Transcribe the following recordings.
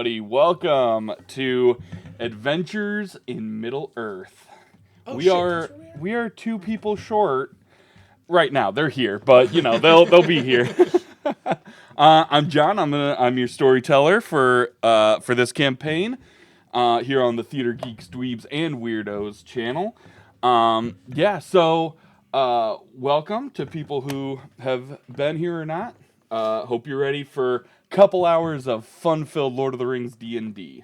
everybody. Welcome to Adventures in Middle Earth. We are two people short right now. They're here, but they'll be here. I'm John. I'm your storyteller for this campaign here on the Theater Geeks, Dweebs, and Weirdos channel. So welcome to people who have been here or not. Hope you're ready for a couple hours of fun-filled Lord of the Rings D&D.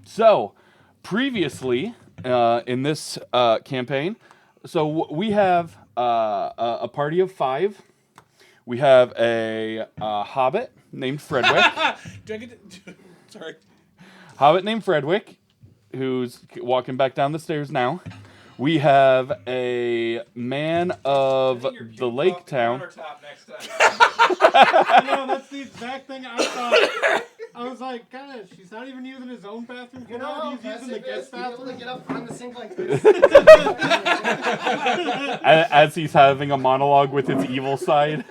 So previously in this campaign, we have a party of 5. We have a hobbit named Fredwick. Sorry. Hobbit named Fredwick, who's walking back down the stairs now. We have a man of the lake town. I know, that's the exact thing I thought. I was like, God, she's not even using his own bathroom. He's using the guest bathroom. To get up on the sink like this. As he's having a monologue with his evil side.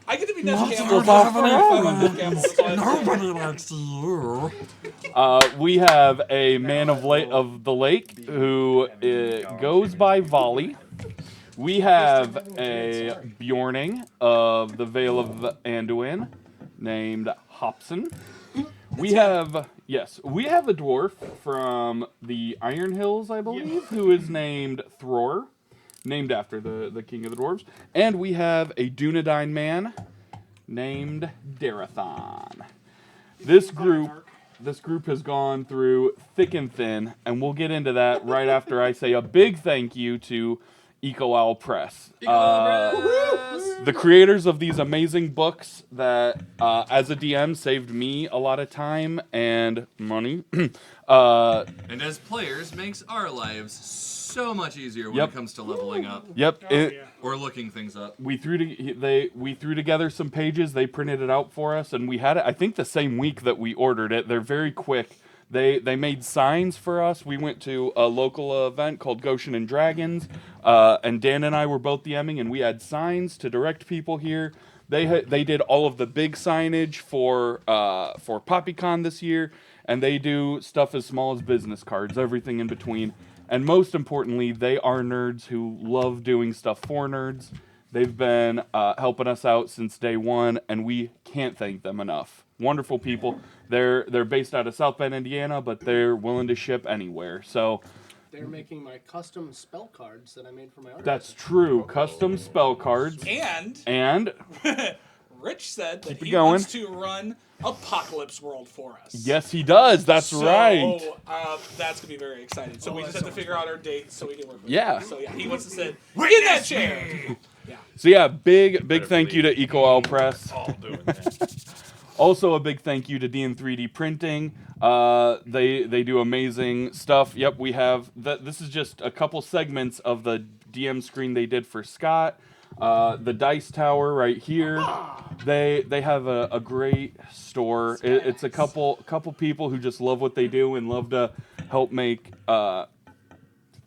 I get to be Ned Campbell. Nobody likes you. We have a man of the lake who goes by Volley. We have a Bjorning of the Vale of Anduin named Hobson. We have a dwarf from the Iron Hills, I believe, who is named Thror, named after the king of the dwarves. And we have a Dunedain man named Darathon. This group has gone through thick and thin, and we'll get into that right after I say a big thank you to Eco Owl Press. The creators of these amazing books that, as a DM, saved me a lot of time and money. And as players, makes our lives so much easier when it comes to leveling up. Yep. Or looking things up. We threw together some pages. They printed it out for us, and we had it, I think, the same week that we ordered it. They're very quick. They made signs for us. We went to a local event called Goshen and Dragons, and Dan and I were both DMing, and we had signs to direct people here. They did all of the big signage for PoppyCon this year, and they do stuff as small as business cards, everything in between. And most importantly, they are nerds who love doing stuff for nerds. They've been helping us out since day one, and we can't thank them enough. Wonderful people. They're based out of South Bend, Indiana, but they're willing to ship anywhere. So they're making my custom spell cards that I made for my artist. That's true. Custom spell cards. And Rich said that he wants to run Apocalypse World for us. Yes, he does. That's right. That's going to be very exciting. So we just have to figure out our date so we can work with him. So he wants to sit in that chair. Yeah. So big thank you to Eco Owl Press. All doing that. Also a big thank you to DM3D Printing. They do amazing stuff. Yep, we have this is just a couple segments of the DM screen they did for Scott. The Dice Tower right here. They have a great store. It's a couple people who just love what they do and love to help make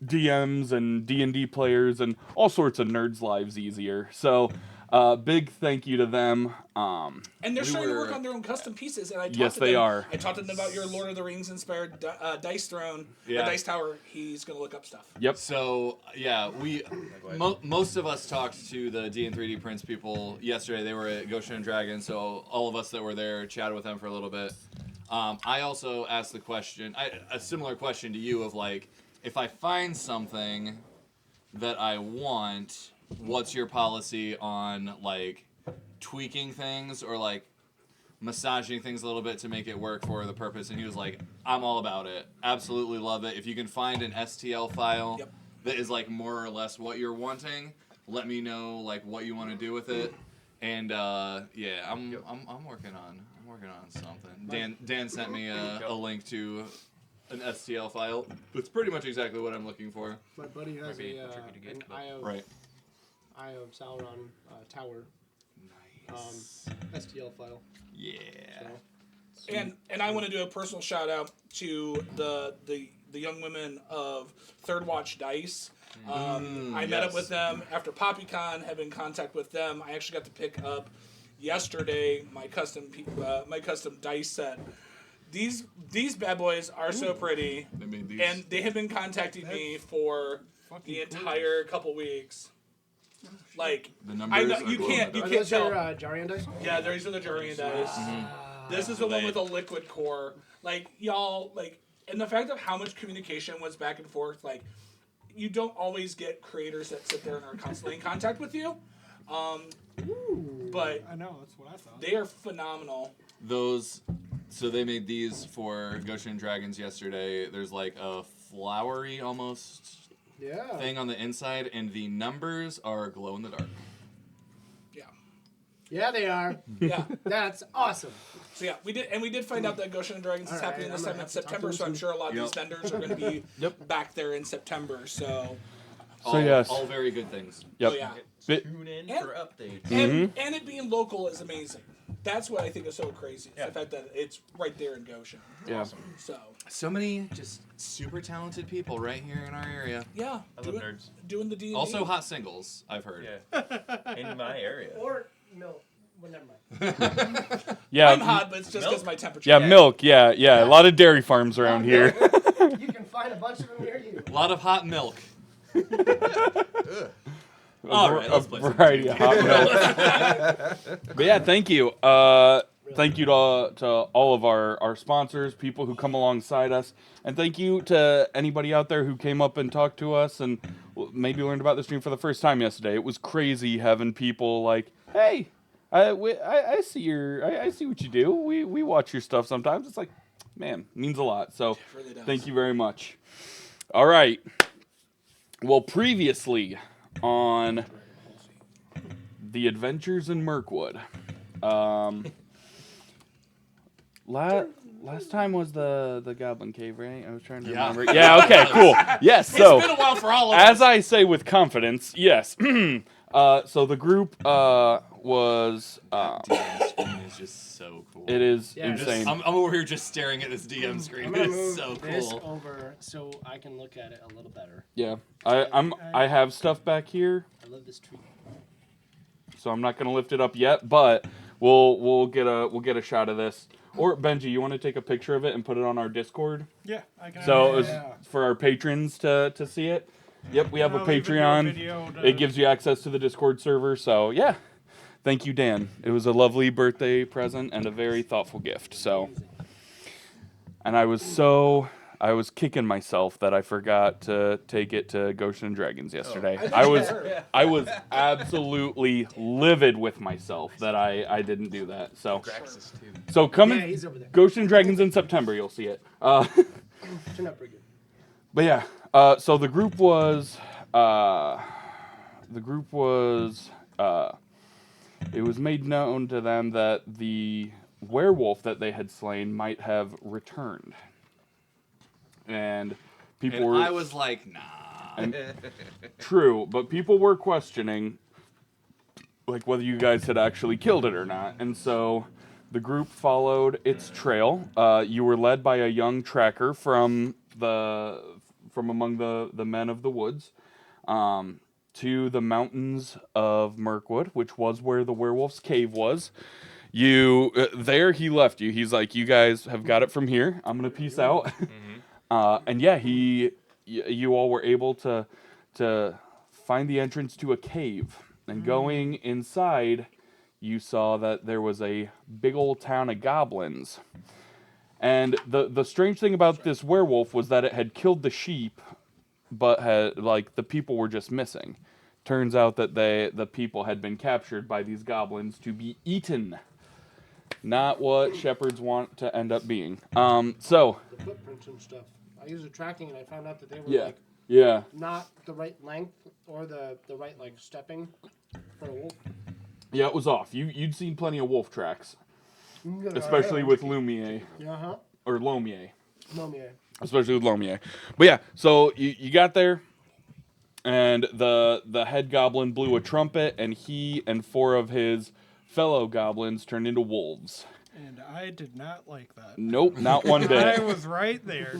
DMs and D&D players and all sorts of nerds' lives easier. So big thank you to them. And they're starting to work on their own custom pieces. And I talked to them about your Lord of the Rings inspired dice throne, dice tower. He's going to look up stuff. Yep. So most of us talked to the D&3D Prince people yesterday. They were at Goshen and Dragon, so all of us that were there chatted with them for a little bit. I also asked the question, a similar question to you of like, if I find something that I want, what's your policy on like tweaking things or like massaging things a little bit to make it work for the purpose? And he was like, I'm all about it. Absolutely love it. If you can find an STL file that is like more or less what you're wanting, let me know like what you want to do with it. And I'm working on something. Dan sent me a link to an STL file. It's pretty much exactly what I'm looking for. My buddy has an Eye of Sauron tower. Nice. STL file. Yeah. So. And I want to do a personal shout out to the young women of Third Watch Dice. I met up with them after PoppyCon, have been in contact with them. I actually got to pick up yesterday my custom dice set. These bad boys are so pretty, and they have been contacting me for the entire couple weeks. Like, the numbers you can't tell. Your Jarian dice? Yeah, these are the Jarian dice. This is the one with a liquid core. Like, y'all, like, and the fact of how much communication was back and forth, like, you don't always get creators that sit there and are constantly in contact with you. But I know, that's what I thought. they are phenomenal. So they made these for Goshen Dragons yesterday. There's like a flowery almost thing on the inside, and the numbers are glow in the dark. Yeah. Yeah, they are. Yeah. That's awesome. So yeah, we did find out that Goshen Dragons is happening this time in September, so I'm sure a lot of these vendors are going to be back there in September. So yes, all very good things. Yep. Oh, yeah. Tune in for updates. And it being local is amazing. That's what I think is so crazy. Is the fact that it's right there in Goshen. Yeah. Awesome. So many just super talented people right here in our area. Yeah. I love nerds. Doing the D&D. Also hot singles, I've heard. Yeah. In my area. Or milk. Well, never mind. Yeah. I'm hot, but it's just because my temperature. Yeah, milk. Yeah. A lot of dairy farms around here. You can find a bunch of them near you. A lot of hot milk. All right, let's play some variety of hot milk. But yeah, thank you. Thank you to all of our sponsors, people who come alongside us, and thank you to anybody out there who came up and talked to us and maybe learned about the stream for the first time yesterday. It was crazy having people like, hey, I see what you do. We watch your stuff sometimes. It's like, man, means a lot. So really does. Thank you very much. All right. Well, previously on The Adventures in Mirkwood, last time was the Goblin Cave, right? I was trying to remember. Yeah, okay, cool. Yes, so It's been a while for all of us. as I say with confidence, yes. So the group was DM screen is just so cool. it is Yeah, insane. I'm over here just staring at this DM screen. I'm gonna It's move so this cool. over so I can look at it a little better. Yeah. I have stuff back here, I love this tree. so I'm not gonna lift it up yet, but we'll get a shot of this. Or Benji, you want to take a picture of it and put it on our Discord? Yeah, I can. So it was for our patrons to see it. Yep, we have a I'll even do a Patreon. video to- It gives you access to the Discord server. So yeah, thank you, Dan. It was a lovely birthday present and a very thoughtful gift. So, and I was kicking myself that I forgot to take it to Goshen Dragons yesterday. I was absolutely livid with myself that I didn't do that. So Yeah, he's over there. Goshen Dragons in September, you'll see it. Turned out pretty good. But yeah, so the group was it was made known to them that the werewolf that they had slain might have returned. And people were I was like, nah. and, true, but people were questioning like whether you guys had actually killed it or not. And so the group followed its trail. You were led by a young tracker from among the men of the woods to the mountains of Mirkwood, which was where the werewolf's cave was. You there he left you. He's like, you guys have got it from here. I'm gonna peace out. And yeah, you all were able to find the entrance to a cave. And going inside, you saw that there was a big old town of goblins. And the strange thing about this werewolf was that it had killed the sheep, but the people were just missing. Turns out that the people had been captured by these goblins to be eaten. Not what shepherds want to end up being. So The footprints and stuff. I used the tracking and I found out that they were yeah. not the right length or the right stepping for a wolf. Yeah, it was off. You'd seen plenty of wolf tracks, especially with Lumiere Uh-huh. or Lomier. Lumiere. Especially with Lomier. But yeah, so you got there, and the head goblin blew a trumpet, and he and 4 of his fellow goblins turned into wolves. And I did not like that. Nope, not one I bit. was right there.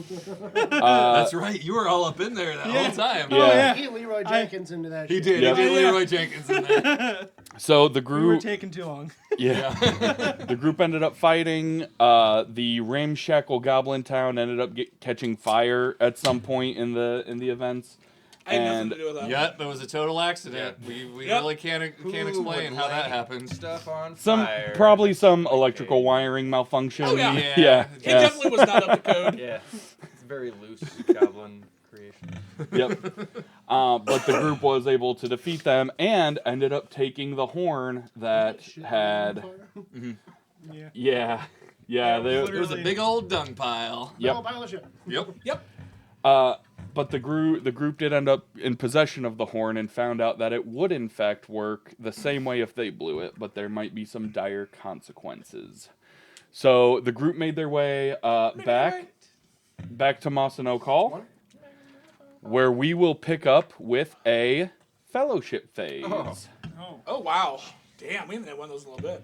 That's right. You were all up in there that whole time. Yeah. yeah. He Leroy Jenkins into that He shit. did. Yep. He did Leroy Jenkins in there. So the We were group, taking too long. yeah, the group ended up fighting. The Ramshackle Goblin Town ended up catching fire at some point in the events. I had nothing And to do with that. Yep, it was a total accident. We Yep. really can't explain how that happened. Stuff on some fire. probably some electrical wiring malfunction. Oh, yeah. yeah. It definitely was not up to code. Yeah, it's very loose goblin creation. Yep. But the group was able to defeat them and ended up taking the horn that had. Yeah. Yeah. It was a big old dung pile. Yep. Oh, pile of shit. Yep. But the group did end up in possession of the horn and found out that it would in fact work the same way if they blew it, but there might be some dire consequences. So the group made their way back to Mossano Call, where we will pick up with a fellowship phase. Oh, wow. Damn, we haven't had one of those in a little bit.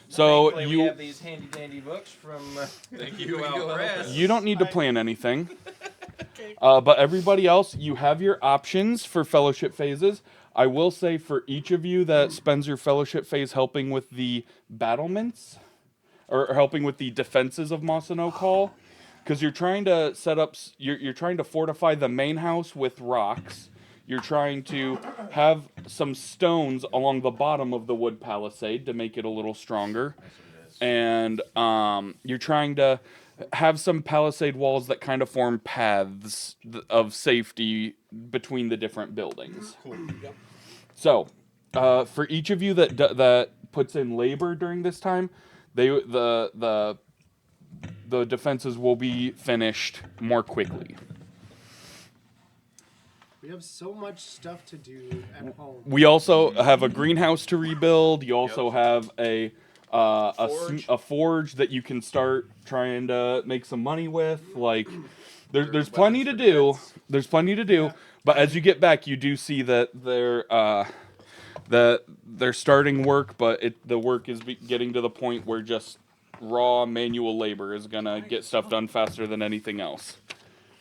So Thankfully, we have these handy dandy books from Thank you, Al Press. you don't need to plan anything. But everybody else, you have your options for fellowship phases. I will say for each of you that spends your fellowship phase helping with the battlements, or helping with the defenses of Mossano Call, because you're trying to set up, you're trying to fortify the main house with rocks. You're trying to have some stones along the bottom of the wood palisade to make it a little stronger. And you're trying to have some palisade walls that kind of form paths of safety between the different buildings. Cool. Yep. So, for each of you that puts in labor during this time, the defenses will be finished more quickly. We have so much stuff to do at home. We also have a greenhouse to rebuild. You also have a forge that you can start trying to make some money with. Like, there's plenty to do. There's plenty to do. But as you get back, you do see that they're starting work, but the work is getting to the point where just raw manual labor is gonna get stuff done faster than anything else.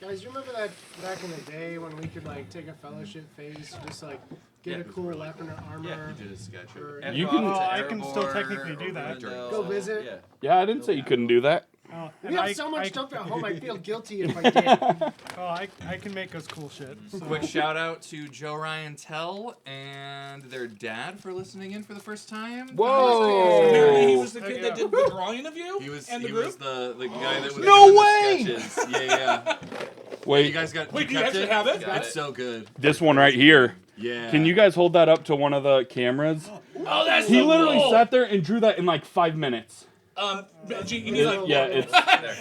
Guys, you remember that back in the day when we could like take a fellowship phase, just like get a cool weapon or armor? Yeah, you did a sketch. or- You can- Oh, I can still technically do that. Go visit? Yeah. Yeah, I didn't say you couldn't do that. Oh, We and have so much stuff at home. I feel guilty if I did. I can make us cool shit. So. Quick shout out to Joe Ryan Tell and their dad for listening in for the first time. Whoa! Apparently he was the Heck kid yeah. that did the drawing of you He was and the he group. was the guy that was No doing way! the sketches. Yeah. Wait, You guys got Wait, do you kept actually have it? Got It's it. so good. this one right here. Yeah. Can you guys hold that up to one of the cameras? Oh, that's He so literally cool. sat there and drew that in like 5 minutes. Benji, you need like Yeah,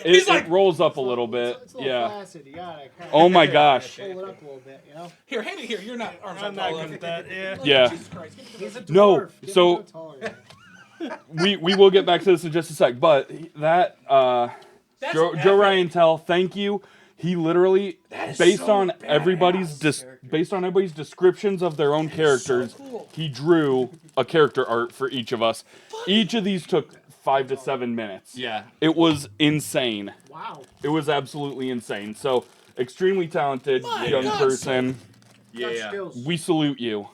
He's it like- rolls up a little bit. It's a little Yeah. flaccid. You gotta kind Oh my gosh. pull it up a little bit, you know? Here, hand it here. You're not arms I'm up not tall good enough. at that. Yeah. Yeah. Jesus Christ. Give it to He's a me. dwarf. No, Get him so- a little taller. We will get back to this in just a sec, but that That's Joe epic. Ryan Tell, thank you. He literally, based so on everybody's descriptions of their own characters, cool. he drew a character art for each of us. Each of these took 5 to 7 minutes. Yeah. It was insane. Wow. It was absolutely insane. So, extremely talented young God, person. Got Yeah. skills. We salute you.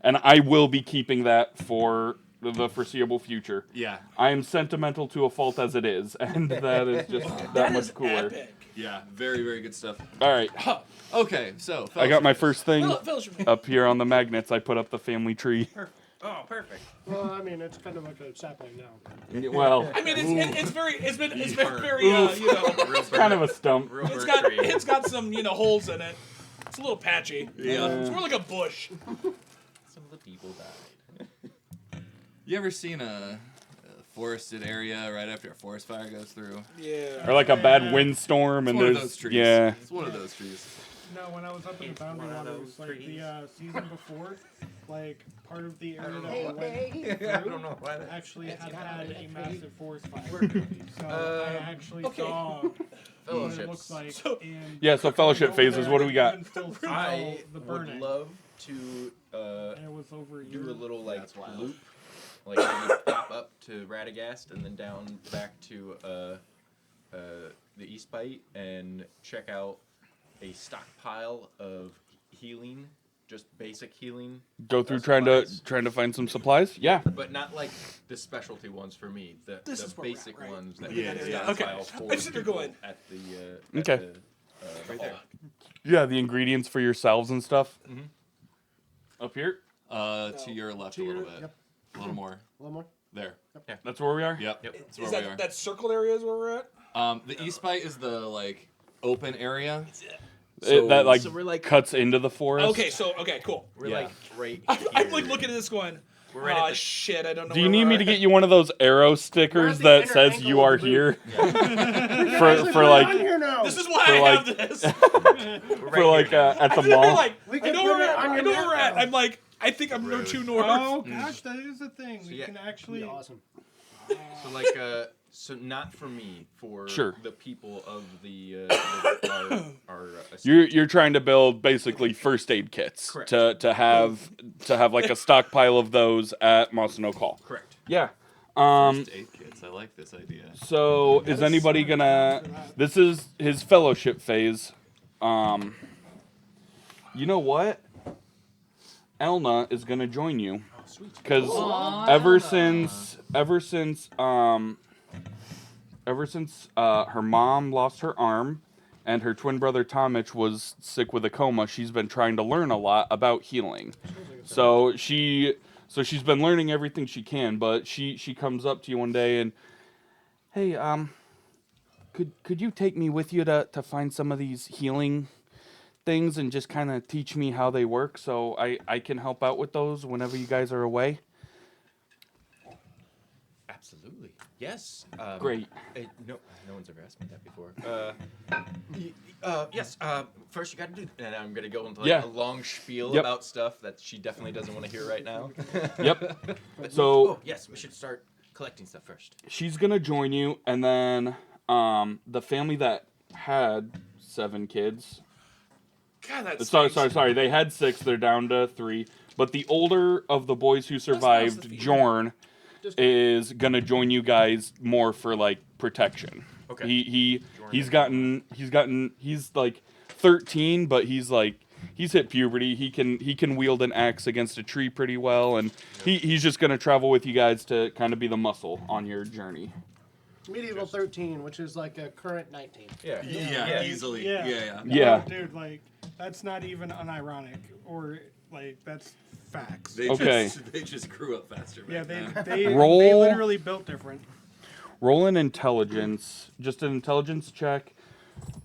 And I will be keeping that for the foreseeable future. Yeah. I am sentimental to a fault as it is, and that is just that Is much cooler. epic. Yeah. Very, very good stuff. All right, Okay, so I got my first thing Fellowship. up here on the magnets. I put up the family tree. Oh, perfect. Well, I mean, it's kind of like a sapling now. Well, I mean, it's been Oof. very you know, it's kind of a stump. Real it's bird tree. got some holes in it. It's a little patchy. Yeah. It's more like a bush. Some of the people died. You ever seen a forested area right after a forest fire goes through? Yeah. Or like a bad windstorm, and It's one of there's those trees. yeah. It's one of those trees. No, when I was up in the Boundary one of Waters, those like trees. the season before, like part of the area that Hey, we went hey. I don't know why that. actually had got had it. a massive forest fire. So I actually okay. saw what it Fellowships. looks like. So- in Yeah, so fellowship phases, what do we got? You can still smell I the would burning. love to And it was over a do year. a little like That's wild. loop, like maybe pop up to Radagast and then down back to the East Bite and check out a stockpile of healing just basic healing. Go through supplies. trying to find some supplies. Yeah. But not like the specialty ones for me. The This is where we're basic at, right? ones that Yeah, you can yeah, okay. stockpile for I just think you're people going. at the Okay. right there. Yeah, the ingredients for yourselves and stuff. Up here. To your left a little bit. Yep. A little more. A little more. There. That's where we are. Yep. That's Is where we are. that circled area is where we're at? The east bite is the like open area. That like So we're like cuts into the forest. Okay, cool. we're Yeah. like right. I'm here. like looking at this going. We're right Oh at the- shit! I don't know. Do you where need we're me at. to get you one of those arrow stickers We're at that the inner says ankle you of are the here? Actually, for we're like on here now. This is why For I like- have this. We're for like at the I feel mall. like We I can know put where it on I your know where we're map at. now. I'm like I think I'm no too north. Oh gosh, that is a thing. We yeah. can actually. Be awesome. So like so not for me, for Sure. the people of the our You're trying to build basically first aid kits Correct. to have like a stockpile of those at Masano Call. correct. Yeah. First aid kits. I like this idea. So is anybody gonna? This is his fellowship phase. You know what? Elna is gonna join you because ever since her mom lost her arm and her twin brother Tomich was sick with a coma, she's been trying to learn a lot about healing. So she's been learning everything she can, but she comes up to you one day and, hey, could you take me with you to find some of these healing things and just kind of teach me how they work so I can help out with those whenever you guys are away? Absolutely. Yes. Great. No one's ever asked me that before. Yes. First, you got to do, and I'm gonna go into like Yeah. a long spiel Yep. about stuff that she definitely doesn't want to hear right now. Yep. So yes, we should start collecting stuff first. she's gonna join you, and then the family that had 7 kids. God, that's Sorry. They had 6. They're down to 3. But the older of the boys who survived, the feed. Jorn, is gonna join you guys more for like protection. Okay. He's like 13, but he's hit puberty. He can wield an axe against a tree pretty well, and he's just gonna travel with you guys to kind of be the muscle on your journey. Medieval 13, which is like a current 19. Yeah. Yeah, easily. Yeah. Yeah. Oh, dude, like that's not even unironic, or like that's facts. Okay. They just grew up faster. Yeah, back they then. Roll- they literally built different. Roll an intelligence, just an intelligence check,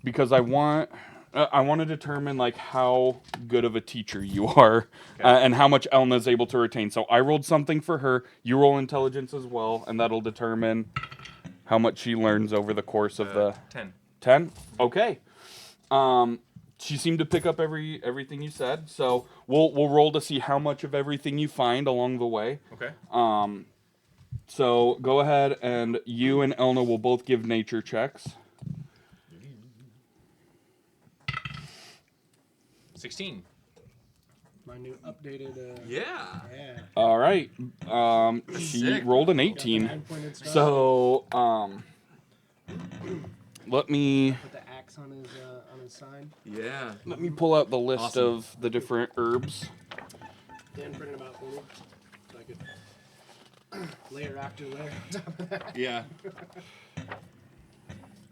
because I want to determine like how good of a teacher you are, and how much Elna is able to retain. So I rolled something for her. You roll intelligence as well, and that'll determine how much she learns over the course of the 10. 10. Okay. She seemed to pick up everything you said. So we'll roll to see how much of everything you find along the way. Okay. So go ahead, and you and Elna will both give nature checks. 16. My new updated. Yeah. Yeah. All right. She Sick. rolled an 18. 9-pointed star. So let me Put the axe on his sign. Yeah. pull out the list Awesome. of the different herbs. Dan printed them out for me, so I could layer after layer on top of that. Yeah.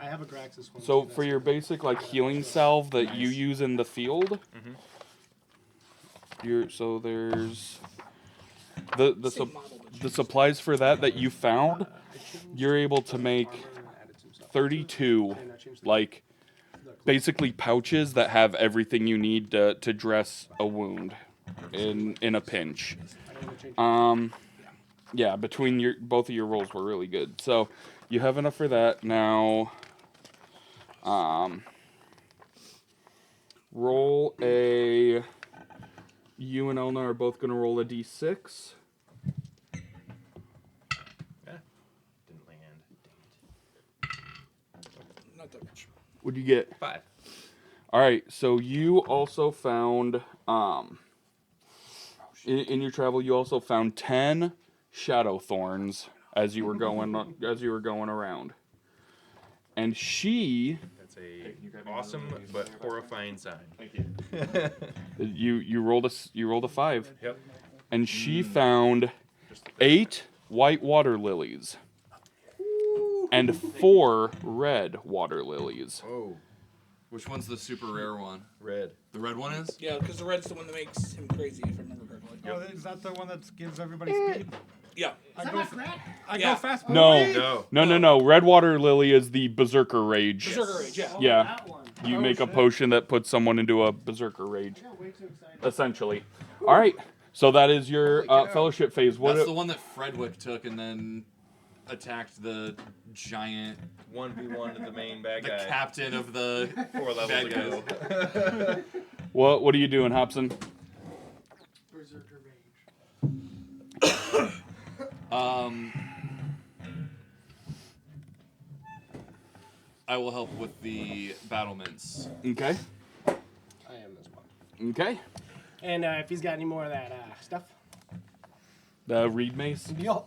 I have a Graxus one. So too, for that's your good. basic like healing salve that you use in the field, so there's the Same model, but the supplies for that you found. You're able to make Armor, added some stuff. 32 And I changed the- like basically pouches that have everything you need to dress a wound in a pinch. I don't wanna change Yeah, between both of your rolls were really good. So you have enough for that. Now roll a you and Elna are both gonna roll a d6. Didn't land. not that much. What'd you get? 5. All right, so you also found in your travel you also found 10 shadow thorns as you were going around. And she a awesome but horrifying sign. Thank you. You rolled a 5, Yep. and she found 8 white water lilies and 4 red water lilies. Oh, Which one's the super rare one? red. The red one is? Yeah, because the red's the one that makes him crazy, if I remember correctly. Oh, is that the one that gives everybody speed? Yeah. I that go, my frat? I Yeah. go fast. No. No. Red water lily is the berserker rage. Berserker Rage, yeah. Yeah. That one. You Oh, make a shit. potion that puts someone into a berserker rage, I got way too excited. essentially. All right. So that is your fellowship phase. That's the one that Fredwick took and then attacked the giant, 1v1 to the main bad the guy. captain of the 4 levels bad ago. guys. What are you doing, Hobson? Berserker Rage. I will help with the battlements. Okay. I am as well. Okay. And if he's got any more of that stuff. The reed mace. Deal.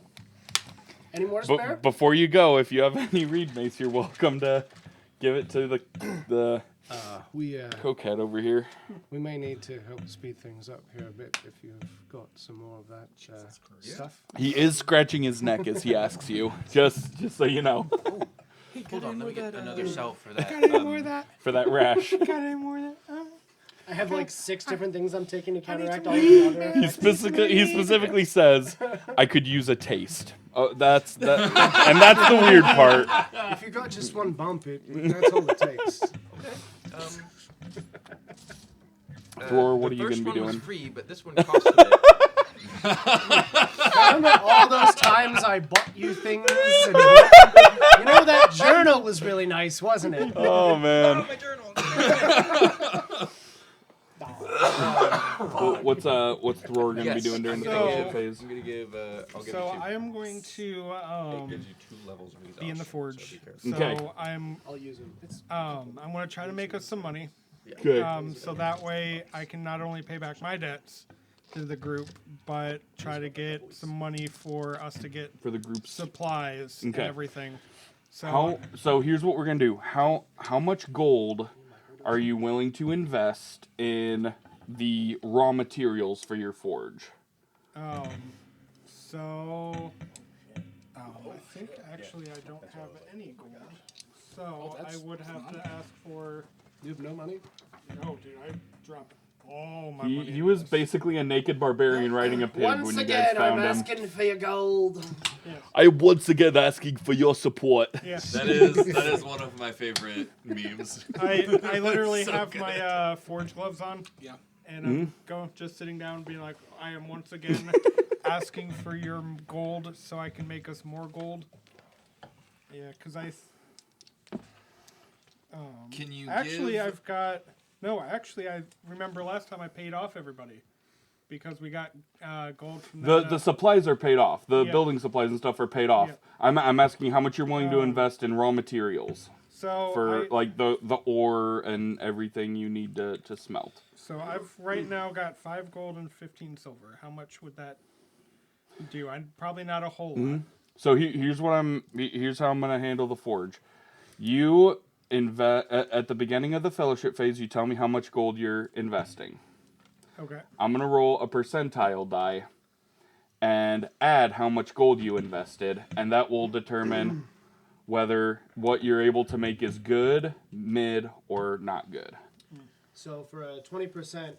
Any more to spare? But before you go, if you have any reed mace, you're welcome to give it to the We cokehead over here. we may need to help speed things up here a bit if you've got some more of that stuff. He is scratching his neck as he asks you. Just so you know. Hold on, let me get another cell for that. Got any more of that? For that rash. Got any more of that? I have like 6 different things I'm taking to counteract all the other. He specifically says, "I could use a taste." Oh, that's and that's the weird part. If you got just one bump, that's all it takes. Thor, what are you The gonna be first one was doing? free, but this one cost a bit. Remember all those times I bought you things? And, you know, that journal was really nice, wasn't it? Oh man. My journal. What's Thor gonna be Yes. doing during the So- fellowship phase? I'm gonna give. I'll give So it 2. I am going to It gives you 2 levels of be in the exhaustion, forge. so be careful. So Okay. I'll use them. It's I'm going to try to make us some money. Good. So that way I can not only pay back my debts to the group, but try to get some money for us to get For the groups. supplies and Okay. everything. So So here's what we're gonna do. How much gold are you willing to invest in the raw materials for your forge? I think actually I don't have any gold. So I would have to ask for. You have no money? No, dude, I dropped all my money. He in was this. basically a naked barbarian riding a pig Once when you guys again, I'm found him. asking for your gold. I'm once again asking for your support. Yeah. That is one of my favorite memes. I literally So have good. my forge gloves on. Yeah. And I'm just sitting down being like, I am once again asking for your gold so I can make us more gold. Yeah, because Can you actually give... I've got I remember last time I paid off everybody because we got gold from The supplies are paid off. The Yeah. building supplies and stuff are paid off. Yeah. I'm asking how much you're willing to invest in raw materials so for like the ore and everything you need to smelt. So I've right now got 5 gold and 15 silver. How much would that do? Probably not a whole lot. So here's how I'm gonna handle the forge. You invest at the beginning of the fellowship phase. You tell me how much gold you're investing. Okay. I'm gonna roll a percentile die and add how much gold you invested, and that will determine whether what you're able to make is good, mid, or not good. So for a 20%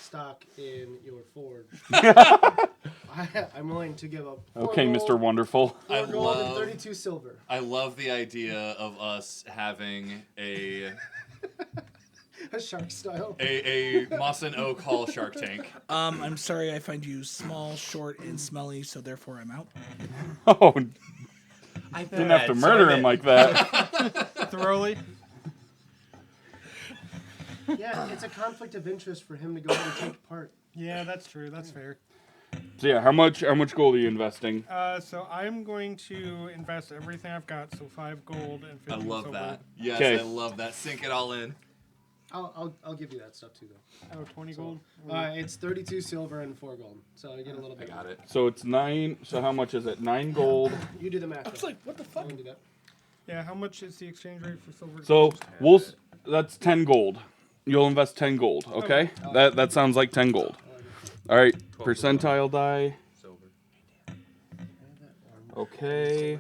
stock in your forge, I'm willing to give up 4 Okay, gold, Mr. Wonderful. 4 gold and 32 silver. I love the idea of us having a A shark style. Moss and Oak Hall Shark Tank. I'm sorry, I find you small, short, and smelly, so therefore I'm out. Oh, didn't have to murder him like that. Thoroughly. Yeah, it's a conflict of interest for him to go and take part. Yeah, that's true. That's fair. So yeah, how much gold are you investing? So I'm going to invest everything I've got. So 5 gold and 15 I love silver. that. Yes, Okay. I love that. Sink it all in. I'll give you that stuff too, though. Oh, 20 gold. It's 32 silver and 4 gold, so I get a little I bit. got it. So it's 9. So how much is it? 9 gold. You do the math. I was though. like, what the I fuck? can do that. Yeah, how much is the exchange rate for silver? and So gold? that's 10 gold. You'll invest 10 gold, okay? That sounds like 10 gold. All right, percentile die. Silver. Okay.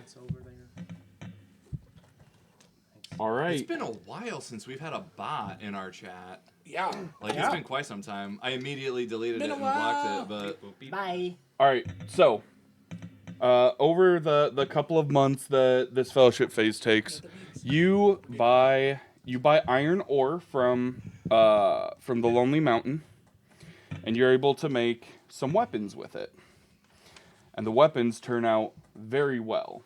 All right. It's been a while since we've had a bot in our chat. Yeah. Like, Yeah. it's been quite some time. I immediately deleted Been it a and blocked while. it, but Bye. All right. So, over the couple of months that this fellowship phase takes, you buy iron ore from the Lonely Mountain, and you're able to make some weapons with it. And the weapons turn out very well,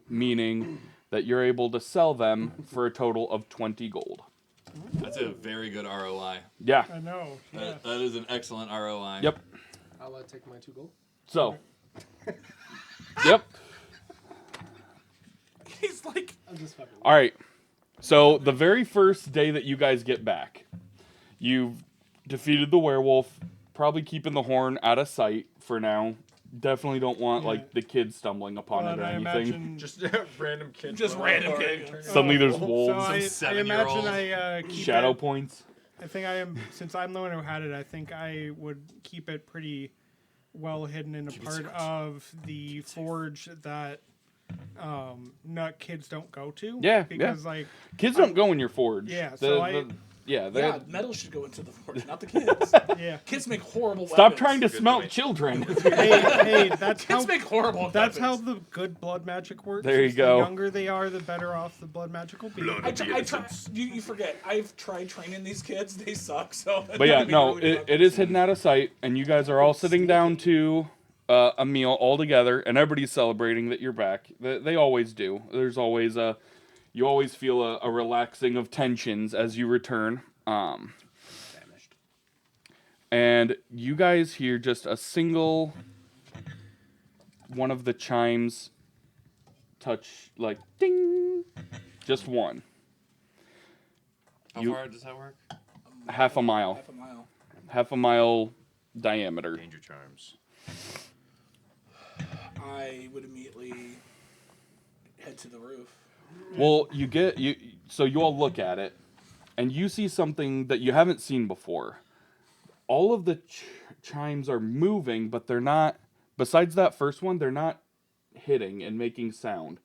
meaning that you're able to sell them for a total of 20 gold. that's a very good ROI. Yeah. I know. Yeah. That is an excellent ROI. Yep. I'll take my 2 gold. So. Yep. He's like, I'm just fucking. All right. So the very first day that you guys get back, you've defeated the werewolf, probably keeping the horn out of sight for now. Definitely don't want Yeah. like the kids stumbling upon Well, it or and I anything. imagine. Just random kids. Just running random apart, kid. turning Suddenly there's So wolves, I seven-year-old. imagine I keep shadow it, points. I think I am, since I'm the one who had it, I think I would keep it pretty well hidden in a part of the forge that not kids don't go to. Yeah, Because like Kids don't go in your forge. Yeah, so yeah, metal should go into the forge, not the kids. yeah. Kids make horrible Stop weapons. trying to Good smelt point. children. hey, that's how Kids make horrible that's how weapons. the good blood magic works. There you is go. The younger they are, the better off the blood magic will be. You forget. I've tried training these kids. They suck. So. But yeah, they make no, really good it is hidden out of sight, and you guys are all sitting down to a meal all together, and everybody's celebrating that you're back. They always do. There's always you always feel a relaxing of tensions as you return. And you guys hear just a single one of the chimes touch, like, ding, just one. How You- far does that work? Half a mile. Half a mile. Half a mile diameter. Danger charms. I would immediately head to the roof. Well, so you all look at it, and you see something that you haven't seen before. All of the chimes are moving, but they're not. Besides that first one, they're not hitting and making sound.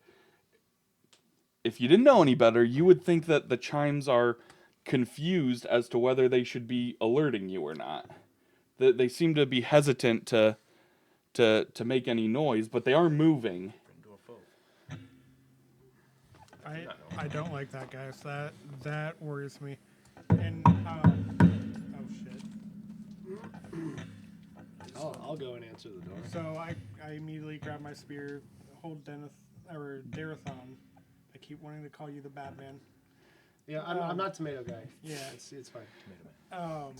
If you didn't know any better, you would think that the chimes are confused as to whether they should be alerting you or not. They seem to be hesitant to make any noise, but they are moving. I don't like that, guys. That worries me. And oh shit. I'll go and answer the door. So I immediately grab my spear, hold Darathon. I keep wanting to call you the Batman. Yeah, I'm not tomato guy. Yeah. It's fine.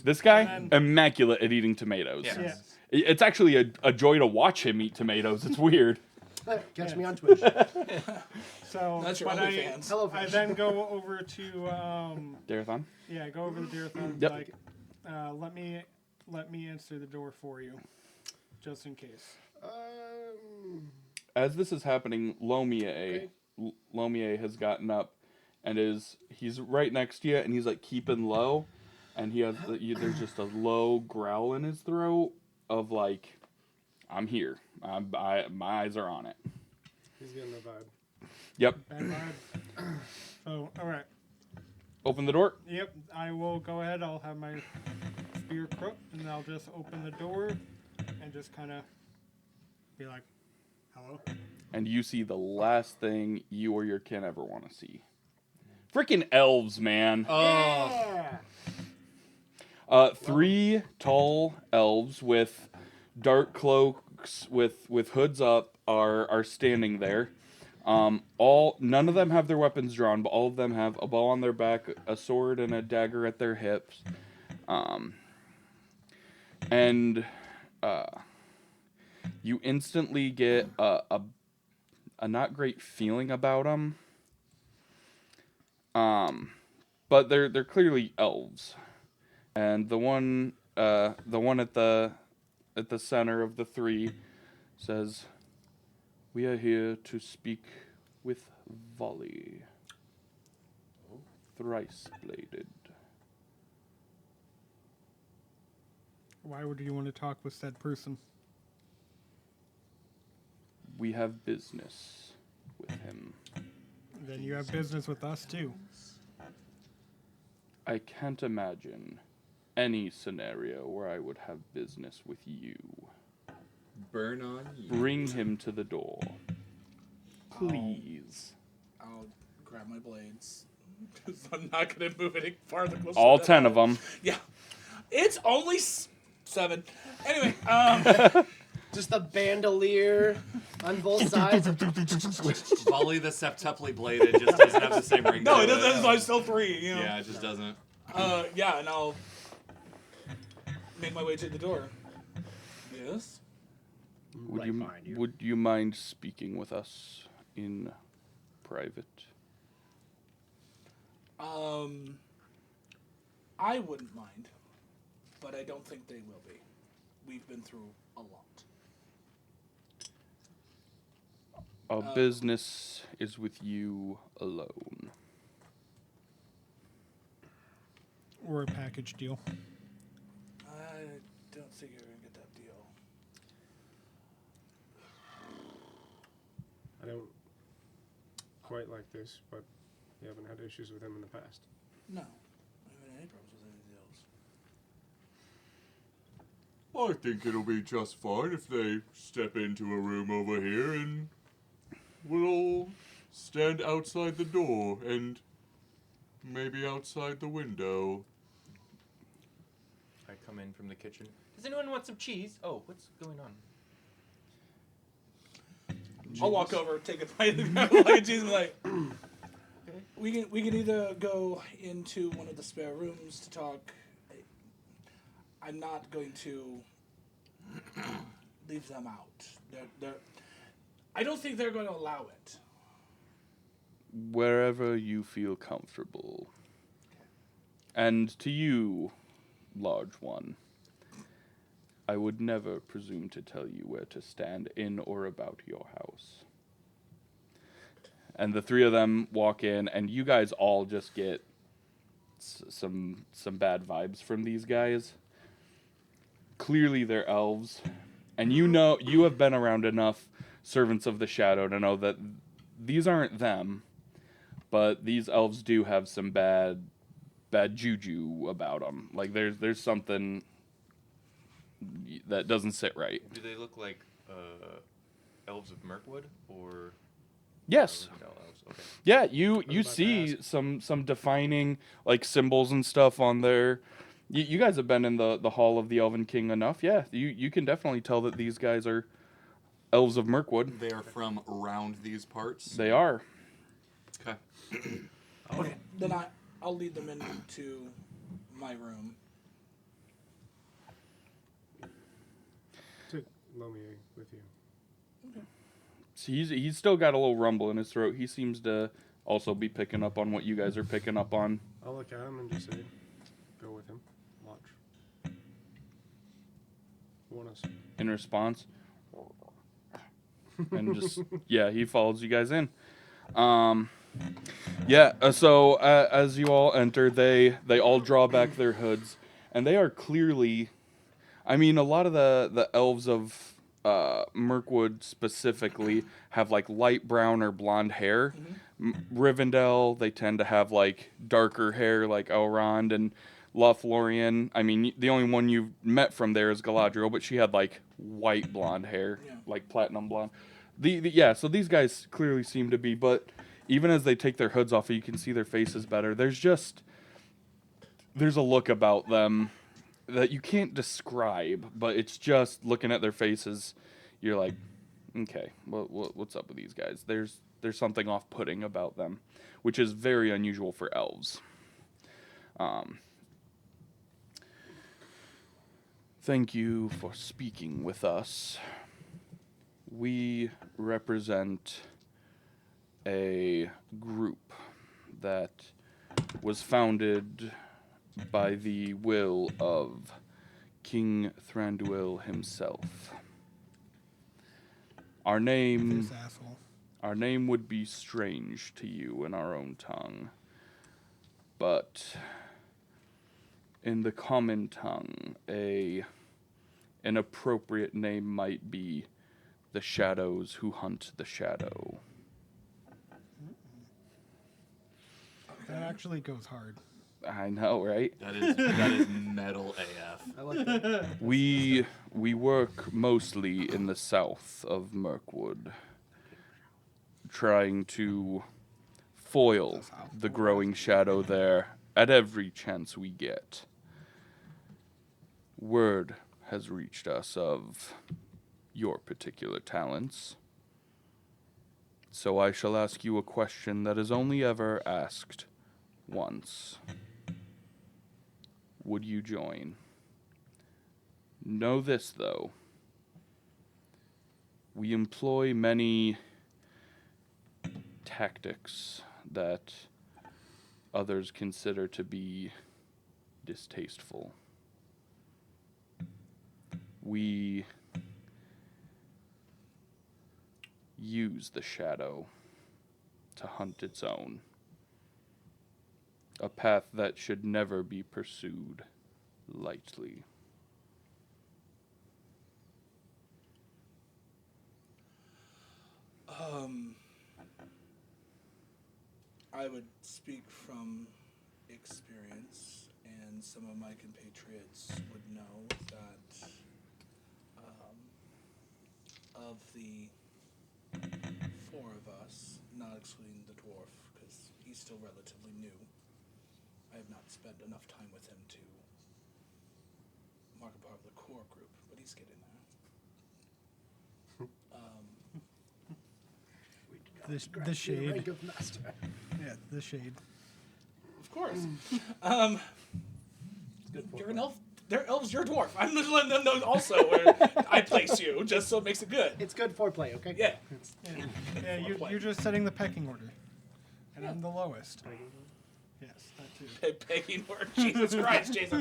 This guy, And then- immaculate at eating tomatoes. Yeah. Yeah. It's actually a joy to watch him eat tomatoes. It's weird. Catch me on Twitch. So That's your but OnlyFans. Hello, I Fish. then go over to Darathon? yeah, go over to Darathon and Yep. be like, let me answer the door for you, just in case. As this is happening, Lomier has gotten up and he's right next to you, and he's like keeping low, and there's just a low growl in his throat of like, I'm here. My eyes are on it. He's getting the vibe. Yep. Bad vibe. So all right. Open the door. Yep, I will go ahead. I'll have my spear crooked, and I'll just open the door and just kind of be like, hello? And you see the last thing you or your kin ever want to see. Freaking elves, man. Yeah. 3 tall elves with dark cloaks with hoods up are standing there. None of them have their weapons drawn, but all of them have a bow on their back, a sword, and a dagger at their hips. You instantly get a not great feeling about them. But they're clearly elves, and the one at the center of the 3 says, "We are here to speak with volley. Thrice bladed. Why would you want to talk with said person? We have business with him. Then you have business with us too. I can't imagine any scenario where I would have business with you. Burn on you. Bring him to the door. Please. I'll grab my blades. Because I'm not going to move any farther. Closer All to 10 of them. Yeah. It's only 7. Anyway, Just the bandolier on both sides. Volley the septuply bladed just doesn't have the same ring. no, to it doesn't. So I'm still 3, you know. Yeah, it just doesn't. Yeah, and I'll make my way to the door. Yes? Would you mind speaking with us in private? I wouldn't mind, but I don't think they will be. We've been through a lot. Our business is with you alone. Or a package deal. I don't think you're going to get that deal. I don't quite like this, but you haven't had issues with him in the past. No. I haven't had any problems with anything else. I think it'll be just fine if they step into a room over here and we'll all stand outside the door and maybe outside the window. I come in from the kitchen. Does anyone want some cheese? Oh, what's going on? I'll walk over, take a bite of the cheese, and be like, we can either go into one of the spare rooms to talk. I'm not going to leave them out. I don't think they're going to allow it. Wherever you feel comfortable. And to you, large one, I would never presume to tell you where to stand in or about your house. And the 3 of them walk in, and you guys all just get some bad vibes from these guys. Clearly they're elves, and you know you have been around enough servants of the shadow to know that these aren't them, but these elves do have some bad juju about them. Like there's something that doesn't sit right. Do they look like elves of Mirkwood or? Yes. No, elves. Okay. Yeah, you about to see some defining like symbols and stuff on there. You guys have been in the Hall of the Elven King enough. Yeah, you can definitely tell that these guys are elves of Mirkwood. They are from around these parts. They are. Okay. Okay, then I'll lead them into my room. Took Lomi with you. So he's still got a little rumble in his throat. He seems to also be picking up on what you guys are picking up on. I'll look at him and just say, go with him. Watch. Want us? In response. And just, yeah, he follows you guys in. So as you all enter, they all draw back their hoods, and they are clearly, I mean, a lot of the elves of Mirkwood specifically have like light brown or blonde hair. Rivendell, they tend to have like darker hair like Elrond and Lothlorien. I mean, the only one you've met from there is Galadriel, but she had like white blonde hair, like platinum blonde. So these guys clearly seem to be, but even as they take their hoods off, you can see their faces better. There's a look about them that you can't describe, but it's just looking at their faces, you're like, okay, what's up with these guys? There's something off-putting about them, which is very unusual for elves. Thank you for speaking with us. We represent a group that was founded by the will of King Thranduil himself. Our name Our name would be strange to you in our own tongue, but in the common tongue, an appropriate name might be the shadows who hunt the shadow. That actually goes hard. I know, right? That is metal AF. I like that. We work mostly in the south of Mirkwood, trying to foil the growing shadow there at every chance we get. Word has reached us of your particular talents, so I shall ask you a question that is only ever asked once. Would you join? Know this, though. We employ many tactics that others consider to be distasteful. We use the shadow to hunt its own. A path that should never be pursued lightly. I would speak from experience, and some of my compatriots would know that of the 4 of us, not excluding the dwarf, because he's still relatively new, I have not spent enough time with him to mark a part of the core group, but he's getting there. The shade. Rank of master. Yeah, the shade. Of course. Good You're an elf. They're elves. You're a dwarf. I'm just letting them know also where I place you, just so it makes it good. It's good foreplay, okay? Yeah. Yeah, you're just setting the pecking order. And I'm the lowest. Yes, that too. Peggy or Jesus Christ, Jason.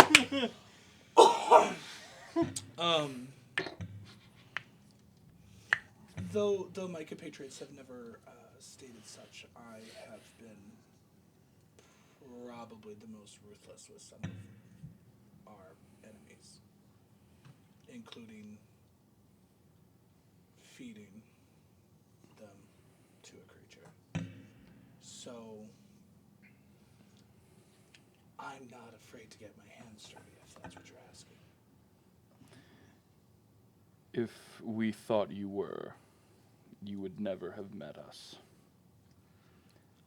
Though my compatriots have never stated such, I have been probably the most ruthless with some of our enemies, including feeding them to a creature. So I'm not afraid to get my hands dirty, if that's what you're asking. If we thought you were, you would never have met us.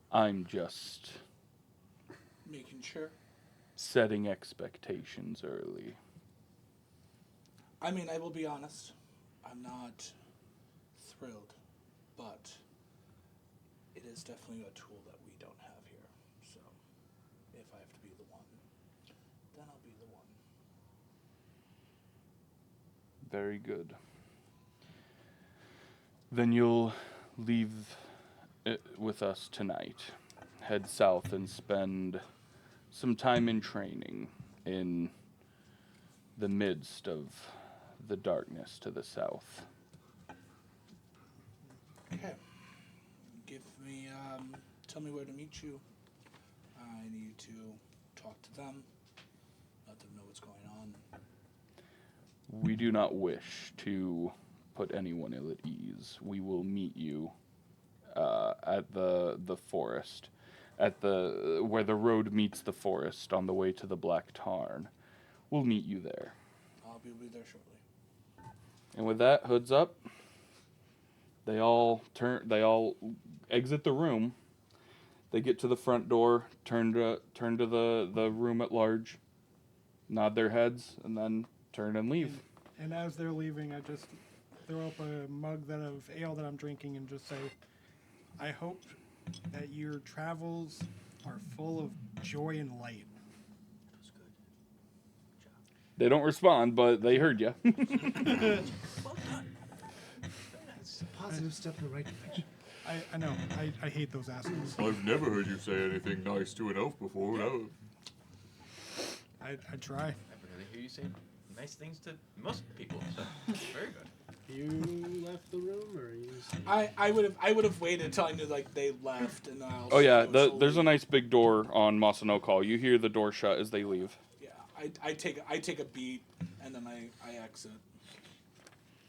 I'm just Making sure. setting expectations early. I mean, I will be honest. I'm not thrilled, but it is definitely a tool that we don't have here. So, if I have to be the one, then I'll be the one. Very good. Then you'll leave it with us tonight. Head south and spend some time in training in the midst of the darkness to the south. Okay. Tell me where to meet you. I need to talk to them, let them know what's going on. We do not wish to put anyone ill at ease. We will meet you at the forest, at the where the road meets the forest on the way to the Black Tarn. We'll meet you there. I'll be there shortly. And with that, hoods up. They all exit the room. They get to the front door, turn to the room at large, nod their heads, and then turn and leave. And as they're leaving, I just throw up a mug of ale that I'm drinking and just say, I hope that your travels are full of joy and light. They don't respond, but they heard you. It's a positive step in the right direction. I know. I hate those assholes. I've never heard you say anything nice to an elf before. No. I try. I really hear you say nice things to most people, so very good. You left the room, or you? I would have waited until I knew like they left, and I'll. Oh yeah, go there's a slowly. nice big door on Masano Call. You hear the door shut as they leave. Yeah, I take a beat, and then I exit.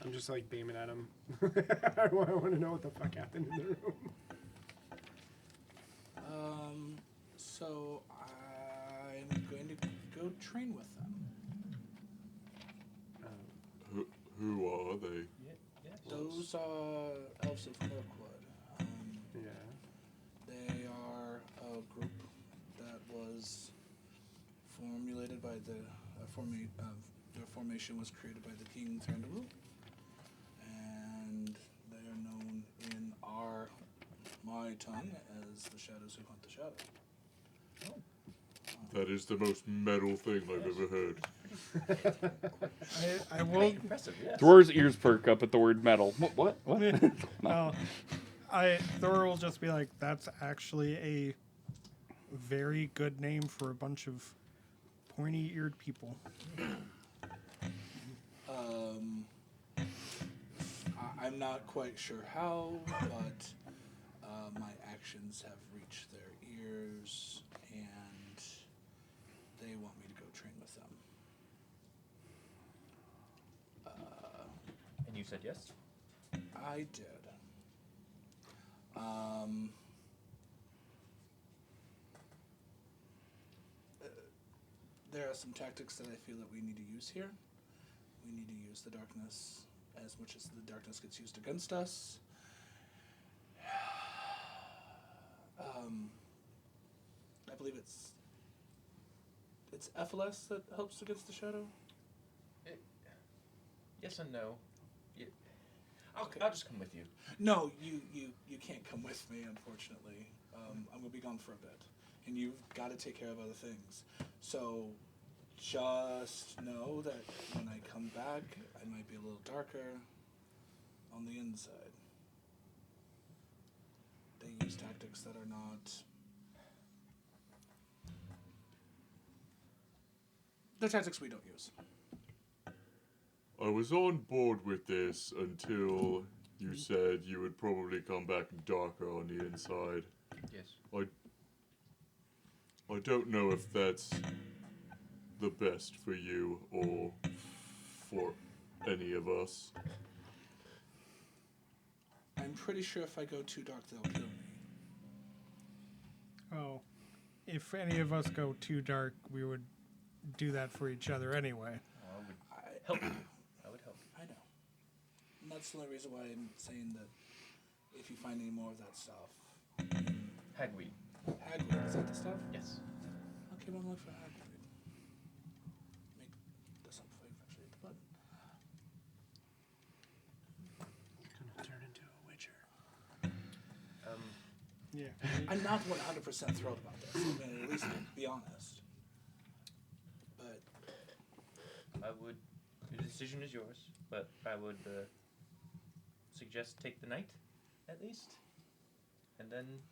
I'm just like beaming at him. I want to know what the fuck happened in the room. So I'm going to go train with them. Who are they? Those are elves of Mirkwood. Yeah. They are a group that was formulated by their formation was created by the King Thranduil, and they are known in my tongue as the Shadows who hunt the Shadow. That is the most metal thing I've ever heard. I will. Impressive, yes. Thor's ears perk up at the word metal. What? No, Thor will just be like, "That's actually a very good name for a bunch of pointy-eared people." I'm not quite sure how, but my actions have reached their ears, and they want me to go train with them. And you said yes? I did. There are some tactics that I feel that we need to use here. We need to use the darkness as much as the darkness gets used against us. I believe it's FLS that helps against the shadow. Yes and no. Okay. I'll just come with you. No, you can't come with me, unfortunately. I'm gonna be gone for a bit, and you've got to take care of other things. So, just know that when I come back, I might be a little darker on the inside. They use tactics that are not. They're tactics we don't use. I was on board with this until you said you would probably come back darker on the inside. Yes. I don't know if that's the best for you or for any of us. I'm pretty sure if I go too dark, they'll kill me. Oh, if any of us go too dark, we would do that for each other anyway. I would help you. I would help you. I know. And that's the only reason why I'm saying that if you find any more of that stuff. Hagweed. Hagweed, is that the stuff? Yes. Okay, well, I'm looking for hagweed. Make this up before you actually hit the button. Gonna turn into a witcher. Yeah. I'm not 100% thrilled about this. I'm going to at least be honest. But I would. The decision is yours, but I would suggest take the night, at least, and then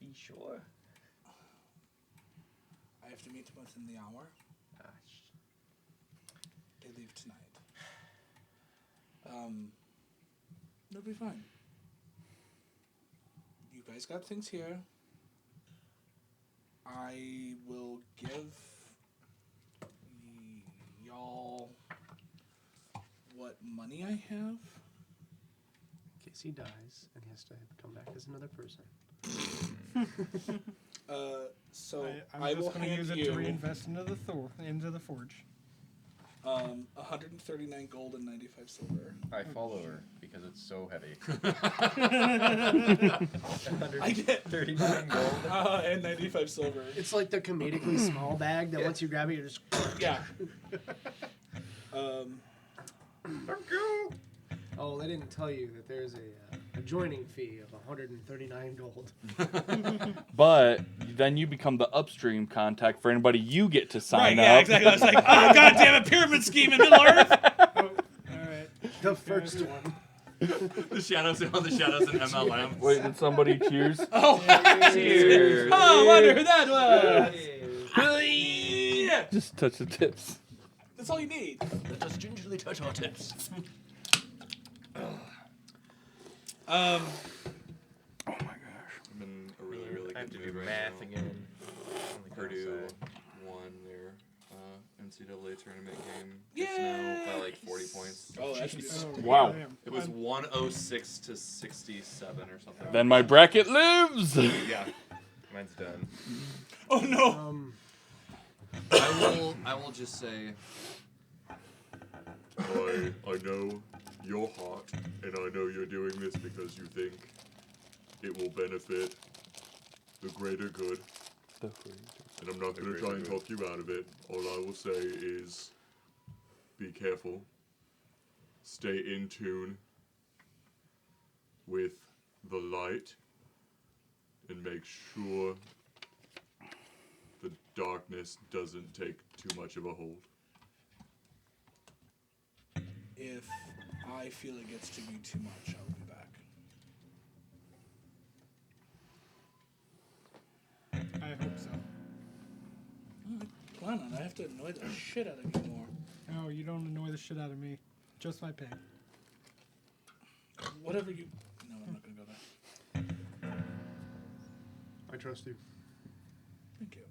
be sure. I have to meet them within the hour. Gosh. They leave tonight. It'll be fine. You guys got things here. I will give y'all what money I have. In case he dies and he has to come back as another person. So I'm I will just going to hand use it you to reinvest into the forge. 139 gold and 95 silver. I follow her because it's so heavy. I get 39 gold. and 95 silver. It's like the comedically small bag that once you grab it, you're just. Yeah. Oh, they didn't tell you that there's a joining fee of 139 gold. But then you become the upstream contact for anybody you get to sign Right, up. yeah, exactly. I was like, oh, goddamn it, pyramid scheme in Middle Earth. All right. The first one. The shadows and MLM. Wait, did somebody cheers? Oh, Cheers. oh, I wonder who that was. Just touch the tips. That's all you need. Let us gingerly touch our tips. Oh my gosh. I'm in a really, really I have good to do mood right math now. again. On the Purdue downside. won their NCAA tournament game just now by like 40 points. Oh, that's Oh, Wow. damn. It was 106 to 67 or something. Then my bracket lives. Yeah. Mine's done. Oh no. I will just say I know you're hot, and I know you're doing this because you think it will benefit the greater good. And I'm not going to try and talk you out of it. All I will say is be careful. Stay in tune with the light. And make sure the darkness doesn't take too much of a hold. If I feel it gets to be too much, I'll be back. I hope so. Plan on. I have to annoy the shit out of you more. No, you don't annoy the shit out of me. Just my pig. Whatever you. No, I'm not gonna go there. I trust you. Thank you.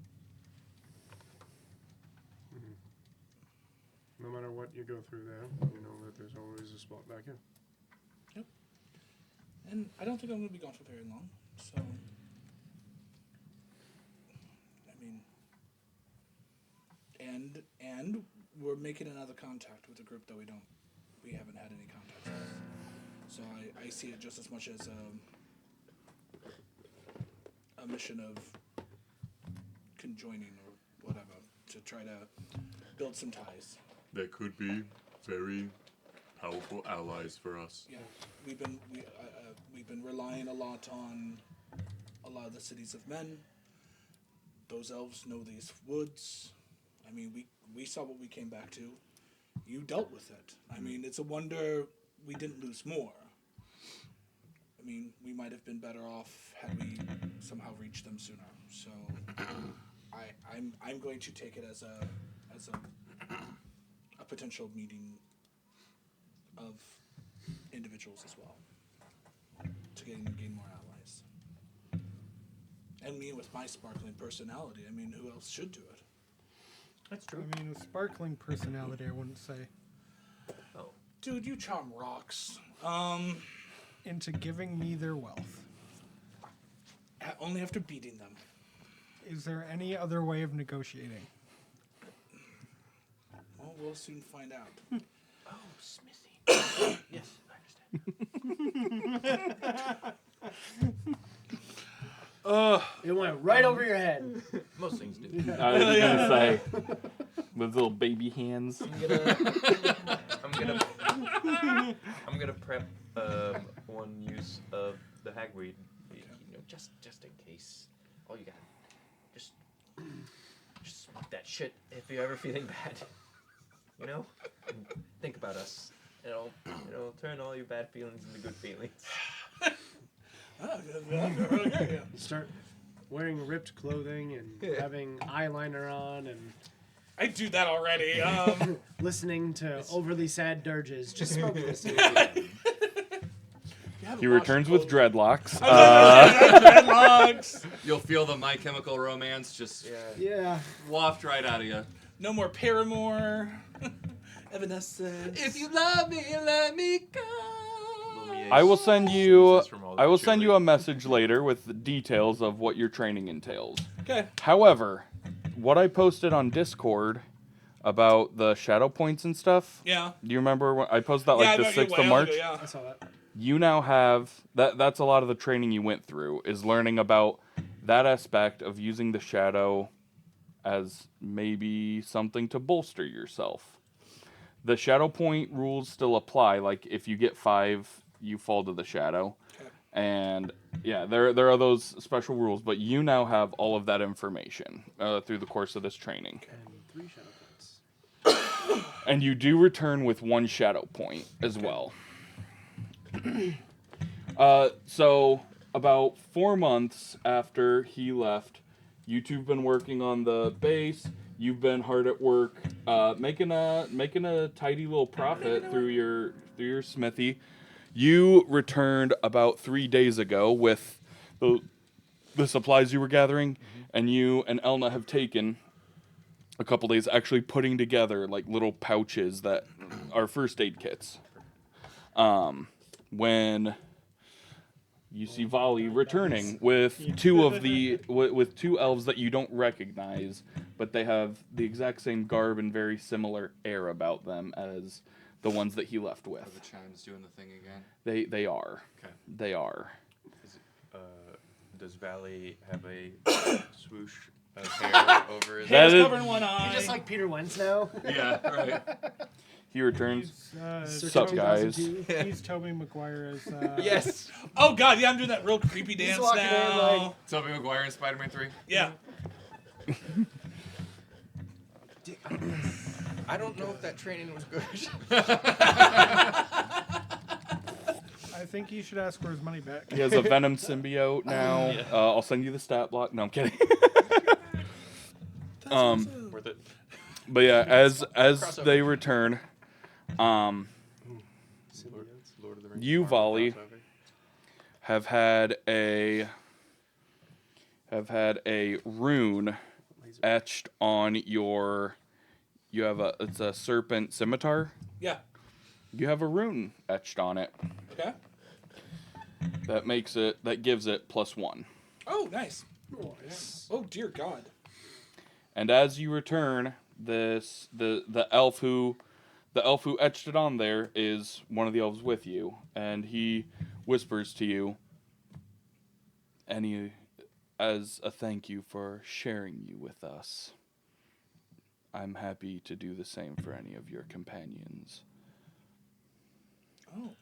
No matter what you go through there, you know that there's always a spot back here. And I don't think I'm gonna be gone for very long. So. I mean. And we're making another contact with a group that we haven't had any contact with. So I see it just as much as a mission of conjoining or whatever to try to build some ties. There could be very powerful allies for us. Yeah, we've been relying a lot on a lot of the cities of men. Those elves know these woods. I mean, we saw what we came back to. You dealt with it. I mean, it's a wonder we didn't lose more. I mean, we might have been better off had we somehow reached them sooner. So, I'm going to take it as a potential meeting of individuals as well to gain more allies. And me with my sparkling personality. I mean, who else should do it? That's true. I mean, a sparkling personality, I wouldn't say. Oh. Dude, you charm rocks. Into giving me their wealth. Only after beating them. Is there any other way of negotiating? Well, we'll soon find out. Oh, Smithy. Yes, I understand. It went right over your head. Most things do. I was gonna say, with little baby hands. I'm gonna prep one use of the hagweed, you know, just in case. All you got, just smoke that shit if you're ever feeling bad. You know, and think about us. It'll turn all your bad feelings into good feelings. Start wearing ripped clothing and having eyeliner on and I do that already. listening to overly sad dirges. Just smoke this. He returns with dreadlocks. Dreadlocks. you'll feel the My Chemical Romance just Yeah. waft right out of you. No more Paramore. Evanescence. If you love me, let me go. I will send you a message later with the details of what your training entails. Okay. However, what I posted on Discord about the shadow points and stuff. Yeah. Do you remember when I posted that like the 6th of March? Yeah. I saw that. You now have that's a lot of the training you went through is learning about that aspect of using the shadow as maybe something to bolster yourself. The shadow point rules still apply. Like if you get 5, you fall to the shadow. Okay. And yeah, there are those special rules, but you now have all of that information through the course of this training. And 3 shadow points. And you do return with 1 shadow point as well. So about 4 months after he left, You two've been working on the base. You've been hard at work, making a tidy little profit through your smithy. You returned about 3 days ago with the supplies you were gathering, and you and Elna have taken a couple days actually putting together like little pouches that are first aid kits. When you see Volley returning with with two elves that you don't recognize, but they have the exact same garb and very similar air about them as the ones that he left Are with. the chimes doing the thing again? They are. Okay. They are. Does Valley have a swoosh of hair over his That He's is- covering one eye. You're just like Peter Wentz now. Yeah, right. He returns. He's, Sup, guys? 2002. He's Tobey Maguire as. Yes. Oh God, yeah, I'm doing that real creepy dance walking in now. like- Tobey Maguire in Spider-Man 3. Yeah. I don't know if that training was good. I think you should ask for his money back. He has a Venom symbiote now. Yeah. I'll send you the stat block. No, I'm kidding. Worth it. But yeah, as Crossover. they return, Lord of the Rings. You, Marvel Volley. crossover. have had a rune etched on your. You have it's a serpent scimitar. Yeah. You have a rune etched on it Okay. that gives it +1. Oh, nice. Oh dear God. And as you return, the elf who etched it on there is one of the elves with you, and he whispers to you, as a thank you for sharing you with us. I'm happy to do the same for any of your companions. Oh.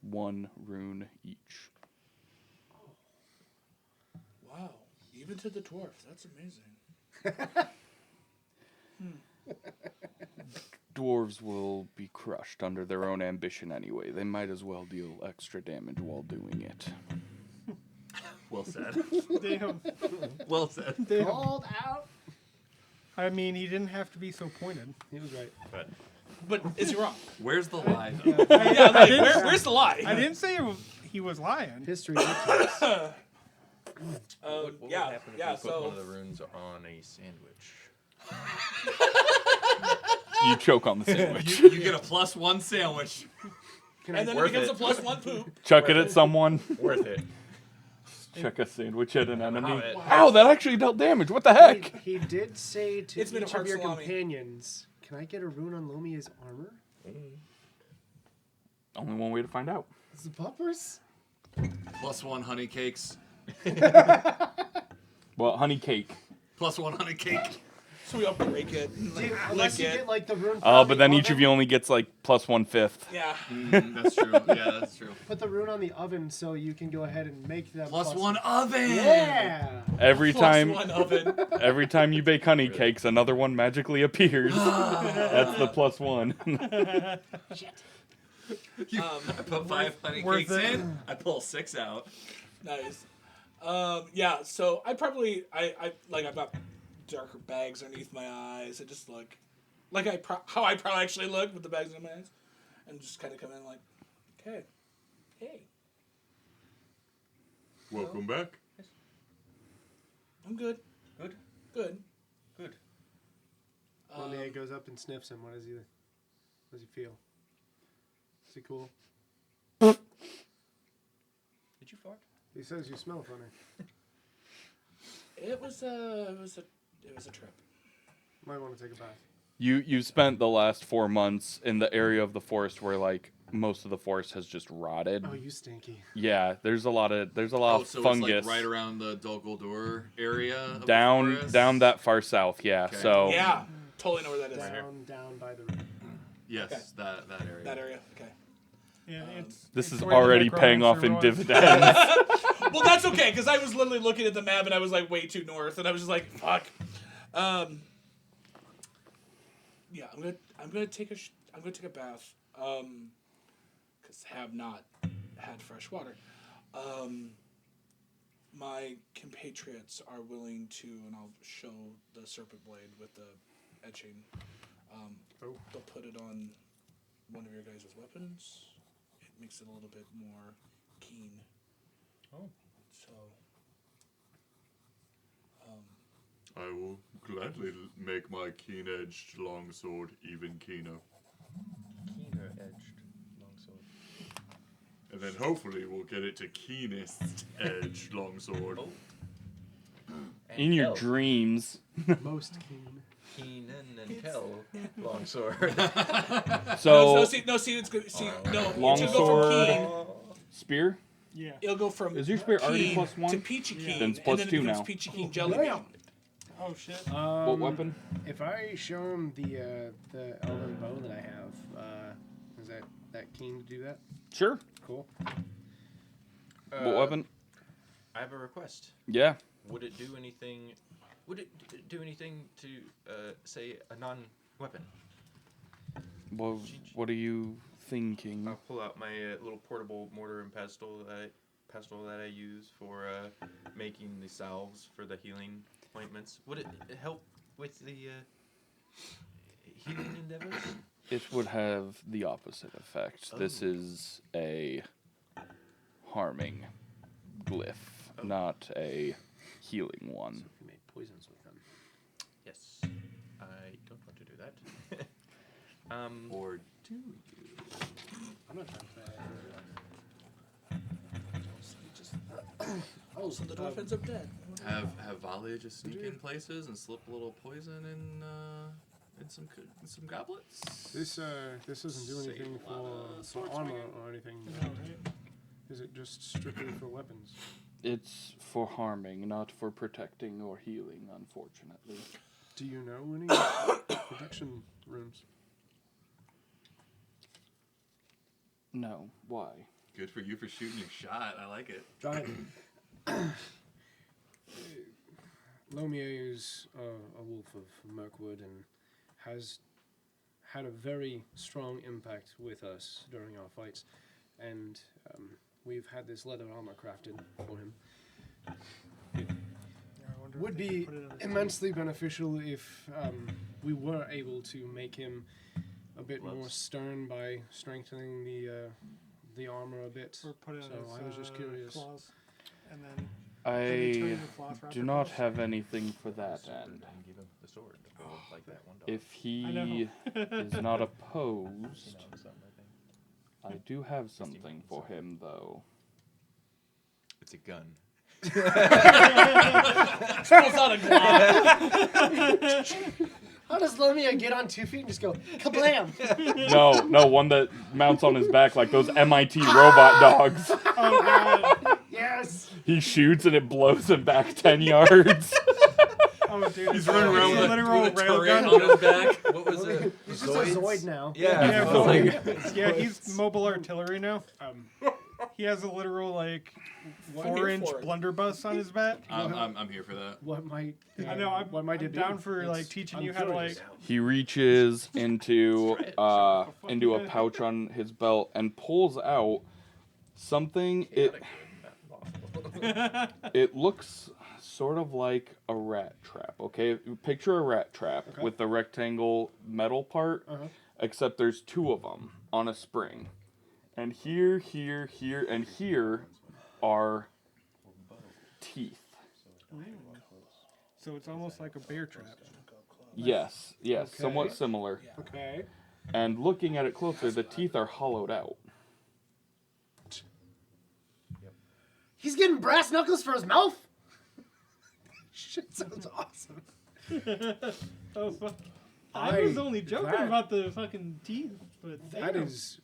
1 rune each. Wow. Even to the dwarf. That's amazing. Dwarves will be crushed under their own ambition anyway. They might as well deal extra damage while doing it. Well said. Damn. Well said. Damn. Called out. I mean, he didn't have to be so pointed. He was right. But is he wrong? Where's the lie, though? Yeah, like, where's the lie? I didn't say he was lying. History dictates. What would Yeah, happen if yeah, we put so- one of the runes on a sandwich? You choke on the sandwich. You get a +1 sandwich. And then it Worth becomes it. a +1 poop. Chuck it at someone. Worth it. Chuck a sandwich at an enemy. Wow. Ow, that actually dealt damage. What the heck? He did say to It's been a each hard of your salami. companions, "Can I get a rune on Lomia's armor?" Only one way to find out. It's the puppers. +1 honey cakes. Well, honey cake. +1 honey cake. So we all break it and like, Unless lick you it. get like the rune. Oh, from but the then each of oven, you only gets like +1/5. Yeah. That's true. Yeah, that's true. Put the rune on the oven so you can go ahead and make them +1 oven. Yeah. Every time, +1 oven. every time you bake honey cakes, another one magically appears. That's the +1. I put 5 honey Worth cakes it. in. I pull 6 out. Nice. Yeah, so I probably I've got darker bags underneath my eyes. I just look like how I probably actually look with the bags under my eyes, and just kind of come in like, okay, hey, Welcome back. I'm good, Good. good. Good. Lomia goes up and sniffs him. What does he feel? Is he cool? Did you fart? He says you smell funny. It was a trip. Might want to take a bath. You spent the last 4 months in the area of the forest where like most of the forest has just rotted. Oh, you stinky. Yeah, there's a lot of Oh, so fungus it's like right around the Dol Guldur area of the down forest? that far south. Yeah, Okay. so Yeah, totally know where that is. Down by the river. Yes, Okay. that area. That area. Okay. Yeah, it's this it's is where the already paying off in necromancer was. dividends. Well, that's okay because I was literally looking at the map and I was like way too north, and I was just like, fuck. Yeah, I'm gonna take a bath. Because have not had fresh water. my compatriots are willing to, and I'll show the serpent blade with the etching. They'll put it on one of your guys' weapons. It makes it a little bit more keen. Oh. So. I will gladly make my keen-edged longsword even keener. Keener edged longsword. And then hopefully we'll get it to keenest edged longsword. Oh. In your Kel. dreams. Most keen. Keenan and Kel longsword. So, See, it's good. See, no, Longsword. it'll go from keen. spear? Yeah. It'll go from Is your spear already keen plus 1? to peachy keen, Then it's and plus then it 2 becomes now. peachy keen jelly Damn. bean. Oh shit. What weapon? If I show him the elven bow that I have, is that keen to do that? Sure. Cool. What weapon? I have a request. Yeah. Would it do anything? Would it do anything to say a non-weapon? Well, what are you thinking? I'll pull out my little portable mortar and pestle that I use for making the salves for the healing ointments. Would it help with the healing endeavors? It would have the opposite effect. This is a harming glyph, not a healing one. So if you made poisons with them. Yes. I don't want to do that. Or do you? I'm not trying to play. Oh, so the dwarf ends up dead. Have Valia just sneak in places and slip a little poison in some goblets? This doesn't do Save anything a lot of for sword armor swinging. or anything. No, right? Is it just strictly for weapons? It's for harming, not for protecting or healing, unfortunately. Do you know any protection runes? No. Why? Good for you for shooting your shot. I like it. Try it. Lomier is a wolf of Mirkwood and has had a very strong impact with us during our fights. And we've had this leather armor crafted for him. Yeah, I wonder if Would they be could put it on his immensely beneficial if we were able to make him a bit more Gloves. stern by strengthening the armor a bit. Or put it So on his I was just curious. claws. And then I turn the cloth wrap do it not across? have anything for that end. And give him the sword. Like that one dog. If I know. he is not You opposed, know, something, I think. I do have something for him, though. It's a gun. Pulls out a glove. How does Lomier get on 2 feet and just go kablam? No, one that mounts on his back like those MIT robot dogs. Oh god. Yes. He shoots and it blows him back 10 yards. Oh dude. He's running around it's a with literal With a railgun. turret on his back. What was it? He's just a Zoid now. Yeah. Yeah, I was but like, yeah, he's mobile artillery now. He has a literal like Well, I'm here 4-inch for it. blunderbuss on his back. I'm here for that. What might? I know. What might I'm it do? down for like It's- teaching I'm you how to curious. like. He reaches into a pouch on his belt and pulls out something. It looks sort of like a rat trap. Okay, picture a rat trap with the rectangle metal part, except there's 2 of them on a spring, and here, and here are teeth. So it's almost like a bear trap. Yes, somewhat similar. Okay. And looking at it closer, the teeth are hollowed out. He's getting brass knuckles for his mouth. Shit sounds awesome. Oh fuck! I was only joking that- about the fucking teeth, but That damn. is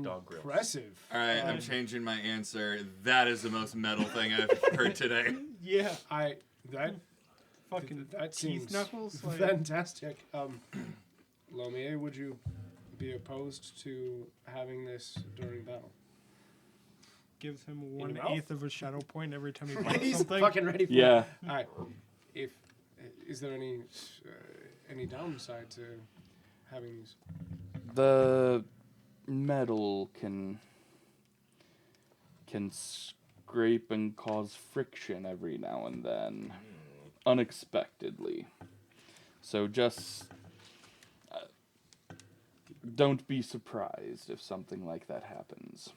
Dog grills. impressive. All right, I'm changing my answer. That is the most metal thing I've heard today. Yeah, That fucking that teeth seems knuckles. Like, fantastic. Lomier, would you be opposed to having this during battle? gives him your mouth? 1/8 of a shadow point every time he bites He's something. fucking ready for Yeah. it. All right. Is there any downside to having these? The metal can scrape and cause friction every now and then, unexpectedly. So just don't be surprised if something like that happens.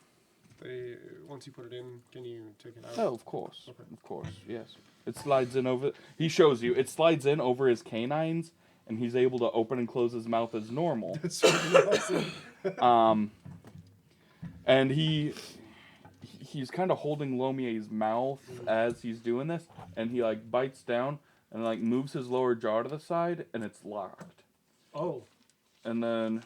Once you put it in, can you take it out? Oh, of course. Okay. Of course, yes. It slides in over... He shows you. It slides in over his canines, and he's able to open and close his mouth as normal. That's fucking awesome. And he's kind of holding Lomier's mouth as he's doing this, and he, like, bites down and, like, moves his lower jaw to the side, and it's locked. Oh, And then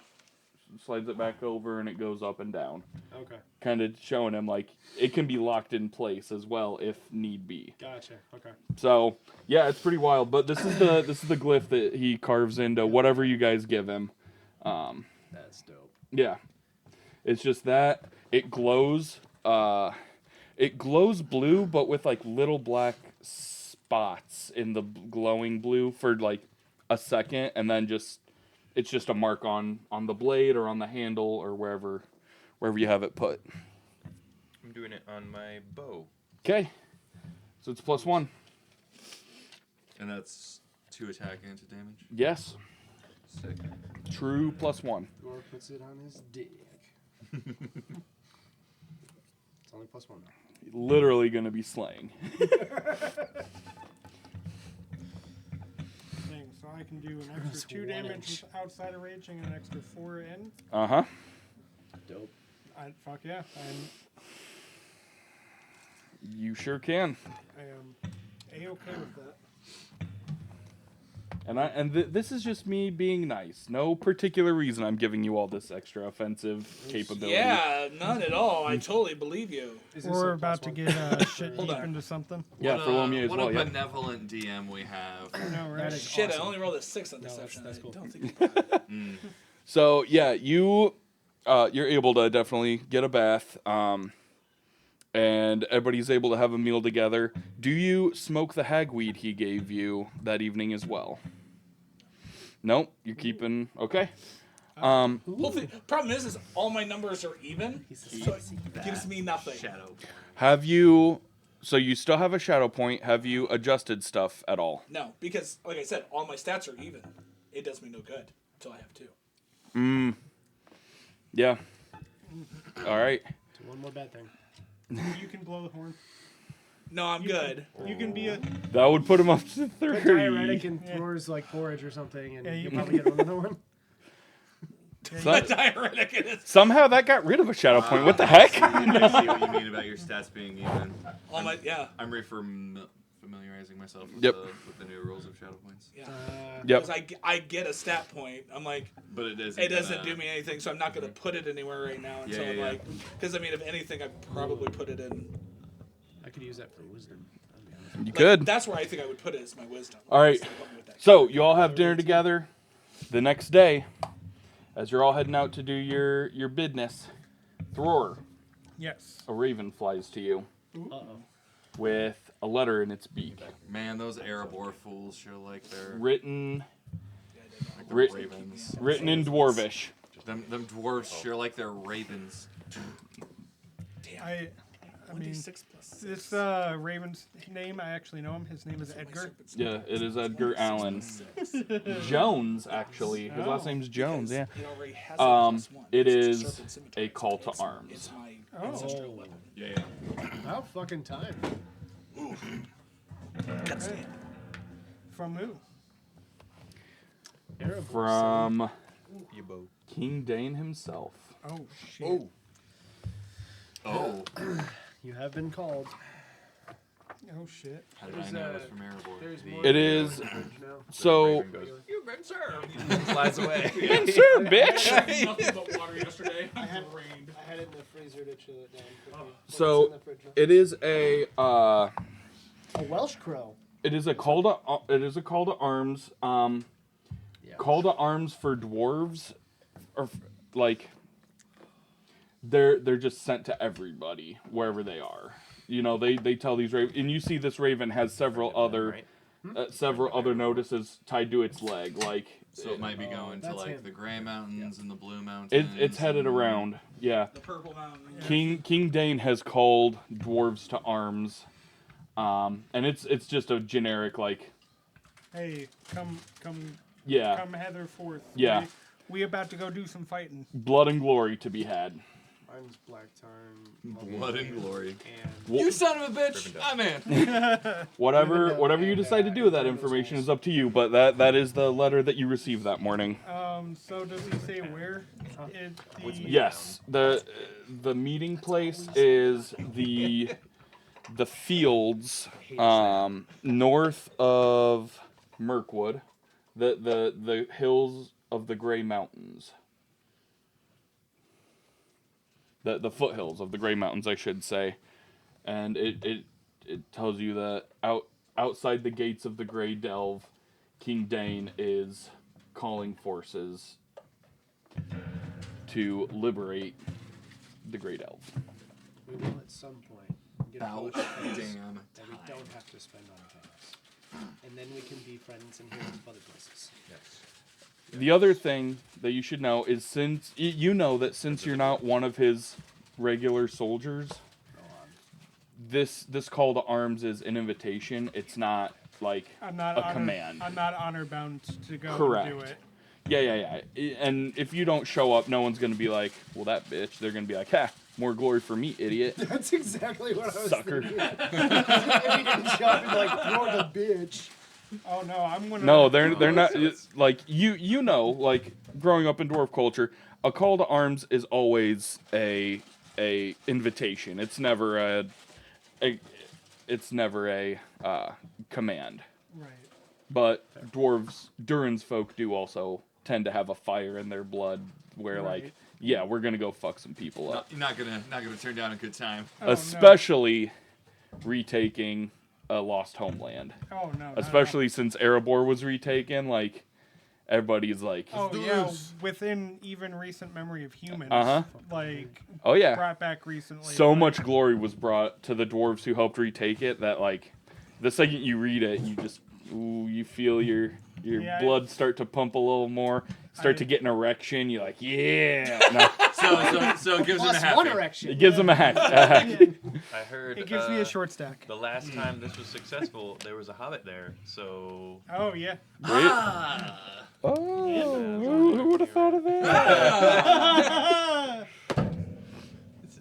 slides it back over, and it goes up and down. okay. Kind of showing him, like, it can be locked in place as well if need be. Gotcha. Okay. So, yeah, it's pretty wild. But this is the glyph that he carves into whatever you guys give him. That's dope. Yeah. It's just that it glows. It glows blue, but with like little black spots in the glowing blue for like a second, and then it's just a mark on the blade or on the handle or wherever you have it put. I'm doing it on my bow. Okay. So it's +1. And that's 2 attack and 2 damage. Yes. Sick. True +1. Or puts it on his dick. It's only +1 now. Literally gonna be slaying. Thing. So I can do an extra 2 damage outside of raging and an extra 4 in. Uh-huh. Dope. Fuck yeah. You sure can. I am A-okay with that. And this is just me being nice. No particular reason I'm giving you all this extra offensive capability. Yeah, none at all. I totally believe you. Is this We're a about to +1? get shit Hold deep on. into something. Yeah, What for Lumiere as what well, a yeah. benevolent DM we have. No, right? That is Shit, awesome. I only rolled a 6 on No, deception. that's cool. I don't think So, yeah, you're able to definitely get a bath. And everybody's able to have a meal together. Do you smoke the hagweed he gave you that evening as well? Nope, you're keeping... Okay. Whole thing, problem is all my numbers are even, so it gives me nothing. Shadow. Have you... So you still have a shadow point. Have you adjusted stuff at all? No, because, like I said, all my stats are even. It does me no good until I have 2. Yeah. All right. So one more bad thing. You can blow the horn. No, I'm good. You can be a... That would put him up to 30. Diuretic and Yeah. Thor's like forage or something, and Yeah, you you can- probably get another one. So- Diuretic it is. somehow that got rid of a shadow point. What the heck? I see what you mean about your stats being even. All my, yeah. I'm familiarizing myself with, Yep. with the new rules of shadow points. Yeah. Yep. Because I get a stat point. I'm like, But it isn't. it doesn't do me anything, so I'm not going to put it anywhere right now until Yeah, I'm yeah, like, because I mean, if anything, I'd probably put it in. I could use that for wisdom. I'll be honest. You Like, could. That's where I think I would put it is my wisdom. All right. So help me with that. So you all have dinner together. The next day, as you're all heading out to do your business, Thror, Yes. a raven flies to you Uh-oh. with a letter in its beak, Man, those Erebor fools sure like their written like their ravens. written in dwarvish. Them dwarves sure like their ravens. I mean, 1d6 plus 6. this Raven's name, I actually know him. His name is Edgar. Yeah, it is Edgar Allen Jones. Actually, his last name's Jones. Yeah. It already has a Um, +1. it It's is Serpent Scimitar. a call to It's arms. my Oh. ancestral weapon. Yeah. About fucking time. Godstand. From who? Erebor, From You both. King Dane himself. Oh, shit. Oh. son. You have been called. Oh, shit. How did I There's, know it was from Erebor? There's more It than is one fridge now. so. Raven goes, You've been served. Flies away. Sure, bitch. Nothing but water yesterday. I had rained. I had it in the freezer to chill it down. quickly. So It's in the fridge now. it is a A Welsh crow. it is a call to arms. Yeah. Call to arms for dwarves, or like they're just sent to everybody wherever they are. You know, they tell these raven, and you see this raven has several other Right? several other notices tied to its leg. Like, So it might be going to that's like him. the Gray Mountains and the Blue Mountains. it's headed and- around. Yeah. The Purple Mountain. King Dane has called dwarves to arms, and it's just a generic like, Hey, come yeah, hither forth. Yeah. We about to go do some fighting. blood and glory to be had. Mine's Black Tarn. Blood and glory. And You son of a bitch! I'm in. Whatever you decide to do with that information is up to you. But that is the letter that you received that morning. So does he say where? Yes, the meeting place is the fields north of Mirkwood, the hills of the Gray Mountains. The foothills of the Gray Mountains, I should say, and it tells you that outside the gates of the Gray Delve, King Dane is calling forces to liberate the Great Elf. we will at some point get a About bunch of things damn that we don't have to spend on chaos. And then we can be friends and heroes of other places. The other thing that you should know is since you're not one of his regular soldiers, this call to arms is an invitation. It's not like I'm not a command. I'm not honor bound to go Correct. and do it. Yeah. And if you don't show up, no one's gonna be like, well, that bitch. They're gonna be like, ha, more glory for me, idiot. That's exactly what I was Sucker. thinking. If he didn't show up and be like, you're the bitch. Oh no, I'm gonna. No, they're not like you know, like growing up in dwarf culture, a call to arms is always a invitation. It's never a command. Right. But dwarves, Durin's folk do also tend to have a fire in their blood where Right. like, yeah, we're gonna go fuck some people up. You're not gonna turn down a good time. Oh, Especially retaking a lost homeland. No. Oh no. not at all. Especially since Erebor was retaken, like everybody's like, Oh yeah, within even recent memory of humans. Like oh yeah. brought back recently. So like, much glory was brought to the dwarves who helped retake it that like the second you read it, you feel your Yeah, blood start to pump a little more, start to get an erection. You're like, yeah. No, So it gives him a Plus half. one erection. it gives them a hack. I heard. It gives me a short stack. The last time this was successful, there was a hobbit there. So Oh yeah. Great. Oh, who would have thought of that?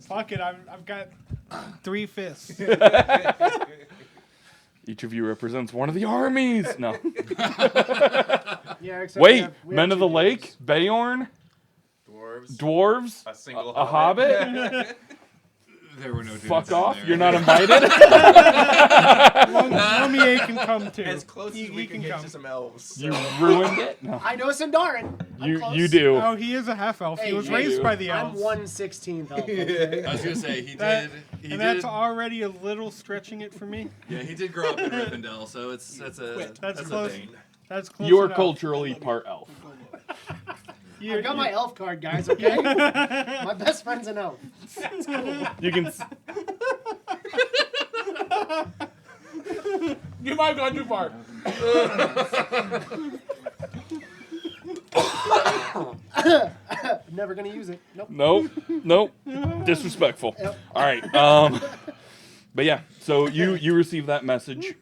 Fuck it, I've got 3 fists. Each of you represents one of the armies. No. Yeah, except Wait, we Men have of the two Lake, Beorn, dwarves. dwarves, A single a hobbit. There were no dudes Fuck in off! there. You're not invited. Lumiere can come too. As close He as we can can get come. to some elves. You ruined it. No. I know Sindarin. You do. Oh, he is a half elf. Hey, he was you raised do. by the I'm elves. 1/16 elf. Okay? I was gonna say he That- did. and that's already a little stretching it for me. Yeah, he did grow up in Rivendell, so that's a That's a close. thing. That's close. You're enough. culturally part elf. You're, I got my elf card, guys. Okay. My best friend's an elf. You can. You might have gone too far. Never gonna use it. Nope. Nope. Disrespectful. Yep. All right. But yeah. So you receive that message.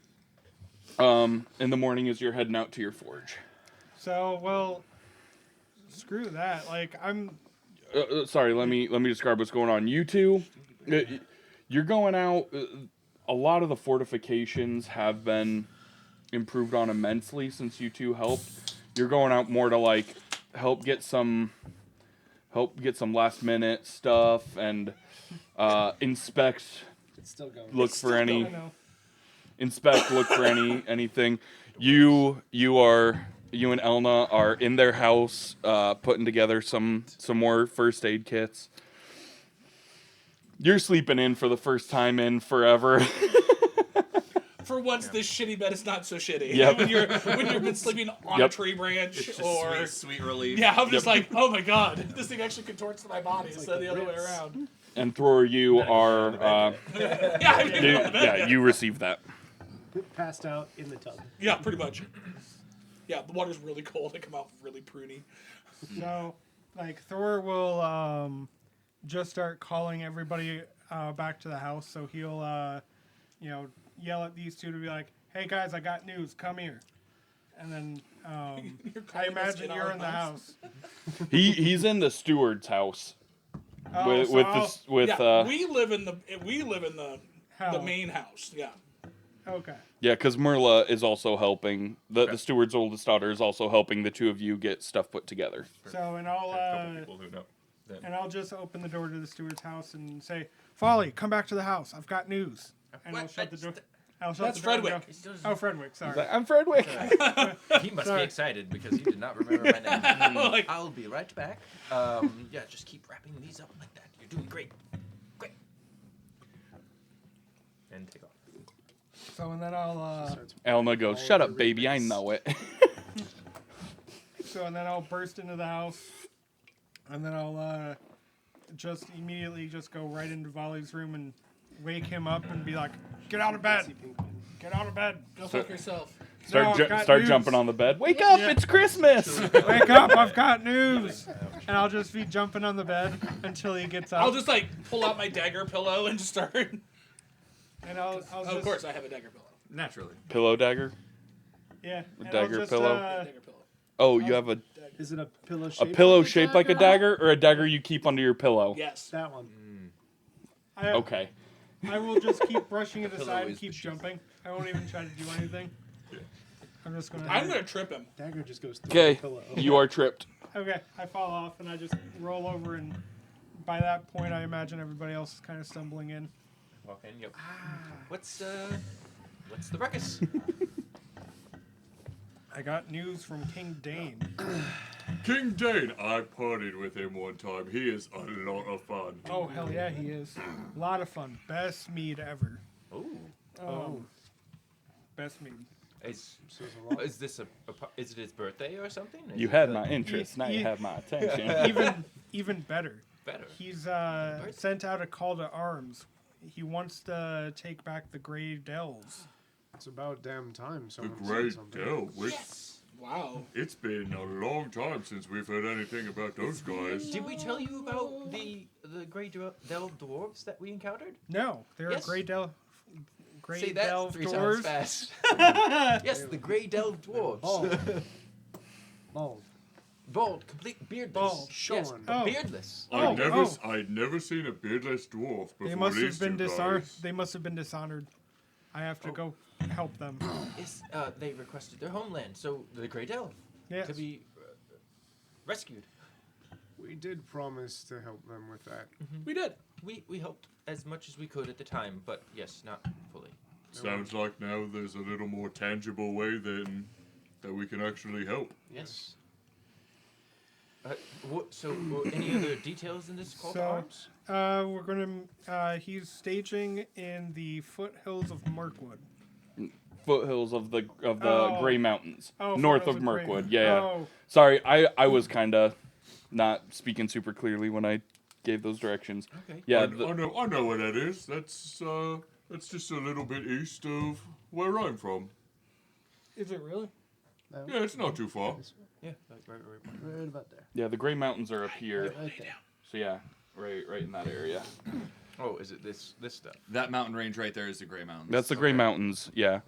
In the morning as you're heading out to your forge. So well, screw that. Like I'm. Sorry. Let me describe what's going on. You two, you're going out. A lot of the fortifications have been improved on immensely since you two helped. You're going out more to like help get some last minute stuff and inspect. It's still going. Look for I any. know. Inspect. Look for anything. You and Elna are in their house putting together some more first aid kits. You're sleeping in for the first time in forever. For once, this shitty bed is not so shitty. Yep. when you've been sleeping on a Yep. tree branch It's just or sweet relief. yeah, I'm just Yep. like, oh my god, this thing actually contorts to my body instead of the other way around. And Thror, you are Yeah, I mean, you receive that. Passed out in the tub. Yeah, pretty much. Yeah, the water's really cold. I come out really pruny. So, like, Thor will just start calling everybody back to the house. So he'll, yell at these two to be like, "Hey guys, I got news. Come here." And then You're I calling us imagine in you're our in the house. He's in the steward's house Oh, so Yeah, we live in the Hell. main house. Yeah. okay. yeah, because Merla is also helping. The steward's oldest daughter is also helping the two of you get stuff put together. So and A couple people who know. Them. I'll just open the door to the steward's house and say, "Folly, come back to the house. I've got news." And I'll shut the door. I'll shut That's the door and Fredwick. go, "Oh, Fredwick, sorry." I'm Fredwick. He must Sorry. be excited because he did not remember my name. Like- I'll be right back. Yeah, just keep wrapping these up like that. You're doing great. Great. And take off. So and then I'll Elna goes, "Shut up, baby. I know it." I'll burst into the house, and then I'll just immediately just go right into Volley's room and wake him up and be like, "Get out of bed! Get out of bed! Go fuck yourself. Start I've got start news. jumping on the bed. Wake up! Yeah. It's Christmas. Wake up! I've got news!" And I'll just be jumping on the bed until he gets up. I'll just like pull out my dagger pillow and just start. and I'll Oh, just, of course, I have a dagger pillow. Naturally. Pillow dagger. yeah, and I'll dagger just, pillow? Dagger pillow. Oh, you have a Is it a pillow a shape? pillow shaped like a dagger, or a dagger you keep under your pillow? Yes. That one. Okay. I will just keep brushing it pillow aside and is keep the jumping. I won't even try to do anything. I'm just gonna. I'm gonna trip him. Dagger just goes through Okay. the pillow. You are tripped. Okay, I fall off and I just roll over, and by that point, I imagine everybody else is kind of stumbling in. Walk in. Yep. What's the ruckus? I got news from King Dane. King Dane, I partied with him one time. He is a lot of fun. Oh hell yeah, he is. A lot of fun. Best mead ever. Ooh. Best mead. Is this is it his birthday or something? Is You it had the- my interest. Now you he- have my attention. Even better. better. He's sent out a call to arms. He wants to take back the Grey Delves. It's about damn time The someone Great said something. Delve. Wow. It's been a long time since we've heard anything about those guys. Did we tell you about the Grey Delve dwarves that we encountered? No, they're Yes. Grey Say that Delve 3 dwarves. times fast. Yes, the Grey Delve dwarves. Bald. Bald. Bald, complete beardless. Bald. Yes, Shorn. Oh. beardless. I'd never seen a beardless dwarf before They must have these been two dishonored. guys. They must have been dishonored. I have to go help them. Yes, they requested their homeland, so the Grey Delve Yes. to be rescued. We did promise to help them with that. We did. We helped as much as we could at the time, but yes, not fully. Sounds like now there's a little more tangible way than that we can actually help. Yes. Any other details in this call to So, arms? we're gonna. He's staging in the foothills of Mirkwood. Foothills of the Oh. Grey Mountains, Oh, north foothills of of Grey- Mirkwood. Yeah. Oh. Sorry, I was kind of not speaking super clearly when I gave those directions. Okay. Yeah. I know where that is. That's just a little bit east of where I'm from. Is it really? No? Yeah, it's not too far. Yeah, right. Right about there. Yeah, the Grey Mountains are up here. Right there. So yeah, right in that area. Oh, is it this stuff? That mountain range right there is the Grey Mountains. That's the Grey Okay. Mountains. Yeah.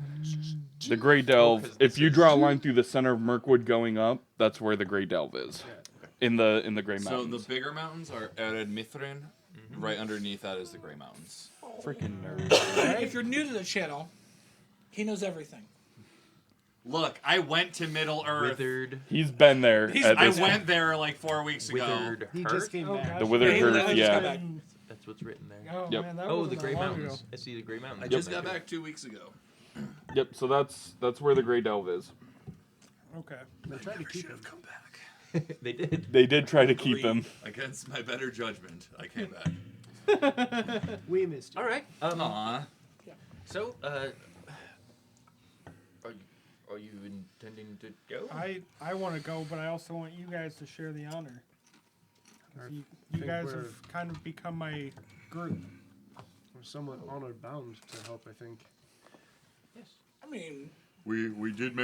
The Grey Delve. 'cause If this you is- draw a line through the center of Mirkwood going up, that's where the Grey Delve is. In the Grey So Mountains. the bigger mountains are Ered Mithrin. Right underneath that is the Grey Mountains. Freaking nerd. If you're new to the channel, he knows everything. Look, I went to Middle Earth. Withered. He's been there. at I this- went there like 4 weeks ago. Withered. He Hearth? just came Oh, back. gosh. The Withered Yeah, he Hearth, literally just got yeah. back. That's what's written there. Oh Yep. man, that Oh, wasn't the that Grey long Mountains. ago. I see the Grey Mountains. I just Yep. got back 2 weeks ago. Yep. So that's where the Grey Delve is. Okay. They tried to keep him. Come back. They did. They did try to keep him. Against my better judgment, I came back. We missed you. All right. Aw. So, are you intending to go? I want to go, but I also want you guys to share the honor. I You think guys we're- have kind of become my group. We're somewhat honored bound to help, I think. Yes. I mean, We did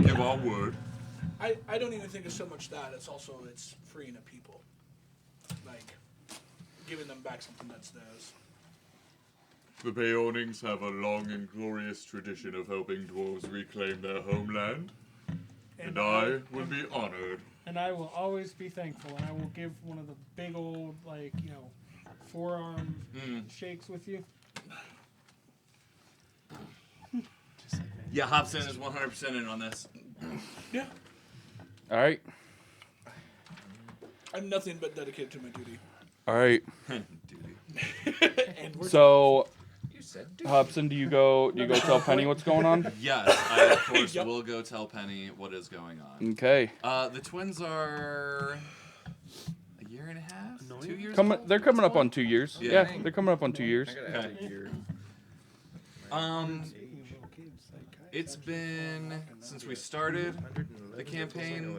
give our word. I don't even think it's so much that. It's freeing a people. Like, giving them back something that's theirs. The Beornings have a long and glorious tradition of helping dwarves reclaim their homeland, and I would be honored. And I will always be thankful, and I will give one of the big old, like, forearm shakes with you. Yeah, Hobson is 100% in on this. Yeah. All right. I'm nothing but dedicated to my duty. All right. And we're So, You said Hobson, do you go tell Penny what's going on? Yes, I of course Yep. will go tell Penny what is going on. Okay. The twins are a year and a half, 2 years. They're coming up on 2 years. Yeah. Yeah, they're coming up on 2 years. I gotta have a year. It's been since we started the campaign.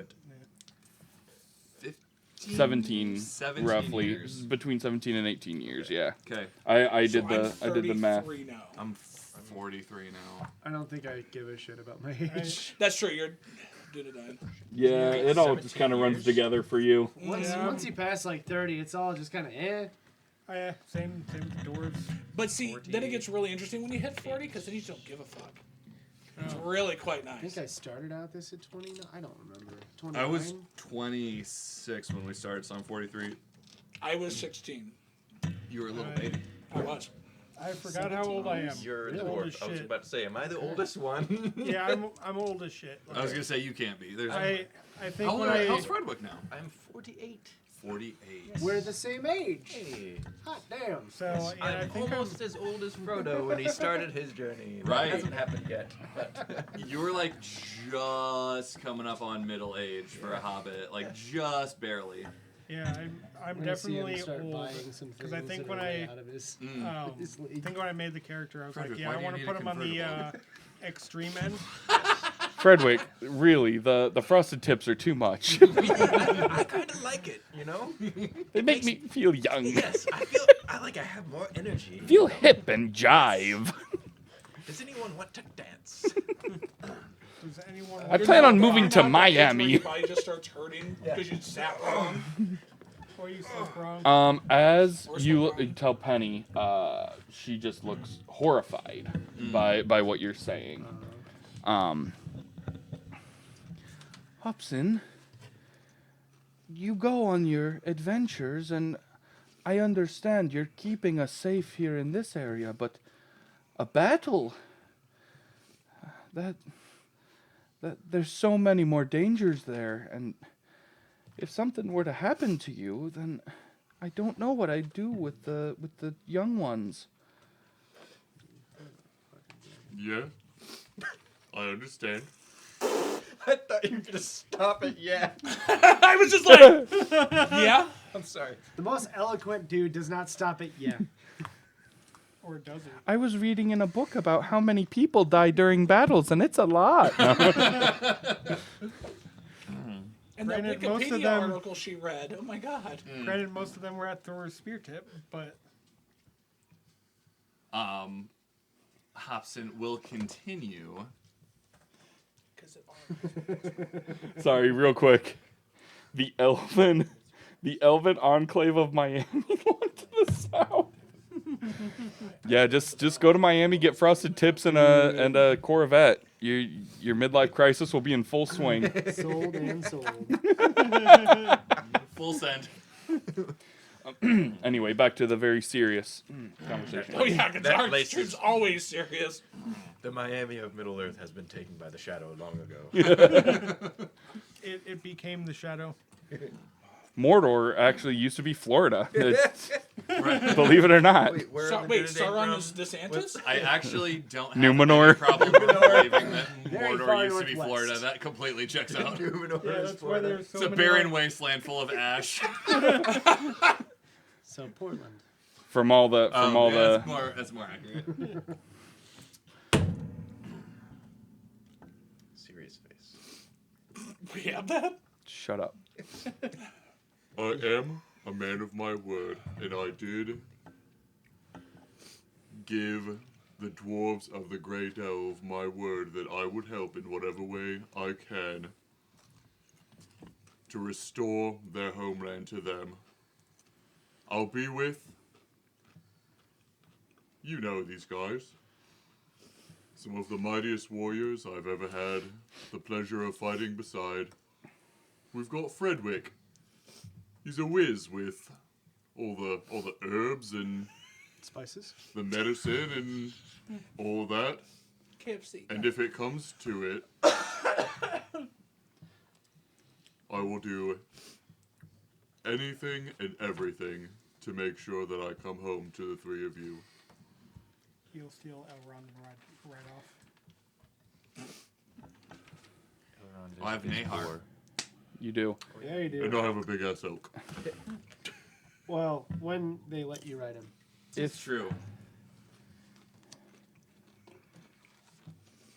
17, 17 roughly years. between 17 and 18 years. Yeah. Okay, I so did I'm the math. 33 now. I'm 43 now. I don't think I give a shit about my age. That's true. You're doing it, Diane. Yeah, it all just 17 kind of runs years. together for you. Once you pass like 30, it's all just kind of eh. Oh, yeah, same with the dwarves. But see, then it gets really interesting when you hit 40, because then you don't give a fuck. It's really quite I think nice. I started out this at 29. I don't remember. 29? I was 26 when we started, so I'm 43. I was 16. You were a little Right. baby. I was. I forgot how old I am. You're the Old dwarf. as I was shit. about to say, am I the oldest one? Yeah, I'm old as shit. I was gonna say you can't be. There's I think how old when how's Fredwick now? I'm 48. 48. We're the same age. Hey. Hot damn. so yeah, I I'm think almost as old as Frodo when he started his journey. That Right. hasn't happened yet. But You were like just coming up on middle age for a hobbit, like just barely. I'm We're gonna see him definitely start old. buying some Because I things think that when are way I out of his, I his league. think when I made the character, I was Frederick, like, why yeah, do I you want to need put a him on the convertible? extreme end. Fredwick, really, the frosted tips are too much. I kind of like it, you know? They make me feel young. Yes, I have more energy. Feel hip and jive. Does anyone want to dance? Does anyone? I plan on moving You're to not the age where Miami. Your body just starts hurting because you sat wrong. Or you slept wrong? As Or you something. tell Penny, she just looks horrified by what you're saying. Hobson, you go on your adventures, and I understand you're keeping us safe here in this area, but a battle, that there's so many more dangers there, and if something were to happen to you, then I don't know what I'd do with the young ones. Yeah, I understand. I thought you were gonna stop it. Yeah. I was just like, yeah. I'm sorry. The most eloquent dude does not stop it yet. Or does it? I was reading in a book about how many people die during battles, and it's a lot. And that Granted, most of Wikipedia them- article she read. Oh my god. Granted, most of them were at Thor's spear tip, but Hobson will continue. Sorry, real quick. The elven enclave of Miami went to the south. Yeah, just go to Miami, get frosted tips and a Corvette. Your midlife crisis will be in full swing. Sold and sold. Full send. Anyway, back to the very serious conversation. Oh yeah, because That our place trip's is- always serious. The Miami of Middle Earth has been taken by the Shadow long ago. it became the shadow. Mordor actually used to be Florida. Believe it or not. Wait, where So, are the wait, Dunedain Sauron from? is DeSantis? I actually don't have Numenor. any problem believing that Very Mordor far used to be northwest. Florida. That completely checks out. Numenor Yeah, is that's why Florida. there's so It's a many. barren like- wasteland full of ash. So Portland. From all the That's more accurate. Serious face. We have that? shut up. I am a man of my word, and I did give the dwarves of the Grey Delve my word that I would help in whatever way I can to restore their homeland to them. I'll be with, you know these guys, some of the mightiest warriors I've ever had the pleasure of fighting beside. We've got Fredwick. He's a whiz with all the herbs and Spices. the medicine and all that. KFC. And if it comes to it, I will do anything and everything to make sure that I come home to the three of you. He'll steal Elrond right off. I have Nahar. You do. Yeah, you do. And I have a big ass elk. Well, when they let you ride him. It's true.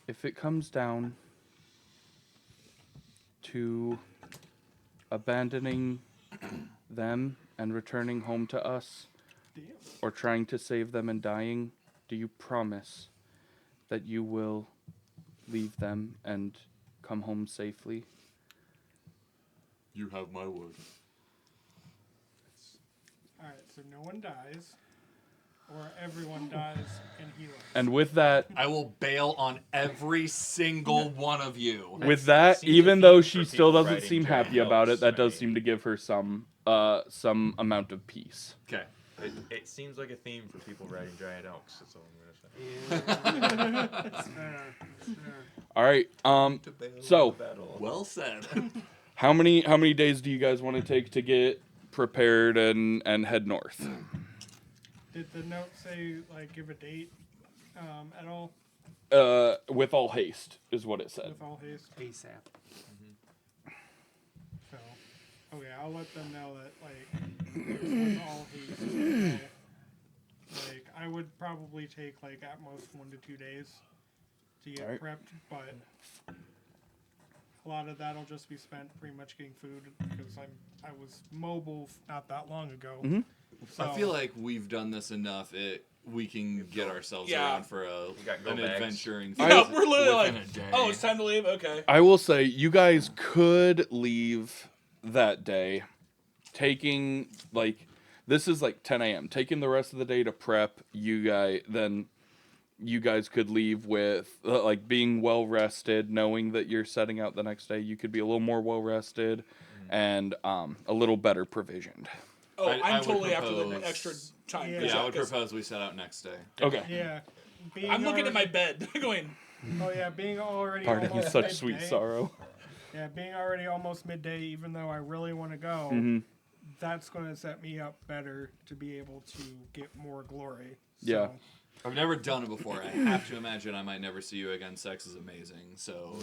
If it comes down to abandoning them and returning home to us, or trying to save them and dying, do you promise that you will leave them and come home safely? You have my word. All right, so no one dies, or everyone dies and he lives. And with that, I will bail on every single one of you. with that, seems even a though theme she for still people doesn't riding seem giant happy about it, elks, that does right? seem to give her some amount of peace. Okay. It seems like a theme for people riding giant elks. That's all I'm gonna say. It's fair. It's fair. All right. So Well said. how many days do you guys want to take to get prepared and head north? Did the note say, like, give a date at all? With all haste is what it said. With all haste? ASAP. So, okay, I'll let them know that, like, with all haste. You know, like, I would probably take, like, at most 1 to 2 days to get Alright. prepped, but a lot of that'll just be spent pretty much getting food because I was mobile not that long ago. Mhm. So, I feel like we've done this enough. We can get ourselves Yeah. around for got go an bags. adventuring. No, phase we're literally within like, a day. oh, it's time to leave? Okay. I will say you guys could leave that day, taking like this is like 10 a.m. Taking the rest of the day to prep. You guys could leave with like being well rested, knowing that you're setting out the next day. You could be a little more well rested and a little better provisioned. Oh, I I'm would totally after the propose- extra time. Yeah. Yeah, I would 'cause propose we set out next day. Okay. yeah. Being I'm looking at my already- bed going, Oh yeah, being already Pardon almost such sweet midday- sorrow. Yeah, being already almost midday, even though I really want to go, Mhm. that's going to set me up better to be able to get more glory. Yeah. So, I've never done it before. I have to imagine I might never see you again. Sex is amazing. So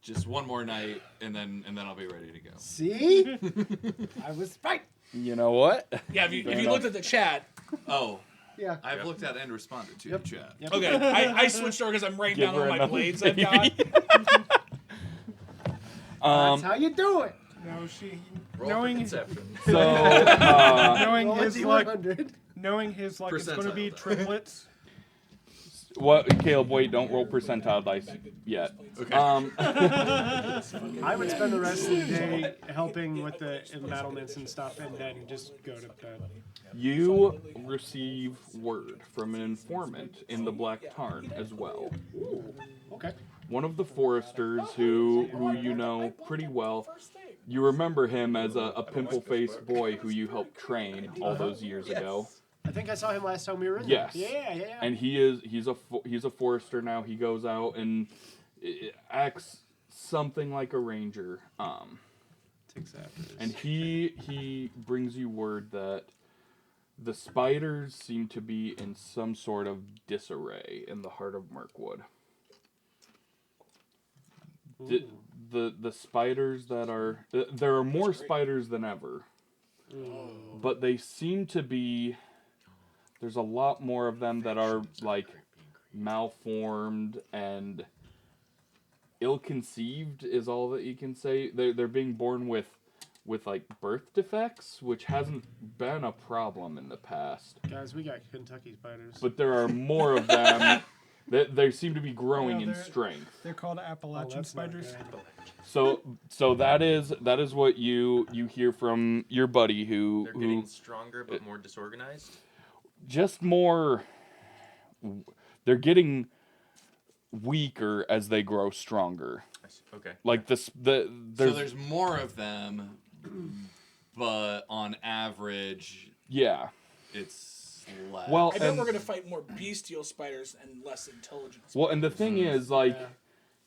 just one more night and then I'll be ready to go. See? I was right. You know what? yeah, if you Fair looked enough. at the chat, Oh, Yeah. I've looked at and responded to Yep. the chat. Yep. okay, I switched over because I'm writing Give down her all my another blades I've baby. got. That's how you do it. no, she Roll knowing for conception. So knowing Roll a his luck, D100. knowing his luck, it's going to be Percentile die. triplets. what? Caleb, wait! Don't roll percentile dice yet. Okay. I would spend the rest of the day helping with the embattlements and stuff, and then just go to bed. You receive word from an informant in the Black Tarn as well. Okay. One of the foresters who you know pretty well. You remember him as a pimple-faced boy who you helped train all those years ago. I think I saw him last time we were in Yes. there. Yeah. And he's a forester now. He goes out and acts something like a ranger. Takes after this. And he brings you word that the spiders seem to be in some sort of disarray in the heart of Mirkwood. The spiders that are there are more spiders than ever, but they seem to be. There's a lot more of them that are like malformed and ill-conceived is all that you can say. They're being born with with like birth defects, which hasn't been a problem in the past. Guys, we got Kentucky spiders. But there are more of them. They seem to be growing in they're- strength. They're called Appalachian that's not spiders. good. So that is what you hear from your buddy who They're getting stronger but more disorganized. just more. They're getting weaker as they grow stronger. Okay. Like So there's more of them, but on average, yeah. it's less. Well, I bet and- we're gonna fight more bestial spiders and less intelligent spiders. Well, and the thing is, like, Yeah.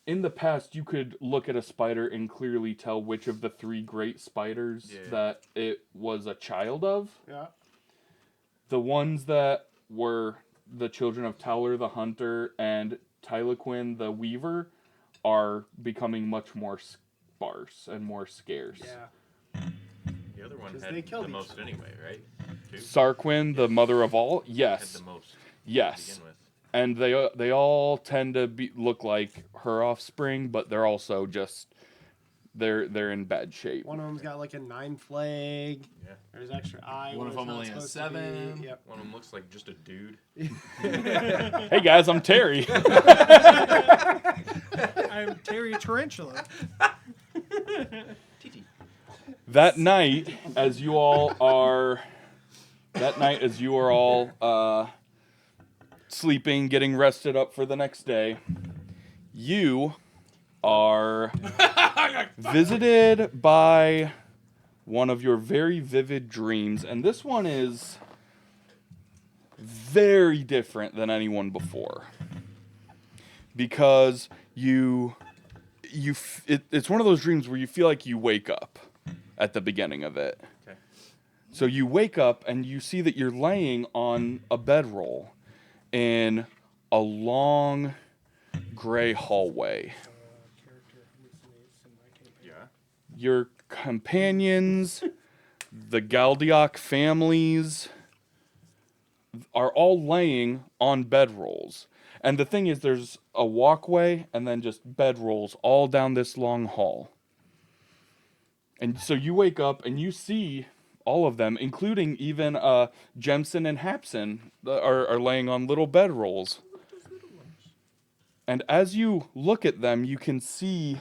in the past, you could look at a spider and clearly tell which of the 3 great spiders that it was a child of. Yeah. The ones that were the children of Towler the Hunter and Tylequin the Weaver are becoming much more sparse and more scarce. Yeah. The other one 'Cause had they killed the each most other. anyway, right? Two? Sarquin, the mother of all, Had yes, the most to yes, begin with. and they all tend to look like her offspring, but they're also just they're in bad shape. One of them's got like a 9th leg. Yeah. There's extra eye. One where of it's them not only has supposed to be. 7. Yep. One of them looks like just a dude. Hey guys, I'm Terry. I'm Terry Tarantula. That night, as you are all sleeping, getting rested up for the next day, you are visited by one of your very vivid dreams, and this one is very different than anyone before because it's one of those dreams where you feel like you wake up at the beginning of it. Okay. So you wake up and you see that you're laying on a bedroll in a long gray hallway. Yeah. Your companions, the Galdiak families, are all laying on bedrolls. And the thing is, there's a walkway and then just bedrolls all down this long hall. And so you wake up and you see all of them, including even Jemson and Hapson, are laying on little bedrolls. And as you look at them, you can see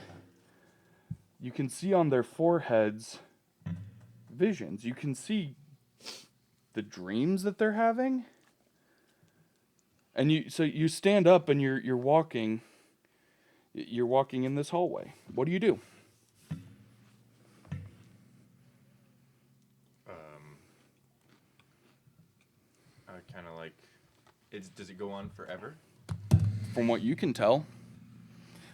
on their foreheads visions. You can see the dreams that they're having. And you stand up and you're walking in this hallway. What do you do? I kind of like. Does it go on forever? From what you can tell,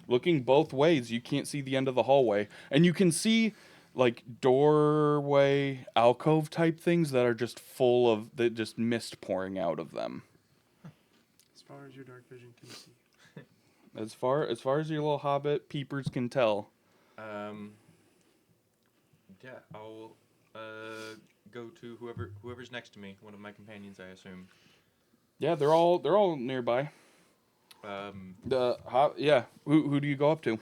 looking both ways, you can't see the end of the hallway, and you can see like doorway alcove type things that are just full of just mist pouring out of them. As far as your dark vision can see. As far as your little hobbit peepers can tell. Yeah, I'll go to whoever's next to me. One of my companions, I assume. Yeah, they're all nearby. Yeah. Who do you go up to?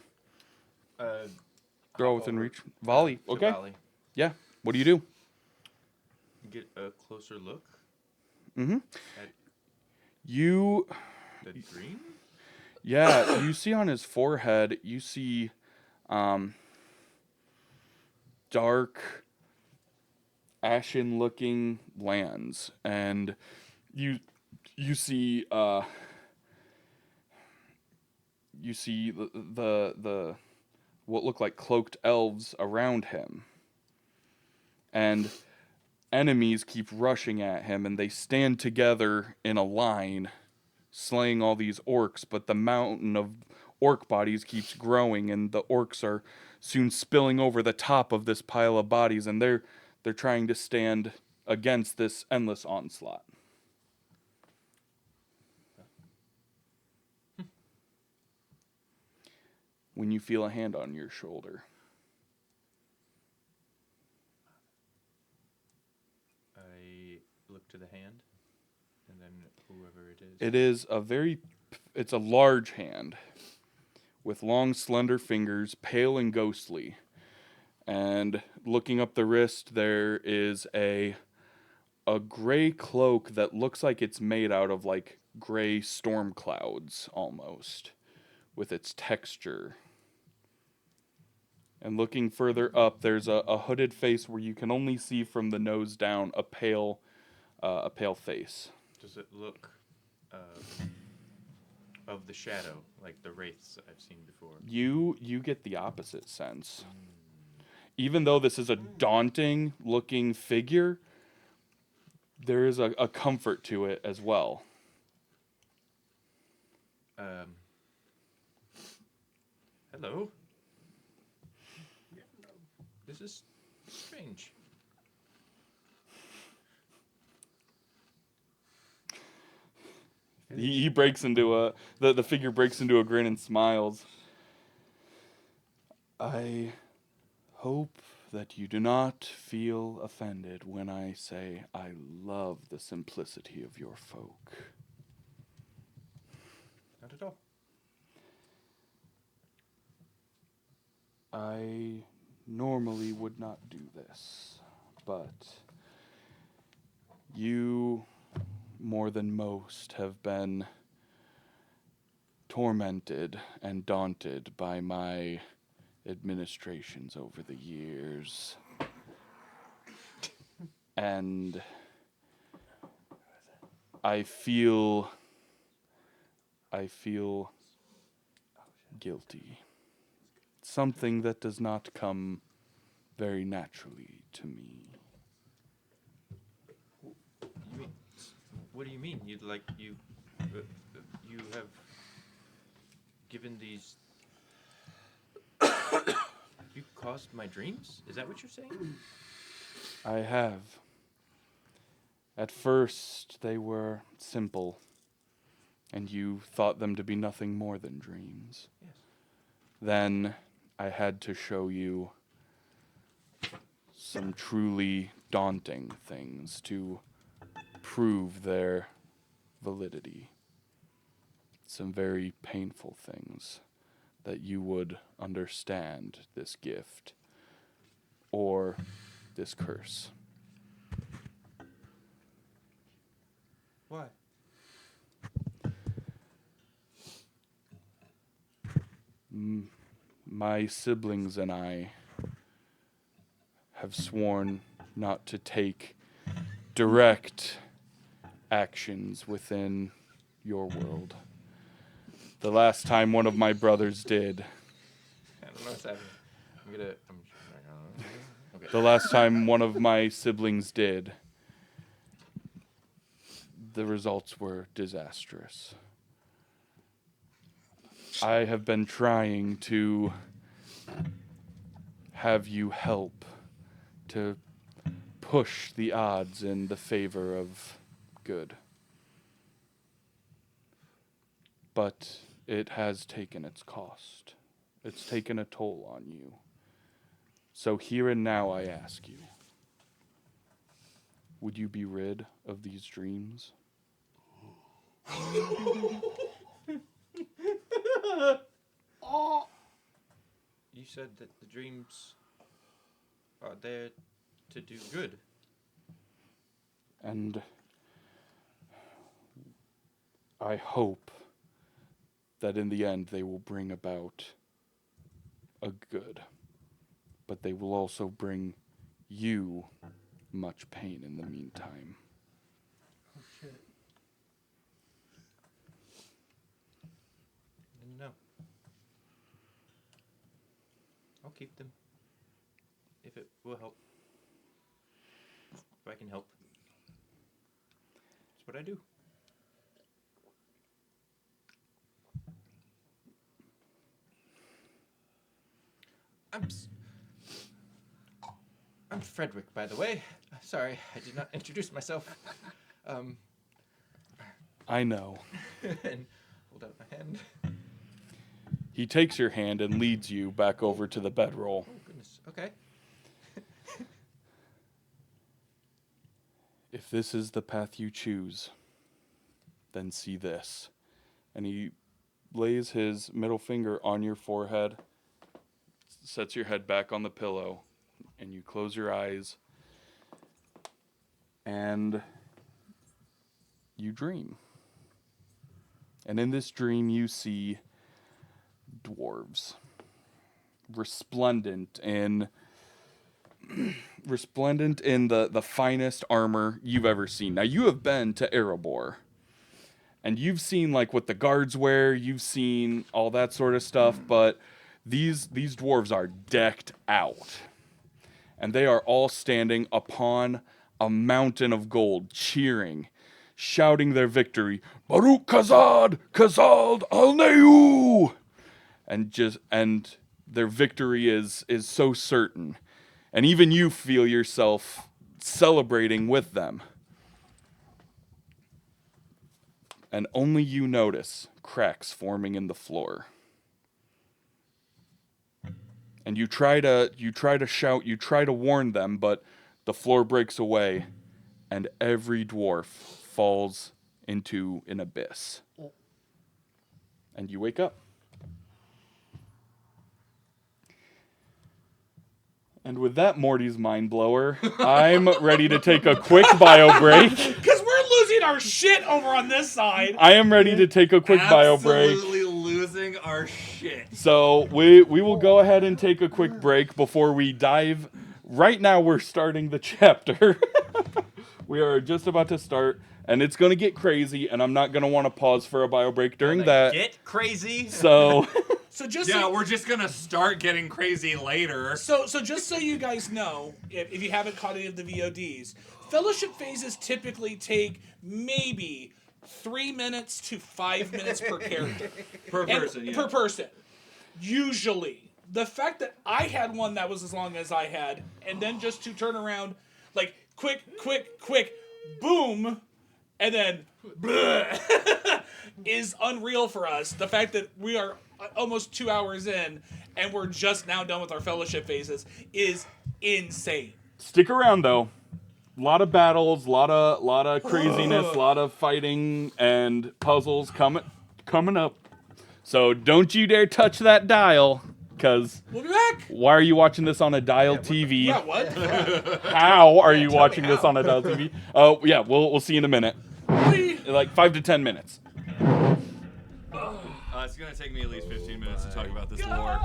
They're all within reach. Volley. to Okay. Volley. Yeah. What do you do? Get a closer look Mm-hmm. at You. the dream. Yeah. You see on his forehead. You see, dark, ashen-looking lands, and you see the what look like cloaked elves around him, and enemies keep rushing at him, and they stand together in a line, slaying all these orcs, but the mountain of orc bodies keeps growing, and the orcs are soon spilling over the top of this pile of bodies, and they're trying to stand against this endless onslaught. When you feel a hand on your shoulder. I look to the hand, and then whoever it is. It's a large hand with long, slender fingers, pale and ghostly. And looking up the wrist, there is a gray cloak that looks like it's made out of like gray storm clouds almost, with its texture. And looking further up, there's a hooded face where you can only see from the nose down a pale face. Does it look of the shadow, like the wraiths I've seen before? You get the opposite sense. Even though this is a daunting looking figure, there is a comfort to it as well. Hello? This is strange. He breaks into the figure breaks into a grin and smiles. I hope that you do not feel offended when I say I love the simplicity of your folk. Not at all. I normally would not do this, but you, more than most, have been tormented and daunted by my administrations over the years. And I feel guilty. Something that does not come very naturally to me. You mean, what do you mean? You have given these. You caused my dreams? Is that what you're saying? I have. At first, they were simple, and you thought them to be nothing more than dreams. Yes. Then I had to show you some truly daunting things to prove their validity. Some very painful things that you would understand this gift or this curse. Why? My siblings and I have sworn not to take direct actions within your world. The last time one of my brothers did, I don't know what's happening. Okay. the last time one of my siblings did, the results were disastrous. I have been trying to have you help to push the odds in the favor of good. But it has taken its cost. It's taken a toll on you. So here and now I ask you, would you be rid of these dreams? You said that the dreams are there to do good. And I hope that in the end they will bring about a good. But they will also bring you much pain in the meantime. Oh, shit. No. I'll keep them. If it will help. If I can help. That's what I do. I'm Frederick, by the way. Sorry, I did not introduce myself. I know. And hold out my hand. He takes your hand and leads you back over to the bedroll. Oh, goodness. Okay. If this is the path you choose, then see this. And he lays his middle finger on your forehead, sets your head back on the pillow, and you close your eyes, and you dream. And in this dream, you see dwarves, resplendent in the finest armor you've ever seen. Now, you have been to Erebor, and you've seen like what the guards wear, you've seen all that sort of stuff, but these dwarves are decked out. And they are all standing upon a mountain of gold, cheering, shouting their victory, Baruch Kazad, Kazald Alneu! And their victory is so certain. And even you feel yourself celebrating with them. And only you notice cracks forming in the floor. And you try to shout, you try to warn them, but the floor breaks away, and every dwarf falls into an abyss. And you wake up. And with that Morty's mind blower, I'm ready to take a quick bio break. Because we're losing our shit over on this side. I am ready to take a quick bio break. Absolutely losing our shit. So we will go ahead and take a quick break before we dive. Right now we're starting the chapter. We are just about to start, and it's going to get crazy, and I'm not going to want to pause for a bio break during that. Get crazy. So So just Yeah, so, we're just gonna start getting crazy later. so just so you guys know, if you haven't caught any of the VODs, fellowship phases typically take maybe 3 minutes to 5 minutes per character. Per person, Per person. Usually. The fact that I had one that was as long as I had, and then just to turn around, like, quick, boom, and then, is unreal for us. The fact that we are almost 2 hours in, and we're just now done with our fellowship phases, is insane. stick around, though. A lot of battles, a lot of craziness, a lot of fighting and puzzles coming up. So don't you dare touch that dial, because We'll be back. why are you watching this on a dial TV? Yeah, what? How are you watching this on a dial TV? Oh, yeah, we'll see in a minute. Like 5 to 10 minutes. It's gonna take me at least 15 minutes to talk about this lore.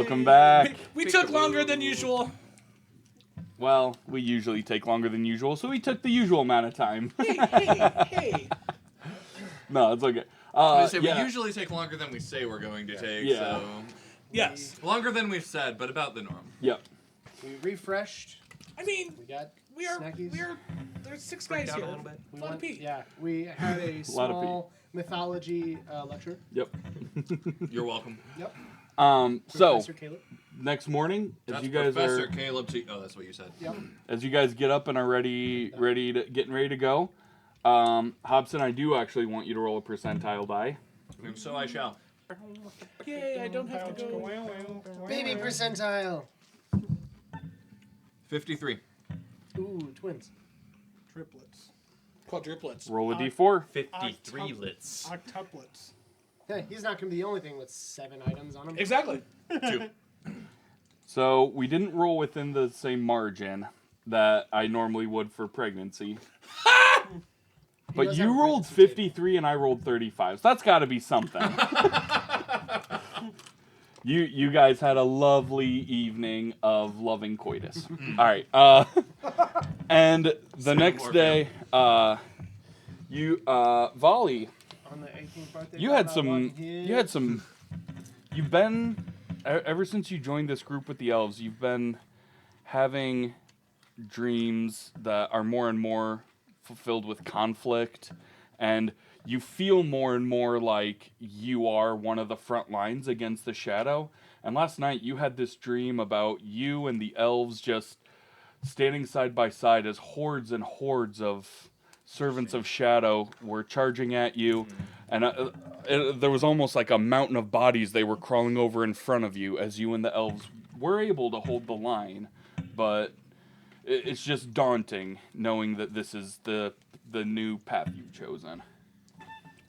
Welcome back. We took longer than usual. Well, we usually take longer than usual, so we took the usual amount of time. Hey. No, it's okay. We usually take longer than we say we're going to take, Yeah. so Yes. longer than we've said, but about the norm. Yep. We refreshed. I mean, We got we are. There's 6 guys down here. a little bit. We A lot of went- pee. Yeah, we had a Lot of pee. small mythology lecture. Yep. You're welcome. Yep. So Professor Caleb. next morning, as That's you guys Professor are, Caleb T. Oh, that's what you said. Yep. as you guys get up and are getting ready to go, Hobson, I do actually want you to roll a percentile die. And so I shall. Yay! I don't have to go. Baby percentile. 53. Ooh, twins. Triplets. Quadruplets. Roll a d4. 53 lits. Octuplets. Hey, he's not going to be the only thing with 7 items on him. Exactly. 2. So we didn't roll within the same margin that I normally would for pregnancy. But does have you a rolled pregnancy 53 and I rolled 35. So that's got to be something. You guys had a lovely evening of loving coitus. All right. And the next more day, Volley, On the 18th birthday. you had some. You've been ever since you joined this group with the elves. You've been having dreams that are more and more fulfilled with conflict, and you feel more and more like you are one of the front lines against the shadow. And last night you had this dream about you and the elves just standing side by side as hordes and hordes of servants of shadow were charging at you, and there was almost like a mountain of bodies they were crawling over in front of you as you and the elves were able to hold the line. But it's just daunting knowing that this is the new path you've chosen.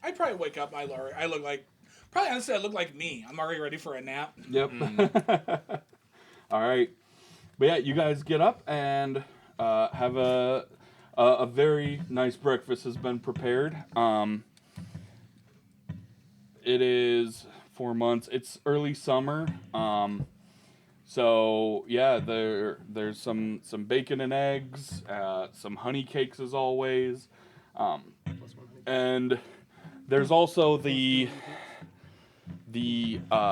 I'd probably wake up. I look like. Probably honestly, I look like me. I'm already ready for a nap. Yep. All right. But yeah, you guys get up and have a very nice breakfast has been prepared. It is 4 months. It's early summer. So yeah, there's some bacon and eggs, some honey cakes as always, and there's also the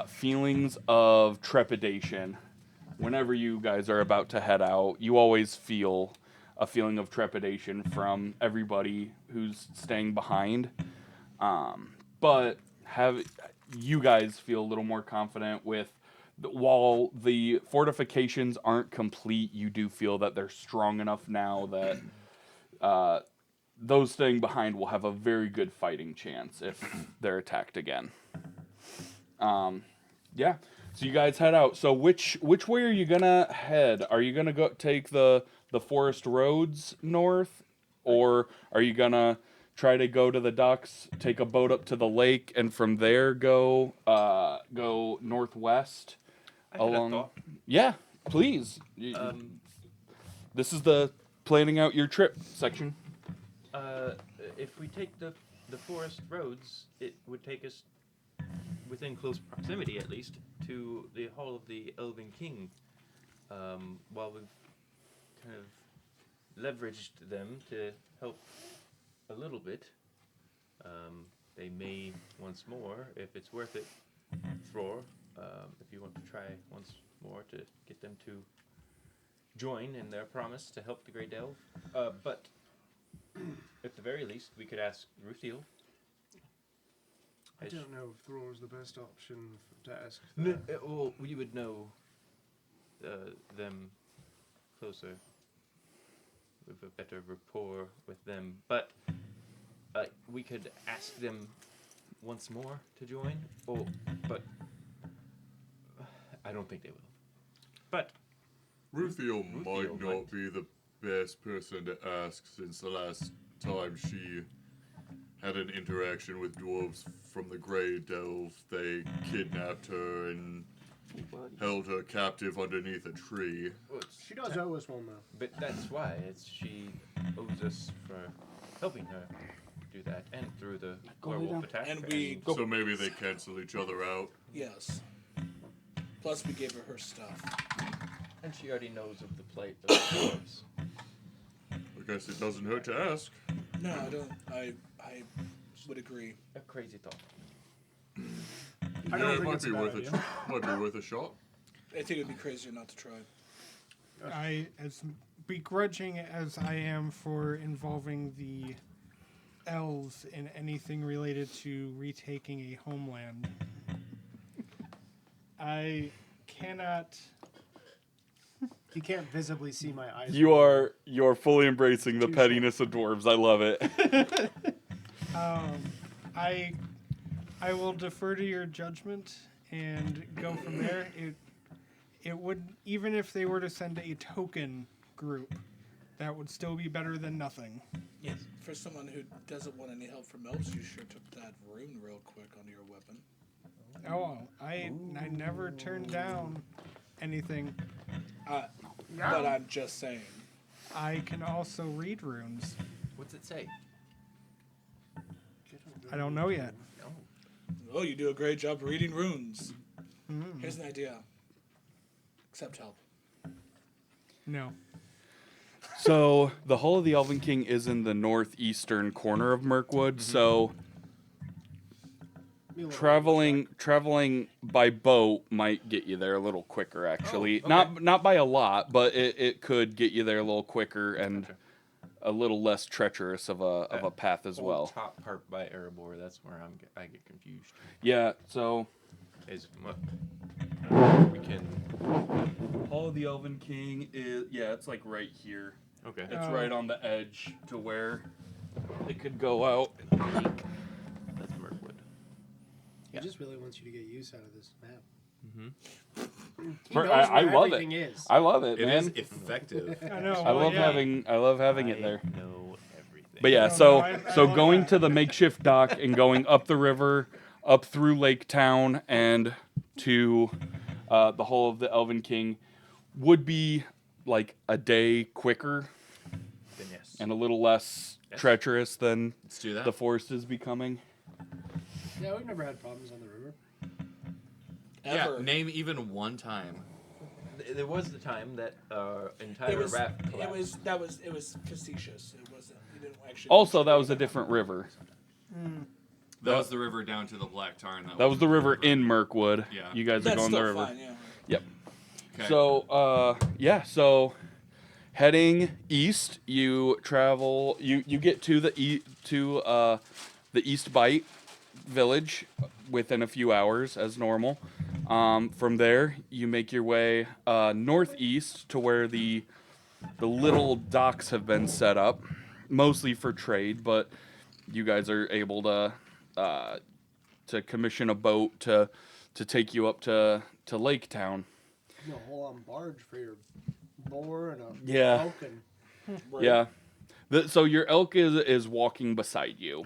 feelings of trepidation. Whenever you guys are about to head out, you always feel a feeling of trepidation from everybody who's staying behind. But you guys feel a little more confident with, while the fortifications aren't complete, you do feel that they're strong enough now that those staying behind will have a very good fighting chance if they're attacked again. Yeah. So you guys head out. So which way are you gonna head? Are you gonna go take the forest roads north, or are you gonna try to go to the docks, take a boat up to the lake, and from there go northwest I had a along? thought. Yeah, please. This is the planning out your trip section. If we take the forest roads, it would take us within close proximity, at least, to the Hall of the Elven King. While we've kind of leveraged them to help a little bit, they may once more, if it's worth it, Thror, if you want to try once more to get them to join in their promise to help the Great Delve. But at the very least, we could ask Ruthiel. I don't know if Thror is the best option to ask. No, well, we would know them closer, with a better rapport with them. But we could ask them once more to join. But I don't think they will. But Ruthiel Ruthiel might not might. be the best person to ask, since the last time she had an interaction with dwarves from the Grey Delve, they kidnapped her and held her captive underneath a tree. She does owe us one, though. But that's why she owes us for helping her do that, and through the werewolf attack. And we So maybe they cancel each other out. yes. Plus, we gave her stuff. And she already knows of the plight of the dwarves. I guess it doesn't hurt to ask. No, I don't. I would agree. A crazy thought. I don't think it's a bad idea. Might be worth a shot. I think it would be crazier not to try. I, as begrudging as I am for involving the elves in anything related to retaking a homeland, I cannot. You can't visibly see my eyes. You're fully embracing the Touche. pettiness of dwarves. I love it. I will defer to your judgment and go from there. It would, even if they were to send a token group, that would still be better than nothing. Yes. For someone who doesn't want any help from elves, you sure took that rune real quick onto your weapon. Oh, I never turned down anything. But I'm just saying. I can also read runes. What's it say? I don't know yet. No. Oh, you do a great job reading runes. Here's an idea. Accept help. No. So the Hall of the Elven King is in the northeastern corner of Mirkwood. So traveling by boat might get you there a little quicker. Actually, Oh, okay. not by a lot, but it could get you there a little quicker and a little less treacherous of a path as well. Top part by Erebor. That's where I get confused. Yeah. So Is we can. Hall of the Elven King is it's like right here. Okay. It's right on the edge to where it could go out. That's Mirkwood. He just really wants you to get use out of this map. Mm-hmm. He knows I where love everything it. is. I love it, It man. is effective. I know. I love having it there. Know everything. But yeah, No, so no, I so love going that. to the makeshift dock and going up the river, up through Lake Town, and to the Hall of the Elven King would be like a day quicker Then yes. and a little less treacherous than Let's do that. the forest is becoming. Yeah, we've never had problems on the river. Ever. Yeah, name even one time. There was the time that It entire was. raft It collapsed. was facetious. It wasn't. You didn't actually. Also, that was a different river. That was the river down to the Black Tarn. That was the river in Mirkwood. Yeah. You guys are That's going the still river. fine. Yeah. Yep. Okay. So, so heading east, you travel. You get to the East Bight village within a few hours, as normal. From there, you make your way northeast to where the little docks have been set up, mostly for trade, but you guys are able to commission a boat to take you up to Lake Town. You know, a whole on barge for your boar and a Yeah. elk and Yeah. So your elk is walking beside you.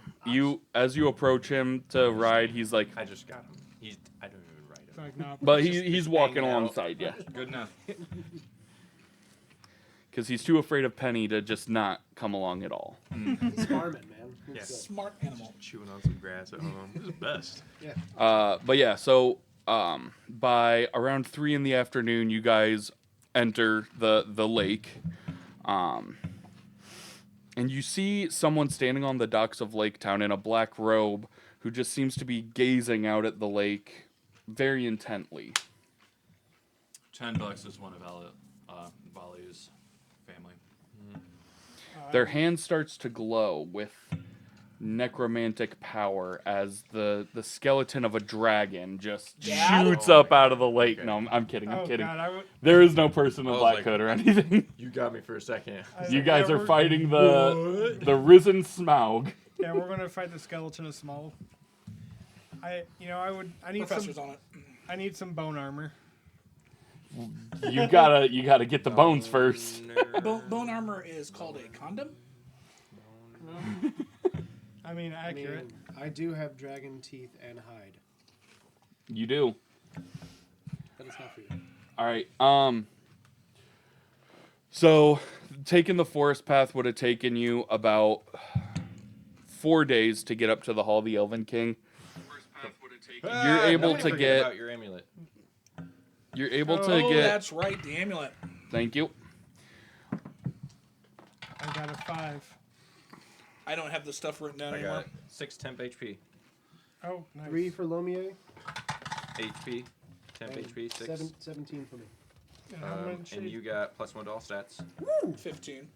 As you approach him to ride, he's like, I just got him. I don't even ride him. It's like, no, but just he's walking hanging out. alongside you Good enough. because he's too afraid of Penny to just not come along at all. sparmit, man. Yeah. It's, Smart animal. Chewing on some grass at home. This is the best. But yeah, so by around 3 in the afternoon, you guys enter the lake, and you see someone standing on the docks of Lake Town in a black robe who just seems to be gazing out at the lake very intently. $10 is one of Vali's family. Their hand starts to glow with necromantic power as the skeleton of a dragon just Dad? shoots up out of the lake. No, I'm kidding. I'm oh kidding. god, I would. There is no person in was black like- hood or anything. You got me for a second. You guys are we're- fighting the risen Smaug. Yeah, we're gonna fight the skeleton of Small. I need Professor's some. on it. I need some bone armor. You gotta get the bones first. Bone armor is called a condom. I mean, accurate. I do have dragon teeth and hide, You do. but it's not for you. All right. So taking the forest path would have taken you about 4 days to get up to the Hall of the Elven King. You're able Don't to forget get. about your amulet. You're able to Oh, get. that's right, the amulet. Thank you. I got a 5. I don't have the stuff written down I anymore. got 6 temp HP. Oh, nice. 3 for Lomier. HP. Temp and HP, 6. 17 for me. And how much And is- you got +1 to all stats. 15.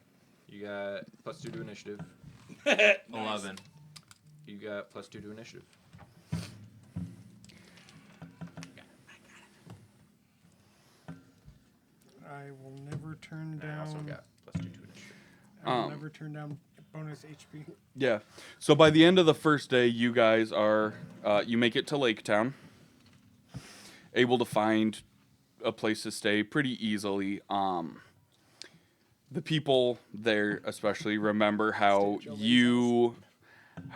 You got +2 to initiative. 11. You got +2 to initiative. I will never turn And I also down. got +2 to initiative. I will Um, never turn down bonus HP. Yeah. So by the end of the first day, you guys are you make it to Lake Town, able to find a place to stay pretty easily. The people there especially remember how you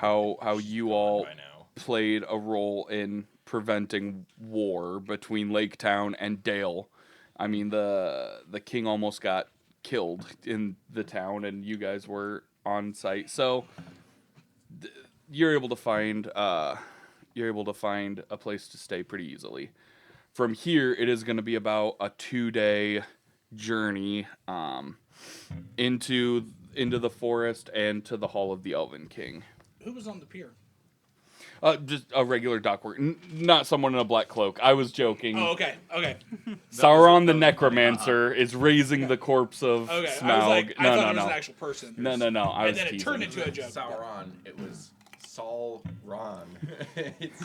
all By now. played a role in preventing war between Lake Town and Dale. I mean, the king almost got killed in the town, and you guys were on site. So you're able to find a place to stay pretty easily. From here, it is going to be about a 2-day journey into the forest and to the Hall of the Elven King. Who was on the pier? Just a regular dock worker, not someone in a black cloak. I was joking. Oh, okay. Okay. Sauron the Necromancer is raising the corpse of Okay. Smaug. I was like, I no, thought no, it was no. an actual person. No. I And was then it teasing. turned into a joke. Sauron. It was Saul Ron. It's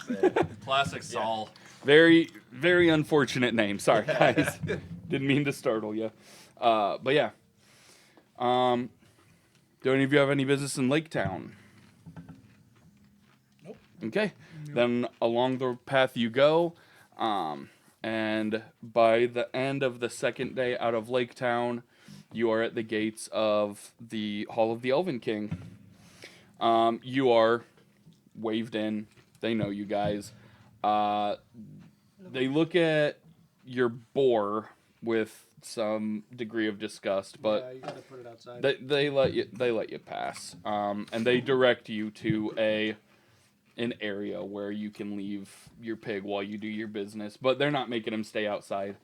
Classic Saul. Very, very unfortunate name. Sorry, guys. Didn't mean to startle you. But yeah. Do any of you have any business in Lake Town? Nope. Okay. Then along the path you go, and by the end of the second day out of Lake Town, you are at the gates of the Hall of the Elven King. You are waved in. They know you guys. They look at your boar with some degree of disgust, but Yeah, you gotta put it outside. they let you pass, and they direct you to an area where you can leave your pig while you do your business, but they're not making him stay outside.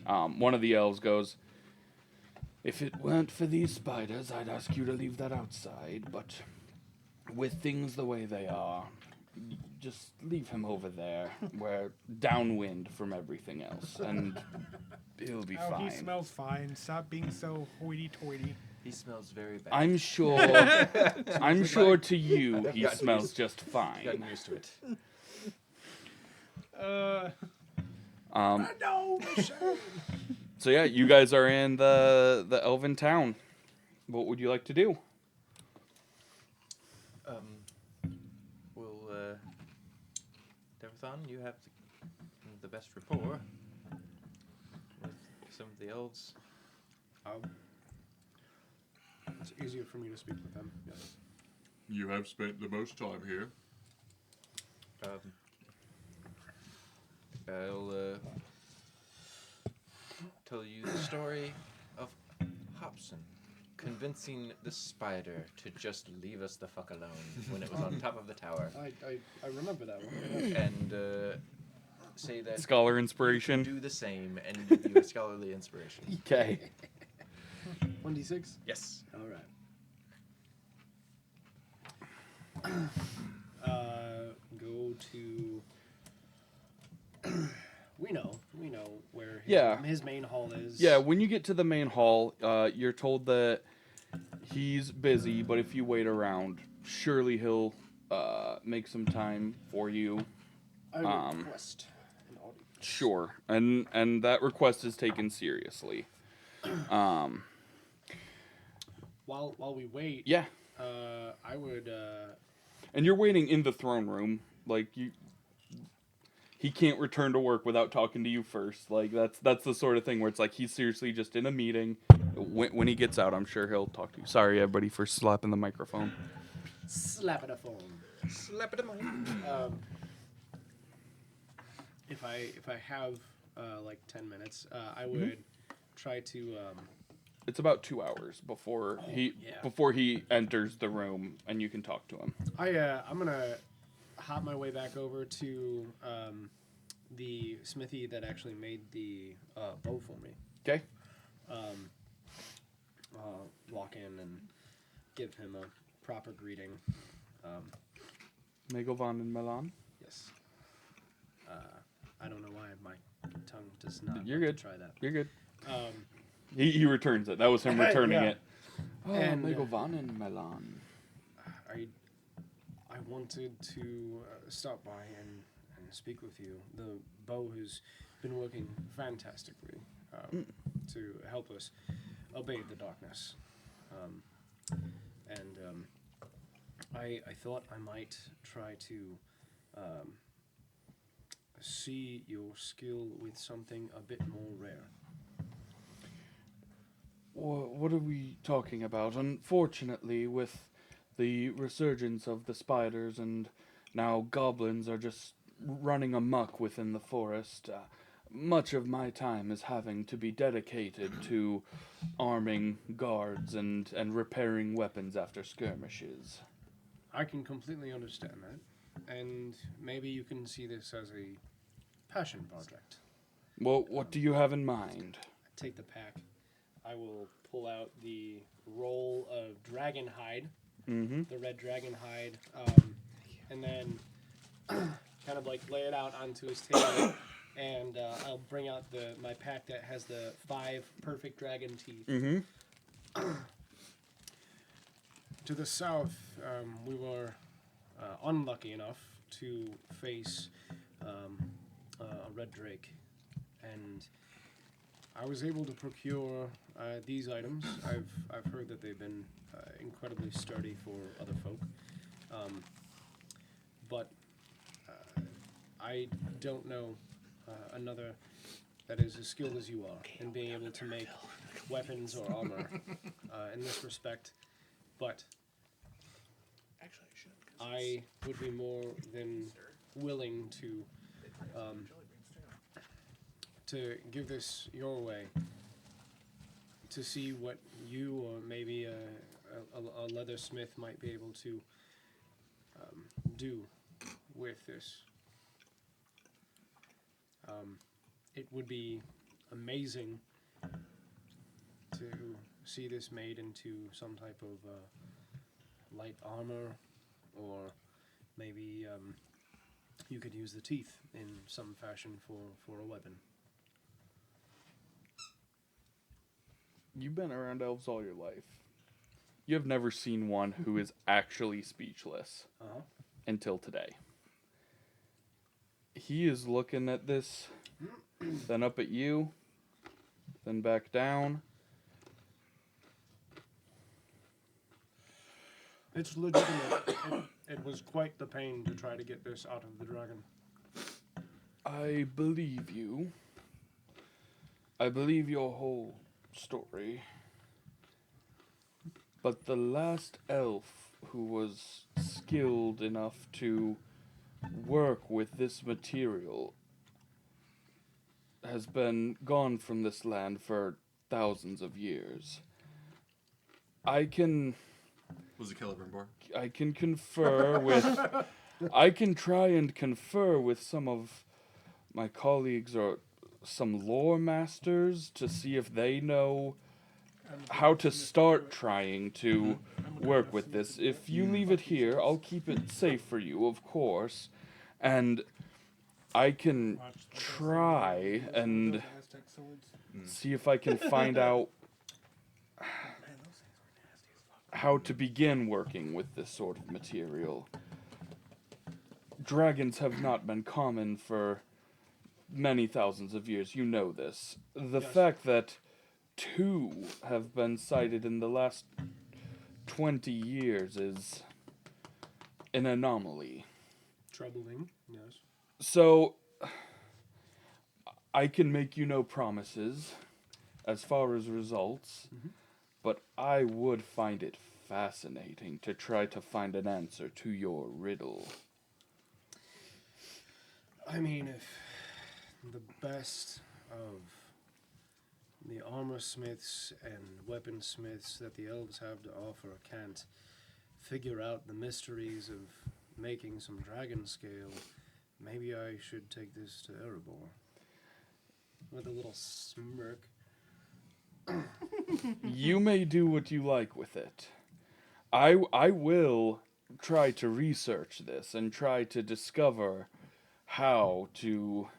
One of the elves goes, "If it weren't for these spiders, I'd ask you to leave that outside, but with things the way they are, just leave him over there, where downwind from everything else, and he'll be Oh, fine." he smells fine. Stop being so hoity-toity. He smells very bad. I'm sure. I'm sure to you he gotten smells used- just fine. Gotten used to it. No, So yeah, you guys are in the elven town. What would you like to do? Well, Devathon, you have the best rapport with some of the elves. It's easier for me to speak with them. Yes. You have spent the most time here. I'll tell you the story of Hobson convincing the spider to just leave us the fuck alone when it was on top of the tower, I remember that one. and say that Scholar you inspiration. do the same and give you a scholarly inspiration. Okay. 1d6? Yes. All right. Go to. We know where his main hall is. Yeah, when you get to the main hall, you're told that he's busy, but if you wait around, surely he'll make some time for you. I request an audience. Sure, and that request is taken seriously. While we wait, Yeah, I would. and you're waiting in the throne room, like you. He can't return to work without talking to you first. Like that's the sort of thing where it's like he's seriously just in a meeting. When he gets out, I'm sure he'll talk to you. Sorry, everybody, for slapping the microphone. Slap it a phone. Slap it in my If I have like 10 minutes, I would try to. It's about 2 hours before he enters the room, and you can talk to him. I'm gonna hop my way back over to the smithy that actually made the bow for me. Okay. Walk in and give him a proper greeting. Megovan and Milan. Yes. I don't know why my tongue does not. You're like good. To try that. You're good. Um, He returns it. That was him returning Yeah. it. Oh, And, Megovan and Milan. I wanted to stop by and speak with you. The bow has been working fantastically to help us obey the darkness. I thought I might try to see your skill with something a bit more rare. What are we talking about? Unfortunately, with the resurgence of the spiders and now goblins are just running amok within the forest, much of my time is having to be dedicated to arming guards and repairing weapons after skirmishes. I can completely understand that, and maybe you can see this as a passion project. Well, what do you have in mind? Take the pack. I will pull out the roll of dragon hide, Mm-hmm. the red dragon hide, and then kind of like lay it out onto his table, and I'll bring out my pack that has the 5 perfect dragon teeth. Mm-hmm. To the south, we were unlucky enough to face a red drake, and I was able to procure these items. I've heard that they've been incredibly sturdy for other folk, but I don't know another that is as skilled as you are in being able to make weapons or armor in this respect. But I would be more than willing to give this your way to see what you or maybe a leathersmith might be able to do with this. It would be amazing to see this made into some type of light armor, or maybe you could use the teeth in some fashion for a weapon. You've been around elves all your life. You have never seen one who is actually speechless until today. He is looking at this, then up at you, then back down. It's legitimate. It was quite the pain to try to get this out of the dragon. I believe you. I believe your whole story. But the last elf who was skilled enough to work with this material has been gone from this land for thousands of years. I can Was it Celebrimbor? I can confer with I can try and confer with some of my colleagues or some lore masters to see if they know how to start trying to work with this. If you leave it here, I'll keep it safe for you, of course, and I can try and see if I can find out how to begin working with this sort of material. Dragons have not been common for many thousands of years, you know this. The fact that 2 have been sighted in the last 20 years is an anomaly. Troubling, yes. So, I can make you no promises as far as results, but I would find it fascinating to try to find an answer to your riddle. I mean, if the best of the armor smiths and weaponsmiths that the elves have to offer can't figure out the mysteries of making some dragon scale, maybe I should take this to Erebor. With a little smirk. You may do what you like with it. I will try to research this and try to discover how to.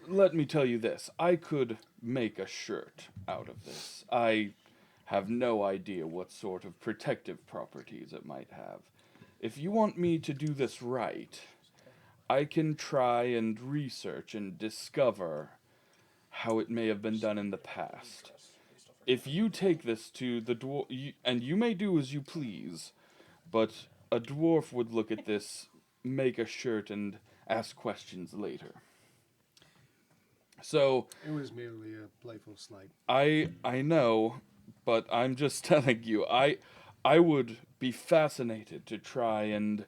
Let me tell you this. I could make a shirt out of this. I have no idea what sort of protective properties it might have. If you want me to do this right, I can try and research and discover how it may have been done in the past. If you take this to the dwarf, and you may do as you please, but a dwarf would look at this, make a shirt, and ask questions later. So It was merely a playful slight. I know, but I'm just telling you, I would be fascinated to try and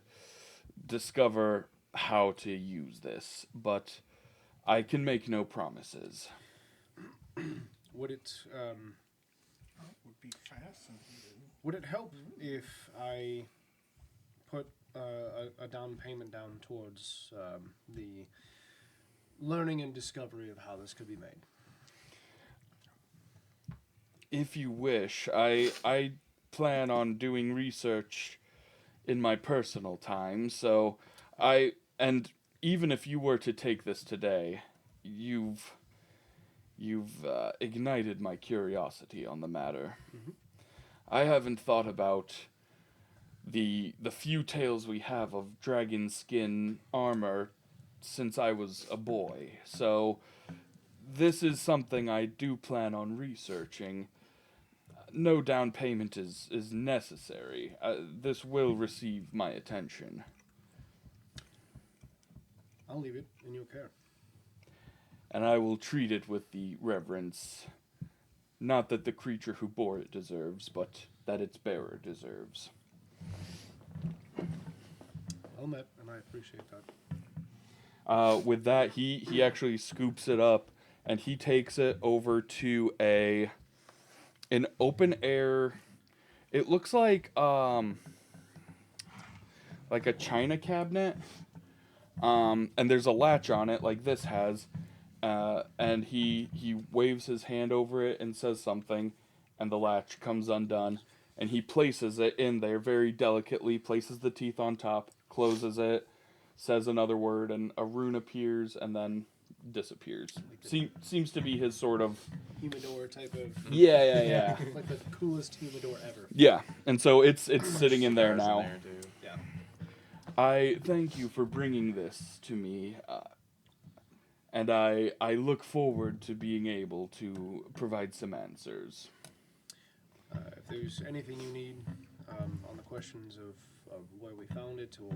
discover how to use this, but I can make no promises. Would it Would be fascinating. would it help if I put a down payment down towards the learning and discovery of how this could be made? If you wish, I plan on doing research in my personal time, so and even if you were to take this today, you've ignited my curiosity on the matter. Mhm. I haven't thought about the few tales we have of dragon skin armor since I was a boy, so this is something I do plan on researching. No down payment is necessary. This will receive my attention. I'll leave it in your care. And I will treat it with the reverence, not that the creature who bore it deserves, but that its bearer deserves. Well met, and I appreciate that. With that, he actually scoops it up, and he takes it over to an open air. It looks like a china cabinet, and there's a latch on it, like this has. And he waves his hand over it and says something, and the latch comes undone, and he places it in there very delicately, places the teeth on top, closes it, says another word, and a rune appears, and then disappears. Seems to be his sort of... Humidor type of... Yeah. Like the coolest humidor ever. Yeah, and so it's sitting in there Cigars now. there, too. Yeah. I thank you for bringing this to me, and I look forward to being able to provide some answers. If there's anything you need on the questions of where we found it or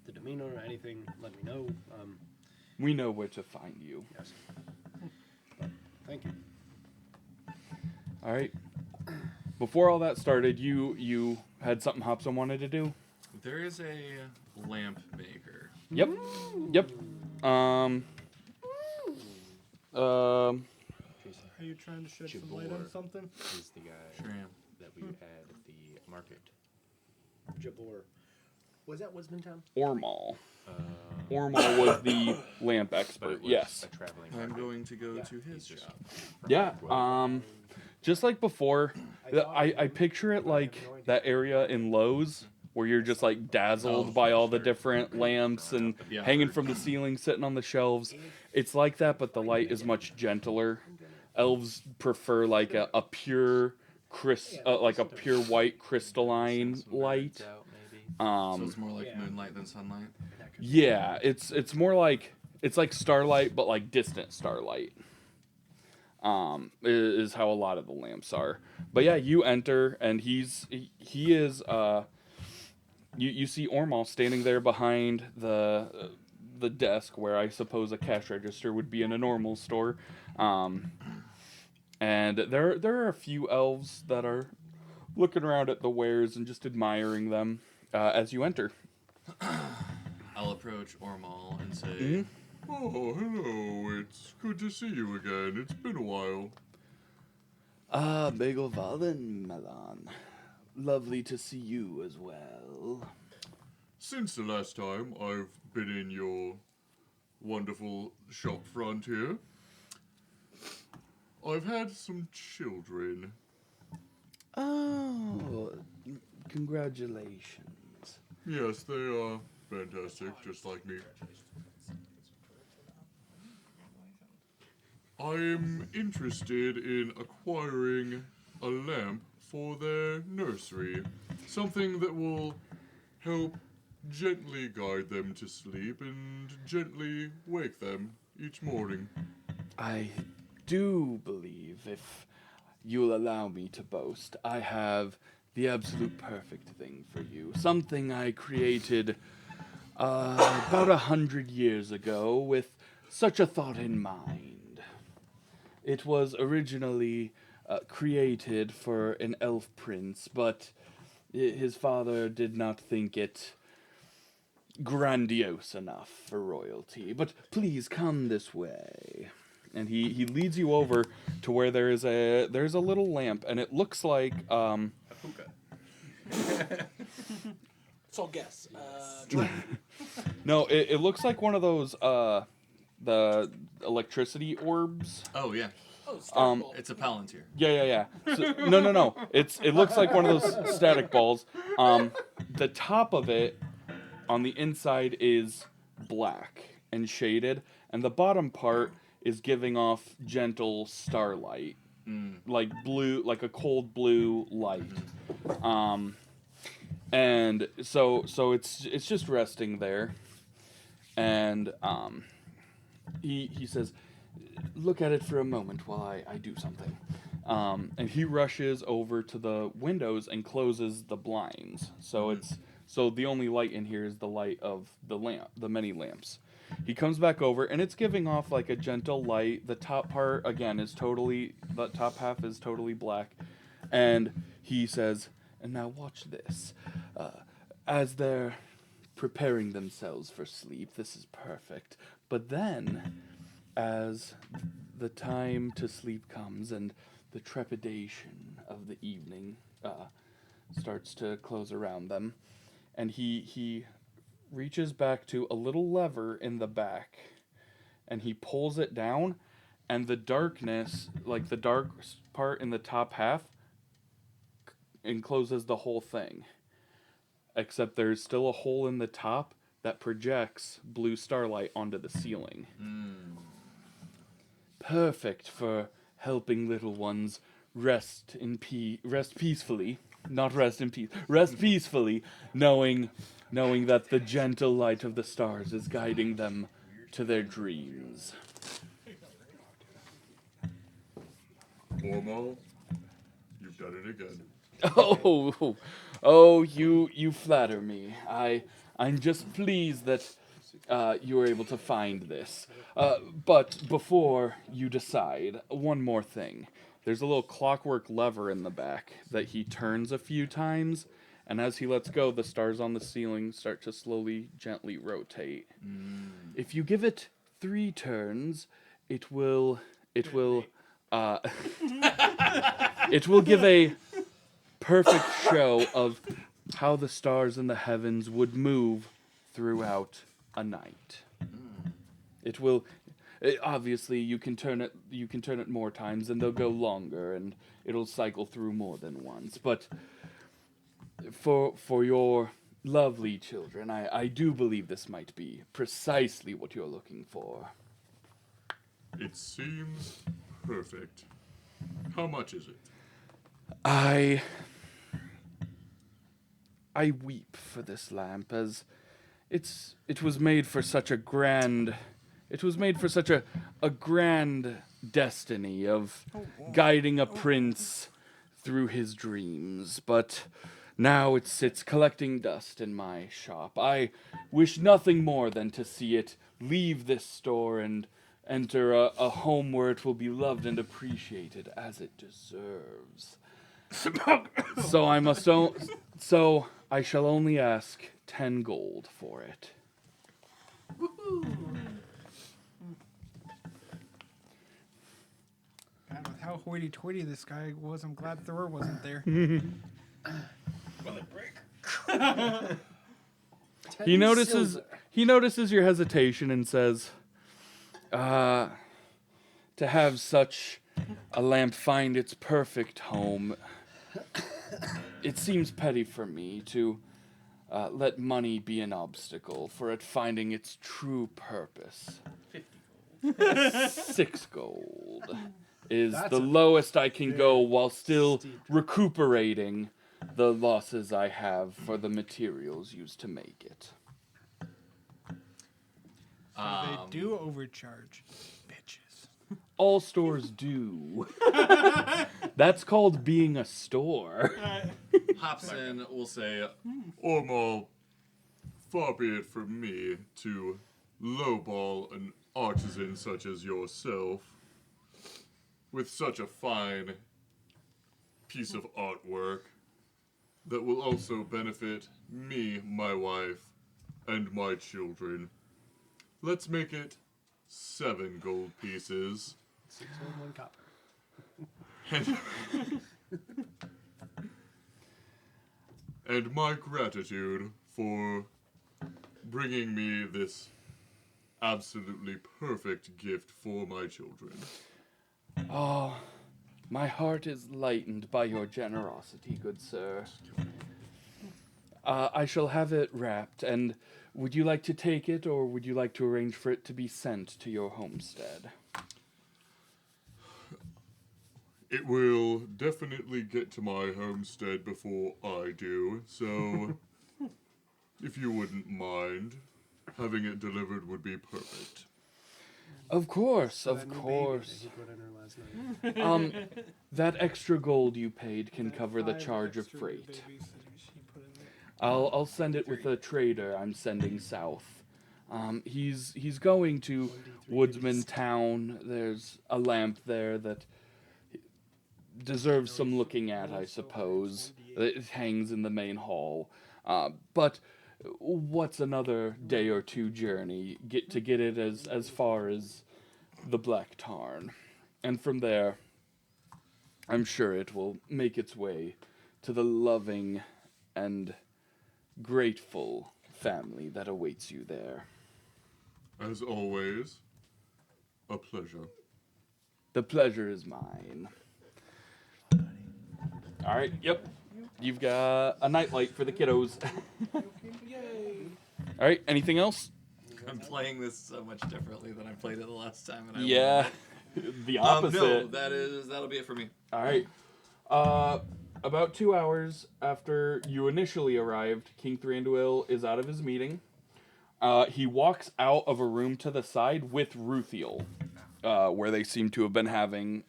the demeanor or anything, let me know. We know where to find you. Yes. But thank you. All right. Before all that started, you had something Hobson wanted to do? There is a lamp maker. Yep. Are you trying to shed some light on Jabor. something? Is the guy Shrimp. that we had at the market. Jabor. Was that Wismantown? Ormal. Uh, Ormal was the lamp but expert. it was Yes. a traveling I'm market. going to go Yeah. to his He's just shop. from Yeah. Brookwood. Just like before, I picture it like that area in Lowe's where you're just like dazzled Oh, by all the sure. different lamps and Yeah. hanging from the ceiling, sitting on the shelves. It's like that, but the light is much gentler. Elves prefer like a pure like a pure white crystalline Some birds light. out, maybe. So it's more like Yeah. moonlight than sunlight. Yeah, it's more like it's like starlight, but like distant starlight. Is how a lot of the lamps are. But yeah, you enter, and he is you see Ormal standing there behind the desk where I suppose a cash register would be in a normal store. And there are a few elves that are looking around at the wares and just admiring them as you enter. I'll approach Ormal and say, Mhm. Oh, hello. It's good to see you again. It's been a while. Ah, Begovalin Melan. Lovely to see you as well. since the last time I've been in your wonderful shop front here, I've had some children. Oh, congratulations. Yes, they are fantastic, just like me. I'm interested in acquiring a lamp for their nursery. Something that will help gently guide them to sleep and gently wake them each morning. I do believe, if you'll allow me to boast, I have the absolute perfect thing for you. Something I created about 100 years ago with such a thought in mind. It was originally created for an elf prince, but his father did not think it grandiose enough for royalty. But please come this way. And he leads you over to where there's a little lamp, and it looks like A puka. So guess. no, it looks like one of those the electricity orbs. Oh yeah, Oh, Star it's a palantir. Yeah. So, no. It looks like one of those static balls. The top of it on the inside is black and shaded, and the bottom part is giving off gentle starlight, like blue, like a cold blue light. And so it's just resting there, and he says, "Look at it for a moment while I do something." And he rushes over to the windows and closes the blinds. So the only light in here is the light of the lamp, the many lamps. He comes back over, and it's giving off like a gentle light. The top part, again, the top half is totally black. And he says, "And now watch this. As they're preparing themselves for sleep, this is perfect. But then, as the time to sleep comes and the trepidation of the evening starts to close around them, and he reaches back to a little lever in the back, and he pulls it down, and the darkness, like the dark part in the top half, encloses the whole thing. Except there's still a hole in the top that projects blue starlight onto the ceiling. Perfect for helping little ones rest peacefully, knowing that the gentle light of the stars is guiding them to their dreams." Ormo, you've done it again. Oh, you flatter me. I'm just pleased that you were able to find this. But before you decide, one more thing. There's a little clockwork lever in the back that he turns a few times, and as he lets go, the stars on the ceiling start to slowly, gently rotate. If you give it 3 turns, it will give a perfect show of how the stars in the heavens would move throughout a night. Obviously you can turn it more times, and they'll go longer, and it'll cycle through more than once. But for your lovely children, I do believe this might be precisely what you're looking for. It seems perfect. How much is it? I weep for this lamp, as it was made for such a grand destiny of guiding a prince through his dreams, but now it sits collecting dust in my shop. I wish nothing more than to see it leave this store and enter a home where it will be loved and appreciated as it deserves. So I shall only ask 10 gold for it. God, with how hoity-toity this guy was, I'm glad Thor wasn't there. Will it break? He notices silver. he notices your hesitation and says, to have such a lamp find its perfect home, it seems petty for me to let money be an obstacle for it finding its true purpose. 6 gold is That's the a lowest I can go very while still steep drop. recuperating the losses I have for the materials used to make it. They do overcharge, bitches. All stores do. That's called being a store. Hobson will say, Ormal, far be it from me to lowball an artisan such as yourself with such a fine piece of artwork that will also benefit me, my wife, and my children. Let's make it 7 gold pieces. 6 and 1 copper. And my gratitude for bringing me this absolutely perfect gift for my children. Oh, my heart is lightened by your generosity, good sir. I shall have it wrapped, and would you like to take it, or would you like to arrange for it to be sent to your homestead? It will definitely get to my homestead before I do, so if you wouldn't mind, having it delivered would be perfect. Of course, of That new baby course. that he put in her last night. That extra gold you paid can cover the 5 charge of extra freight. babies that she put in there. I'll send it with a trader I'm sending south. He's going to Woodsman Town. There's a lamp there that deserves some looking at, I suppose. It hangs in the main hall. But what's another day or two journey to get it as far as the Black Tarn. And from there, I'm sure it will make its way to the loving and grateful family that awaits you there. As always, a pleasure. The pleasure is mine. All right, yep. You've got a nightlight for the kiddos. All right, anything else? I'm playing this so much differently than I played it the last time. And Yeah, the No, opposite. that'll be it for me. All right. About 2 hours after you initially arrived, King Thranduil is out of his meeting. He walks out of a room to the side with Ruthiel, where they seem to have been having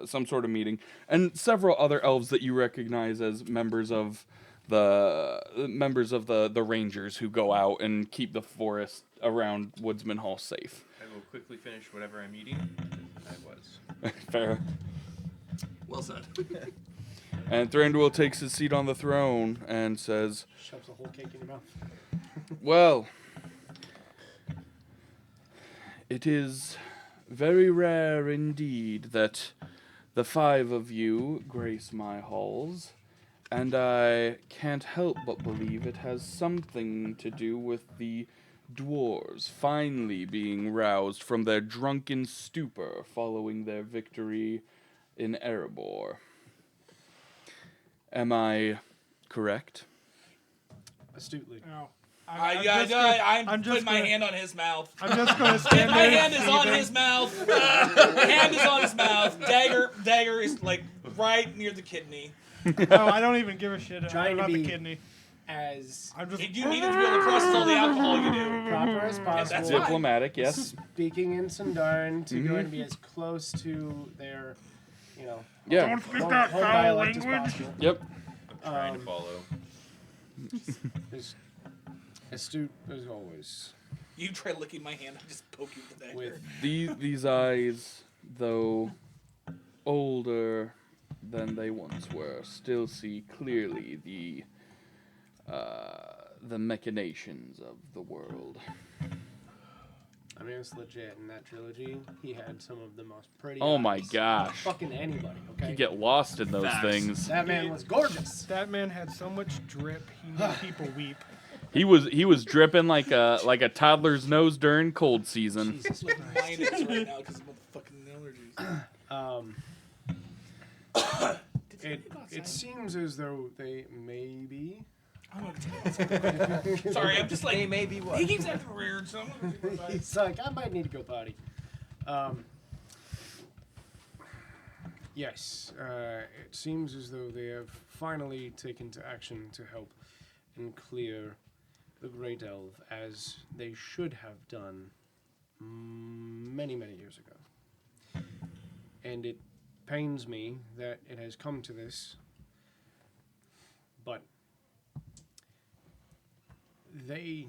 some sort of meeting, and several other elves that you recognize as members of the Rangers who go out and keep the forest around Woodsman Hall safe. I will quickly finish whatever I'm eating. I was. Fair. Well said. And Thranduil takes his seat on the throne and says, Shoves a whole cake in your mouth. well, it is very rare indeed that the 5 of you grace my halls, and I can't help but believe it has something to do with the dwarves finally being roused from their drunken stupor following their victory in Erebor. Am I correct? Astutely. No. I'm just putting my gonna- hand on his mouth. I'm just going to stand My there hand is on seething. his mouth. Hand is on his mouth. Dagger is like right near the kidney. No, I don't even give a shit Trying to about the be- kidney. As I'm just. You need it to be able to process all the alcohol you do. proper as that's possible. fine. Diplomatic, yes. Speaking in Sindarin to going to be as close to their, Yeah. home dialect as possible. Yep. Trying to Um, follow. As astute as always. You try licking my hand, I just poke you with the dagger. With These eyes, though older than they once were, still see clearly the machinations of the world. I mean, it's legit. In that trilogy, he had some of the most pretty. Oh my eyes. gosh. Fucking anybody, okay? You get lost in those Facts. things. That man was gorgeous. That man had so much drip, he made people weep. He was dripping like a toddler's nose during cold season. Jesus Like Christ. mine is right now because of motherfucking allergies. It seems as though they may be. I'm gonna take it. Sorry, I'm just like They may be what? he keeps acting weird, so I'm gonna take it. He's like, I might need to go potty. Yes, it seems as though they have finally taken to action to help and clear the Great Elf as they should have done many, many years ago. And it pains me that it has come to this, but they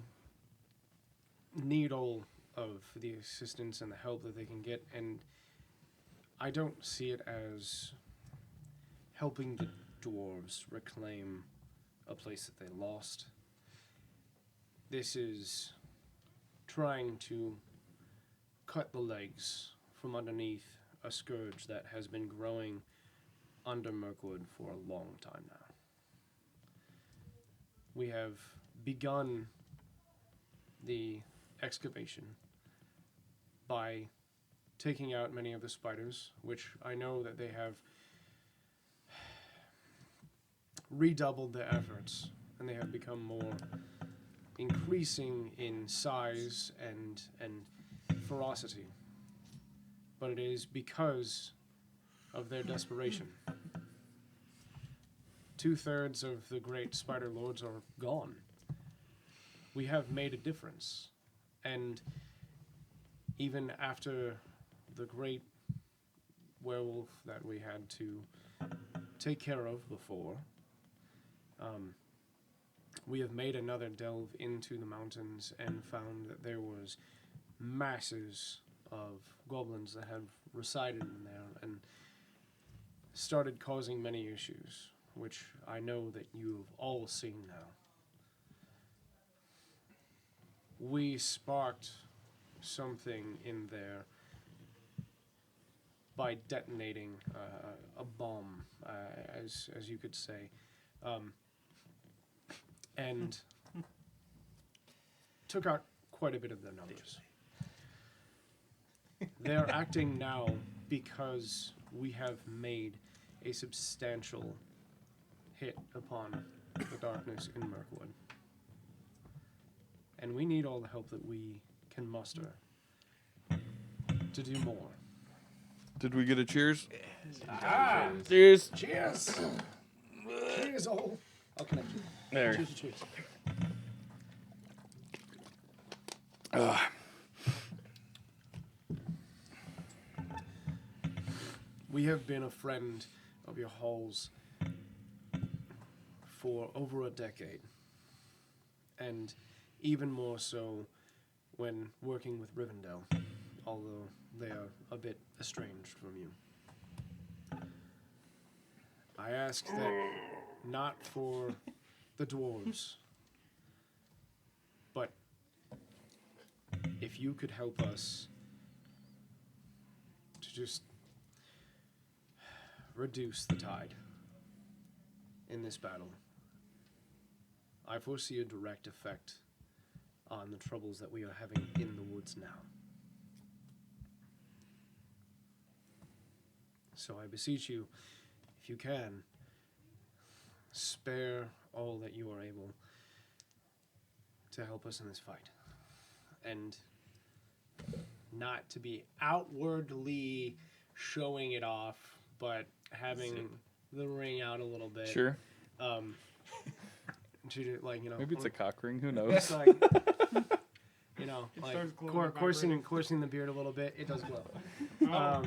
need all of the assistance and the help that they can get, and I don't see it as helping the dwarves reclaim a place that they lost. This is trying to cut the legs from underneath a scourge that has been growing under Mirkwood for a long time now. We have begun the excavation by taking out many of the spiders, which I know that they have redoubled their efforts, and they have become more increasing in size and ferocity. But it is because of their desperation. 2/3 of the great spider lords are gone. We have made a difference, and even after the great werewolf that we had to take care of before, we have made another delve into the mountains and found that there was masses of goblins that have resided in there and started causing many issues, which I know that you've all seen now. We sparked something in there by detonating a bomb, as you could say, and took out quite a bit of their numbers. They're acting now because we have made a substantial hit upon the darkness in Mirkwood. And we need all the help that we can muster to do more. Did we get a cheers? Ah! Cheers. Cheers! Cheers, all. I'll connect you. There. Cheers, cheers. We have been a friend of your halls for over a decade, and even more so when working with Rivendell, although they are a bit estranged from you. I ask that not for the dwarves, but if you could help us to just reduce the tide in this battle. I foresee a direct effect on the troubles that we are having in the woods now. So I beseech you, if you can, spare all that you are able to help us in this fight. And not to be outwardly showing it off, but having the ring out a little bit. Sure. To, like, you know, Maybe it's a cock ring. Who knows? it's like, you know, It like starts glowing coursing the beard a little bit. It does glow. How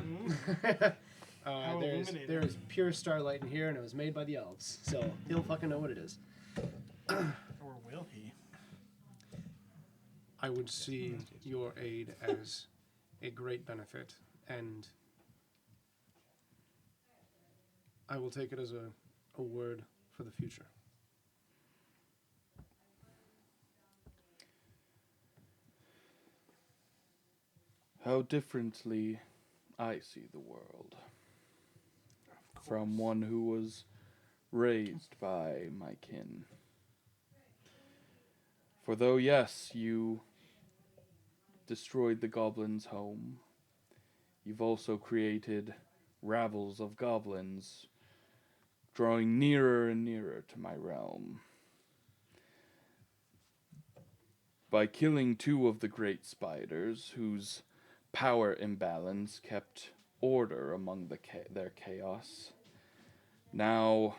illuminating. There is pure starlight in here, and it was made by the elves, so he'll fucking know what it is. Or will he? I would see your aid as a great benefit, and I will take it as a word for the future. How differently I see the world from one who was raised by my kin. For though, yes, you destroyed the goblin's home, you've also created rabbles of goblins drawing nearer and nearer to my realm. By killing 2 of the great spiders, whose power imbalance kept order among their chaos, now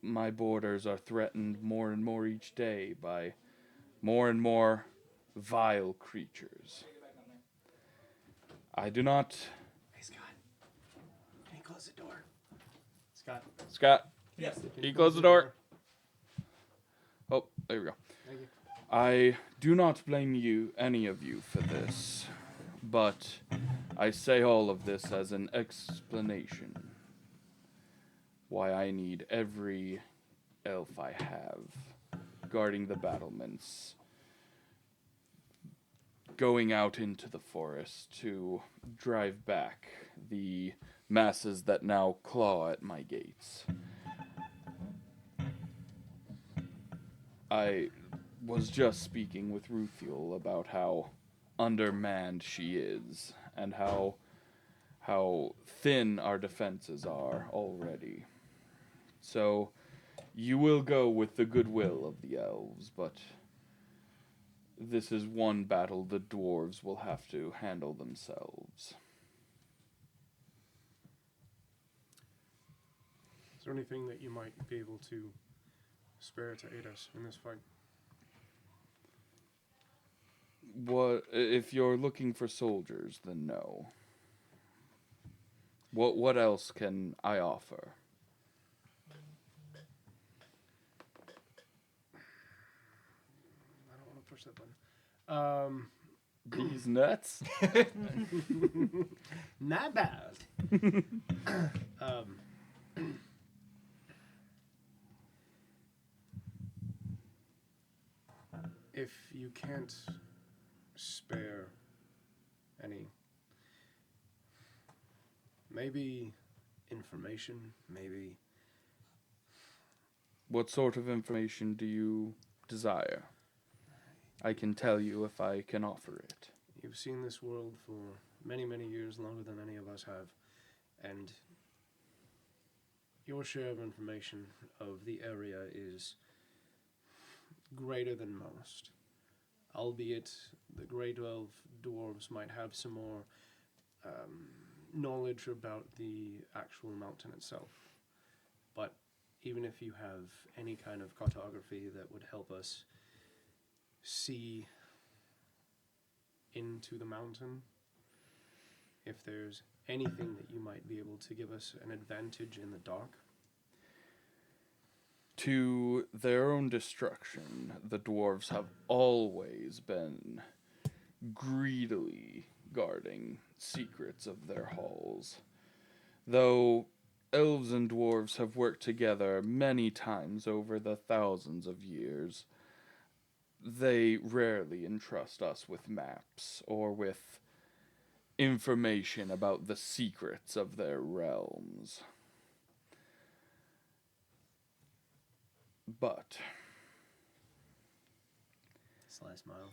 my borders are threatened more and more each day by more and more vile creatures. I do not... Hey, Scott. Can you close the door? Scott, Yes. can you close the door? Oh, there we go. Thank you. I do not blame you, any of you, for this, but I say all of this as an explanation why I need every elf I have guarding the battlements, going out into the forest to drive back the masses that now claw at my gates. I was just speaking with Ruthiel about how undermanned she is and how thin our defenses are already. So you will go with the goodwill of the elves, but this is one battle the dwarves will have to handle themselves. Is there anything that you might be able to spare to aid us in this fight? What if you're looking for soldiers, then no. What else can I offer? I don't want to push that button. These nuts? Not bad. If you can't spare any, maybe information, maybe. What sort of information do you desire? I can tell you if I can offer it. You've seen this world for many, many years, longer than any of us have, and your share of information of the area is greater than most. Albeit the Great Elf dwarves might have some more knowledge about the actual mountain itself. But even if you have any kind of cartography that would help us see into the mountain, if there's anything that you might be able to give us an advantage in the dark. To their own destruction, the dwarves have always been greedily guarding secrets of their halls. Though elves and dwarves have worked together many times over the thousands of years, they rarely entrust us with maps or with information about the secrets of their realms. But Sly smile.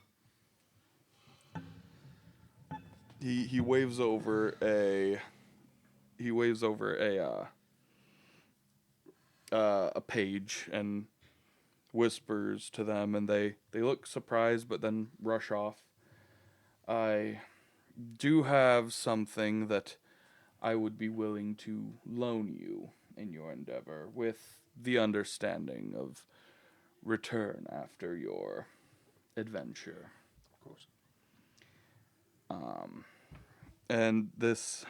he waves over a page and whispers to them, and they look surprised but then rush off. I do have something that I would be willing to loan you in your endeavor, with the understanding of return after your adventure. Of course. And this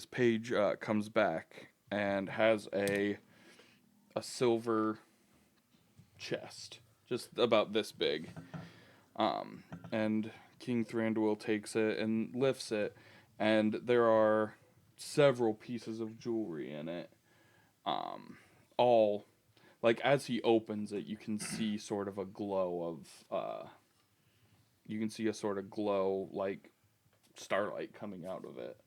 page comes back and has a silver chest, just about this big. And King Thranduil takes it and lifts it, and there are several pieces of jewelry in it. All, like, as he opens it, you can see sort of a glow of, you can see a sort of glow, like starlight coming out of it.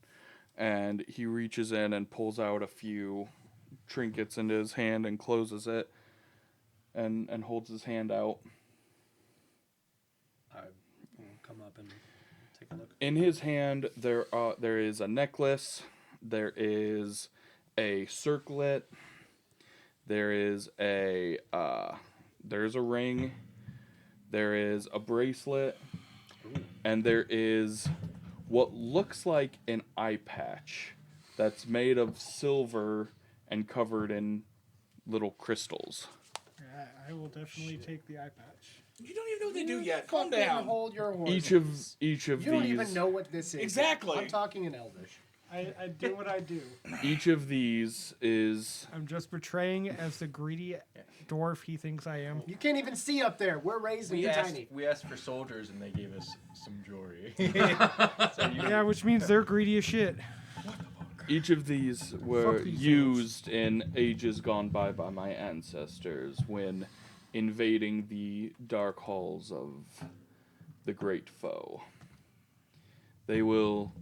And he reaches in and pulls out a few trinkets into his hand and closes it and holds his hand out. up and take a look. In his hand, there is a necklace, there is a circlet, there's a ring, there is a bracelet, and there is what looks like an eye patch that's made of silver and covered in little crystals. Yeah, I will definitely take the eye patch. You don't even know what they do yet. Calm down. Hold your horses. Each of You don't these even know what this is. Exactly. I'm talking in Elvish. I do what I do. each of these is I'm just portraying as the greedy dwarf he thinks I am. You can't even see up there. We're raised and you're tiny. We asked for soldiers and they gave us some jewelry. Yeah, which means they're greedy as shit. Each of these were used in ages gone by my ancestors when invading the dark halls of the great foe. They will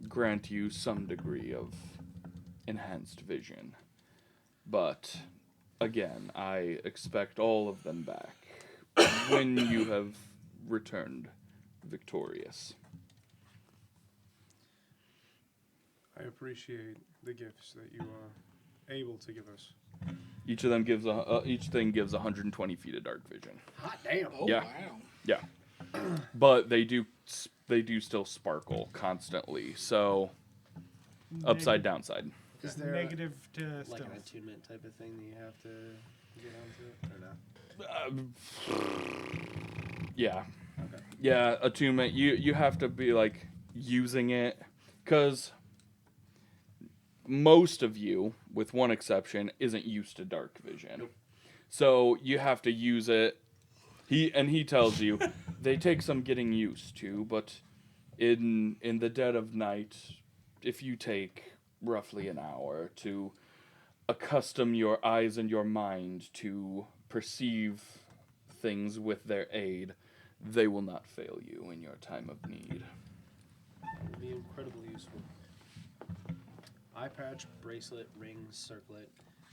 grant you some degree of enhanced vision. But, again, I expect all of them back when you have returned victorious. I appreciate the gifts that you are able to give us. Each of them gives each thing gives 120 feet of dark vision. Hot damn. Oh, Yeah. wow. Yeah, but they do still sparkle constantly. So upside downside. Is there Negative to like stealth. an attunement type of thing that you have to get onto it, or no? Yeah, Okay. yeah. Attunement. You have to be like using it because most of you, with one exception, isn't used to dark vision. Nope. So you have to use it. He tells you they take some getting used to, but in the dead of night, if you take roughly an hour to accustom your eyes and your mind to perceive things with their aid, they will not fail you in your time of need. That would be incredibly useful. Eye patch, bracelet, ring, circlet.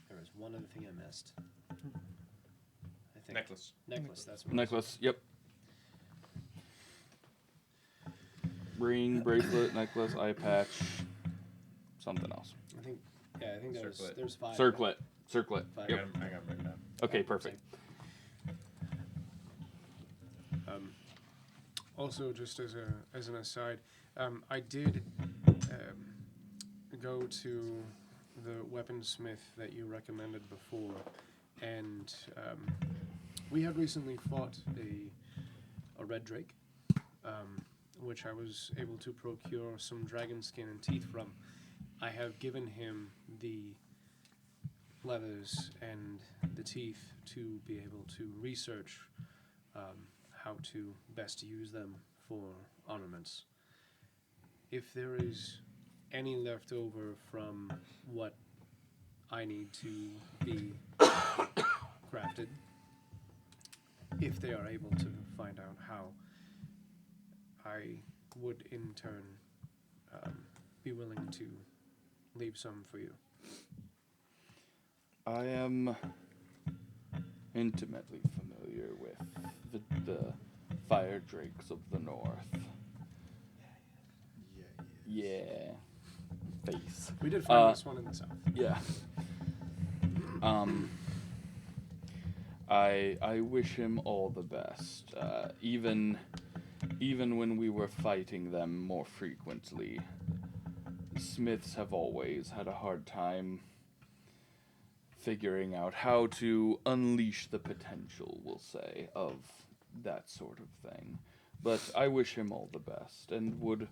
There was one other thing I missed. I think. Necklace. Necklace, that's what Necklace, yep. Ring, bracelet, necklace, eye patch, something else. I think, yeah, I think Circlet. there's 5. Circlet. Five. I Yep. got him written down. Okay, perfect. Also, just as an aside, I did go to the weaponsmith that you recommended before, and we had recently fought a red drake, which I was able to procure some dragon skin and teeth from. I have given him the leathers and the teeth to be able to research how to best use them for ornaments. If there is any left over from what I need to be crafted, if they are able to find out how, I would in turn be willing to leave some for you. I am intimately familiar with the fire drakes of the north. Yeah. Face. We did find this one in the south. Yeah. I wish him all the best. Even when we were fighting them more frequently, smiths have always had a hard time figuring out how to unleash the potential, we'll say, of that sort of thing. But I wish him all the best and would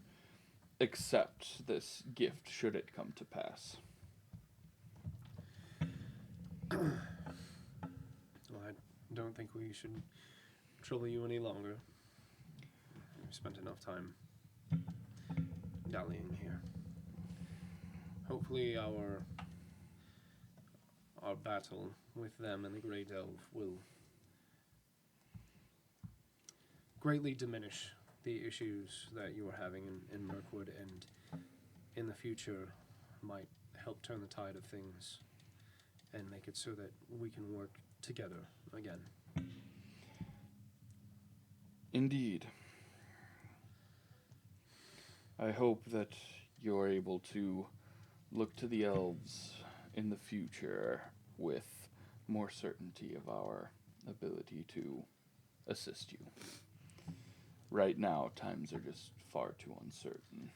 accept this gift should it come to pass. Well, I don't think we should trouble you any longer. We've spent enough time dallying here. Hopefully our battle with them and the Great Elf will greatly diminish the issues that you are having in Mirkwood, and in the future might help turn the tide of things and make it so that we can work together again. Indeed. I hope that you're able to look to the elves in the future with more certainty of our ability to assist you. Right now, times are just far too uncertain.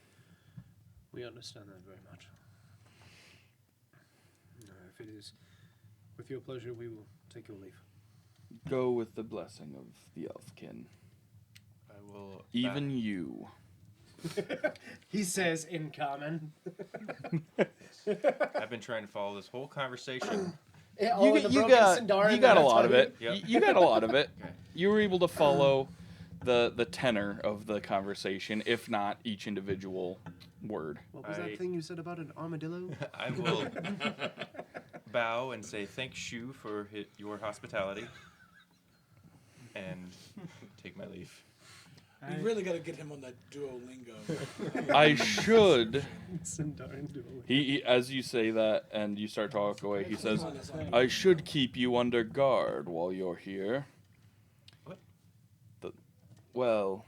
We understand that very much. If it is with your pleasure, we will take your leave. Go with the blessing of the elfkin. I will. Even you. He says in common. I've been trying to follow this whole conversation. You got a lot of it. Yep. You got a lot of it. Okay. You were able to follow the tenor of the conversation, if not each individual word. What was I- that thing you said about an armadillo? I will bow and say thank you for your hospitality, and take my leave. We really got to get him on that Duolingo. I should. Sindarin duel. He, as you say that and you start to walk away, he says, On his own. I should keep you under guard while you're here. What? Well,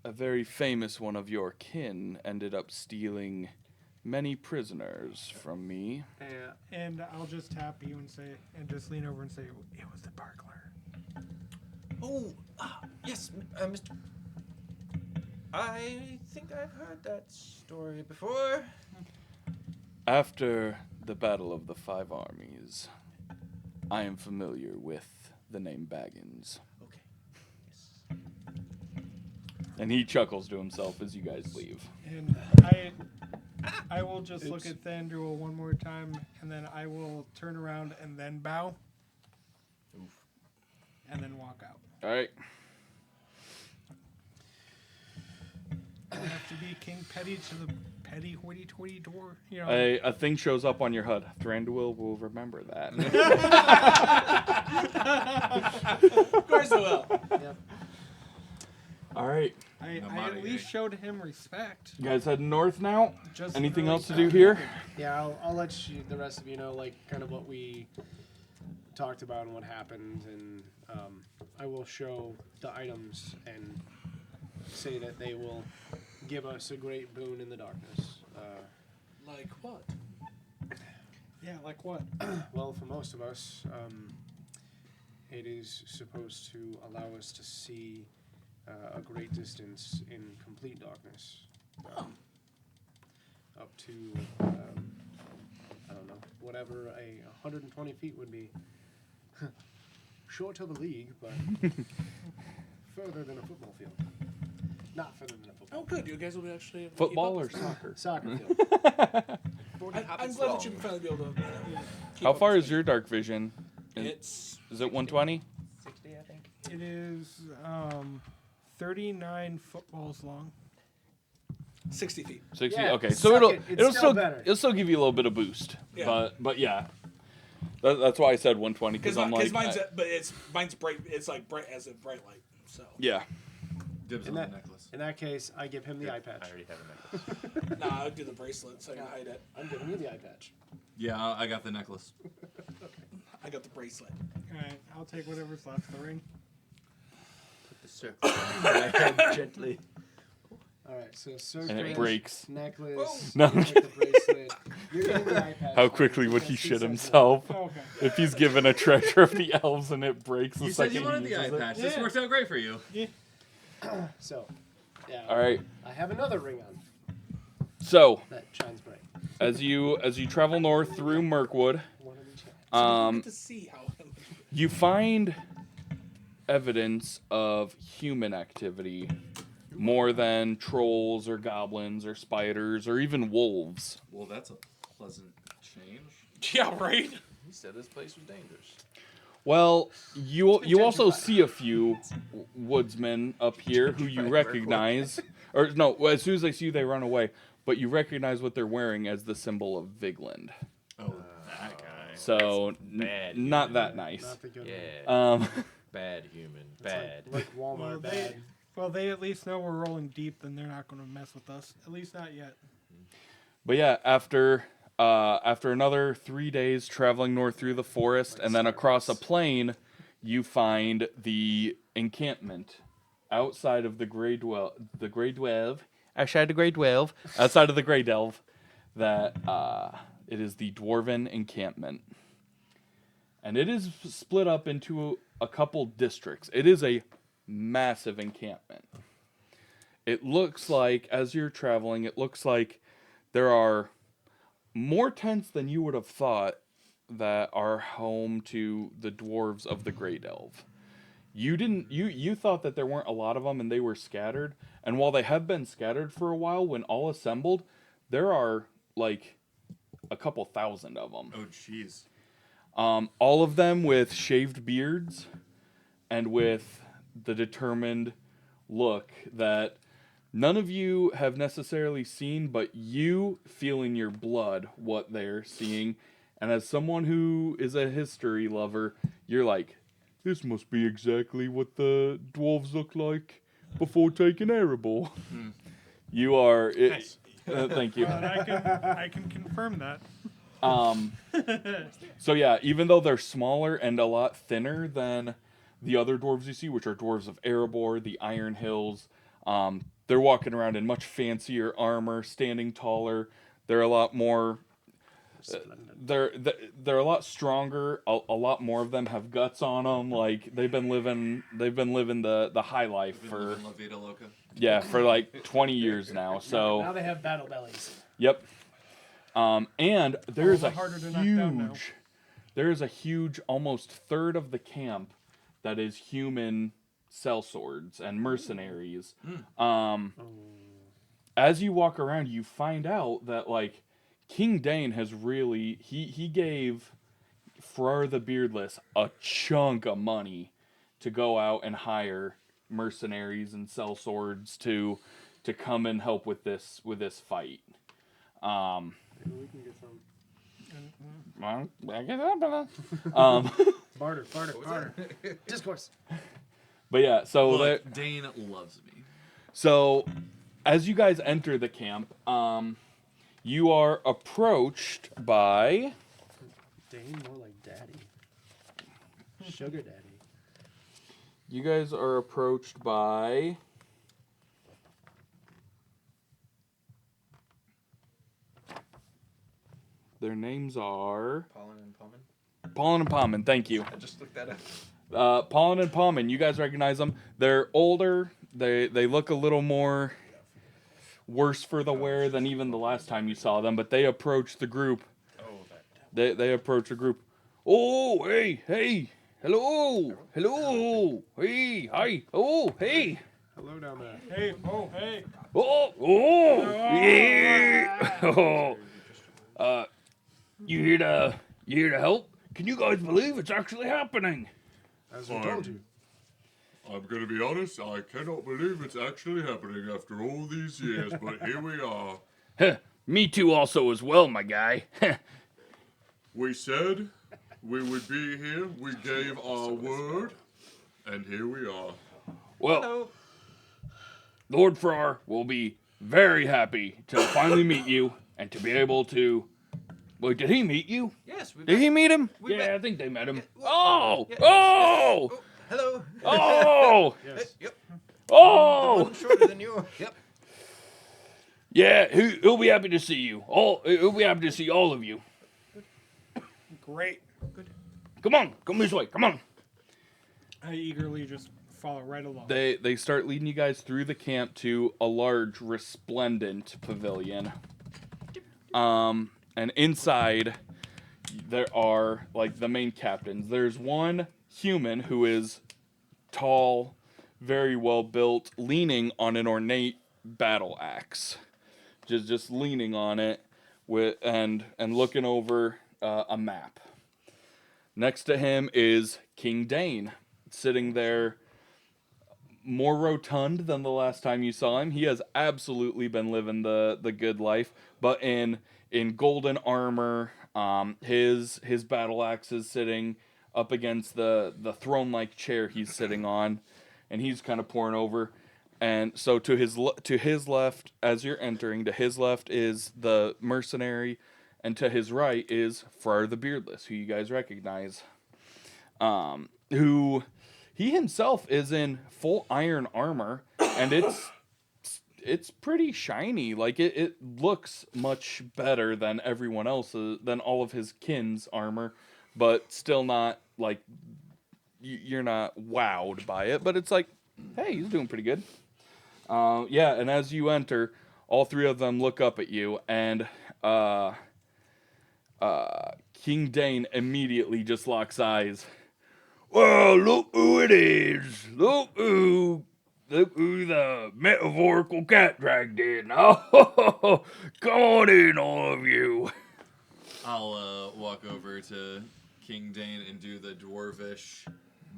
a very famous one of your kin ended up stealing many prisoners from me. And I'll just tap you and say, and just lean over and say, it was the burglar. Oh, yes, Mr. I think I've heard that story before. After the Battle of the Five Armies, I am familiar with the name Baggins. Okay. Yes. And he chuckles to himself as you guys leave. And I will just look at Thandruel one more time, and then I will turn around and then bow. Oof. And then walk out. All right. I have to be King Petty to the petty hoity-toity door. You know. A thing shows up on your HUD. Thranduil will remember that. Of course I will. Yep. All right. I at least showed him respect. You guys heading north now? Just Anything really else to do here? Yeah, I'll let you, the rest of you know, like, kind of what we talked about and what happened, and I will show the items and say that they will give us a great boon in the darkness. Like what? Yeah, like what? Well, for most of us, it is supposed to allow us to see a great distance in complete darkness. Up to, I don't know, whatever 120 feet would be. Short of a league, but further than a football field. Not further than a football Oh, good. You guys will be actually able to Football or keep up. soccer? Soccer field. I'm glad that you finally be able to. Keep How up far with is your dark vision? It's Is it 120? 60, I think. It is 39 footballs long. 60 feet. 60. Yeah, okay, suck so it. It's it'll still still better. it'll still give you a little bit of boost. Yeah. But yeah. That's why I said 120 because I'm like mine's mine's bright. It's like bright as a bright light. So yeah. Dibs In on that, the necklace. in that case, I give him the eye patch. I already have a necklace. nah, I would do the bracelet so I can hide it. I'm giving you the eye patch. Yeah, I got the necklace. I got the bracelet. All right, I'll take whatever's left. The ring. Put the circle on my head gently. All right, so circle, And it breaks. necklace, No. you take the bracelet. You're getting the eye patch. How quickly would he That's shit 2 seconds. himself Okay. if he's given a treasure of the elves and it breaks the You said second you wanted he the eye uses it? patch. This Yeah. worked out great for you. So, yeah. All right. I have another ring on So that shines bright. as you travel north through Mirkwood, One of each hand. Get to see how. you find evidence of human activity more than trolls or goblins or spiders or even wolves. Well, that's a pleasant change. Yeah, right. He said this place was dangerous. Well, you also see a few woodsmen up here who you recognize, or no, as soon as they see you, they run away. But you recognize what they're wearing as the symbol of Vigland. Oh, that guy. So bad not human. that nice. Not the good Yeah. one. Bad human. It's Bad. Like Walmart bad. Well, they at least know we're rolling deep, then they're not going to mess with us. At least not yet. But yeah, after another 3 days traveling north through the forest and then across a plain, you find the encampment outside of the Grey Dwarf outside the Grey Delve, outside of the Grey Delve, that it is the Dwarven encampment. And it is split up into a couple districts. It is a massive encampment. It looks like, as you're traveling, it looks like there are more tents than you would have thought that are home to the dwarves of the Grey Delve. You thought that there weren't a lot of them and they were scattered. And while they have been scattered for a while, when all assembled, there are like a couple thousand of them. Oh, jeez. All of them with shaved beards and with the determined look that none of you have necessarily seen, but you feel in your blood what they're seeing. And as someone who is a history lover, you're like, this must be exactly what the dwarves look like before taking Erebor. You are... Nice. Thank you. And I can confirm that. So yeah, even though they're smaller and a lot thinner than the other dwarves you see, which are dwarves of Erebor, the Iron Hills, they're walking around in much fancier armor, standing taller. They're a lot more... they're a lot stronger. A lot more of them have guts on them. Like they've been living the high life for La Vida Loca. yeah, for like 20 years now. So Now they have battle bellies. yep. And there's All a the harder to knock down now. huge almost third of the camp that is human sellswords and mercenaries. As you walk around, you find out that like King Dane has really he gave Frar the Beardless a chunk of money to go out and hire mercenaries and sellswords to come and help with this fight. Maybe we can get some. Barter. Discourse. But yeah, so Look, Dane loves me. so as you guys enter the camp, you are approached by Dane, more like daddy. Sugar daddy. you guys are approached by their names are Pollen and Pommon. Pollen and Pommon. Thank you. I just looked that up. Pollen and Pommon, you guys recognize them. They're older. They look a little more worse for the wear than even the last time you saw them, but they approach the group. They approach the group. Oh, hey. Hello. Hey, hi. Oh, hey. Hello down there. Hey, oh, hey. Oh, yeah. Oh. You here to help? Can you guys believe it's actually happening? As we told you. I'm gonna be honest, I cannot believe it's actually happening after all these years, but here we are. Me too also as well, my guy. We said we would be here, we gave our word, and here we are. Well, Hello. Lord Frar will be very happy to finally meet you and to be able to... Wait, did he meet you? Yes, we Did he meet him? We Yeah, met. I think they met him. Yeah, Oh! yeah. Oh! Oh, hello. Oh! Yes. Yep. Oh! One shorter than you. Yep. Yeah, he'll be happy to see you. He'll be happy to see all of you. Great. Come this way. Come on. I eagerly just follow right along. They start leading you guys through the camp to a large, resplendent pavilion. And inside there are like the main captains. There's one human who is tall, very well built, leaning on an ornate battle axe. Just leaning on it with and looking over a map. Next to him is King Dane, sitting there, more rotund than the last time you saw him. He has absolutely been living the good life, but in golden armor. His battle axe is sitting up against the throne-like chair he's sitting on, and he's kind of pouring over. And so to his left, as you're entering, to his left is the mercenary, and to his right is Frar the Beardless, who you guys recognize. Who he himself is in full iron armor, and it's pretty shiny. Like it looks much better than everyone else's, than all of his kin's armor, but still not like you're not wowed by it. But it's like, hey, he's doing pretty good. Yeah, and as you enter, all three of them look up at you, and King Dane immediately just locks eyes. Well, look who it is. Look who the metaphorical cat dragged in. Oh, come on in, all of you. I'll walk over to King Dane and do the dwarvish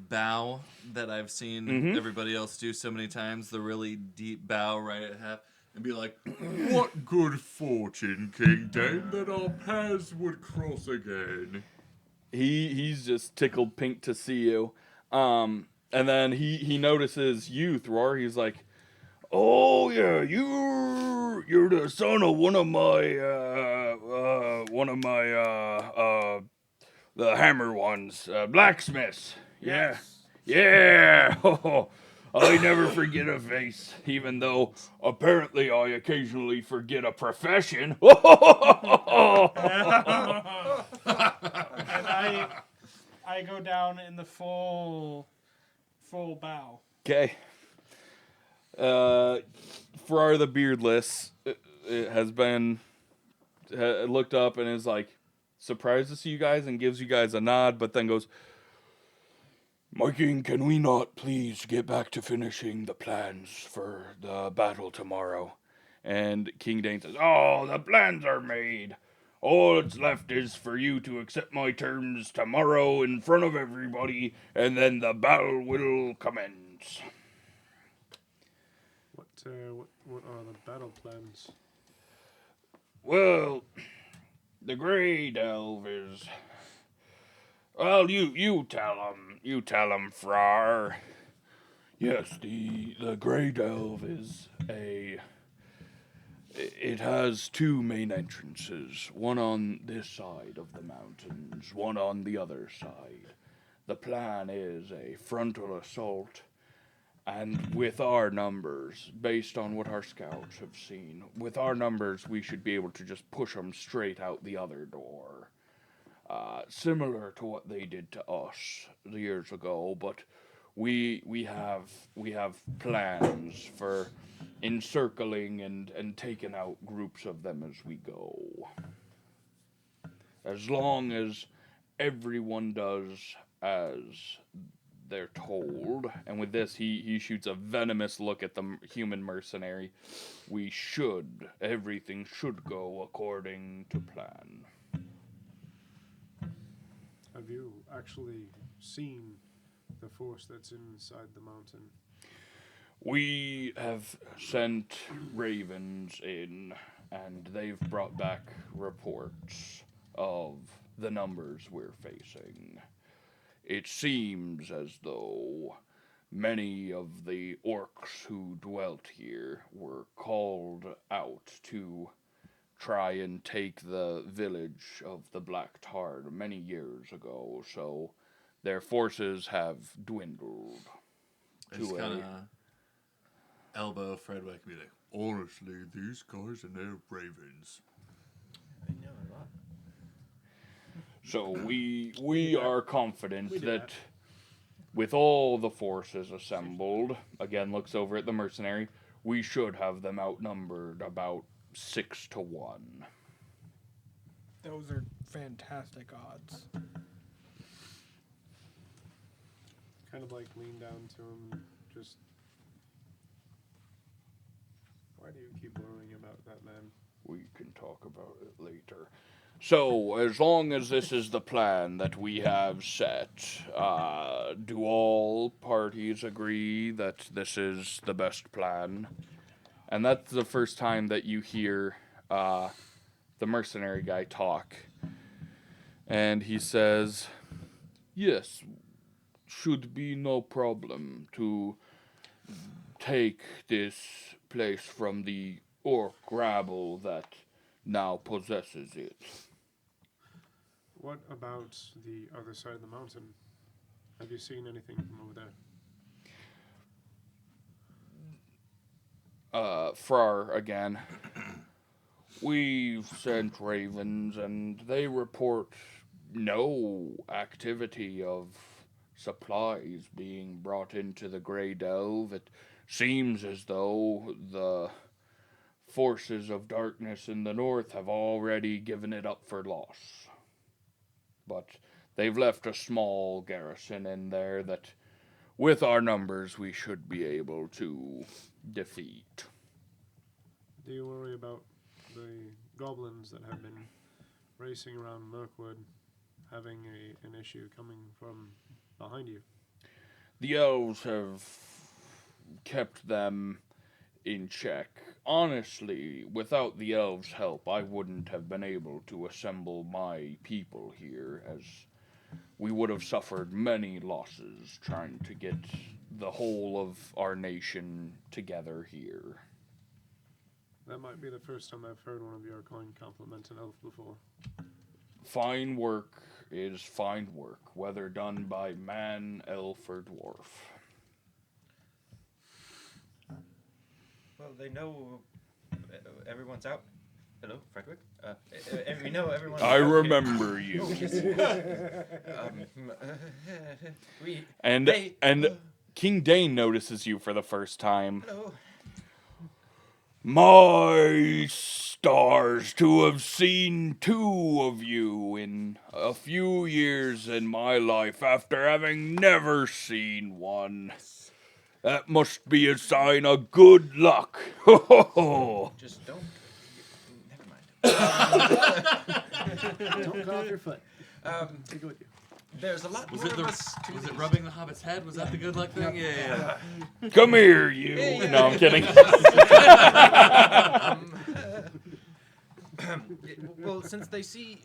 bow that I've seen everybody else do so many times, the really deep bow right at half, and be like, What good fortune, King Dane, that our paths would cross again. He's just tickled pink to see you. And then he notices you, Thror. He's like, oh yeah, you're the son of one of my the hammer ones, blacksmiths. Yeah. Yeah. I never forget a face, even though apparently I occasionally forget a profession. And I go down in the full bow. Okay. Farrar the Beardless it has been looked up and is like surprised to see you guys and gives you guys a nod, but then goes, my king, can we not please get back to finishing the plans for the battle tomorrow? And King Dane says, oh, the plans are made. All that's left is for you to accept my terms tomorrow in front of everybody, and then the battle will commence. What are the battle plans? Well, the Grey Delve is... Well, you tell him, Frar. Yes, the Grey Delve is it has two main entrances, one on this side of the mountains, one on the other side. The plan is a frontal assault, and with our numbers, based on what our scouts have seen, with our numbers, we should be able to just push them straight out the other door. Similar to what they did to us years ago, but we have plans for encircling and taking out groups of them as we go. As long as everyone does as they're told, and with this he shoots a venomous look at the human mercenary, everything should go according to plan. Have you actually seen the force that's inside the mountain? We have sent ravens in, and they've brought back reports of the numbers we're facing. It seems as though many of the orcs who dwelt here were called out to try and take the village of the Black Tard many years ago, so their forces have dwindled. I just kind of elbow Fredwick and be like, Honestly, these guys and their ravens. I know a lot. So we are confident that with all the forces assembled, again looks over at the mercenary, we should have them outnumbered about 6 to 1. Those are fantastic odds. Kind of like lean down to him and just... Why do you keep worrying about that man? We can talk about it later. So, as long as this is the plan that we have set, do all parties agree that this is the best plan? And that's the first time that you hear the mercenary guy talk. And he says, yes, should be no problem to take this place from the orc rabble that now possesses it. What about the other side of the mountain? Have you seen anything from over there? Frar again. We've sent ravens, and they report no activity of supplies being brought into the Grey Delve. It seems as though the forces of darkness in the north have already given it up for loss. But they've left a small garrison in there that, with our numbers, we should be able to defeat. Do you worry about the goblins that have been racing around Mirkwood having an issue coming from behind you? The elves have kept them in check. Honestly, without the elves' help, I wouldn't have been able to assemble my people here, as we would have suffered many losses trying to get the whole of our nation together here. That might be the first time I've heard one of your kind compliment an elf before. Fine work is fine work, whether done by man, elf, or dwarf. Well, they know everyone's out. Hello, Frederick. And we know everyone's I out remember you. And King Dane notices you for the first time. Hello. My stars, to have seen two of you in a few years in my life after having never seen one. That must be a sign of good luck. Ho ho ho! Just don't. Never mind. Don't cut off your foot. Take it with you. There's a lot Was more it of us. was it rubbing the hobbit's head? Was that the good luck thing? Yeah. Come here, you. Hey. No, I'm kidding. Well, since they see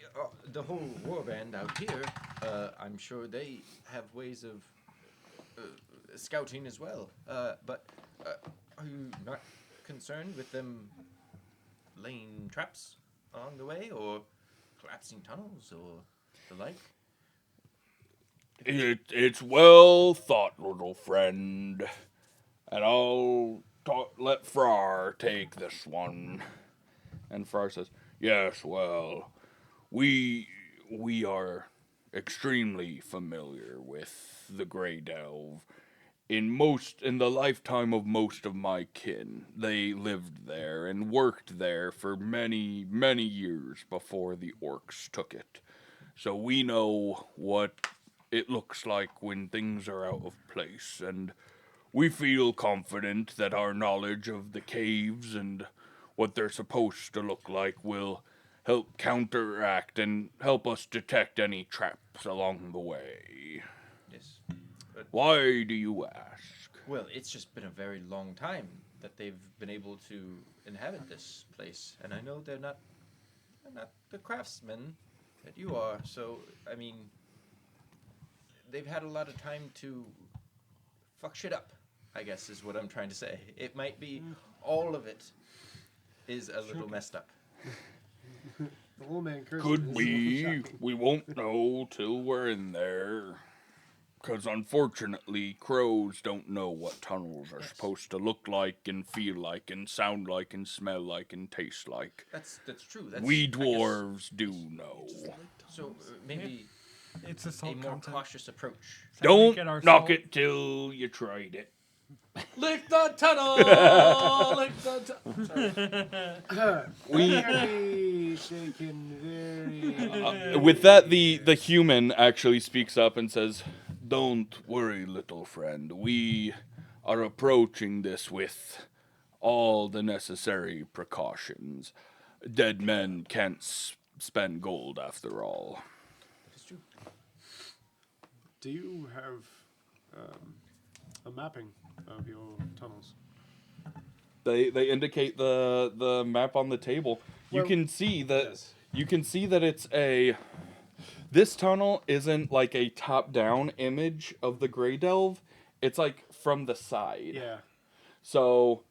the whole warband out here, I'm sure they have ways of scouting as well. But are you not concerned with them laying traps along the way, or collapsing tunnels, or the like? It's well thought, little friend. And I'll let Frar take this one. And Frar says, yes, well, we are extremely familiar with the Grey Delve. In the lifetime of most of my kin, they lived there and worked there for many, many years before the orcs took it. So we know what it looks like when things are out of place, and we feel confident that our knowledge of the caves and what they're supposed to look like will help counteract and help us detect any traps along the way. Yes. Why do you ask? Well, it's just been a very long time that they've been able to inhabit this place, and I know they're not the craftsmen that you are. So, I mean, they've had a lot of time to fuck shit up, I guess is what I'm trying to say. It might be all of it is a little messed up. The old man cursed. Could be. We won't know till we're in there. Because unfortunately, crows don't know what tunnels are supposed to look like and feel like and sound like and smell like and taste like. That's true. We dwarves do know. So maybe It's a a salt more content. cautious approach. Don't Get our knock salt. it till you tried it. Lick the tunnel! Lick the tunnel. Very shaken, very. With that, the human actually speaks up and says, "Don't worry, little friend. We are approaching this with all the necessary precautions. Dead men can't spend gold after all." It's true. Do you have a mapping of your tunnels? They indicate the map on the table. You Well, can see that yes. you can see that it's a. This tunnel isn't like a top-down image of the Grey Delve. It's like from the side. Yeah. So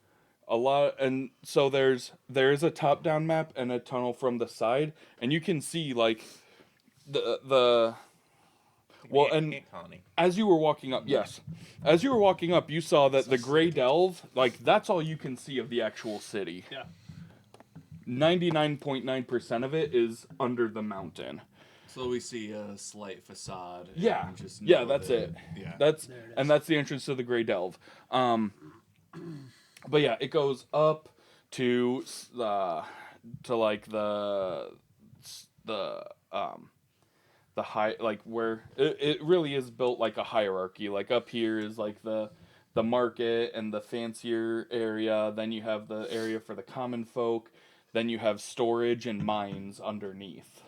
there's a top-down map and a tunnel from the side, and you can see like the Well, Ant- and ant colony. as you were walking up, you saw that the Grey Delve, like, that's all you can see of the actual city. Yeah. 99.9% of it is under the mountain. So we see a slight facade. Yeah, and just yeah, know that's that- it. Yeah. That's There it is. and that's the entrance to the Grey Delve. But yeah, it goes up to like the high, like where it really is built like a hierarchy. Like up here is like the market and the fancier area. Then you have the area for the common folk. Then you have storage and mines underneath.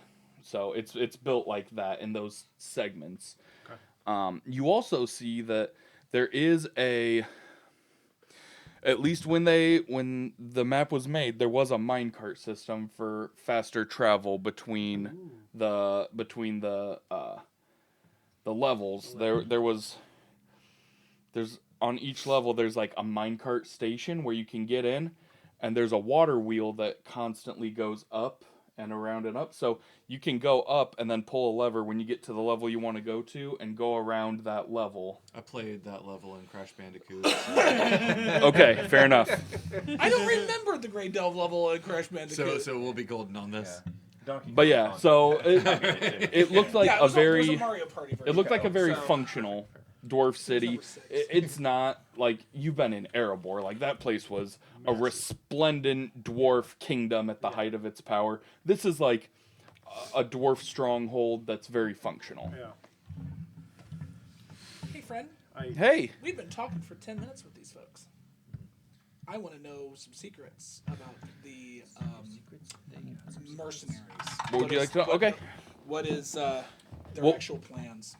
So it's built like that in those segments. Okay. You also see that there is at least when the map was made, there was a minecart system for faster travel between the levels. There's on each level there's like a minecart station where you can get in, and there's a water wheel that constantly goes up and around and up. So you can go up and then pull a lever when you get to the level you want to go to and go around that level. I played that level in Crash Bandicoot. So, Okay, fair enough. I don't remember the Grey Delve level in Crash Bandicoot. so we'll be golden on this. Donkey But Kong yeah, Country. so it looked like yeah, a there's very a Mario Party version. it looked like a very So- functional dwarf city. number 6. It's not like you've been in Erebor. Like that place was a resplendent dwarf kingdom at the height of its power. This is like a dwarf stronghold that's very functional. Yeah. Hey, friend, Hey, we've been talking for 10 minutes with these folks. I want to know some secrets about the mercenaries. what would you like to know? Okay. What is their Well- actual plans?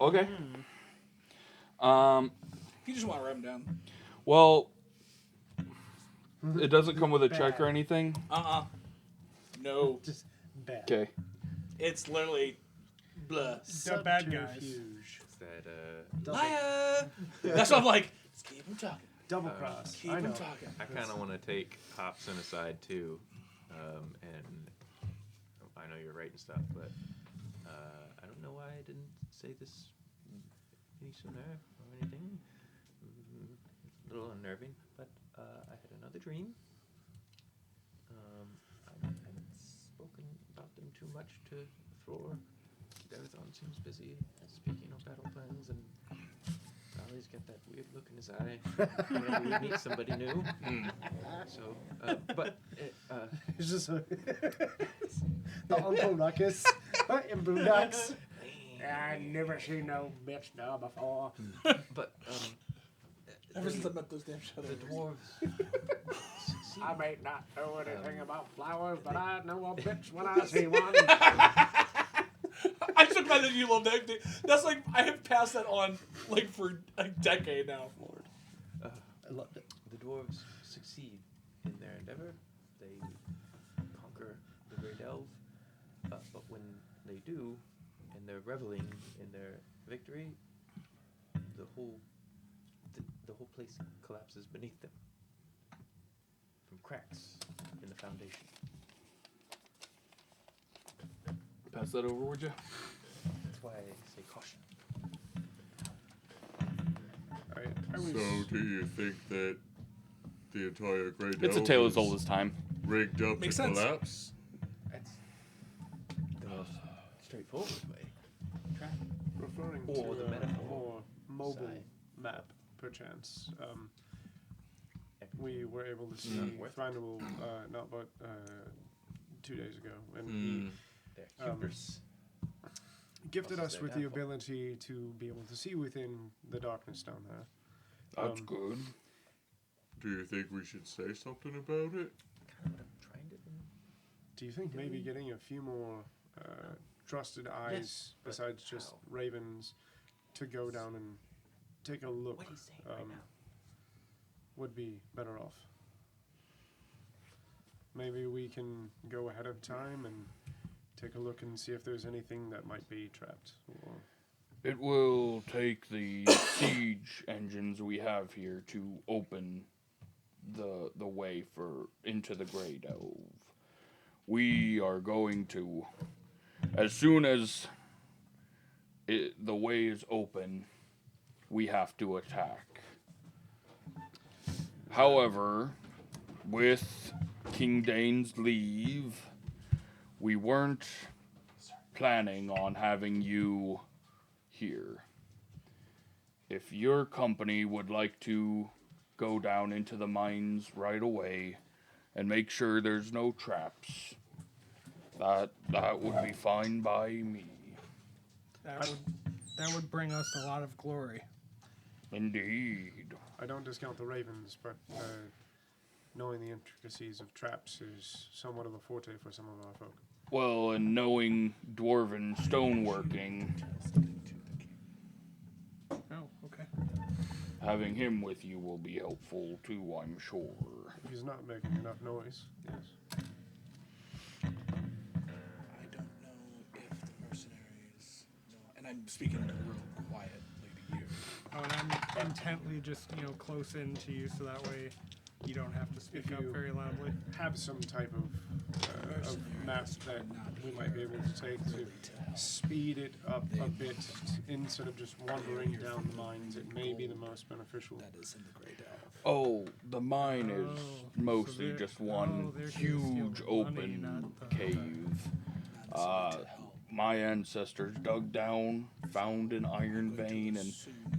Okay. If you just want to write them down. Well, it doesn't come with a check or anything. No. Just bad. Okay. It's literally blah. The bad guys. Subterfuge. Is that Liar! That's why I'm like, let's keep them talking. Double cross. Keep I know. them talking. I kind of want to take Hobson aside too, and I know you're writing stuff, but I don't know why I didn't say this any sooner or anything. A little unnerving, but I had another dream. I haven't spoken about them too much to the floor. Darathon seems busy speaking of battle plans, and Dolly's got that weird look in his eye whenever we meet somebody new. So, but It's just a the Uncle Ruckus in Boondocks. I never seen no bitch now before. but Ever since I met those damn the shadows. dwarves. I may not know anything about flowers, but I know a bitch when I see one. I'm so glad that you love that. That's like, I have passed that on like for a decade now. I loved it. The dwarves succeed in their endeavor. They conquer the Great Elf. But when they do, and they're reveling in their victory, the whole place collapses beneath them from cracks in the foundation. Pass that over, would you? That's why I say caution. I was, So, do you think that the entire Great It's a Elf tale as is old as time. rigged up Makes to sense. collapse? That's the most straightforward way. referring Or to the a metaphor more mobile side. map, perchance. We were able to see Worth it. Thranduil not but 2 days ago, and They're hubris. he gifted Plus us their with the downfall. ability to be able to see within the darkness down there. That's good. Do you think we should say something about it? Kind of what I'm trying to. Do you think maybe getting a few more trusted eyes Yes, but besides just how? ravens to go down and take a look What he's saying right now. would be better off? Maybe we can go ahead of time and take a look and see if there's anything that might be trapped. Or It will take the siege engines we have here to open the way for into the Grey Delve. We are going to, as soon as the way is open. We have to attack. However, with King Dane's leave, we weren't planning on having you here. If your company would like to go down into the mines right away and make sure there's no traps, that would be fine by me. That would bring us a lot of glory. Indeed. I don't discount the ravens, but knowing the intricacies of traps is somewhat of a forte for some of our folk. Well, and knowing dwarven stoneworking, Oh, okay. having him with you will be helpful too, I'm sure. If he's not making enough noise, yes. I don't know if the mercenaries know, and I'm speaking real quietly to you. Oh, and I'm intently just, close in to you so that way you don't have to speak If up you- very loudly. Have some type of map that we might be able to take to speed it up a bit instead of just wandering down the mines. It may be the most beneficial. That is in the Great Elf. Oh, the mine is Oh, mostly so just they're- one they're gonna huge steal the money, open not the- cave. My ancestors dug down, found an iron vein, and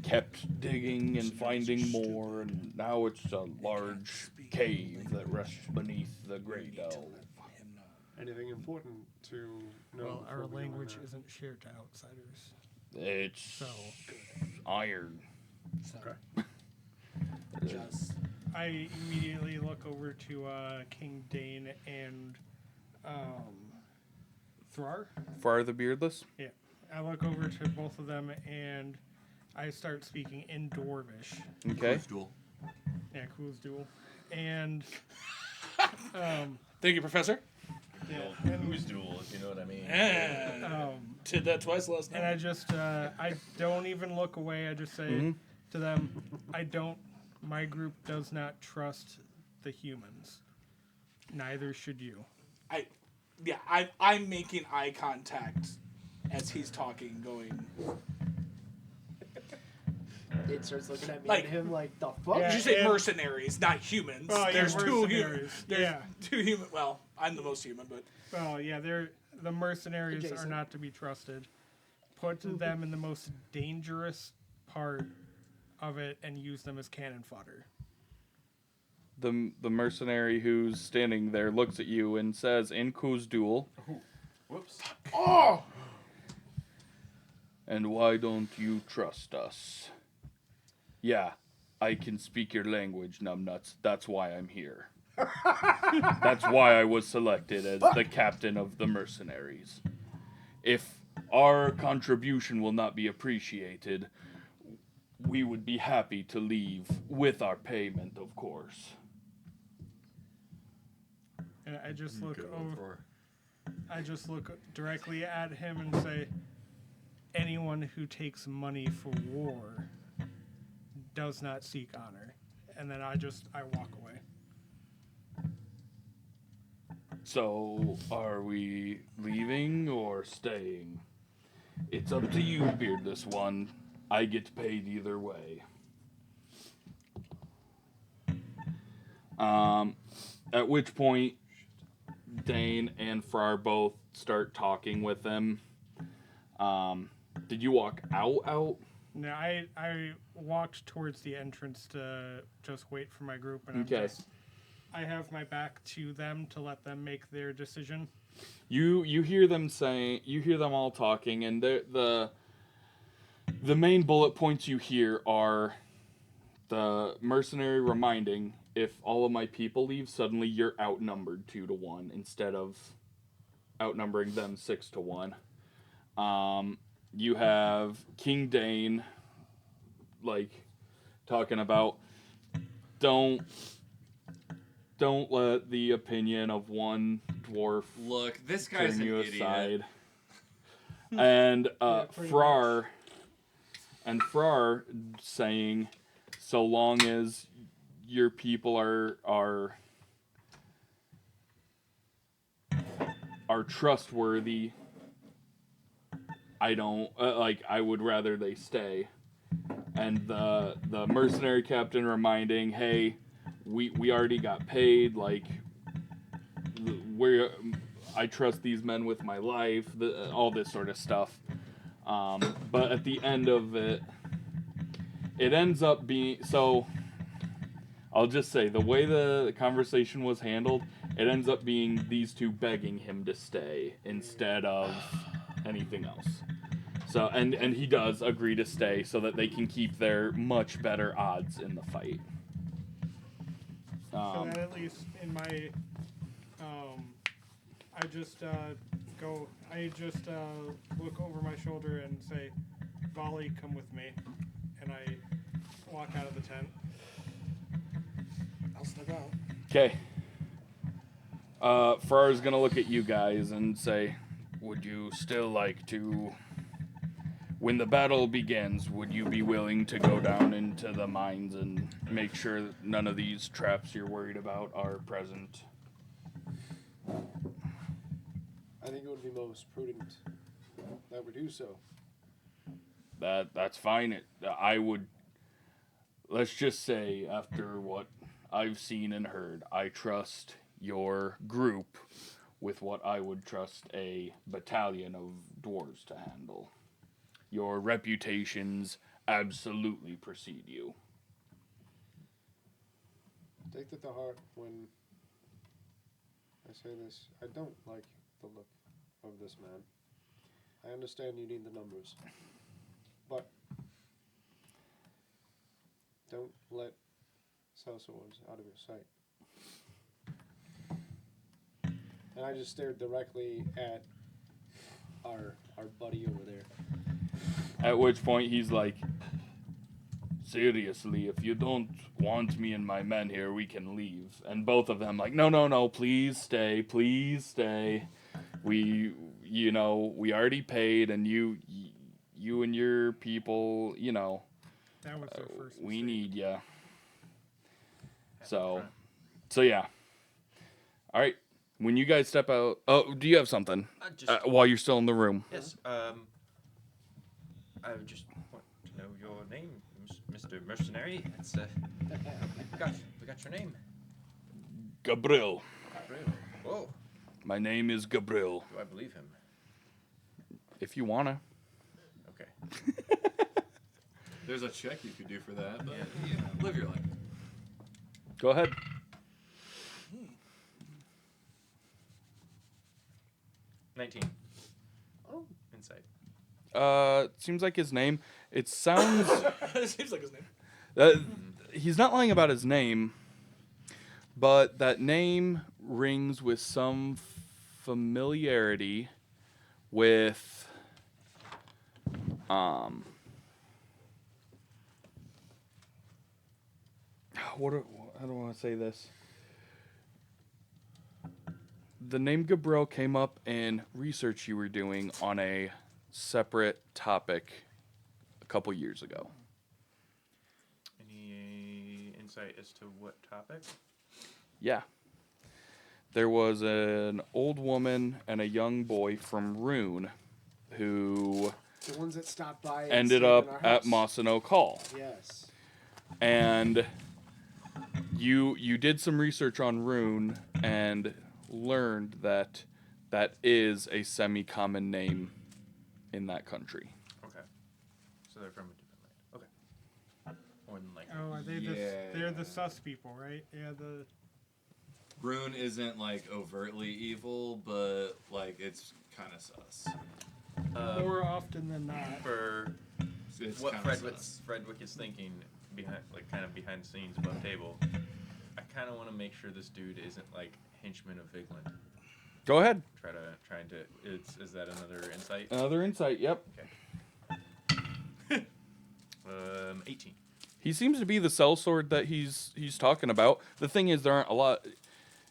kept digging and finding more, and now it's a large cave that rests beneath the Great Elf. Anything important to know? Well, before our we go in language there? isn't shared to outsiders. It's So, iron. Okay. Just I immediately look over to King Dane and Thrar. Far the Beardless? Yeah. I look over to both of them and I start speaking in Dwarvish. Okay. Duel. Yeah, Cool's duel. And thank you, Professor. yeah, Who's duel, if you know what I mean. And did that twice last night. and I just I don't even look away. I just say to them, my group does not trust the humans. Neither should you. I'm making eye contact as he's talking, going. It starts looking at me Like- and him like, the fuck? Yeah. Did you say and- mercenaries, not humans? Oh, yeah, There's two mercenaries. There's Yeah. two human. Well, I'm the most human, but Well, yeah, the mercenaries are Jason. not to be trusted. Put them in the most dangerous part of it and use them as cannon fodder. The mercenary who's standing there looks at you and says in Kuzdul, Whoops. "And why don't you trust us?" "Yeah, I can speak your language, numbnuts. That's why I'm here. That's why I was selected as the captain of the mercenaries. If our contribution will not be appreciated, we would be happy to leave with our payment, of course." And I just look over. I just look directly at him and say, "Anyone who takes money for war does not seek honor." And then I walk away. So, are we leaving or staying? It's up to you, Beardless One. I get paid either way. At which point, Dane and Frar both start talking with them. Did you walk out? No, I walked towards the entrance to just wait for my group, and Okay. I have my back to them to let them make their decision. You hear them saying, you hear them all talking, and the main bullet points you hear are the mercenary reminding, if all of my people leave, suddenly you're outnumbered 2-1 instead of outnumbering them 6-1. You have King Dane, talking about don't let the opinion of one dwarf Look, this guy's turn an you idiot. aside. And pretty Frar saying, so long as your people are trustworthy, I don't I would rather they stay. And the mercenary captain reminding, hey, we already got paid. Like, I trust these men with my life. All this sort of stuff. But at the end of it, it ends up being so. I'll just say the way the conversation was handled, it ends up being these two begging him to stay instead of anything else. So and he does agree to stay so that they can keep their much better odds in the fight. So that at least in my, I just look over my shoulder and say, "Volley, come with me," and I walk out of the tent. I'll step out. Okay. Farrar's gonna look at you guys and say, "Would you still like to? When the battle begins, would you be willing to go down into the mines and make sure that none of these traps you're worried about are present?" I think it would be most prudent that we do so. That's fine. I would. Let's just say, after what I've seen and heard, I trust your group with what I would trust a battalion of dwarves to handle. Your reputations absolutely precede you. Take that to heart when I say this. I don't like the look of this man. I understand you need the numbers, but don't let sellswords out of your sight. And I just stared directly at our buddy over there. At which point he's like, "Seriously, if you don't want me and my men here, we can leave." And both of them like, no, please stay, please stay. We already paid, and you and your people, That was their first we mistake. need ya. So yeah. All right. When you guys step out, do you have something while you're still in the room? Yes. I would just want to know your name, Mr. Mercenary. It's we got your name. Gabriel. Gabriel. Whoa. My name is Gabriel. Do I believe him? If you wanna. Okay. There's a check you could do for that, but live your life. Go ahead. 19. Oh. Insight. Seems like his name. It sounds. It seems like his name. He's not lying about his name, but that name rings with some familiarity with. How do I want to say this? The name Gabriel came up in research you were doing on a separate topic a couple years ago. Any insight as to what topic? Yeah. There was an old woman and a young boy from Rune who The ones that stopped by and ended stayed up in our at house. Moss and Oak Hall. Yes. And you did some research on Rune and learned that is a semi-common name in that country. Okay. So they're from a different land. Okay. More than likely. Oh, are they they're the sus people, right? Yeah, the Rune isn't like overtly evil, but like it's kind of sus. more often than not. For It's what kinda Fredwick is thinking behind the scenes above table, I kind of want to make sure this dude isn't like henchman of Vigland. Go ahead. Is that another insight? Another insight, yep. 18. He seems to be the sellsword that he's talking about. The thing is, there aren't a lot.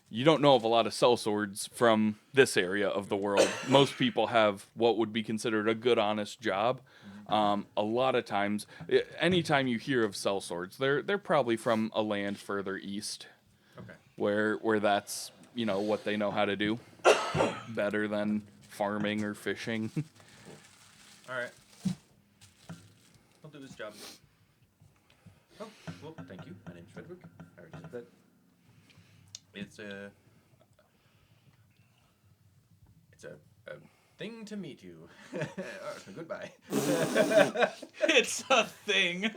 You don't know of a lot of sellswords from this area of the world. Most people have what would be considered a good, honest job. A lot of times, anytime you hear of sellswords, they're probably from a land further east, Okay. where that's what they know how to do better than farming or fishing. All right. I'll do his job. Oh, well, thank you. My name's Frederick. I already said that. It's a thing to meet you. Goodbye. It's a thing.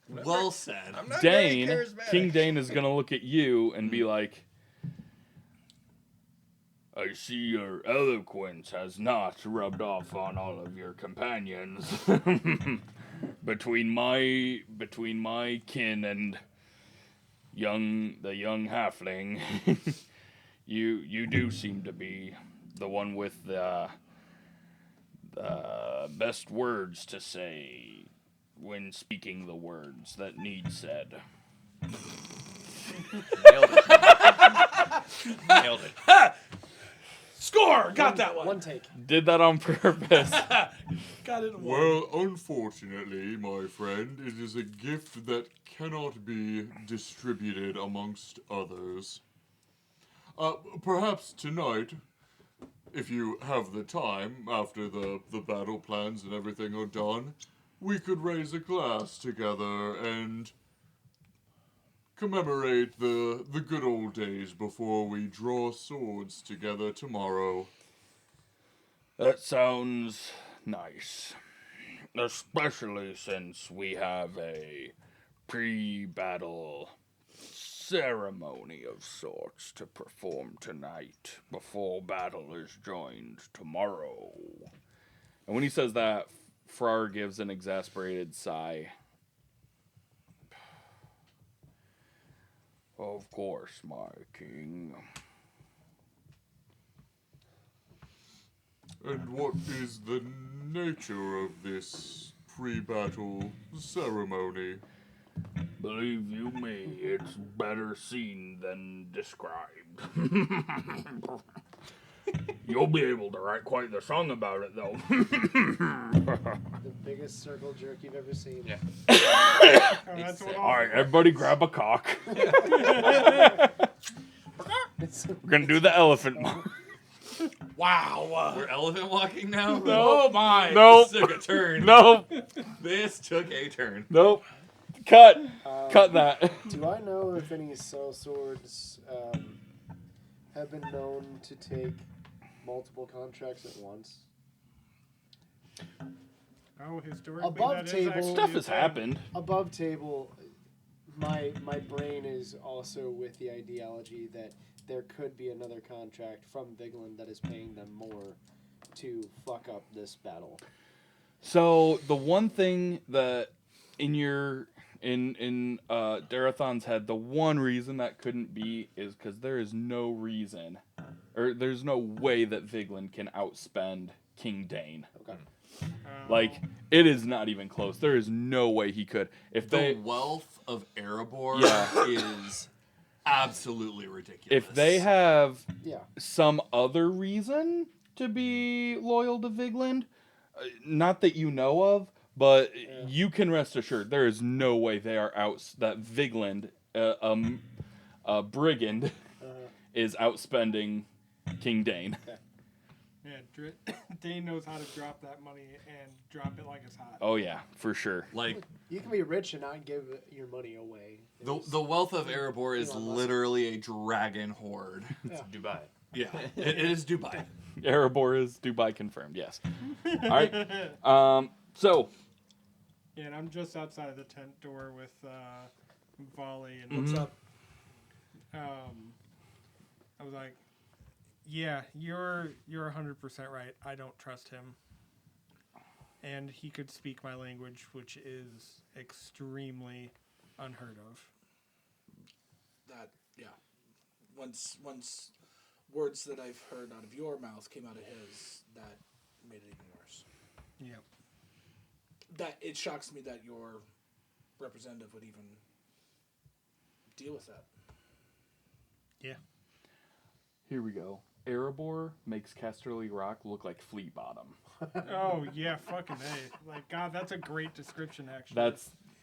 Well said. I'm not very Dane, charismatic. King Dane is gonna look at you and be like, I see your eloquence has not rubbed off on all of your companions. between my kin and the young halfling, you do seem to be the one with the best words to say when speaking the words that need said. Nailed it. Nailed it. Score! Got that one. One take. Did that on purpose. Got it in one. Well, unfortunately, my friend, it is a gift that cannot be distributed amongst others. Perhaps tonight, if you have the time, after the battle plans and everything are done, we could raise a glass together and commemorate the good old days before we draw swords together tomorrow. That sounds nice. Especially since we have a pre-battle ceremony of sorts to perform tonight before battle is joined tomorrow. And when he says that, Frar gives an exasperated sigh. Of course, my king. And what is the nature of this pre-battle ceremony? Believe you me, it's better seen than described. You'll be able to write quite the song about it, though. The biggest circle jerk you've ever seen. Yeah. That's what All right, everybody grab a cock. We're gonna do the elephant. Wow. We're elephant walking now? Oh my. Nope. This took a turn. Nope. This took a turn. Nope. Cut. Cut that. Do I know if any sellswords have been known to take multiple contracts at once? Oh, historically, Above that is table- actually Stuff a has thing. happened. Above table, my brain is also with the ideology that there could be another contract from Vigland that is paying them more to fuck up this battle. So the one thing that in Darathon's head, the one reason that couldn't be is because there is no reason, or there's no way that Vigland can outspend King Dane. Okay. Like, it is not even close. There is no way he could. If The they wealth of Erebor Yeah. is absolutely ridiculous. if they have Yeah. some other reason to be loyal to Vigland, not that you know of, but you can rest assured there is no way they are that Vigland, a brigand, is outspending King Dane. Yeah, Dane knows how to drop that money and drop it like it's hot. Oh yeah, for sure. like You can be rich and not give your money away. the wealth of Erebor is literally a dragon horde. Yeah. Dubai. Yeah, it is Dubai. Erebor is Dubai confirmed. Yes. All right. So Yeah, and I'm just outside of the tent door with Volley, and What's up? I was like, "Yeah, you're 100% right. I don't trust him." And he could speak my language, which is extremely unheard of. That yeah. Once words that I've heard out of your mouth came out of his, that made it even worse. Yeah. That it shocks me that your representative would even deal with that. Yeah. here we go. Erebor makes Casterly Rock look like Fleet Bottom. Oh yeah, fucking A. Like God, that's a great description actually.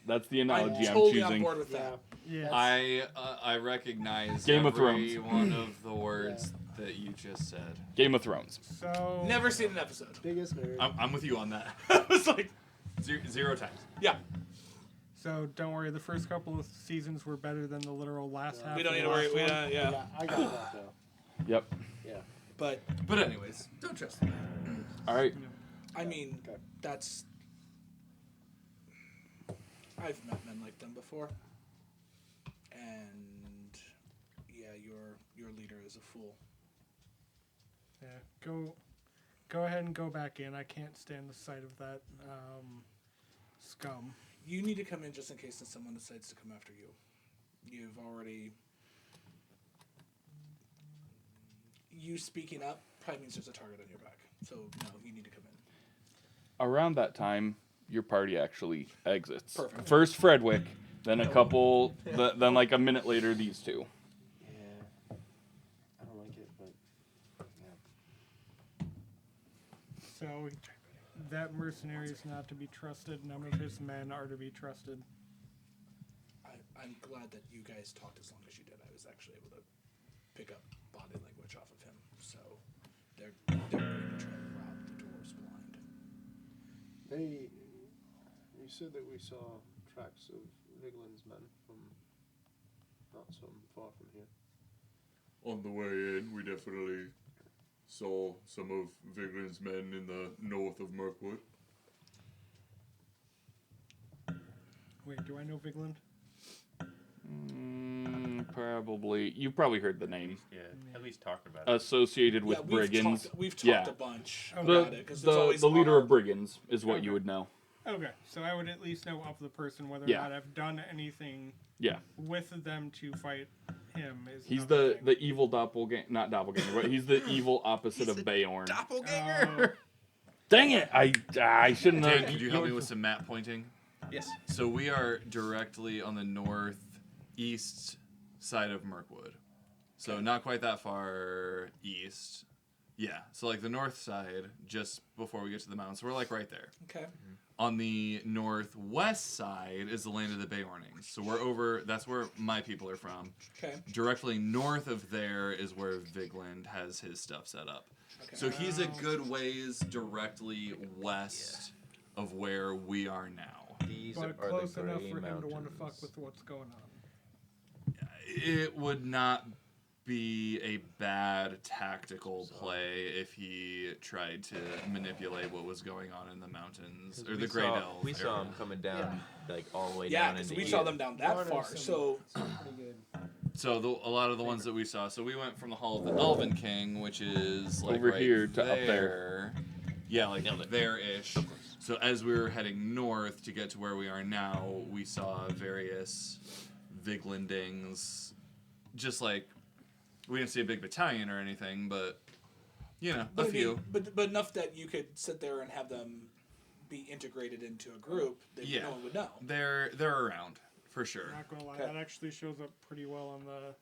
That's the analogy I'm totally on choosing. board with Yeah. that. yeah. I recognize Game of every Thrones. one of the words that you just said? Game of Thrones. So Never seen an episode. Biggest nerd. I'm with you on that. I was like, Zero times. yeah, So don't worry, the first couple of seasons were better than the literal last half. we don't of need the to worry. last We, one. yeah, I got that though. Yep. Yeah. but But anyways, don't trust them. All right. I mean, Okay. that's. I've met men like them before, and yeah, your leader is a fool. Yeah. Go ahead and go back in. I can't stand the sight of that scum. You need to come in just in case someone decides to come after you. You've already. You speaking up probably means there's a target on your back. So no, you need to come in. Around that time, your party actually exits. Perfect. First Fredwick, then a couple, then like a minute later, these two. Yeah. I don't like it, but So that mercenary is not to be trusted. None of his men are to be trusted. I'm glad that you guys talked as long as you did. I was actually able to pick up body language off of him. So they're going to try to rob the dwarves blind. You said that we saw tracks of Viglin's men from not so far from here. On the way in, we definitely saw some of Viglin's men in the north of Mirkwood. Wait, do I know Vigland? Probably. You've probably heard the name. Yeah, at least talking about it. Associated with yeah, brigands. We've talked Yeah. a bunch The- about it because The leader of brigands is what Okay. you would know. Okay, so I would at least know of the person whether Yeah. or not I've done anything Yeah. with them to fight him. Is He's another the thing. evil doppelganger, not doppelganger, but he's the evil opposite of Bayorn. Oh, Dang it! I shouldn't Dan, have. could you help me with some map pointing? Yes. So we are directly on the northeast side of Mirkwood. So not quite that far east. Yeah, so like the north side, just before we get to the mountains. So we're like right there. Okay. On the northwest side is the land of the Bayornings. So we're over, that's where my people are from. Okay. Directly north of there is where Vigland has his stuff set up. Okay. So he's a good ways directly west of where we are now. These but are close the enough gray for him mountains. to want to fuck with what's going on. It would not be a bad tactical play if he tried to manipulate what was going on in the mountains or the Great Elves. We saw him coming down, like all the way Yeah, down because into we saw here. them down that Garner far. some- So pretty good. So a lot of the ones that we saw. So we went from the Hall of the Elven King, which is like Over right here to up there. Yeah, like there-ish. So as we were heading north to get to where we are now, we saw various Viglandings. Just like we didn't see a big battalion or anything, but you know, but a I mean, few. but enough that you could sit there and have them be integrated into a group that Yeah. no one would know. They're around for sure. Not gonna lie, Okay. that actually shows up pretty well on the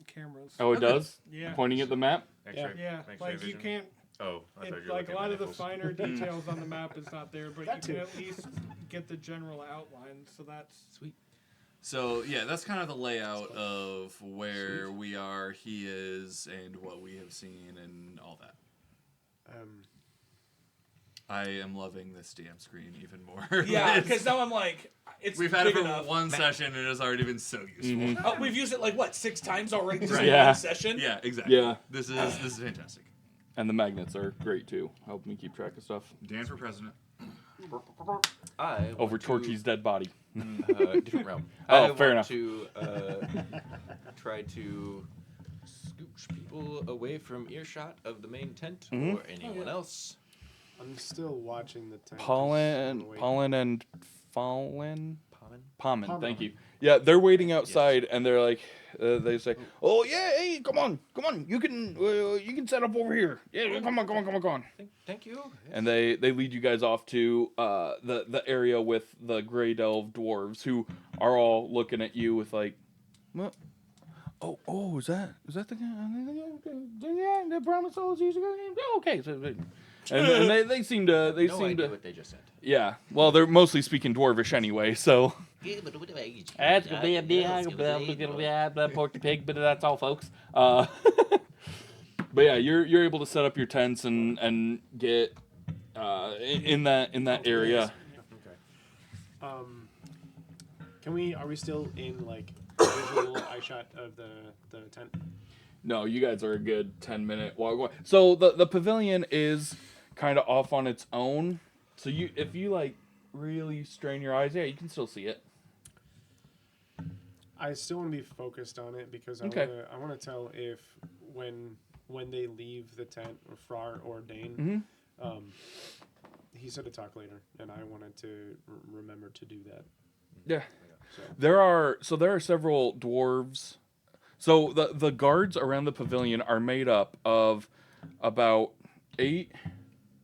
cameras. Oh, it Okay. does? Yeah. Pointing at the map? X-ray, Yeah, X-ray like you vision. can't. Oh, I thought you were Like a looking lot at of the nipples. finer details on the map is not there, but That you can too. at least get the general outline. So that's Sweet. So yeah, that's kind of the layout of where we are, he is, and what we have seen, and all that. I am loving this damn screen even more. Yeah, It's- because now I'm like, it's we've had it big for enough. one session, and it has already been so useful. Oh, we've used it like what 6 times already just in Yeah. one session. Yeah, exactly. Yeah. This is fantastic. And the magnets are great too. Help me keep track of stuff. Dan for president. I want Over to- Torchy's dead body. different realm. Oh, I fair enough. want to try to scooch people away from earshot of the main tent Mhm. or anyone else. I'm still watching the tank. Pollen and Fallen? Pollen? Pommon, thank you. Yeah, they're waiting outside, and they're like, they say, "Oh yeah, hey, come on, you can set up over here. Yeah, come on." Thank you. And they lead you guys off to the area with the gray delve dwarves, who are all looking at you with like, what? Oh, is that the guy? Yeah, the brown souls used to go. Oh, okay, so. And they seem to No idea what they just said. yeah. Well, they're mostly speaking dwarvish anyway, so. That's gonna be a big pork pig, but that's all, folks. But yeah, you're able to set up your tents and get in that area. Okay. Are we still in like visual eye shot of the tent? No, you guys are a good 10-minute walk away. So the pavilion is kind of off on its own. So if you like really strain your eyes, yeah, you can still see it. I still want to be focused on it because Okay. I want to tell if when they leave the tent, or Frar or Dane, he said to talk later, and I wanted to remember to do that. Yeah. So There are several dwarves. So the guards around the pavilion are made up of about 8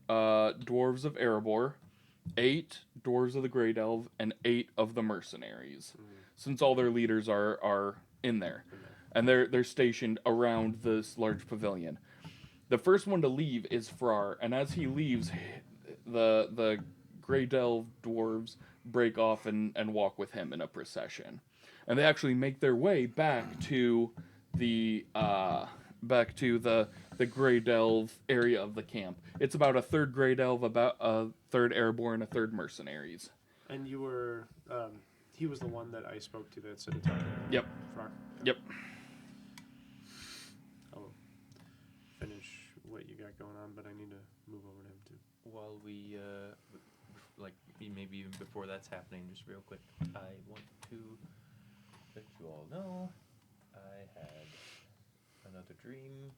dwarves of Erebor, 8 dwarves of the Great Elf, and 8 of the mercenaries. Since all their leaders are in there, and they're stationed around this large pavilion. The first one to leave is Frar, and as he leaves, the Grey Delve dwarves break off and walk with him in a procession, and they actually make their way back to the Grey Delve area of the camp. It's about a third Grey Delve, about a third Airborne, a third mercenaries. and you were he was the one that I spoke to that said to talk. Yep. Frar. Yep. I'll finish what you got going on, but I need to move over to him too. While we, maybe even before that's happening, just real quick, I want to let you all know I had another dream.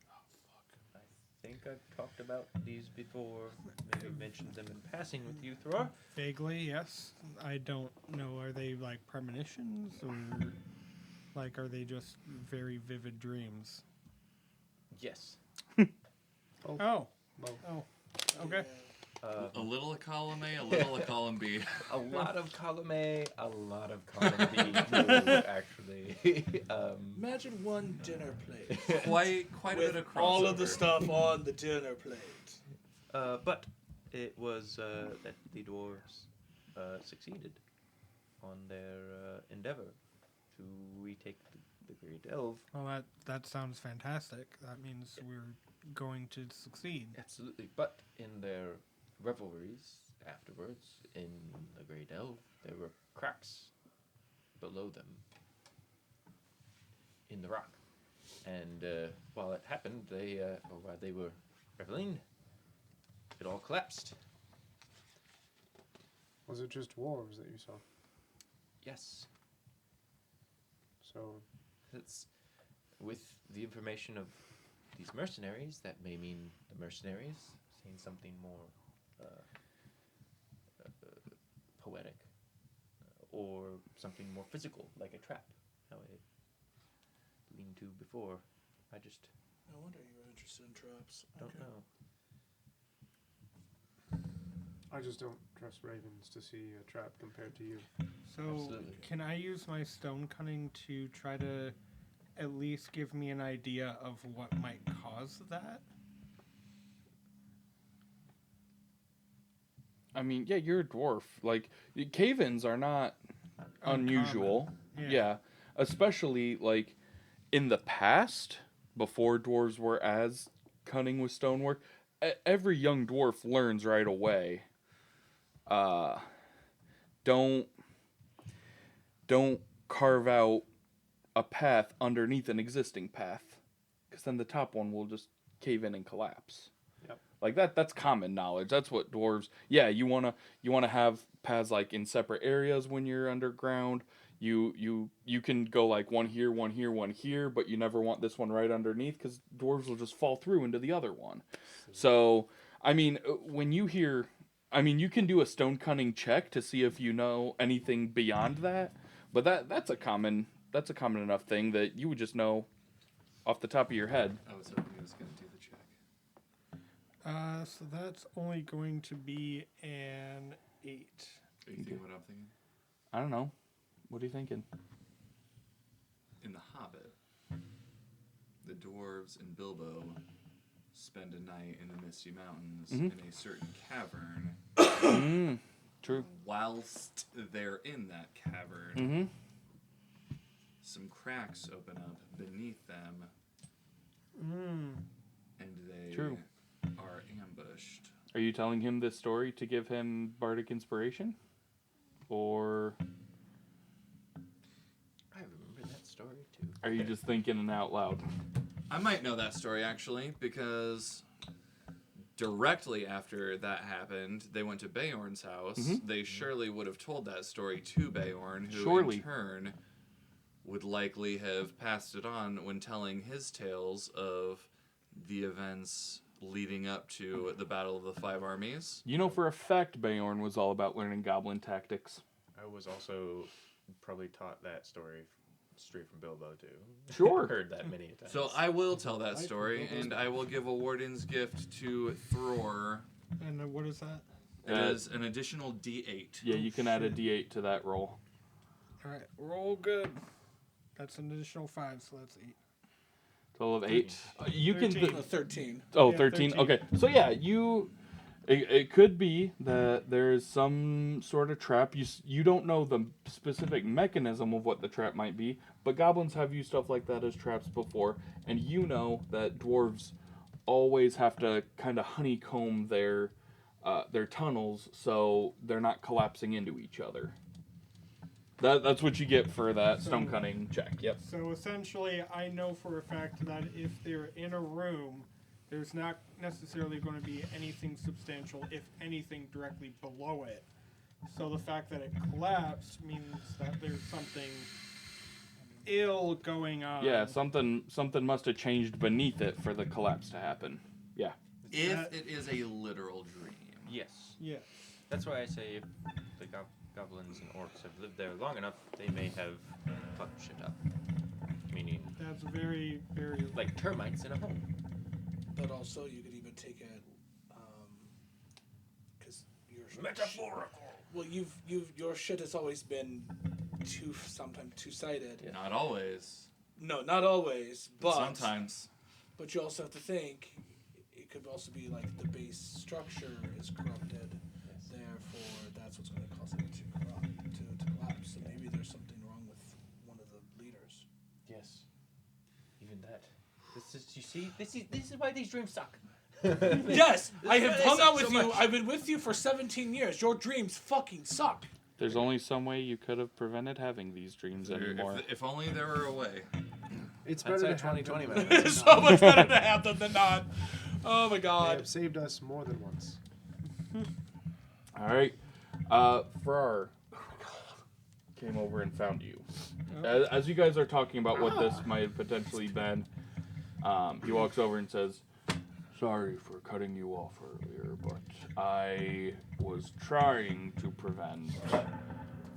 I think I've talked about these before, maybe mentioned them in passing with you, Thror. Vaguely, yes. I don't know. Are they like premonitions or like are they just very vivid dreams? Yes. Oh. Oh. Okay. A little of column A, a little of column B. A lot of column A, a lot of column B, too, actually. Imagine one dinner plate Quite a with bit of crossover. all of the stuff on the dinner plate. But it was that the dwarves succeeded on their endeavor to retake the Great Elf. Well, that sounds fantastic. That means we're going to succeed. Absolutely. But in their revelries afterwards in the Great Elf, there were cracks below them in the rock. And while it happened, while they were reveling, it all collapsed. Was it just dwarves that you saw? Yes. So It's with the information of these mercenaries, that may mean the mercenaries saying something more poetic, or something more physical, like a trap. How I leaned to before. I just No wonder you were interested in traps. don't know. I just don't trust ravens to see a trap compared to you. So, Absolutely. can I use my stone cunning to try to at least give me an idea of what might cause that? I mean, yeah, you're a dwarf. Like, cave-ins are not unusual. Yeah. Yeah. Especially, like, in the past, before dwarves were as cunning with stonework, every young dwarf learns right away. Don't carve out a path underneath an existing path, because then the top one will just cave in and collapse. Yep. Like that's common knowledge. That's what dwarves. Yeah, you wanna have paths like in separate areas when you're underground. You can go like one here, one here, one here, but you never want this one right underneath because dwarves will just fall through into the other one. So I mean, when you hear, I mean, you can do a stone cunning check to see if you know anything beyond that, but that's a common enough thing that you would just know off the top of your head. I was hoping he was going to do the check. So that's only going to be an 8. Are you thinking what I'm thinking? I don't know. What are you thinking? In The Hobbit, the dwarves and Bilbo spend a night in the Misty Mountains in a certain cavern. True. Whilst they're in that cavern, some cracks open up beneath them, and they True. are ambushed. Are you telling him this story to give him bardic inspiration? Or I remember that story too. are you just thinking it out loud? I might know that story actually, because directly after that happened, they went to Beorn's house. Mhm. They surely would have told that story to Beorn, who Surely. in turn would likely have passed it on when telling his tales of the events leading up to the Battle of the Five Armies. You know for a fact Beorn was all about learning goblin tactics. I was also probably taught that story straight from Bilbo too. Sure. Heard that many times. So I will tell that story, and I will give a Warden's Gift to Thror And what is that? as an additional D8. Yeah, you can add a D8 to that roll. All right, roll good. That's an additional 5, so that's 8. Total of 8. You can. 13. 13. Oh, Yeah, 13. 13. Okay. So yeah, it could be that there's some sort of trap. You don't know the specific mechanism of what the trap might be, but goblins have used stuff like that as traps before, and you know that dwarves always have to kind of honeycomb their tunnels so they're not collapsing into each other. That's what you get for that stone cutting check. Yep. So essentially, I know for a fact that if they're in a room, there's not necessarily going to be anything substantial, if anything, directly below it. So the fact that it collapsed means that there's something ill going on. Yeah, something must have changed beneath it for the collapse to happen. Yeah. If it is a literal dream. Yes. Yeah. That's why I say if the goblins and orcs have lived there long enough, they may have fucked shit up. Meaning, That's very, very. like termites in a home. But also, you could even take it, because you're Metaphorical. Well, your shit has always been sometimes two-sided. Not always. No, not always, but Sometimes. But you also have to think, it could also be like the base structure is corrupted. Therefore, that's what's going to cause it to collapse. So maybe there's something wrong with one of the leaders. Yes. Even that. This is why these dreams suck. Yes, I have They hung suck out with so you. much. I've been with you for 17 years. Your dreams fucking suck. There's only some way you could have prevented having these dreams anymore. If only there were a way. It's better to have 2020, them man. than It's not. so much better to have them than not. Oh my They god. have saved us more than once. All right. Farrar came over and found you. As you guys are talking about what this might have potentially been, he walks over and says, "Sorry for cutting you off earlier, but I was trying to prevent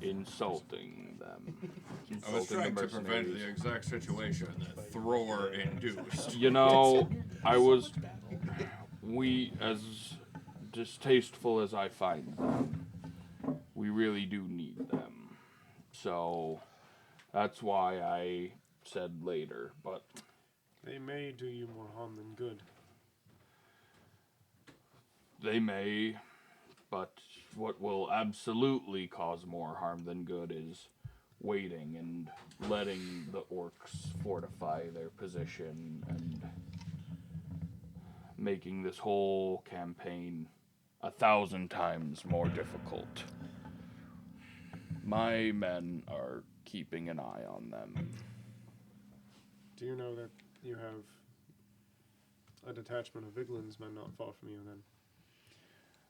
insulting them." I was Insulting trying the to prevent mercenaries. the exact situation that Thror induced. You know, we, as distasteful as I find them, we really do need them. So, that's why I said later, but They may do you more harm than good. they may, but what will absolutely cause more harm than good is waiting and letting the orcs fortify their position and making this whole campaign 1,000 times more difficult. My men are keeping an eye on them. Do you know that you have a detachment of Viglin's men not far from you then?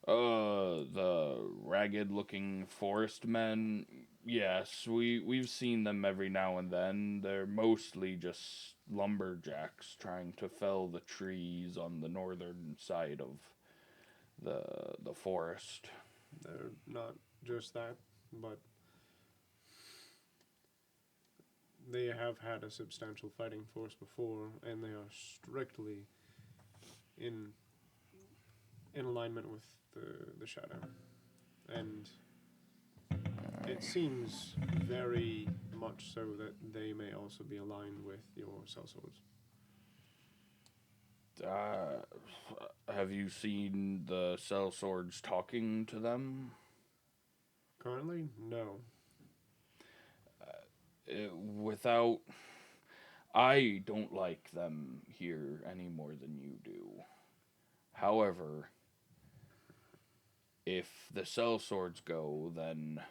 The ragged-looking forest men, yes, we've seen them every now and then. They're mostly just lumberjacks trying to fell the trees on the northern side of the forest. They're not just that, but they have had a substantial fighting force before, and they are strictly in alignment with the Shadow. And it seems very much so that they may also be aligned with your sellswords. Have you seen the sellswords talking to them? Currently, no. Without... I don't like them here any more than you do. However, if the sellswords go, then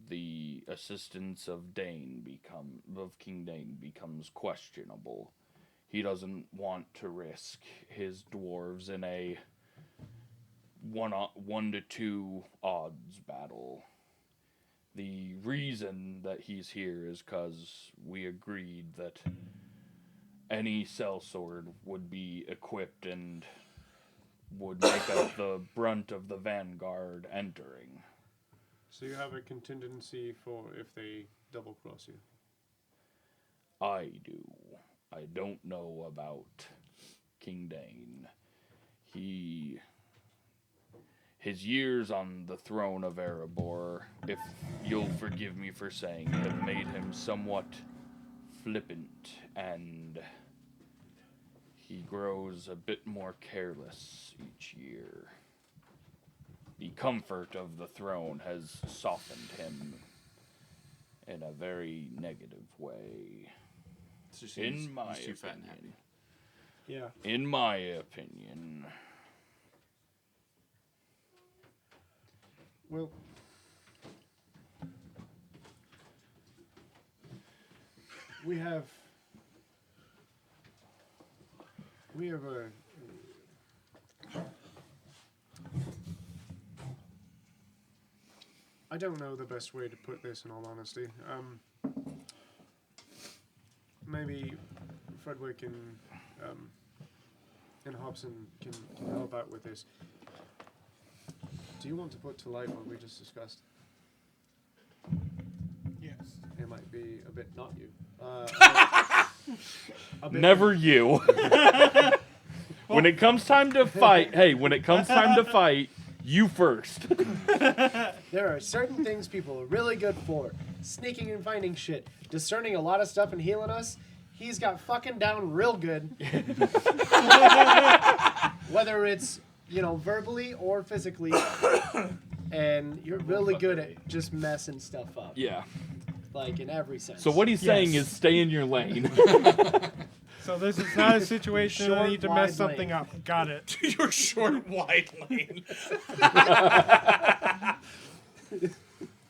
the assistance of King Dane becomes questionable. He doesn't want to risk his dwarves in a 1 to 2 odds battle. The reason that he's here is because we agreed that any sellsword would be equipped and would make up the brunt of the vanguard entering. So you have a contingency for if they double cross you. I do. I don't know about King Dane. His years on the throne of Erebor, if you'll forgive me for saying, have made him somewhat flippant, and he grows a bit more careless each year. The comfort of the throne has softened him in a very negative way. In my too fat and happy. opinion. Yeah. In my opinion. Well, we have a I don't know the best way to put this, in all honesty. Maybe Fredwick and Hobson can help out with this. Do you want to put to light what we just discussed? Yes. It might be a bit not you. A bit Never you. When it comes time to fight, you first. There are certain things people are really good for. Sneaking and finding shit. Discerning a lot of stuff and healing us. He's got fucking down real good. Whether it's, verbally or physically. And you're really good at just messing stuff up. Yeah. Like, in every sense. So what he's saying is stay in your lane. So this is not a situation where I Short, need to wide mess something lane. up. Got it. Your short, wide lane.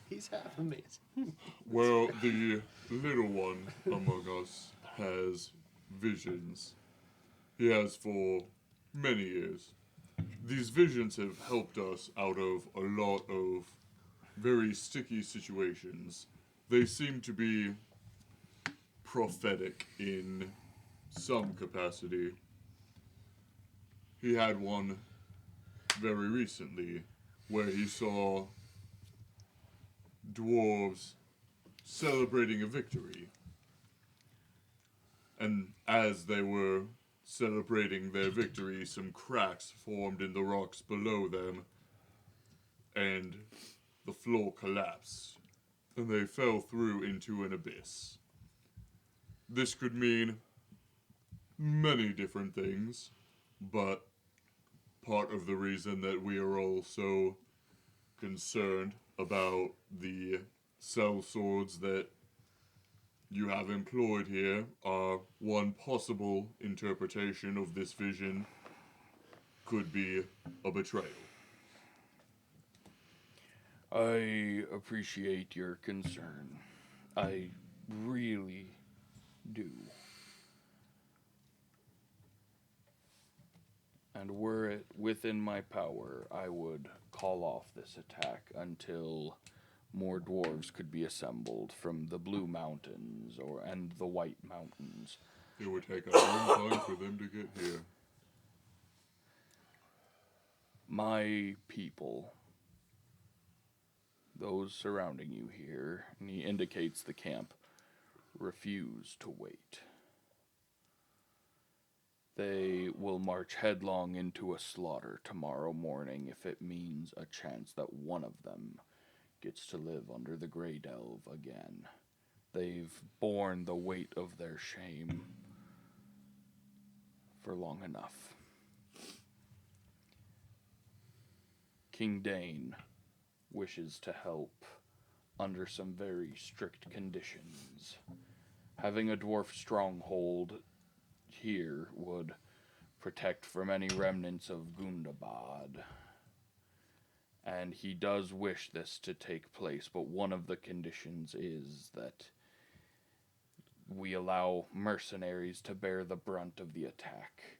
He's half amazing. Well, the little one among us has visions. He has for many years. These visions have helped us out of a lot of very sticky situations. They seem to be prophetic in some capacity. He had one very recently where he saw dwarves celebrating a victory. And as they were celebrating their victory, some cracks formed in the rocks below them, and the floor collapsed, and they fell through into an abyss. This could mean many different things, but part of the reason that we are all so concerned about the sellswords that you have employed here are one possible interpretation of this vision could be a betrayal. I appreciate your concern. I really do. And were it within my power, I would call off this attack until more dwarves could be assembled from the Blue Mountains and the White Mountains. It would take a long time for them to get here. My people, those surrounding you here, and he indicates the camp, refuse to wait. They will march headlong into a slaughter tomorrow morning if it means a chance that one of them gets to live under the Grey Delve again. They've borne the weight of their shame for long enough. King Dane wishes to help under some very strict conditions. having a dwarf stronghold here would protect from any remnants of Gundabad. And he does wish this to take place, but one of the conditions is that we allow mercenaries to bear the brunt of the attack.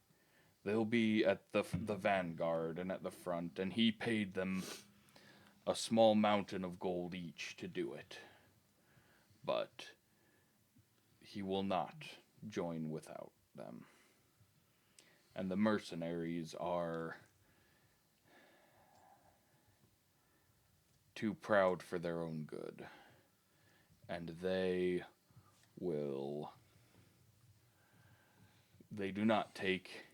They'll be at the vanguard and at the front, and he paid them a small mountain of gold each to do it. But he will not join without them. And the mercenaries are too proud for their own good. And they do not take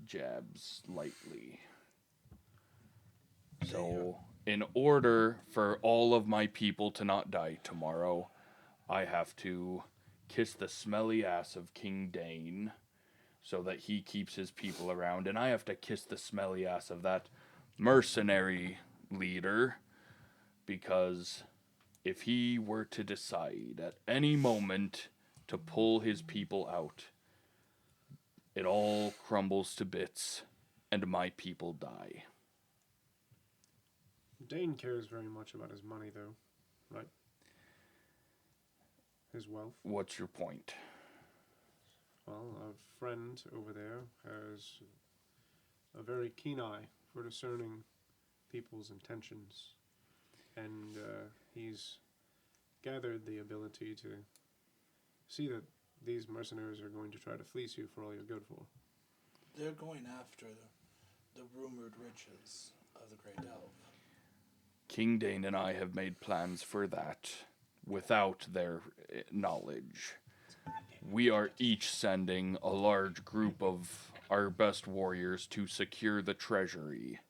jabs lightly. So, in order for all of my people to not die tomorrow, I have to kiss the smelly ass of King Dane so that he keeps his people around, and I have to kiss the smelly ass of that mercenary leader, because if he were to decide at any moment to pull his people out, it all crumbles to bits, and my people die. Dane cares very much about his money, though, right? His wealth. What's your point? Well, a friend over there has a very keen eye for discerning people's intentions, and he's gathered the ability to see that these mercenaries are going to try to fleece you for all you're good for. They're going after the rumored riches of the Great Elf. King Dane and I have made plans for that without their knowledge. We are each sending a large group of our best warriors to secure the treasury.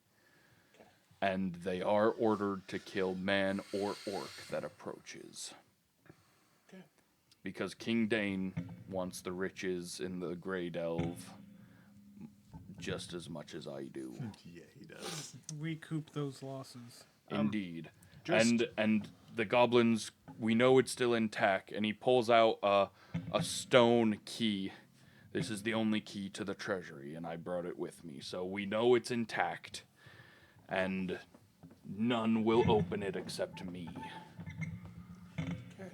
And they are ordered to kill man or orc that approaches. Okay. Because King Dane wants the riches in the Grey Delve just as much as I do. Yeah, he does. Recoup those losses. Indeed. just- And the goblins, we know it's still intact, and he pulls out a stone key. This is the only key to the treasury, and I brought it with me. So we know it's intact, and none will open it except me. Okay.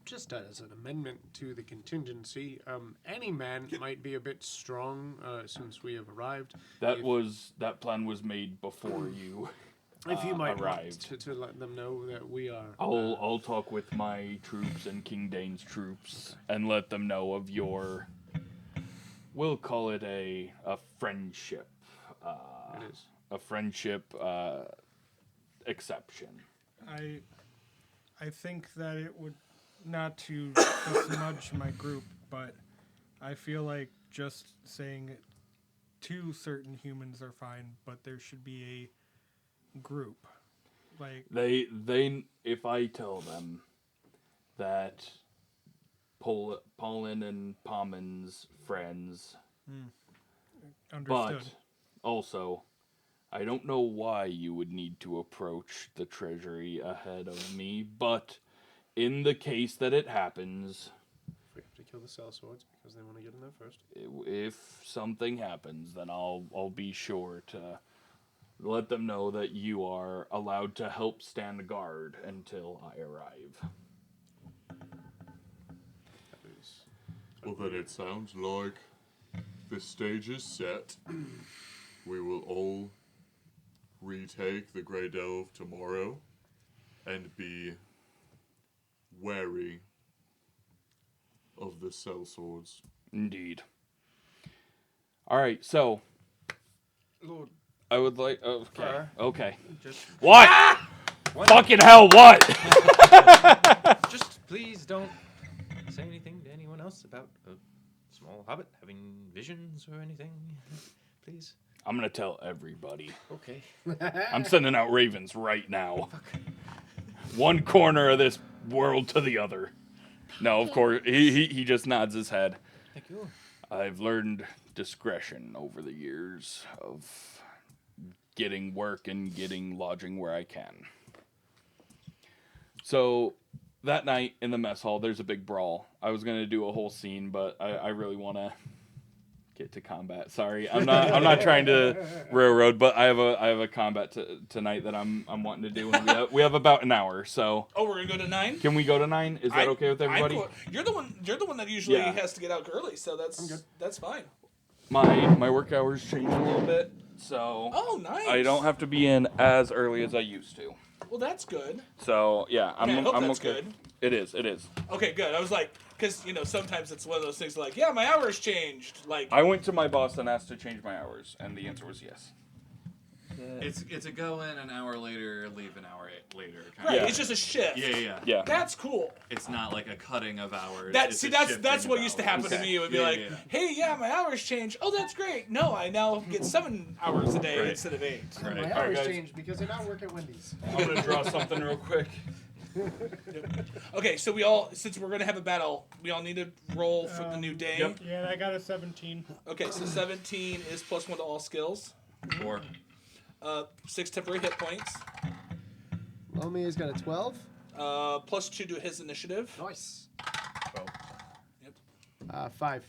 Just as an amendment to the contingency, any man might be a bit strong since we have arrived. That plan was made before you If you might arrived. want to let them know that we are. I'll talk with my troops and King Dane's troops and let them know of your, we'll call it a friendship. It is. A friendship exception. I think that it would, not to smudge my group, but I feel like just saying two certain humans are fine, but there should be a group. Like They if I tell them that Pollen and Pommen's friends, understood. but also I don't know why you would need to approach the treasury ahead of me, but in the case that it happens, We have to kill the sellswords because they want to get in there first. if something happens, then I'll be sure to let them know that you are allowed to help stand guard until I arrive. That is. Well, then it sounds like the stage is set. We will all retake the Grey Delve tomorrow and be wary of the sellswords. Indeed. All right, so Lord, I would like. Okay. Fire. Okay. just What? one, Fucking hell! What? just please don't say anything to anyone else about a small hobbit having visions or anything. Please. I'm gonna tell everybody. Okay. I'm sending out ravens right now. One corner of this world to the other. No, of course he just nods his head. Thank you. I've learned discretion over the years of getting work and getting lodging where I can. So, that night in the mess hall, there's a big brawl. I was gonna do a whole scene, but I really want to get to combat. Sorry, I'm not trying to railroad, but I have a combat tonight that I'm wanting to do, and we have about an hour. So Oh, we're gonna go to 9. can we go to 9? Is that okay with everybody? You're the one that usually Yeah. has to get out early, so that's fine. My work hours changed a little bit, so Oh, nice. I don't have to be in as early as I used to. Well, that's good. So yeah, I hope I'm that's okay. good. It is. Okay, good. I was like, because sometimes it's one of those things like, yeah, my hours changed. Like, I went to my boss and asked to change my hours, and the answer was yes. It's a go in an hour later, leave an hour later. right? Yeah. It's just a shift. Yeah. That's cool. It's not like a cutting of hours. That's it's a that's shifting what of used to hours. happen to me. It would be like, hey, yeah, my hours changed. Oh, that's great. No, I now get 7 hours a day Right. instead of 8. Right. My All right, hours guys. changed because I now work at Wendy's. I'm gonna draw something real quick. Okay, so since we're gonna have a battle, we all need to roll for the new day. Yep. Yeah, I got a 17. Okay, so 17 is +1 to all skills. 4. 6 temporary hit points. Lomi has got a 12. +2 to his initiative. Nice. 12. 5.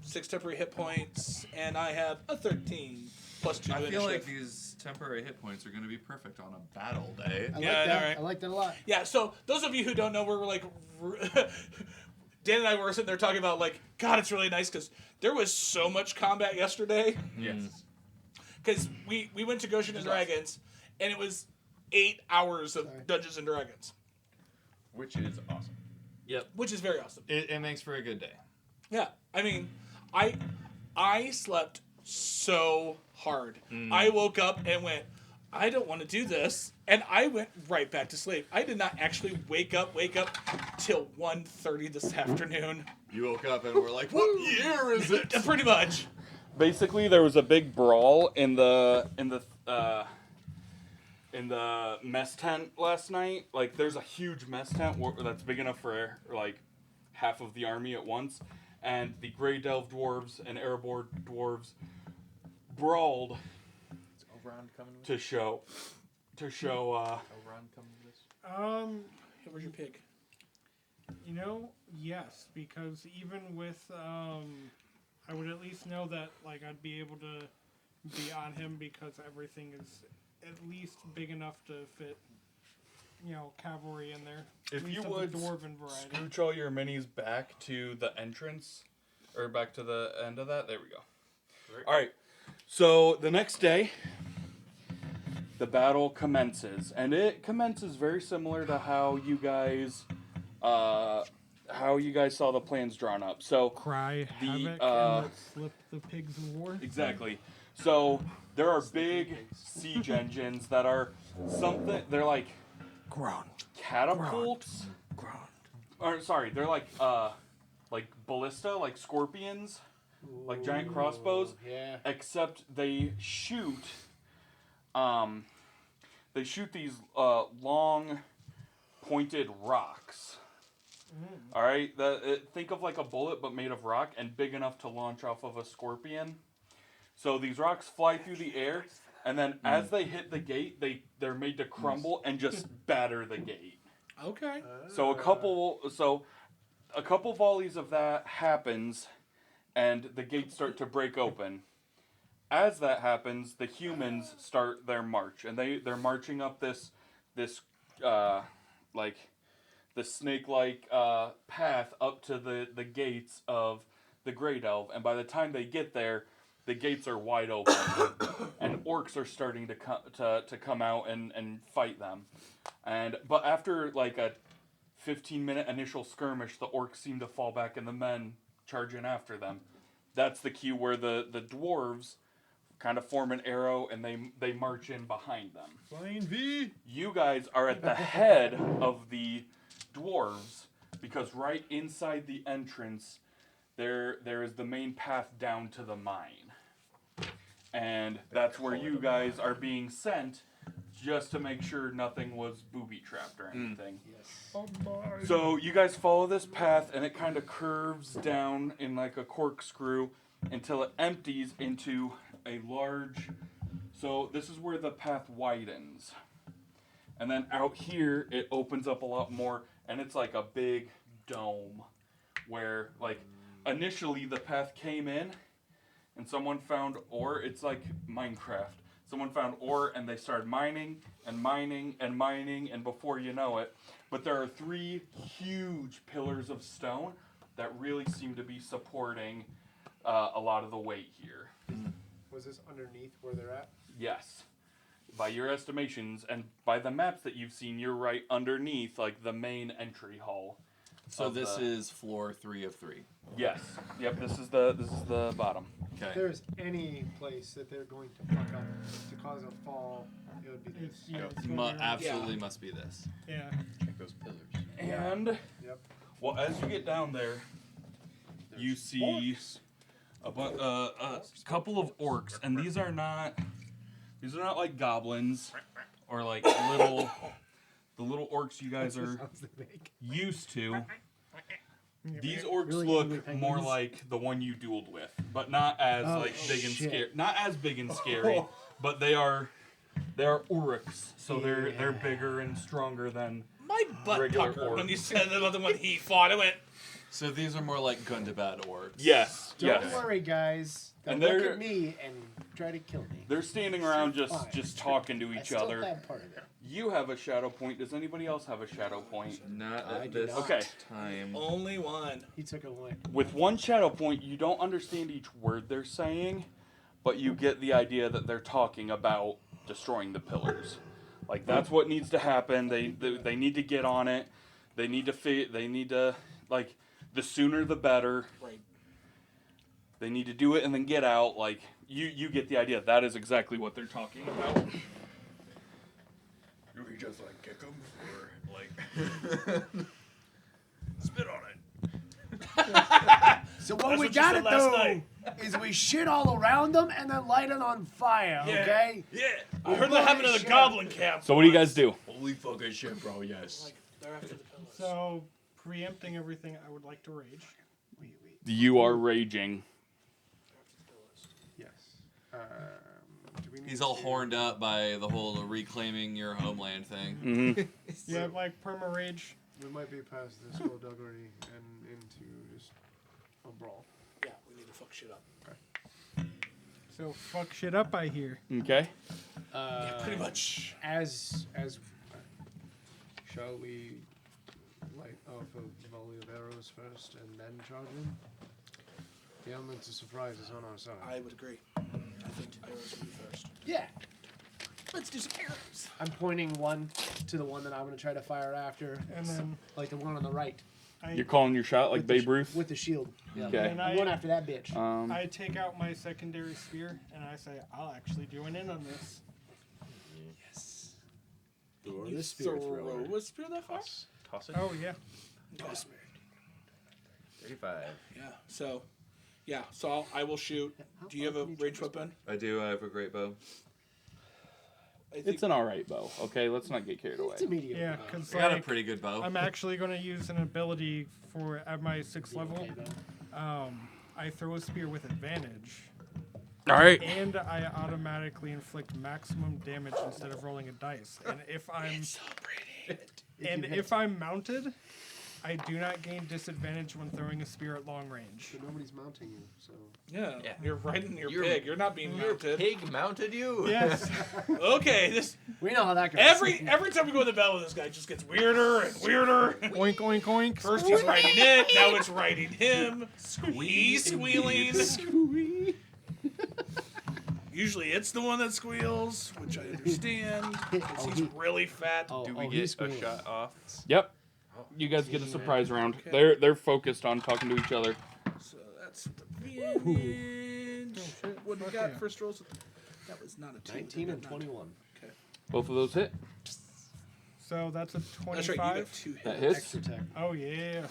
6 temporary hit points, and I have a 13 +2 to I initiative. feel like these temporary hit points are going to be perfect on a battle day. I like Yeah, I know, that. right? I like that a lot. Yeah, so those of you who don't know, we're like, Dan and I were sitting there talking about like, God, it's really nice because there was so much combat yesterday. Yes. Because we went to Goshen and Dragons, and it was 8 hours of Dungeons and Dragons, Which is awesome. which is very awesome. It makes for a good day. Yeah, I mean, I slept so hard. I woke up and went, I don't want to do this, and I went right back to sleep. I did not actually wake up till 1:30 this afternoon. You woke up and were like, what year is it? Pretty much. Basically, there was a big brawl in the mess tent last night. Like, there's a huge mess tent that's big enough for like half of the army at once, and the Grey Delve dwarves and Erebor dwarves brawled Is Elrond coming with to show. Elrond coming with this? Hey, where's your pig? Yes, because even with, I would at least know that, like, I'd be able to be on him because everything is at least big enough to fit, cavalry in there. If At you least of would the dwarven variety. scooch all your minis back to the entrance, or back to the end of that. There we go. All right. So the next day, the battle commences, and it commences very similar to how you guys saw the plans drawn up. So Cry The, havoc uh, and let's slip the pigs of war. exactly. So there are big siege engines that are something. They're like Ground. catapults. Or sorry, they're like ballista, like scorpions, like giant crossbows. Yeah. Except they shoot. They shoot these long, pointed rocks. All right. Think of like a bullet, but made of rock and big enough to launch off of a scorpion. So these rocks fly through the air, and then as they hit the gate, they're made to crumble and just batter the gate. Okay. So a couple volleys of that happens, and the gates start to break open. As that happens, the humans start their march, and they're marching up this like the snake-like path up to the gates of the Grey Delve. And by the time they get there, the gates are wide open, and orcs are starting to come out and fight them. But after like a 15-minute initial skirmish, the orcs seem to fall back, and the men charge in after them. That's the cue where the dwarves kind of form an arrow, and they march in behind them. Flying V. You guys are at the head of the dwarves, because right inside the entrance, there is the main path down to the mine. And that's where you guys are being sent, just to make sure nothing was booby-trapped or anything. So you guys follow this path, and it kind of curves down in like a corkscrew until it empties into a large... So this is where the path widens. And then out here, it opens up a lot more, and it's like a big dome where, like, initially the path came in and someone found ore. It's like Minecraft. Someone found ore and they started mining and mining and mining, and before you know it, but there are 3 huge pillars of stone that really seem to be supporting a lot of the weight here. Was this underneath where they're at? Yes. By your estimations and by the maps that you've seen, you're right underneath, like, the main entry hall. So of this the- is floor 3 of 3. Yes. Yep. This is the bottom. If Okay. there's any place that they're going to fuck up to cause a fall, it would be this. It's gonna be Absolutely must be this. yeah. Check those pillars. And Yep. well, as you get down there, you see a couple of orcs, and these are not like goblins or like the little orcs you guys are Sounds they make. used to. Yeah, These right. orcs Really look angry penguins. more like the one you dueled with, but not as like big and shit. scary. Not as big and scary, but they are orcs, so they're bigger and stronger than. My butt Regular puckered orc. when you said that other one he fought. I went, So these are more like Gundabad orcs. Yes. Don't Yes. worry, guys. They'll And look they're- at me and try to kill me. They're standing around Fine. just talking to I each still other. have part of it. You have a shadow point. Does anybody else have a shadow point? Not I at do this not. Okay. time. only one. He took it away. With one shadow point, you don't understand each word they're saying, but you get the idea that they're talking about destroying the pillars. Like, that's what needs to happen. They need to get on it. They need to like, the sooner the better. Right. They need to do it and then get out. Like, you get the idea. That is exactly what they're talking about. Do we just like kick them or like spit on it? So That's what we what you gotta said last do night. is we shit all around them and then light it on fire, Yeah. okay? Yeah. I heard that happened in the Shit. goblin camp. So what do you guys do? Holy fucking shit, bro! Yes. Like, they're after the pillars. So, preempting everything, I would like to rage. You are raging. Yes. Do we need He's all to- horned up by the whole reclaiming your homeland thing. Mm-hmm. Yeah, like perma rage. We might be past the skullduggery and into just a brawl. Yeah, we need to fuck shit up. So fuck shit up, I hear. Okay. Yeah, pretty much. As shall we light off a volley of arrows first and then charge in? The element of surprise is on our side. I would agree. I think arrows will be first. Yeah. Let's do some arrows. I'm pointing one to the one that I'm gonna try to fire after, And then like the one on the right You're calling your shot like with the Babe sh- Ruth? with the shield. Yeah. Okay. And I'm going after that bitch. I take out my secondary spear and I say, I'll actually join in on this. Yes. You the spirit throw thrower. a spear that far? Toss it. Oh, yeah. Toss. 35. Yeah. So, yeah. So I will shoot. Do you have a ranged weapon? I do. I have a great bow. I think It's an alright bow. Okay, let's not get carried away. It's a medium. Yeah, because I got a like, pretty good bow. I'm actually going to use an ability for at my 6th level. I throw a spear with advantage, Alright. and I automatically inflict maximum damage instead of rolling a dice. And if I'm mounted, I do not gain disadvantage when throwing a spear at long range. But nobody's mounting you, so. Yeah. Yeah. You're riding your You're- pig. You're not being Your mounted. pig mounted you. Yes. Okay. This We know how that goes. every time we go to the battle, this guy just gets weirder and weirder. Oink, oink, oink. First he's riding it. Now it's riding him. He's squealing. Usually it's the one that squeals, which I understand because he's really fat. Do we he's get a squealing. shot off? Yep. You guys get a surprise round. Okay. They're focused on talking to each other. So that's the advantage. What do we got first rolls? That was not a 2. 19 and 21. Both of those hit. So that's a 25. That's right. You got 2 That hits. hits. Extra tech. Oh, yeah.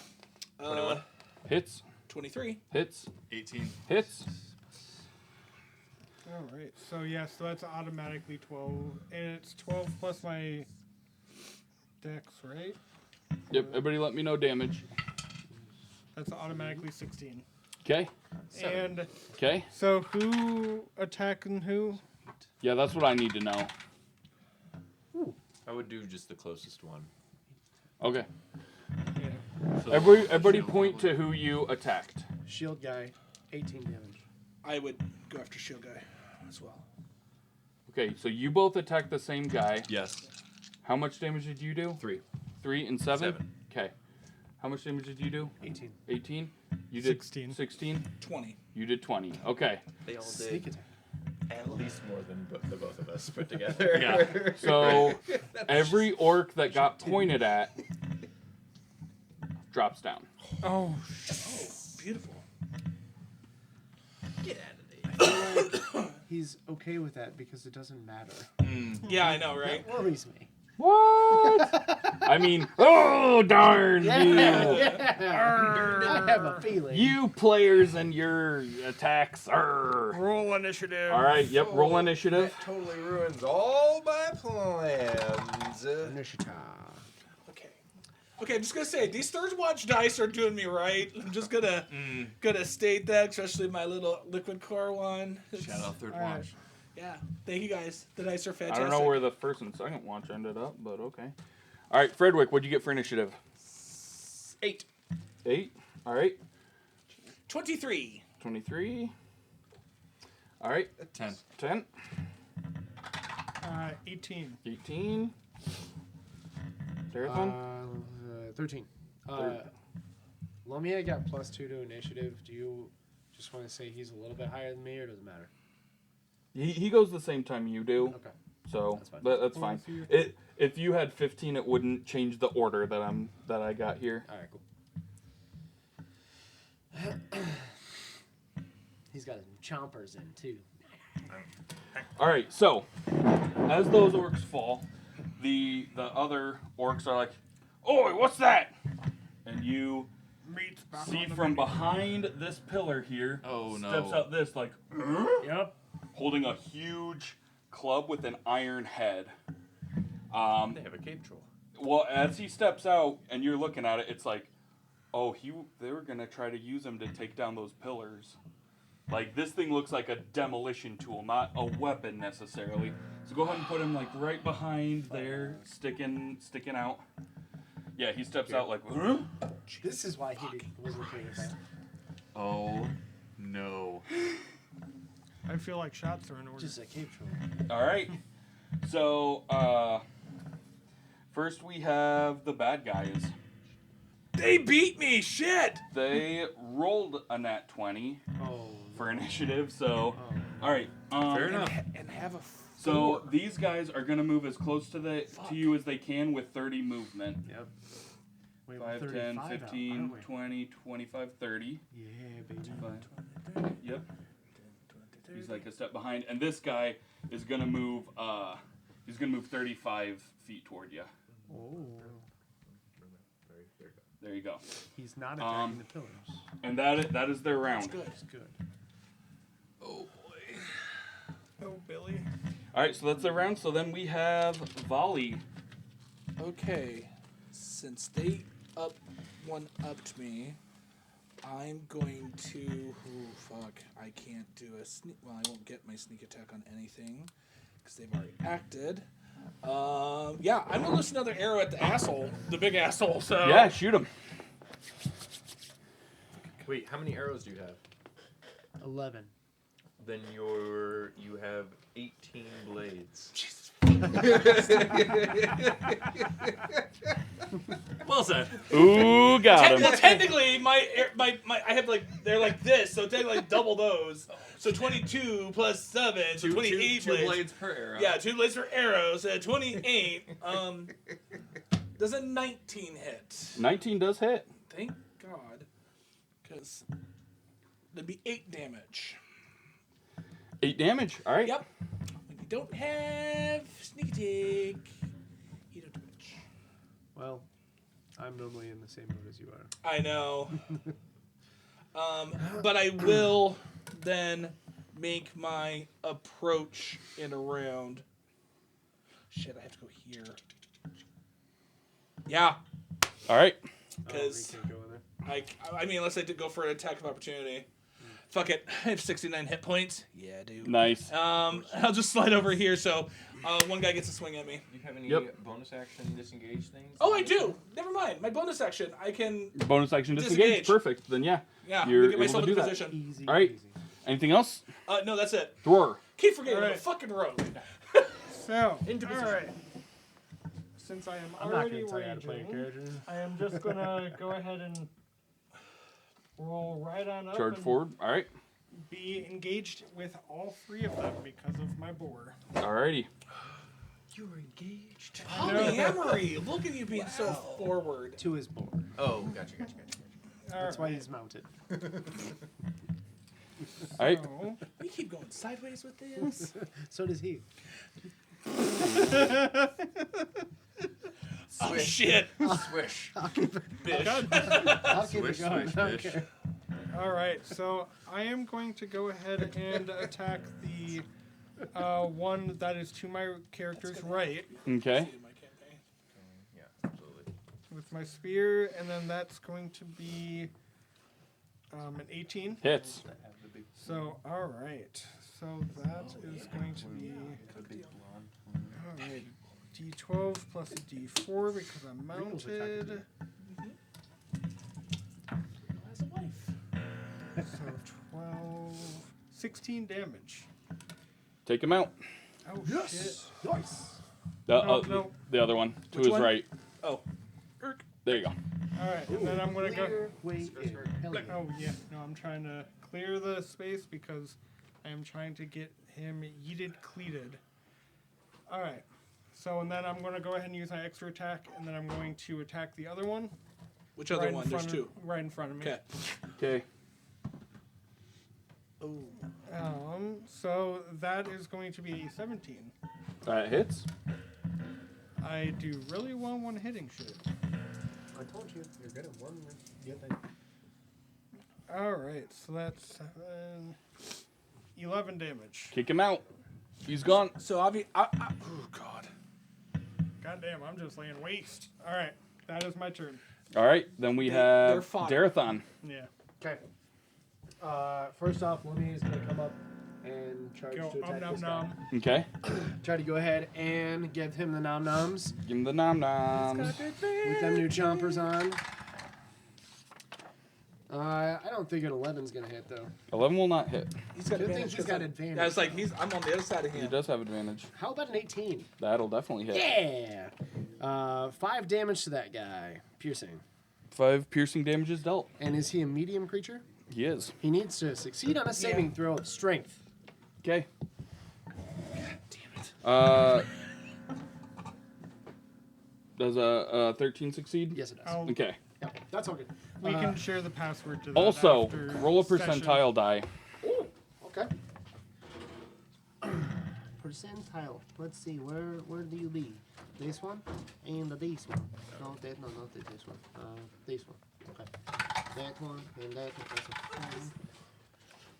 21. Hits. 23. Hits. 18. Hits. All right. So, yeah, so that's automatically 12. And it's 12 plus my dex, right? Yep. Everybody let me know damage. That's automatically 16. Okay. And Okay. so who attacking who? Yeah, that's what I need to know. I would do just the closest one. Okay. So Everybody point to who you attacked. Shield guy, 18 damage. I would go after Shield Guy as well. Okay, so you both attacked the same guy. Yes. How much damage did you do? 3. 3 and 7? 7. Okay. How much damage did you do? 18. 18? You did 16. 16? 20. You did 20. Okay. They all Sneak did attack. at least more than the both of us put together. Yeah. So every orc that got pointed at drops down. Oh, Beautiful. Get out of there. He's okay with that because it doesn't matter. Yeah, I know, right? That worries me. What? I mean, oh darn you! I have a feeling. You players and your attacks. roll initiative. All right. Yep. Roll initiative. That totally ruins all my plans. Initiative. Okay, I'm just gonna say these third watch dice are doing me right. I'm just gonna state that, especially my little liquid core one. Shout out Third All right. Watch. Yeah, thank you guys. The dice are I fantastic. don't know where the first and second watch ended up, but okay. All right, Fredwick, what'd you get for initiative? 8. 8. All right. 23. 23. All right. 10. 10. 18. 18. Marathon. 13. Lumia got +2 to initiative. Do you just want to say he's a little bit higher than me, or does it matter? He goes the same time you do. Okay. So That's fine. that's fine. If you had 15, it wouldn't change the order that I got here. All right, cool. He's got some chompers in too. All right. So as those orcs fall, the other orcs are like, "Oi, what's that?" And you Meat's back see on the from menu. behind this pillar here. Oh, no. Steps out this like, Yep. holding a huge club with an iron head. They have a cave troll. Well, as he steps out and you're looking at it, it's like, oh, they were gonna try to use him to take down those pillars. Like, this thing looks like a demolition tool, not a weapon necessarily. So go ahead and put him like right behind there, sticking out. Yeah, he steps out like, huh? This is why he was okay with that. Oh, no. I feel like shots are in order. Just a cave troll. All right. So first we have the bad guys. They beat me. Shit. They rolled a nat 20 for initiative. So, all right. Fair enough. And have a. So these guys are gonna move as close to you as they can with 30 movement. Yep. Wait, 5, 10, 35 out, 15, aren't we? 20, 25, 30. Yeah, baby. Yep. He's like a step behind, and this guy is gonna move. He's gonna move 35 feet toward you. Oh. There you go. He's not attacking the pillars. And that is their round. That's good. Oh, boy. Oh, Billy. All right, so that's their round. So then we have volley. Okay, since they upped me, I'm going to. Oh fuck! I can't do a sneak. Well, I won't get my sneak attack on anything because they've already acted. Yeah, I'm gonna lose another arrow at the asshole, the big asshole. So Yeah, shoot him. Wait, how many arrows do you have? 11. Then you have 18 blades. Jesus. Well said. Ooh, got him. Well, technically, my I have like they're like this, so technically like double those. So 22 plus 7, so 28 two blades per arrow. Yeah, 2 blades per arrow, so 28. Does a 19 hit? 19 does hit. Thank God, because that'd be 8 damage. 8 damage. All right. Yep. When you don't have sneak attack, you don't do much. Well, I'm normally in the same mode as you are. I know. But I will then make my approach in a round. Shit, I have to go here. Yeah, All right. because we can't go in there. I mean, unless I did go for an attack of opportunity. Fuck it. I have 69 hit points. Yeah, dude. Nice. I'll just slide over here so one guy gets a swing at me. Do you have any Yep. bonus action disengage things? Oh, I do. Never mind. My bonus action. I can. Bonus action disengage. Disengage. Perfect. Then yeah. Yeah. You're Get myself able to in do that. position. Easy. All right. Easy. Anything else? No, that's it. Thrower. Keep forgetting I'm a Alright. fucking rogue. So, Into all position. right. Since I am I'm not already gonna tell you how to play a raging, character. I am just gonna go ahead and roll right on up Charge and forward. All right. be engaged with all 3 of them because of my boar. Alrighty. You were engaged. Polyamory. Look at you being so forward. To his board. Oh, gotcha. That's why he's mounted. All right. So, We keep going sideways with this. So does he. Oh shit. Swish. I'll keep it, Bitch. I'll keep it Swish, going. swish, I don't bish. care. all right. So I am going to go ahead and attack the one that is to my character's right Okay. My campaign. Yeah, absolutely. with my spear, and then that's going to be an 18. Hits. So all right. So that is going to be all right. D12 plus a D4 because I'm mounted. Has a wife. So 12, 16 damage. Take him out. Oh shit. Nice. No. The other one to Which his one? right. Oh. There you go. All right, and then I'm gonna go. Clear way in. Hell yeah. Oh yeah, no, I'm trying to clear the space because I am trying to get him yeeted, cleated. All right. So and then I'm gonna go ahead and use my extra attack, and then I'm going to attack the other one. Which other right in one? There's front two. of, right in front of me. Okay. Okay. So that is going to be a 17. That hits. I do really well when hitting shit. I told you, you're good at one. Get that. All right, so that's 11 damage. Kick him out. He's gone. So oh god. God damn, I'm just laying waste. All right, that is my turn. All right. Then we They're have fodder. Darathon. Yeah. Okay. First off, Lummy is gonna come up and charge Go to attack nom this nom. guy. Okay. Try to go ahead and give him the nom noms Give him the nom noms. with them new chompers on. I don't think an 11's gonna hit though. 11 will not hit. He's got Good thing advantage. he's got advantage. Yeah, it's like I'm on the other side of He him. does have advantage. How about an 18? That'll definitely hit. Yeah. 5 damage to that guy, piercing. 5 piercing damage is dealt. And is he a medium creature? He is. He needs to succeed on a saving throw of strength. Okay. Damn it. Does a 13 succeed? Yes, it does. I'll, Okay. Yep, that's all good. we can share the password to that. Also, after roll a session. percentile die. Ooh, okay. Percentile. Let's see, where do you be? This one and this one. No, not this one. This one. Okay. That one and that one.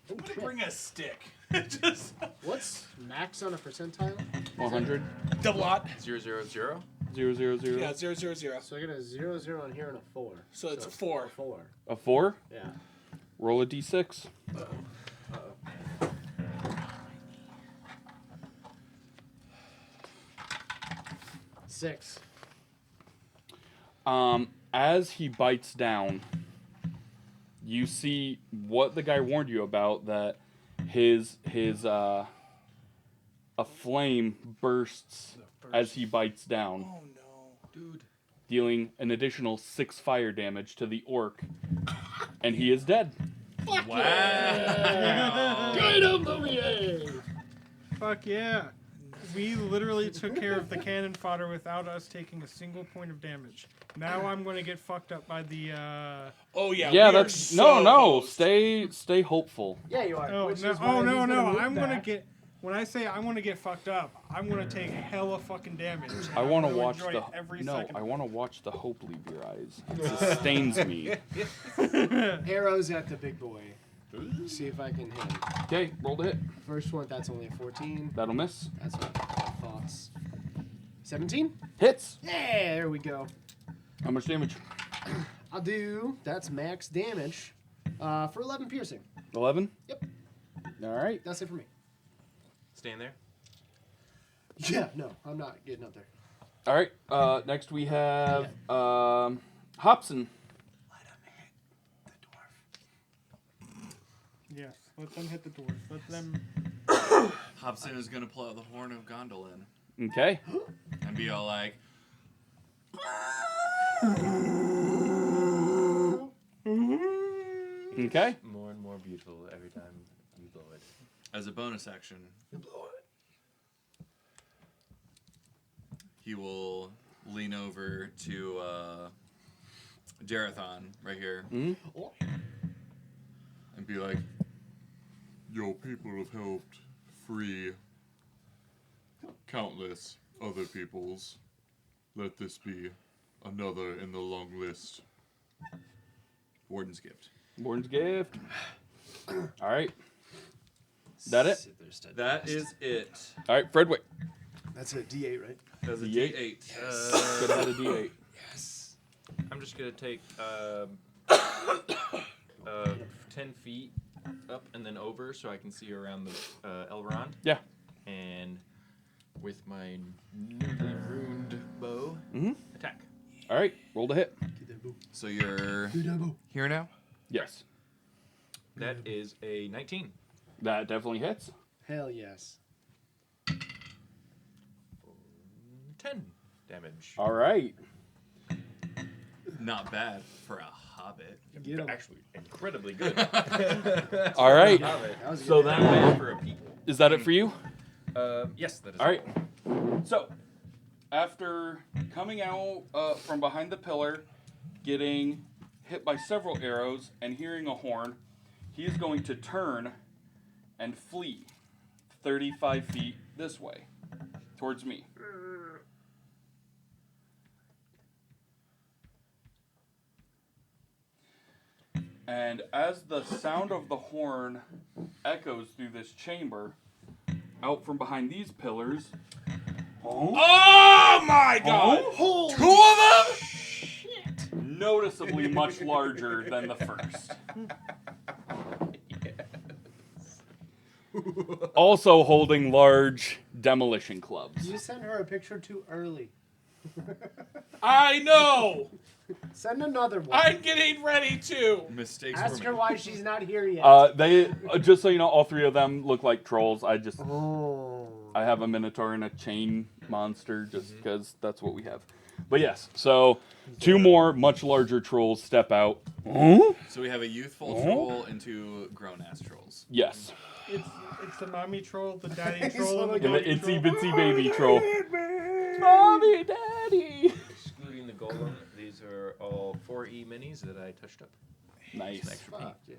I'm gonna bring a stick. Just What's max on a percentile? 100. double lot. 0, 0, 0. 0, 0, 0. Yeah, 0, 0, 0. So I got a 0, 0 on here and a 4. So it's a 4. 4. A 4. Yeah. Roll a d6. 6. As he bites down, you see what the guy warned you about, that a flame bursts as he bites down, Oh no. Dude. dealing an additional 6 fire damage to the orc, and he is dead. Fuck yeah. We literally took care of the cannon fodder without us taking a single point of damage. Now I'm going to get fucked up by the. Oh yeah. Yeah, we are that's so no. hosed. Stay hopeful. Yeah, you are. Oh which no! is why Oh he's no! gonna No! move I'm gonna back. get. When I say I'm gonna get fucked up, I'm gonna take hella fucking damage. and I I'm want to gonna watch enjoy the it every no. second. I want to watch the hope leave your eyes. It sustains me. Arrows at the big boy. See if I can hit him. Okay, roll the hit. First one, that's only a 14. That'll miss. That's what I thought. 17? Hits. Yeah, there we go. How much damage? I'll do, that's max damage. For 11 piercing. 11. Yep. All right. That's it for me. Staying there. Yeah, no, I'm not getting up there. All right. Next we have Hobson. Let him hit the dwarf. Yes, let them hit the dwarf. Let them. Hobson is gonna pull out the horn of Gondolin Okay. and be all like, Okay. More and more beautiful every time you blow it. as a bonus action, he will lean over to Jarathon right here Mhm. And be like, your people have helped free countless other peoples. Let this be another in the long list. Warden's Gift. Warden's gift. All right. That it? That is it. All right, Fredwick. That's a D8, right? That's a D8. D8. Could have had a D8. Yes. I'm just gonna take 10 feet up and then over so I can see around the Elrond. Yeah. And with my newly ruined bow, attack. All right. Roll to hit. So you're here now? Yes. That is a 19. That definitely hits. Hell yes. 10 damage. All right. Not bad for a hobbit. Get him. Actually, incredibly good. All right. Hobbit. That was a So good that hit. way, For a people. is that it for you? Yes, that is. All right. So, after coming out from behind the pillar, getting hit by several arrows, and hearing a horn, he is going to turn and flee 35 feet this way, towards me. And as the sound of the horn echoes through this chamber, out from behind these pillars. Oh my god! Two of them? Noticeably much larger than the first. Also holding large demolition clubs. You sent her a picture too early. I know! Send another one. I'm getting ready to! Mistakes Ask her were why she's not here yet. They just so you know, all three of them look like trolls. I Oh. have a minotaur and a chain monster just because that's what we have. But yes, so two more much larger trolls step out. So we have a youthful troll and two grown-ass trolls. Yes. It's the mommy troll, the daddy He's troll, and the like And the baby itsy troll. bitsy baby troll. Mommy, daddy. Excluding the golem, these are all 4E minis that I touched up. Nice. Some extra paint. Fuck yes.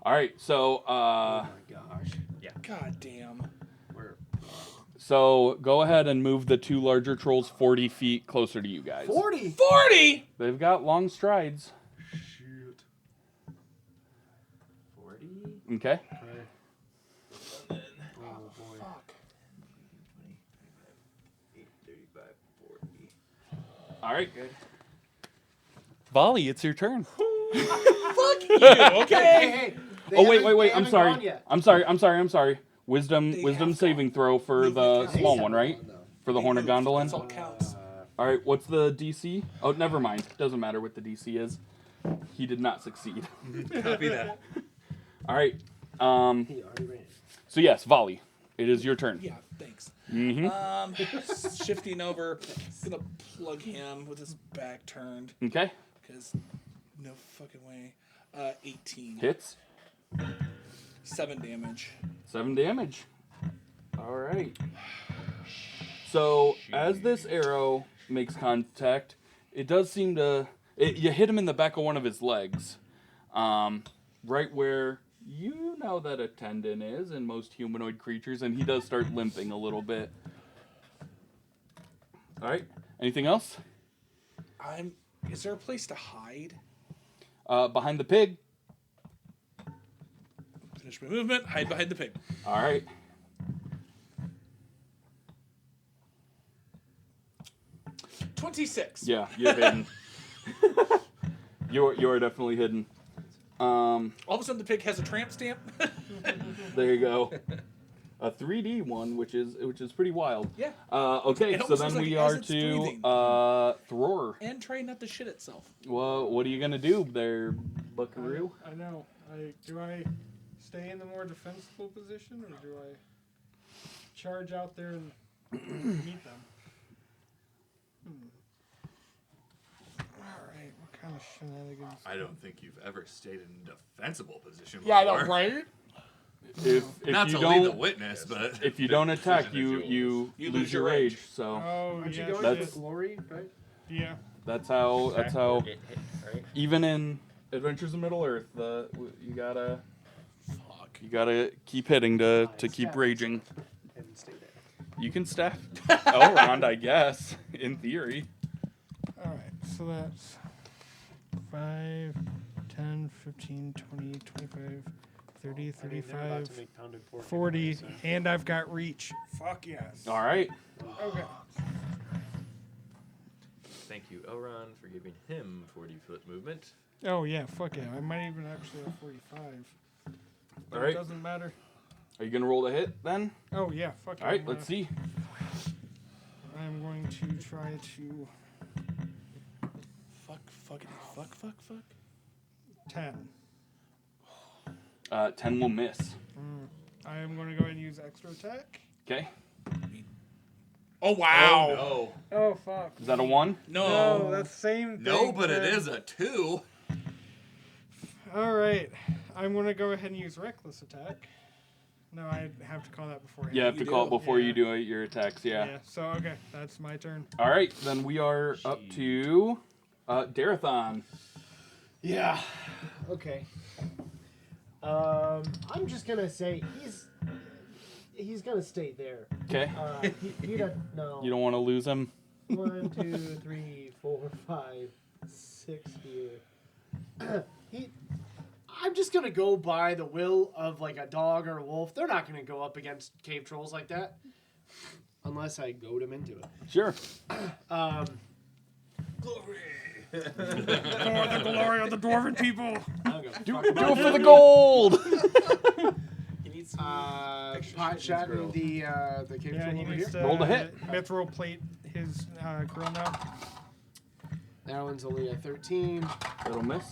All right, so Oh my gosh. God damn. so go ahead and move the two larger trolls 40 feet closer to you guys. 40. 40! They've got long strides. Shoot. 40. Okay. Oh boy. Fuck. 35, 40. All right. Good. Volley, it's your turn. Fuck you, Hey, okay? hey. They Oh wait, haven't- wait. they I'm haven't sorry. gone yet. I'm sorry. Wisdom They wisdom have saving throw for the They small have one, right? No. For the Horn of Gondolin. That's all counts. All right, what's the DC? Oh, never mind. Doesn't matter what the DC is. He did not succeed. Copy that. All right. He already ran. So yes, Volley. It is your turn. Yeah, thanks. Mm-hmm. Shifting over, gonna plug him with his back turned, Okay. because no fucking way. 18. Hits. 7 damage. 7 damage. All right. So as this arrow makes contact, it does seem to. You hit him in the back of one of his legs, right where you know that a tendon is in most humanoid creatures, and he does start limping a little bit. All right. Anything else? Is there a place to hide? Behind the pig. Finish my movement. Hide behind the pig. All right. $26. Yeah, you're hidden. You're definitely hidden. All of a sudden, the pig has a tramp stamp. There you go. A 3D one, which is pretty wild. Yeah. Okay, It so almost then looks we like as are it's to breathing. Thror. And try not to shit itself. Well, what are you gonna do there, Buckaroo? I know. Do I stay in the more defensible position, or do I charge out there and meet them? All right. What kind of shenanigans? I don't think you've ever stayed in a defensible position before. Yeah, I know, right? If Not you to lead the don't witness, but if you don't attack, Decision is you You lose your rage. So Oh, Aren't you yes, going that's- for glory, right? yeah. that's how Right? even in Adventures in Middle Earth, you gotta keep hitting to keep raging. And stay there. You can staff Elrond, I guess, in theory. All right. So that's 5, 10, 15, 20, 25, 30, I mean, they're about 35, to make pounded pork 40, anyway, so- and I've got reach. Fuck yes. All right. Okay. Thank you, Elron, for giving him 40-foot movement. Oh yeah, fuck yeah. I might even actually have 45. But All right. It doesn't matter. Are you gonna roll to hit then? Oh yeah, fuck yeah. All right. Let's see. I'm going to try to Fuck. 10. 10 will miss. I am going to go ahead and use extra attack. Okay. Oh, wow. no. Oh fuck. Is that a 1? No. that's the same thing. No, but it then. is a 2. All right. I'm going to go ahead and use reckless attack. No, I have to call that beforehand. You have to You call it do? before Yeah. you do your attacks. Yeah. So okay, that's my turn. All right. Then we are up to Darathon. Yeah. Okay. I'm just gonna say he's gonna stay there. Okay. He doesn't. No. You don't want to lose him. 1, 2, 3, 4, 5, 6 here. I'm just gonna go by the will of like a dog or a wolf. They're not gonna go up against cave trolls like that, unless I goad them into it. Sure. For the glory of the dwarven people. Do it for the gold. He needs Pot shotting the cave Yeah, troll he over needs here. to Roll the hit. mithril plate his grill now. That one's only a 13. That'll miss.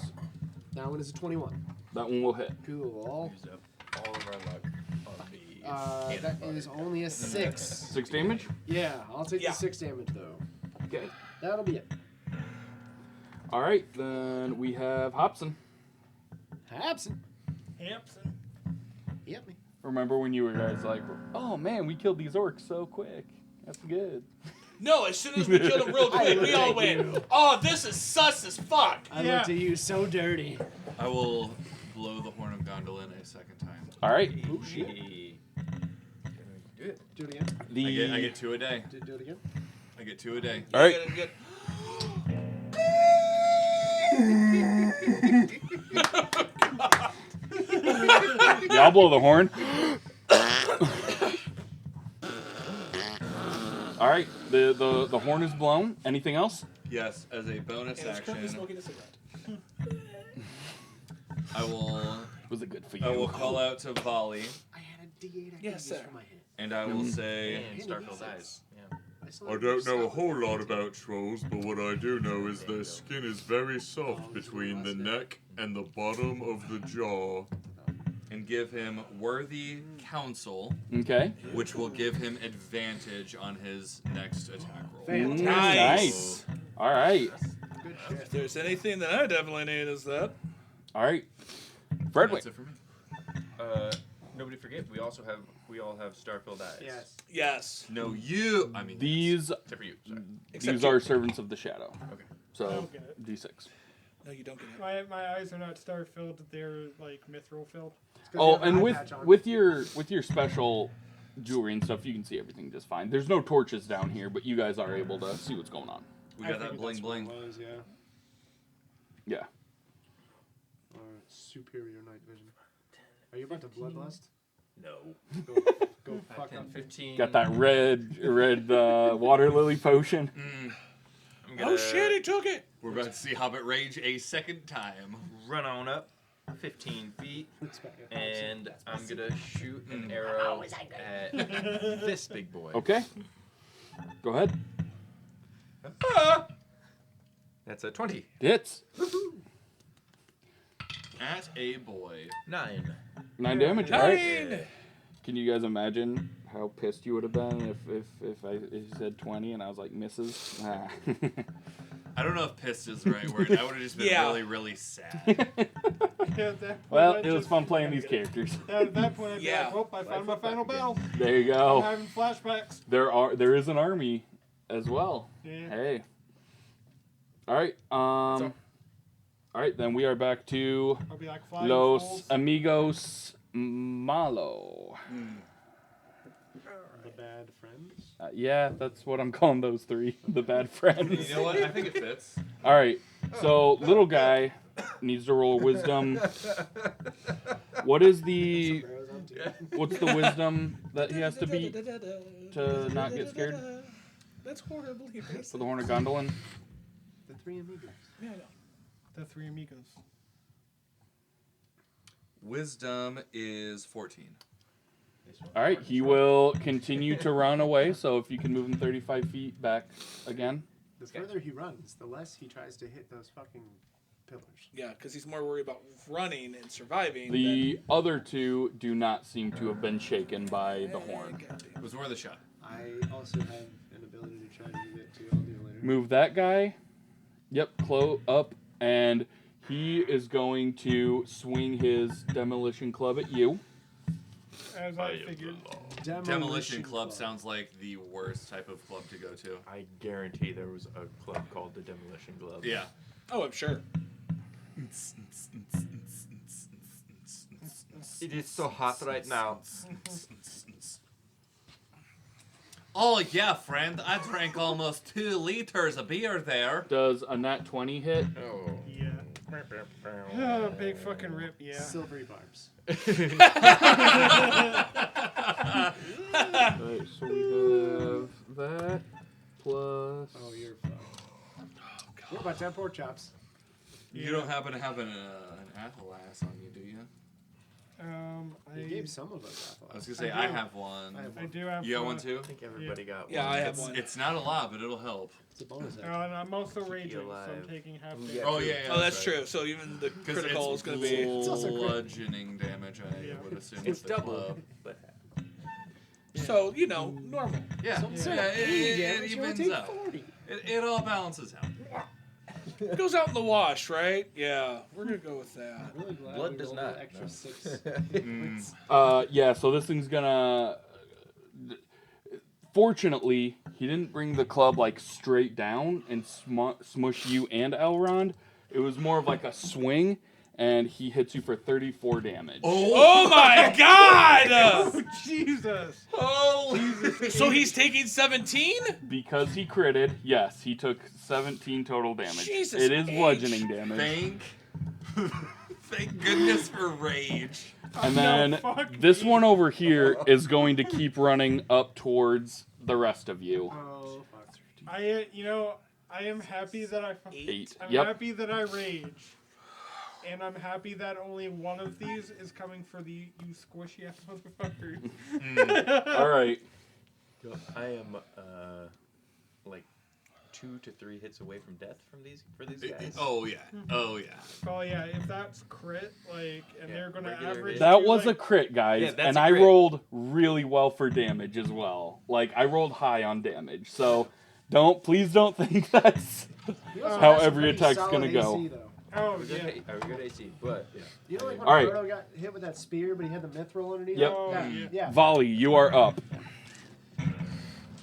That one is a 21. That one will hit. Cool. use up all of our luck on the That is only a 6. 6 damage. Yeah, I'll take Yeah. the 6 damage though. Okay. That'll be it. All right. Then we have Hobson. Hampson. Hampson. Yep. Remember when you were guys like, oh man, we killed these orcs so quick. That's good. No, as soon as we killed him real quick, we all went, oh, this is sus as fuck. I Yeah. looked at you so dirty. I will blow the horn of Gondolin a second time. All right. Oh, shit. Do it. Do it again. The I get 2 a day. Do it again. I get 2 a day. all right. Good. Yeah, I'll blow the horn. All right. The horn is blown. Anything else? Yes, as a bonus And he's currently action, smoking a cigarette. I will Was it good for I will you? call out to Volley, I had a D8 I could Yes, use sir. for my hit. and I will say, And Starfield dies. Yeah. still I have don't know a solid whole lot advantage. about trolls, but what I do know is their skin is very soft between the neck and the bottom of the jaw. and give him worthy counsel, Okay. which will give him advantage on his next attack roll. Fantastic. Nice. All right. Good shit. If there's anything that I definitely need is that. All right. Fredwick. That's it for me. Nobody forget, we all have Starfield eyes. Yes. Yes. No, you. I mean, These Except for you. Sorry. Except these are servants of the shadow. Okay. So don't get it. D6. No, you don't get it. My eyes are not star filled; they're like mithril filled. It's 'cause you Oh, have an and eye with patch on. with your special jewelry and stuff, you can see everything just fine. There's no torches down here, but you guys are able to see what's going on. we I got that figured bling that's what it bling. was, yeah. Yeah. Or superior night vision. Are you about to bloodlust? No. Go fuck 10, up. 15. Got that red water lily potion. I'm I'm gonna Oh shit! He took it. We're about to see Hobbit rage a second time. run on up 15 feet, and I'm gonna shoot an arrow at this big boy. Okay. Go ahead. That's a 20. Hits. At a boy. 9. 9 damage. All right. Yeah. Can you guys imagine how pissed you would have been if you said 20 and I was like misses? Ah. I don't know if pissed is the right word. I would have just been Yeah. really, really sad. Yeah, at that point, Well, I'd it was just- fun playing these characters. At that point, I'd be Yeah. like, "Oh, I found my final battle. There you I'm go. having flashbacks." There is an army as well. Yeah. Hey. All right. All right. Then we are back to I'll be like flying Los fools. Amigos Malo. The bad friends. Yeah, that's what I'm calling those three. The bad friends. You know what? I think it fits. All right. So little guy needs to roll wisdom. What is the what's the wisdom that he has to beat to not get scared That's horribly basic. for the Horn of Gondolin? The three amigos. Yeah, I know. The three amigos. Wisdom is 14. All right, he will continue to run away. So if you can move him 35 feet back again. The further he runs, the less he tries to hit those fucking pillars. Yeah, because he's more worried about running and surviving. The other two do not seem to have been shaken by the horn. It was worth a shot. I also have an ability to try to do that too. I'll do it later. Move that guy. Yep, up, and he is going to swing his demolition club at you. As I figured. Demolition Club sounds like the worst type of club to go to. I guarantee there was a club called the Demolition Club. Yeah. Oh, I'm sure. It is so hot right now. Oh yeah, friend. I drank almost 2 liters of beer there. Does a nat 20 hit? Oh. Yeah. Oh, big fucking rip. Yeah. Silvery barbs. Alright, so we have that plus. Oh, you're fucked. What about 10 pork chops? You don't happen to have an Athalas on you, do you? You gave some of us I was gonna say I have one. I do have. You got one too? I think everybody got one. Yeah, I have one. It's not a lot, but it'll help. It's a bonus action. And I'm also raging, so I'm alive. taking half Yeah. damage. Oh yeah, Oh, that's true. So even the 'Cause critical it's is going to be. It's also crit. bludgeoning damage. I Yeah. would assume. It's with the double. club. But So, normal. Yeah, So instead yeah, of 80 it damage, you only evens take out. 40. It all balances out. It goes out in the wash, right? Yeah, we're going to go with that. I'm really glad Blood we does rolled not, an extra no. 6. Yeah, so this thing's gonna. Fortunately, he didn't bring the club like straight down and smush you and Elrond. It was more of like a swing, and he hits you for 34 damage. Oh my god! Oh, Jesus. So he's taking 17? Because he critted, yes, he took 17 total damage. Jesus it is H. bludgeoning damage. Thank goodness for rage. And then this one over here is going to keep running up towards the rest of you. Oh, fuck. I am happy that I. 8. I'm Yep. happy that I rage. And I'm happy that only one of these is coming for you squishy ass motherfuckers. All right. I am like 2 to 3 hits away from death for these guys. Oh yeah. Oh yeah. Oh yeah, if that's crit, and Yeah, they're gonna regular average. hit. That you, was a like, crit, guys, Yeah, that's and a I crit. rolled really well for damage as well. Like I rolled high on damage, so please don't think that's You also how have some every pretty attack's solid gonna go. AC, though. Oh We're yeah. good AC, but yeah. You know, like when All right. Frodo got hit with that spear, but he had the mithril underneath? Yep. Oh, Yeah. yeah. Yeah. Volley, you are up.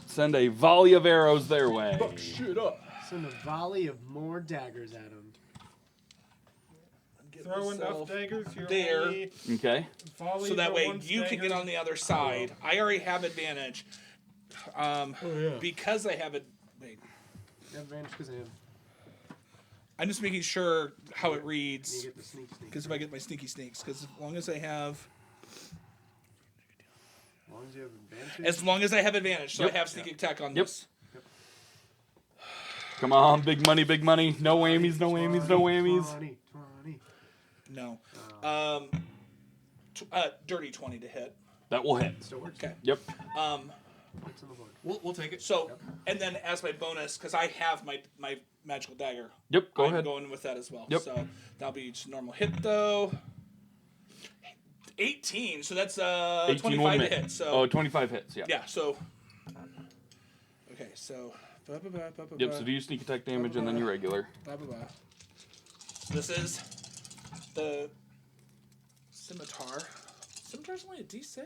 Send a volley of arrows their way. Shit up. Send a volley of more daggers at him. Throw enough daggers. You're there. only Okay. volley So that for way one you can stagger. get on the other side. I already have advantage. Because I have it. Wait. You have advantage because of him. I'm just making sure how it And you reads. get the sneak. Because if I get my sneaky sneaks. Because as long as I have. As long as you have advantage. As long as I have advantage. So Yep. I have sneak attack on Yep. this. Come on, big money, big money. No whammies, no whammies, no whammies. 20. No. Dirty 20 to hit. That will hit. Still works. Okay. Yep. What's on the board? We'll take it. So, and then as my bonus, because I have my magical dagger. Yep, go I'm ahead. going with that as well. Yep. So that'll be just a normal hit though. 18. So that's 18 will 25 to miss. hit. So Oh, 25 hits, yeah. yeah. So okay. So Yep, so do your sneak attack damage and then your regular. This is the scimitar. Scimitar's only a D6?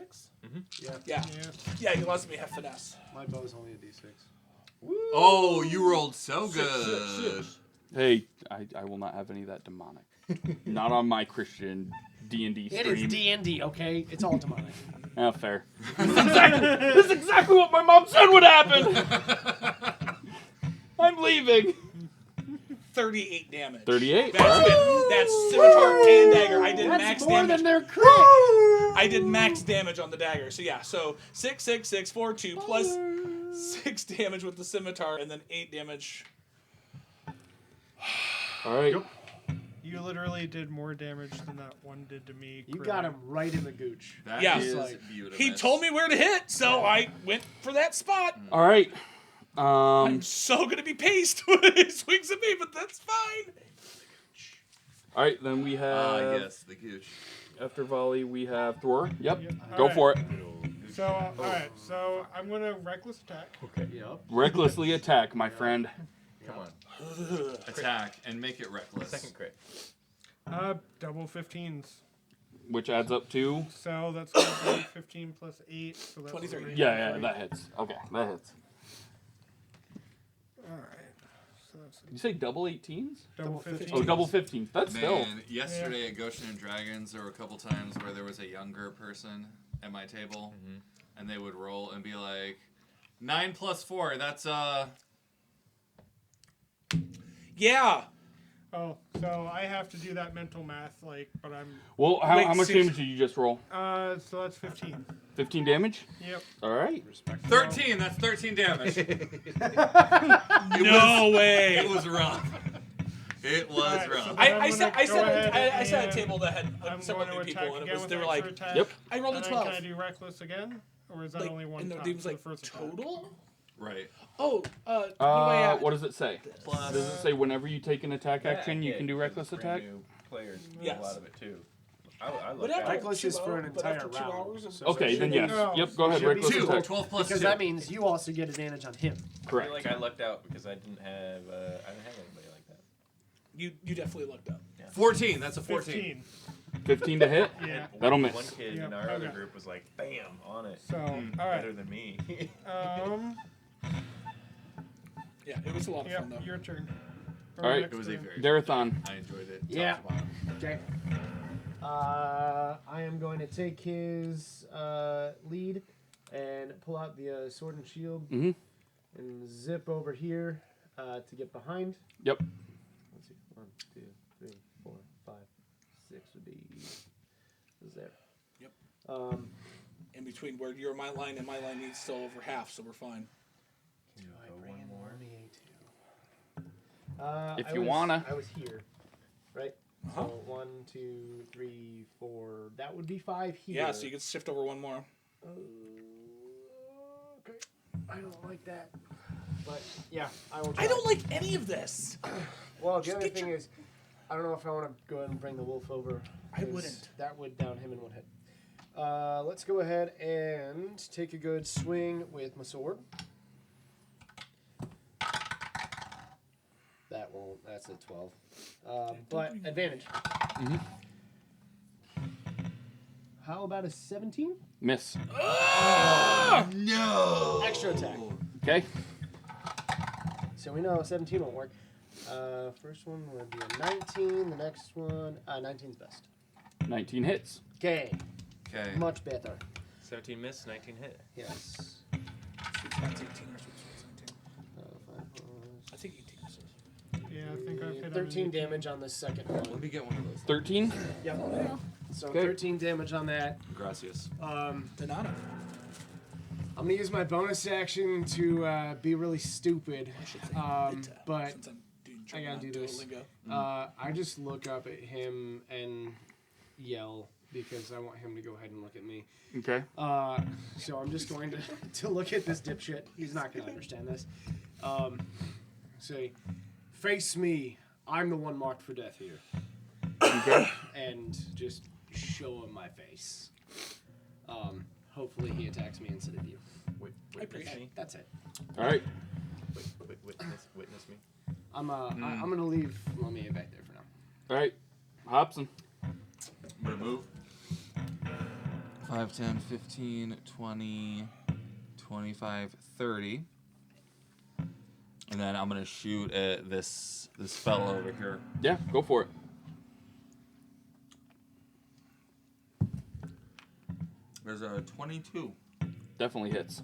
Yeah. Yeah. Yeah, he lets me have finesse. My bow's only a D6. Oh, you rolled so Six, good. 6. Hey, I will not have any of that demonic. Not on my Christian D&D stream. It is D&D, okay? It's all demonic. Oh, fair. This is exactly what my mom said would happen! I'm leaving. 38 damage. 38? That's scimitar and dagger. I did max more damage. than their crit! I did max damage on the dagger. So yeah, so 6, 6, 6, 4, 2 plus 6 damage with the scimitar and then 8 damage. All right. You literally did more damage than that one did to me. You Crit. got him right in the gooch. That Yeah. is Like, beautiful. He told me where to hit, so I went for that spot. All right. I'm so gonna be paced when he swings at me, but that's fine. All right, then we have... yes, the gooch. After volley, we have Thor. Yep. All Go right. for it. So, alright, so I'm gonna reckless attack. Yep. Recklessly attack, my friend. Come on. Attack and make it reckless. Second crit. Double 15s. Which adds up to... So that's gonna be 15 plus 8. So that's 23. already Yeah, 23. that hits. Okay, that hits. Alright. So that's You say double 18s? double 15s. Oh, double 15s. That's still... Man, yesterday at Goshen and Dragons, there were a couple times where there was a younger person at my table, and they would roll and be like, 9 plus 4, that's, Yeah. Oh, so I have to do that mental math, like, but I'm. Well, how Wait, much six- damage did you just roll? So that's 15. 15 damage? Yep. All right. 13, that's 13 damage. No way. It was rough. It was Alright, rough. so then I I'm sat gonna go ahead at a and table that had I'm several going new to people, attack and again with they were extra like, attack. Yep. I rolled a And then 12. Can I do reckless again, or is that Like, only one and time it was for like the first attack? total? Right. Oh, what do I add? What does it say? Plus, Does it say whenever you take an attack yeah, action, you yeah, can do because reckless brand attack? New players do Yes. a lot of it too. I look Whatever. at it. Reckless is for an But entire after 2 round. hours of- So Okay, it then should yes. be- No. Yep, go ahead. Should be Reckless 2, attack. 12 plus Because 2. that means you also get advantage on him. I Correct. feel like I lucked out because I didn't have anybody like that. You definitely looked up. 14, that's a 14. 15. 15 to hit? Yeah. That'll One miss. kid Yeah, in our other okay. group was like, bam, on it. So, all Better right. than me. Yeah, it was a lot of fun Yep, though. your turn. All right. It was a very Darathon. I enjoyed it. Yeah. Top to bottom. Okay. I am going to take his lead and pull out the sword and shield Mm-hmm. and zip over here to get behind. Yep. Let's see. 1, 2, 3, 4, 5, 6 would be is there. Yep. In between where your my line and my line needs still over half, so we're fine. Do I bring in more If you wanna. I was here, right? Uh-huh. So 1, 2, 3, 4. That would be 5 here. Yeah, so you can shift over one more. Okay. I don't like that. But yeah, I will. I try. don't like any of this. Well, the Just other get thing your- is, I don't know if I want to go ahead and bring the wolf over. I 'cause wouldn't. That would down him in one hit. Let's go ahead and take a good swing with my sword. That won't. That's a 12. But advantage. Mhm. How about a 17? Miss. No! Extra attack. Okay. So we know 17 won't work. First one would be a 19. The next one, 19's best. 19 hits. Okay, Okay. much better. 17 miss, 19 hit. Yes. Sweet spot's 18 or sweet spot's 17. I think 18 misses. Yeah, I think I've hit on 13 an 18. damage on the second one. Let me get one of those. 13. Yep. So Okay. 13 damage on that. Gracias. Donata. I'm gonna use my bonus action to be really stupid, but Since I'm doing I gotta do this. Duolingo. I just look up at him and yell because I want him to go ahead and look at me. Okay. So I'm just going to look at this dipshit. He's not gonna understand this. Say, face me. I'm the one marked for death here. Okay. And just show him my face. Hopefully he attacks me instead of you. Witness me. That's it. All right. Witness me. I'm gonna leave Lumia back there for now. All right. Hobson. I'm gonna move. 5, 10, 15, 20, 25, 30. And then I'm gonna shoot at this fellow over here. Yeah, go for it. There's a 22. Definitely hits.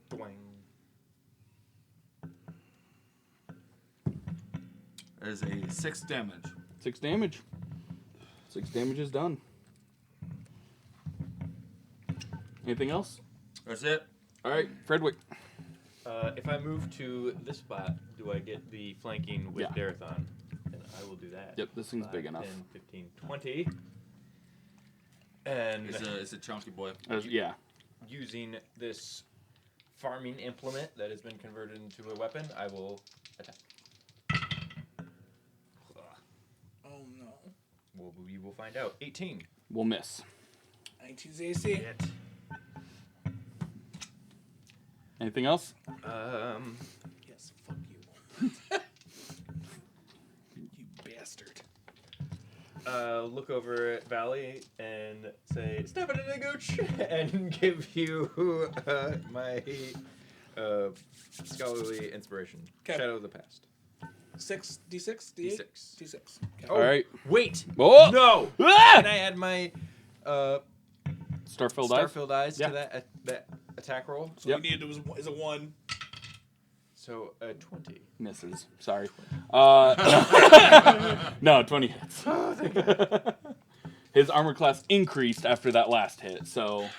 Dwang. There's a 6 damage. 6 damage. 6 damage is done. Anything else? That's it. All right, Fredwick. If I move to this spot, do I get the flanking with Yeah. Darathon? And I will do that. Yep, this thing's big enough. 10, 15, 20. And It's a chunky boy. Yeah. using this farming implement that has been converted into a weapon, I will attack. Oh no. Well, we will find out. 18. We'll miss. 19's AC. Anything else? Yes, fuck you. You bastard. Look over at Valley and say, "Step it in a gooch," and give you my scholarly inspiration. 'Kay. Shadow of the past. 6 D6 D8 D6. D6. Okay. All right. Wait. Oh! No. Ah! Can I add my Starfield eyes? Starfield eyes Yeah. to that attack roll? So Yep. we needed is a 1. So 20. Misses. Sorry. No, 20 hits. His armor class increased after that last hit, so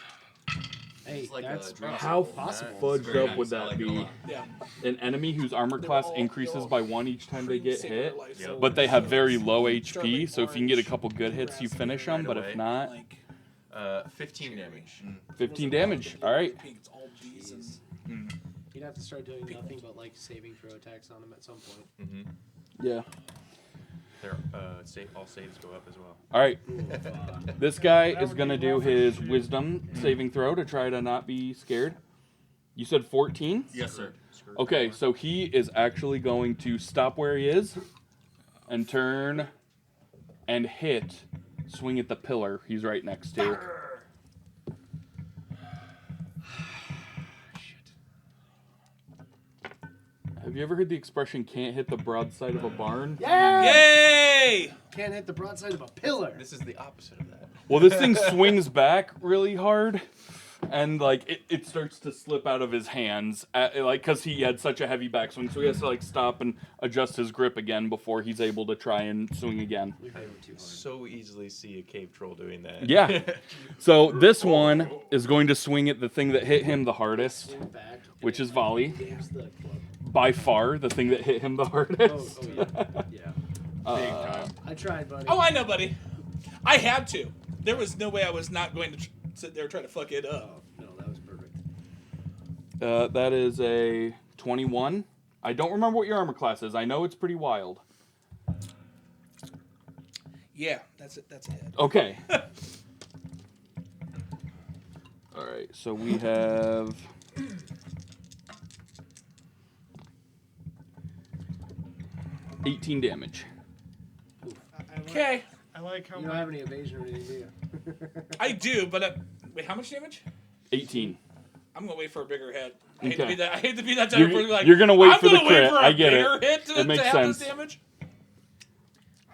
Hey, It's like that's a dream how sequel. possible. fudged Very up nice. would I that like it a be? lot. Yeah. An enemy whose armor They're class all- increases they're by 1 each time they get Save hit, their life, Yep. so but they have very low Strawberry HP, so if you can get a couple good hits, you finish them, but if away. not, like 15 damage. 15 damage. All right. It's all B's and You'd have to start doing nothing but like saving throw attacks on him at some point. Mm-hmm. Yeah. Their all saves go up as well. All right. Ooh, fuck. This guy That is would going to be do rough his as shit. wisdom saving throw to try to not be scared. You said 14? Yes, sir. Okay, so he is actually going to stop where he is and turn and hit, swing at the pillar he's right next to. Have you ever heard the expression "can't hit the broadside of a barn"? Yeah! Yay! Can't hit the broadside of a pillar. This is the opposite of that. Well, this thing swings back really hard, and like it starts to slip out of his hands, like because he had such a heavy backswing, so he has to like stop and adjust his grip again before he's able to try and swing again. So easily see a cave troll doing that. Yeah. So this one is going to swing at the thing that hit him the hardest, Swing back, which is volley. There's the club. By far, the thing that hit him the Oh, hardest. oh yeah. Yeah. I tried, buddy. Oh, I know, buddy. I had to. There was no way I was not going to sit there and try to fuck it up. Oh, no, that was perfect. That is a 21. I don't remember what your armor class is. I know it's pretty wild. Yeah, that's it. That's it. Okay. All right, so we have 18 damage. Okay. I like how You don't have any evasion or anything, do you? I do, but wait, how much damage? 18. I'm gonna wait for a bigger hit. I hate to Okay. be that. I hate to be that type of person. Like, You're gonna wait I'm for the gonna wait crit. for a I get bigger it. hit to, It makes to have this sense. damage.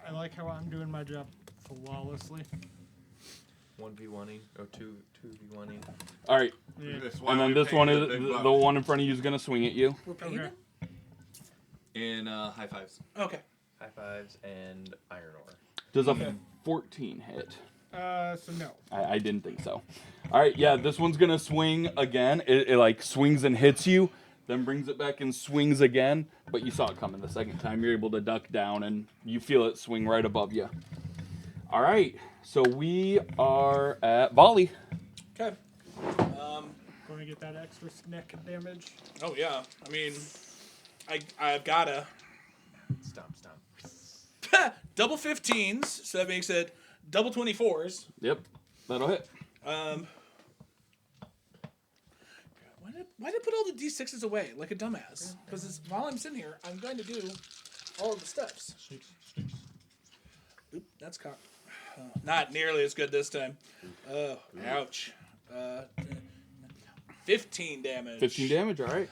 I like how I'm doing my job flawlessly. 1v1ing or 2v1ing. All right, Yeah. That's why and then we this pay one the is big the bucks. one in front of you is gonna swing at you. We're paying Okay. him? In high fives. Okay. High fives and iron ore. Does a 14 hit? So no. I didn't think so. All right, yeah, this one's gonna swing again. It like swings and hits you, then brings it back and swings again. But you saw it coming the second time. You're able to duck down, and you feel it swing right above you. All right, so we are at volley. Okay. Going to get that extra neck damage. Oh yeah. I mean, I've gotta Stomp. double 15s, so that makes it double 24s. Yep, that'll hit. Why did I put all the d6s away like a dumbass? Because while I'm sitting here, I'm going to do all of the steps. Oop, that's cocked. Not nearly as good this time. Ouch. 15 damage. 15 damage. All right.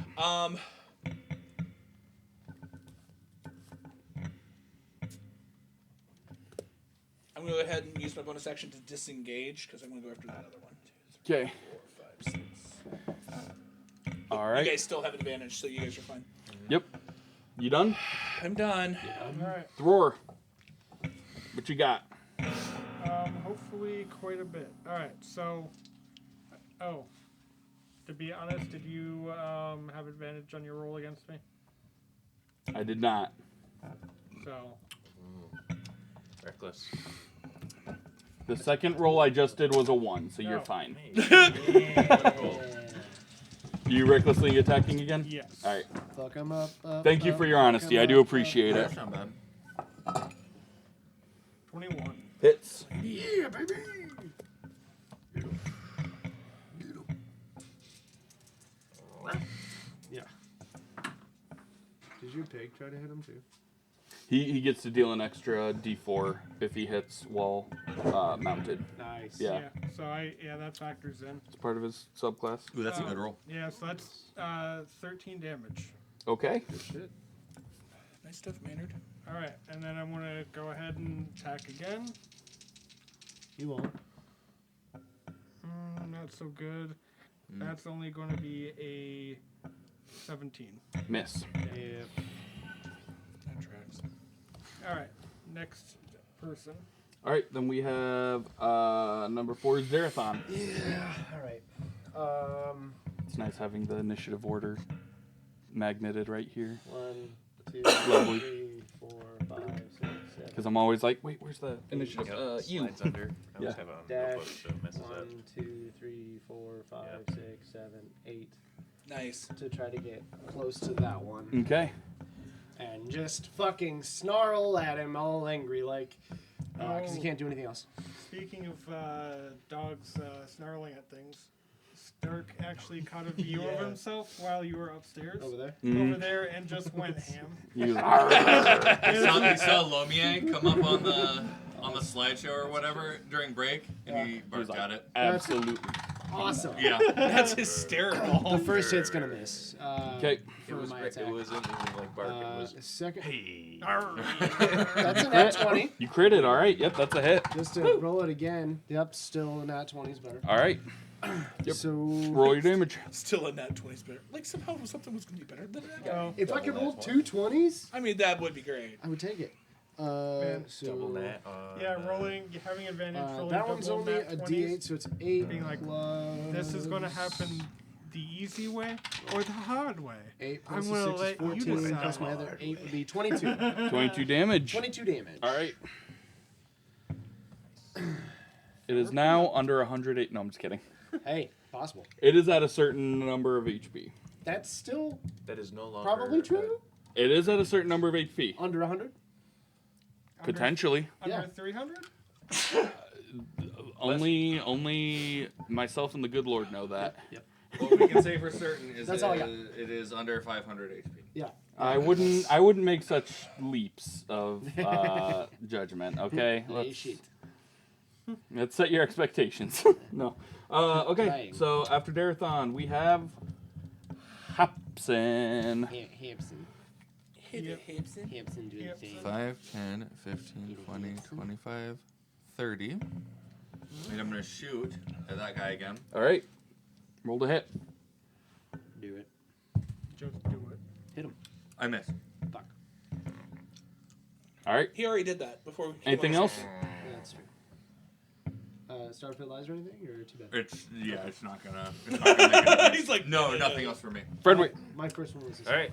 I'm going to go ahead and use my bonus action to disengage because I'm going to go after that other one. Okay. 4, 5, 6. All right. You guys still have advantage, so you guys are fine. Yep. You done? I'm done. All right. Thrower. What you got? Hopefully quite a bit. All right. So, to be honest, did you have advantage on your roll against me? I did not. So. Reckless. The second roll I just did was a 1, so you're Oh. fine. Yeah. You recklessly attacking again? Yes. All right. Fuck 'em up. Thank you for your honesty. I do appreciate it. That's not bad. 21. Hits. Yeah, baby. Yeah. Did your pig try to hit him too? He gets to deal an extra D4 if he hits while mounted. Nice. Yeah. So that factors in. It's part of his subclass. Ooh, that's a good roll. Yeah, so that's 13 damage. Okay. Good shit. Nice stuff, Maynard. All right, and then I'm gonna go ahead and attack again. You won't. Not so good. That's only going to be a 17. Miss. Yeah. That tracks. All right, next person. All right, then we have number 4 is Zerathon. Yeah. All right. It's nice having the initiative order magneted right here. 1, 2, Lovely. 3, 4, 5, 6, 7. Because I'm always like, wait, where's the initiative? Yep, You. slides under. I always Yeah. have a Dash. notebook, so it messes up. 1, 2, 3, 4, 5, Yep. 6, 7, 8. Nice. To try to get close to that one. Okay. And just fucking snarl at him all angry, like, because he can't do anything else. Speaking of dogs snarling at things, Stark actually caught a view of Yeah. himself while you were upstairs. Over there? Over there, and just went ham. He was- You saw Lomie come up on the slideshow or whatever during break, and he he was barked like, at it. absolutely. Awesome. Yeah. That's hysterical. The first hit's gonna miss. Okay. For my It attack. wasn't even like barking. It was The second. hey. That's a nat 20. You critted, all right. Yep, that's a hit. Just to roll it again. Yep, still a nat 20 is better. All right. Yep. So. Roll your damage. Still a net 20's better. Like somehow something was going to be better than that. Oh, If I could roll Double 2 20s, I mean, that would be great. I would take it. Man, So. Double nat. yeah, having advantage. Rolling That one's double only nat a 20s. D8, so it's 8 Being like, plus. This is going to happen the easy way or the hard way. 8 I'm plus gonna 6 is let you 14, decide. plus my other 8 would be 22. 22 damage. 22 damage. All right. It is now under 108. No, I'm just kidding. Hey, possible. It is at a certain number of HP. That's still That is no longer. probably true. It is at a certain number of HP. Under 100? Potentially. Under Yeah. 300? Only myself and the good Lord know that. What we can say for certain is That's all I got. it is under 500 HP. Yeah. I wouldn't make such leaps of judgment. Okay, Hey, shit. let's set your expectations. No. Okay. Right. So after Darathon, we have Hapson. Hampson. Yep. Hampson doing Yep. the thing. 5, 10, 15, 20, 25, 30. And I'm going to shoot at that guy again. All right. Roll to hit. Do it. Just do it. Hit him. I missed. Fuck. All right. He already did that before we came Anything on. else? Yeah, that's true. Starfield Lies or anything, or too bad? It's not gonna make a difference. He's like, no, nothing else for me. Frederick. My first one was the All right.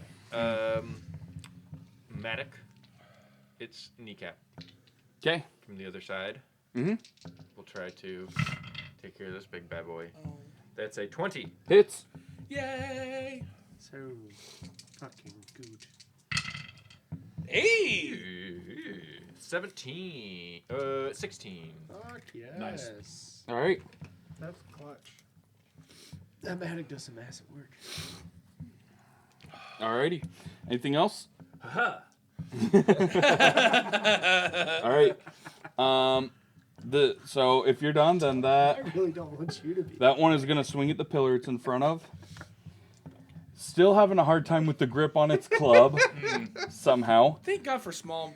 Matic. It's kneecap Okay. from the other side. Mm-hmm. We'll try to take care of this big bad boy. That's a 20. Hits. Yay! So fucking good. Hey! 17. 16. Fuck yes. Nice. All right. That's clutch. That Matic does some massive work. Alrighty. Anything else? Haha. All right. So if you're done, then I really don't want you to be. that one is gonna swing at the pillar it's in front of. Still having a hard time with the grip on its club somehow. Thank God for small.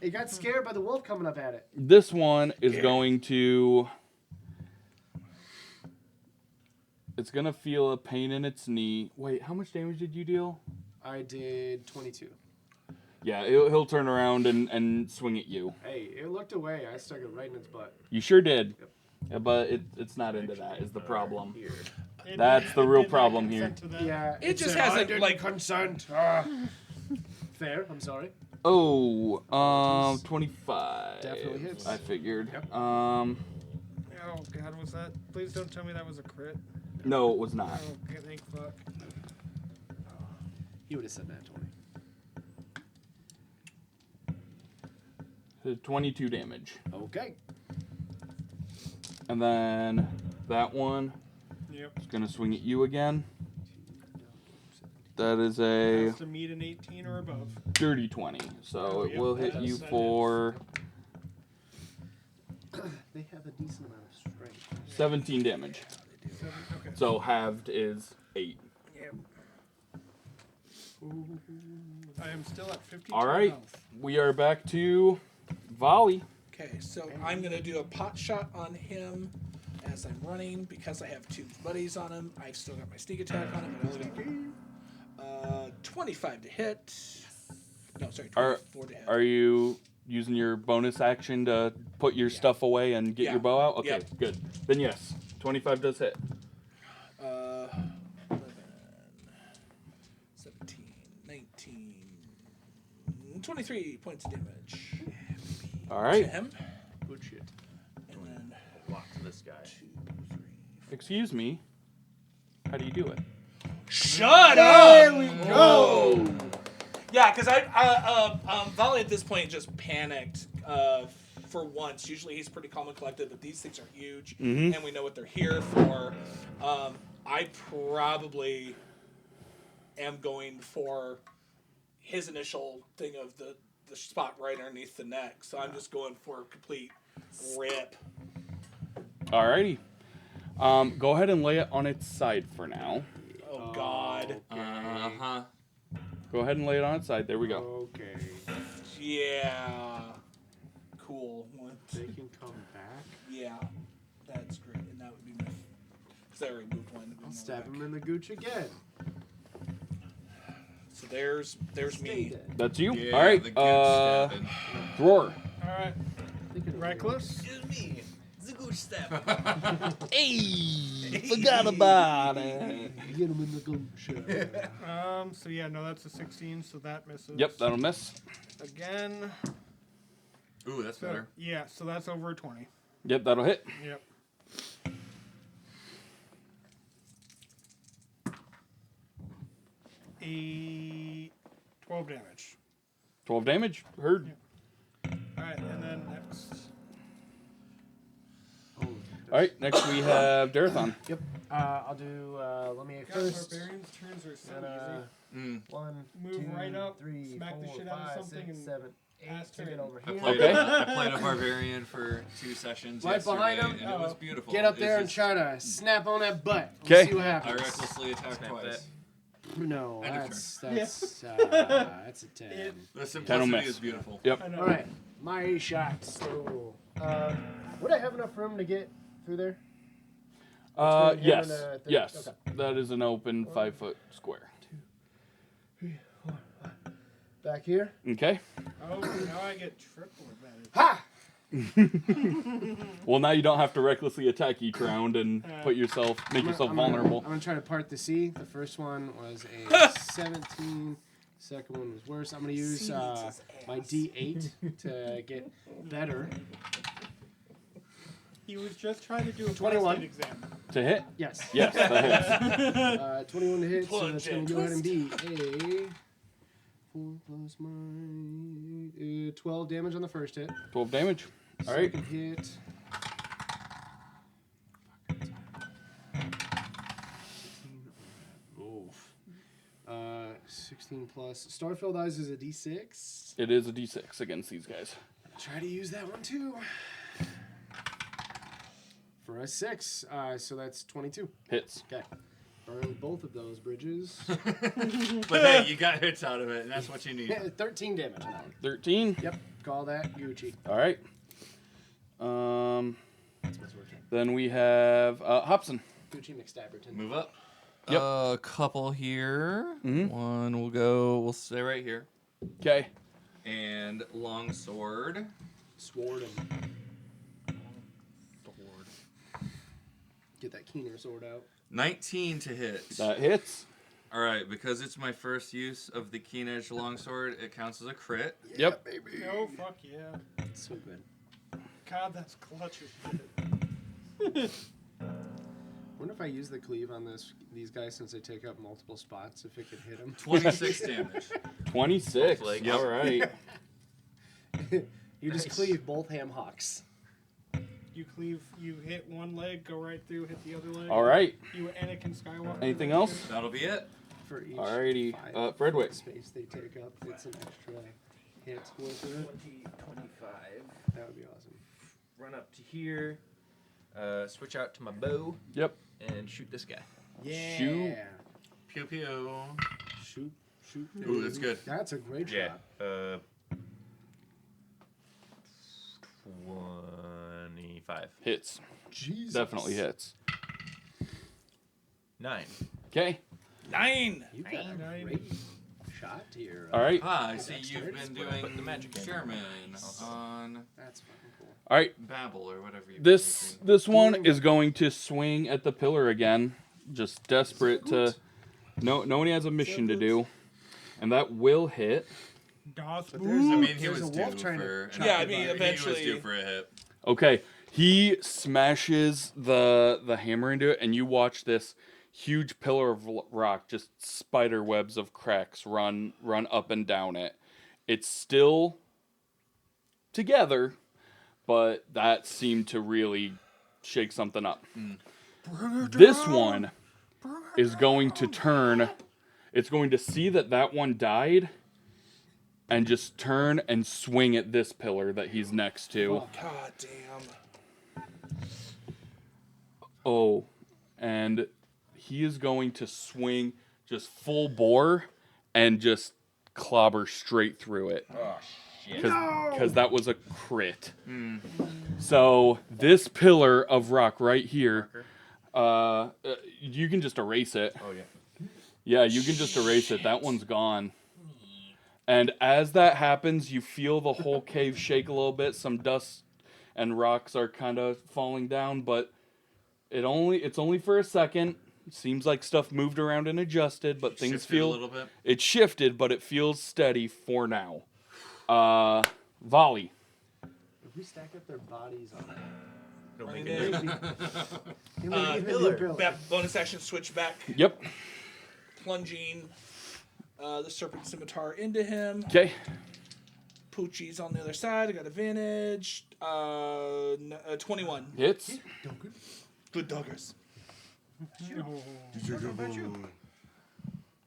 It got scared by the wolf coming up at it. This one is going to. It's gonna feel a pain in its knee. Wait, how much damage did you deal? I did 22. Yeah, he'll turn around and swing at you. Hey, it looked away. I stuck it right in its butt. You sure did. Yep. Yeah, but it's not into that is the problem. Here. That's the real problem here. Yeah. It just said, hasn't, "I didn't like- consent. Fair. I'm sorry. Oh, 25. Definitely hits. I figured. Yep. Oh God, was that? Please don't tell me that was a crit. No, it was not. Oh, thank fuck. You would have said that 20. 22 damage. Okay. And then that one Yep. is going to swing at you again. That is a Has to meet an 18 or above. dirty 20. So it Yep, will hit that you is- that for They have a decent amount of strength. 17 damage. Okay. So halved is 8. Yep. I am still at 52 All right. health. We are back to volley. Okay, so I'm gonna do a pot shot on him as I'm running because I have 2 buddies on him. I've still got my sneak attack on him, but I only got 25 to hit. No, sorry, 24 to hit. Are you using your bonus action to put your stuff away and get Yeah. your bow out? Okay, Yep. good. Then yes, 25 does hit. 11, 17, 19, 23 points of damage. All To right. him. Good shit. And then A lot to this guy. 2, 3. Excuse me. How do you do it? Shut up! There we go. Yeah, because Volley at this point just panicked for once. Usually he's pretty calm and collected, but these things are huge, and we know what they're here for. I probably am going for his initial thing of the spot right underneath the neck, so I'm just going for a complete rip. Alrighty. Go ahead and lay it on its side for now. Oh, God. Uh-huh. Go ahead and lay it on its side. There we go. Okay. Yeah. Cool. They can come back. Yeah, that's great, and that would be my. Because I already moved one. I'll stab him in the gooch again. So there's me. That's you. Yeah, All right. the good stabbing. Roar. All right. Reckless. Excuse me. The gooch stab. Hey, forgot about it. Get him in the gooch. So yeah, no, that's a 16, so that misses. Yep, that'll miss. Again. Ooh, that's So, better. yeah, so that's over a 20. Yep, that'll hit. Yep. A 12 damage. 12 damage. Heard. All right, and then next. All right, next we have Darathon. Yep. I'll do. Let me God, first. barbarians' turns are so Gonna 1, Move 2, right up, 3, smack the 4, shit out of 5, something 6, and 7, 8. pass To get turn. over I here. played, Okay. I played a barbarian for 2 sessions Right behind yesterday, him. and it was beautiful. Get up It's there and just- try to snap on that butt. Let's 'Kay. See what I happens. recklessly attacked Snap twice. No, End of that's that's a 10. The simplicity miss. is beautiful. Yep. I know. All right, my shots. So, would I have enough room to get through there? Between him Yes. and, 30? Yes. Okay. That is an open 5-foot square. 3, 4, 5. Back here. Okay. Oh, now I get triple advantage. Ha! Well, now you don't have to recklessly attack each round and make yourself vulnerable. I'm gonna try to part the C. The first one was a 17. Second one was worse. I'm gonna use my D8 to get better. He was just trying to do a 21 exam. To hit? Yes. Yes, that hits. 21 to hit, so Plunge that's gonna and go ahead and be a 4 plus my 12 damage on the first hit. 12 damage. All right. Second hit. 16 plus. Starfield Eyes is a D6. It is a D6 against these guys. Try to use that one too. For a 6, so that's 22. Hits. Okay. Burn both of those bridges. But hey, you got hits out of it, and that's what you need. 13 damage on that one. 13. Yep. Call that Gucci. All right. Then we have Hobson. Gucci McStabberton. Move up. Yep. A couple here. Mhm. One we'll stay right here. Okay. And longsword. Sword him. Get that keener sword out. 19 to hit. That hits. All right, because it's my first use of the keen edge longsword, it counts as a crit. Yep. Baby. Oh, fuck yeah. So good. God, that's clutch as shit. Wonder if I use the cleave on these guys since they take up multiple spots, if it could hit them. 26 damage. 26. Like, All right. You just cleave both ham hocks. You hit one leg, go right through, hit the other leg. All right. You Anakin Skywalker. Anything else? That'll be it. For each Alrighty. 5 Fredwick. space they take up, it's an extra hit with it. 20, 25. That would be awesome. Run up to here. Switch out to my bow Yep. and shoot this guy. Yeah. Shoot. Pew pew. Shoot. Ooh, that's good. That's a great shot. 25. Hits. Jesus. Definitely hits. 9. Okay. 9. You got a great shot here. All right. Ah, I see you've been Put doing the magic in. Sherman on That's fucking cool. All right. Babel or whatever you This one is going to swing at the pillar again. Just desperate to. No one has a mission to do, and that will hit. Das But I there's mean, he There's was a wolf due trying to for. chop Yeah, I your mean, body. eventually- He was due for a hit. Okay. He smashes the hammer into it, and you watch this huge pillar of rock, just spider webs of cracks run up and down it. It's still together, but that seemed to really shake something up. This one is going to turn. It's going to see that one died, and just turn and swing at this pillar that he's next to. God damn. Oh, and he is going to swing just full bore and just clobber straight through it. Oh, shit. Because that was a crit. So this pillar of rock right here, you can just erase it. Oh, yeah. Yeah, you can just erase it. That one's gone. And as that happens, you feel the whole cave shake a little bit. Some dust and rocks are kind of falling down, but it's only for a second. It seems like stuff moved around and adjusted, but things Shifted feel a little bit. it shifted, but it feels steady for now. Volley. If we stack up their bodies on it, Don't Right make in. it. you make it a Pillar. new pillar. That bonus action switch back, Yep. plunging the serpent scimitar into him. Okay. Poochie's on the other side. I got advantage. 21. Hits. Good doggers.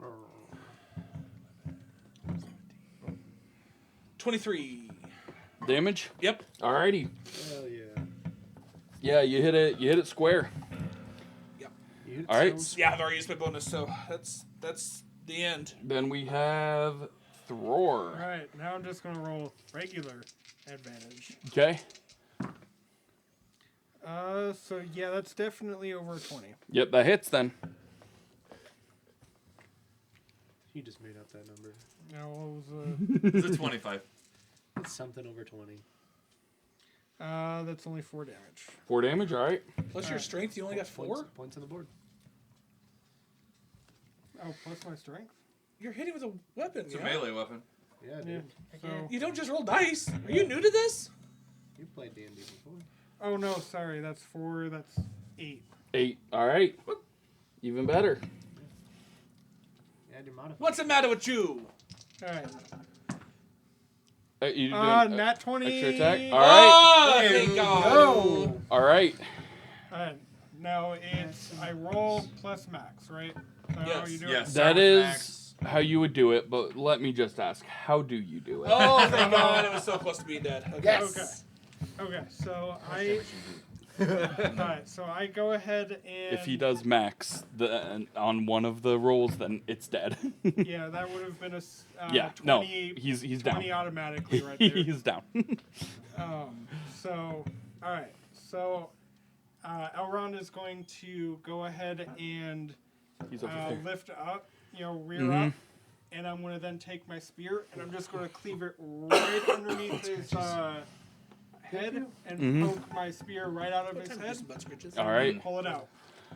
Oh. 23. Damage. Yep. Alrighty. Hell yeah. Yeah, you hit it. You hit it square. You hit All right. so Yeah, I've already used my bonus, so that's the end. Then we have Thror. Alright, now I'm just gonna roll regular advantage. Okay. So yeah, that's definitely over 20. Yep, that hits then. You just made up that number. Now what was It's a 25. It's something over 20. That's only 4 damage. 4 damage, all right. Plus your strength, you only got 4? Points on the board. Oh, plus my strength? You're hitting with a weapon, It's a melee weapon. Yeah, Yeah. dude. So, You don't just roll dice. Are you new to this? You played D&D before. oh, no, sorry. That's 4. That's 8. 8, all right. Even better. Yeah, do modify. What's the matter with you? All right. You doing Nat 20. extra attack? All right. Oh, thank God. Oh. All right. All right. Now it's I roll plus max, right? So how Yes. you do Yes. it? That Start with is max. how you would do it, but let me just ask, how do you do it? Oh, thank God. It was so close to being dead. Okay. Yes. Okay. So I. Alright, so I go ahead and. If he does max on one of the rolls, then it's dead. Yeah, that would have been a. Yeah, 20, no, he's 20 down. automatically right there. He's down. So, alright. So, Elrond is going to go ahead and He's over there. lift up, rear up. And I'm going to then take my spear and I'm just going to cleave it right underneath his head and poke my spear right out of his head. All right. Pull it out.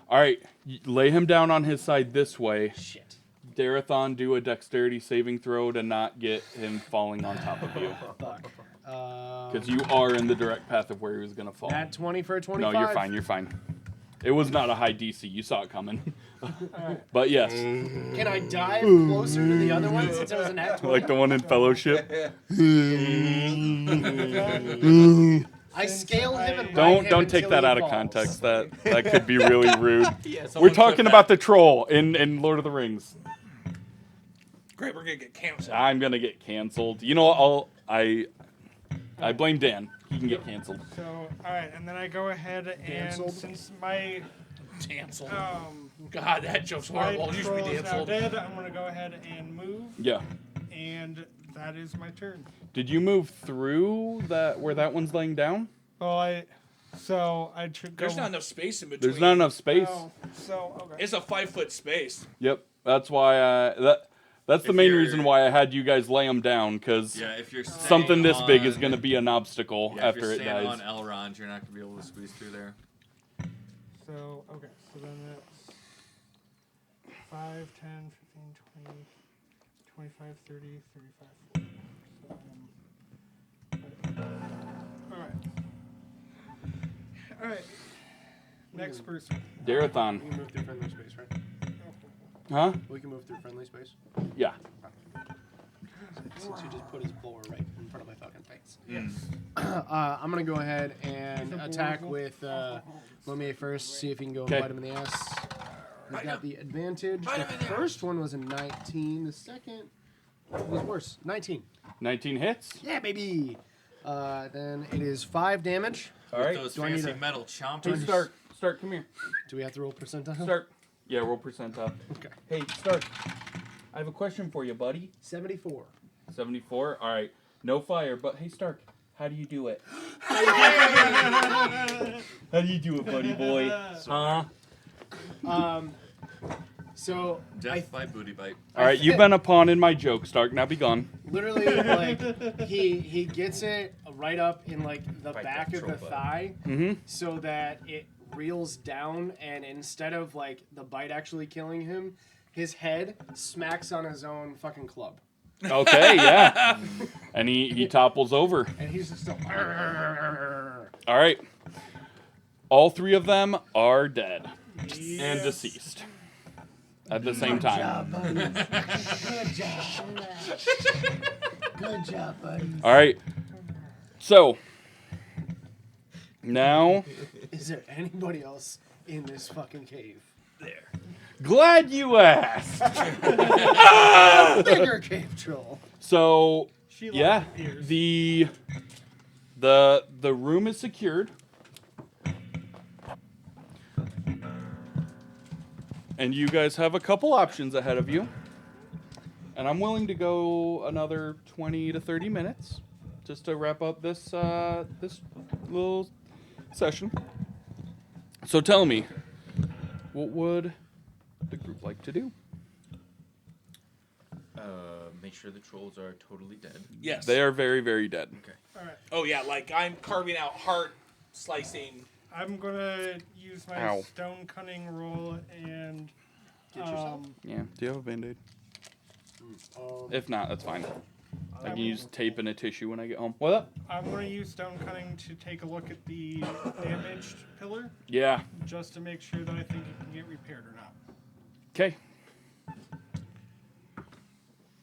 All right. Lay him down on his side this way. Shit. Darathon, do a dexterity saving throw to not get him falling on top of you. Fuck. Because you are in the direct path of where he was going to fall. Nat 20 for a 25. No, you're fine. You're fine. It was not a high DC. You saw it coming. But yes. Can I dive closer to the other one since it was an nat 20? Like the one in Fellowship. I scale him and ride him Don't take until that he out of falls. context. That could be really rude. We're someone talking clip about the troll in Lord of the Rings. Great, we're going to get canceled. I'm gonna get canceled. You know, I blame Dan. He can get canceled. So, alright, and then I go ahead and Canceled? since my Canceled. God, that joke's horrible. You should be troll is now canceled. dead, I'm going to go ahead and move, Yeah. and that is my turn. Did you move through that where that one's laying down? Well, I should go. There's not enough space in between. There's not enough space. Oh, so okay. It's a 5-foot space. Yep. That's why that's the If main you're- reason why I had you guys lay him down, because Yeah, if you're staying something this big is on- gonna be an obstacle Yeah, if after you're it staying dies. on Elrond, you're not gonna be able to squeeze through there. So okay, so then that's 5, 10, 15, 20, 25, 30, 35, 40. So, all right. Next person. Darathon. We can move through friendly space, right? Huh? We can move through friendly space. Yeah. Since you just put his boar right in front of my fucking face. Yes. I'm gonna go ahead and attack with Lumiere first, see if he can go and Okay. bite him in the ass. He's got the advantage. The first one was a 19. The second was worse. 19. 19 hits. Yeah, baby. Then it is 5 damage. All right. Those Do I need fancy a- metal Hey, chompers. Stark, come here. Do we have to roll percentile? Stark. Yeah, roll percentile. Okay. Hey, Stark. I have a question for you, buddy. 74. 74. All right. No fire, but hey, Stark. How do you do it? How do you do it, buddy boy? Huh? So Death by booty bite. All right, you've been a pawn in my joke, Stark. Now be gone. literally, like, he gets it right up in like the Bite back that of the troll bug. thigh, Mm-hmm. so that it reels down, and instead of like the bite actually killing him, his head smacks on his own fucking club, Okay, yeah. And he topples over. and he's just still. All right. All 3 of them are dead and deceased at the same time. Good job. Good job, buddy. All right. So now, Is there anybody else in this fucking cave? glad you asked. Bigger cave troll. So She yeah, appears. the room is secured. And you guys have a couple options ahead of you. And I'm willing to go another 20 to 30 minutes just to wrap up this this little session. So tell me, what would the group like to do? Make sure the trolls are totally dead. Yes. They are very, very dead. Okay. All right. Oh yeah, like I'm carving out heart, slicing. I'm gonna use my Ow. stone cunning roll and Get yourself. Yeah. Do you have a band-aid? Um, If not, that's fine. I can use tape and a tissue when I get home. What up? I'm gonna use stone cunning to take a look at the damaged pillar, Yeah. just to make sure that I think it can get repaired or not. Okay.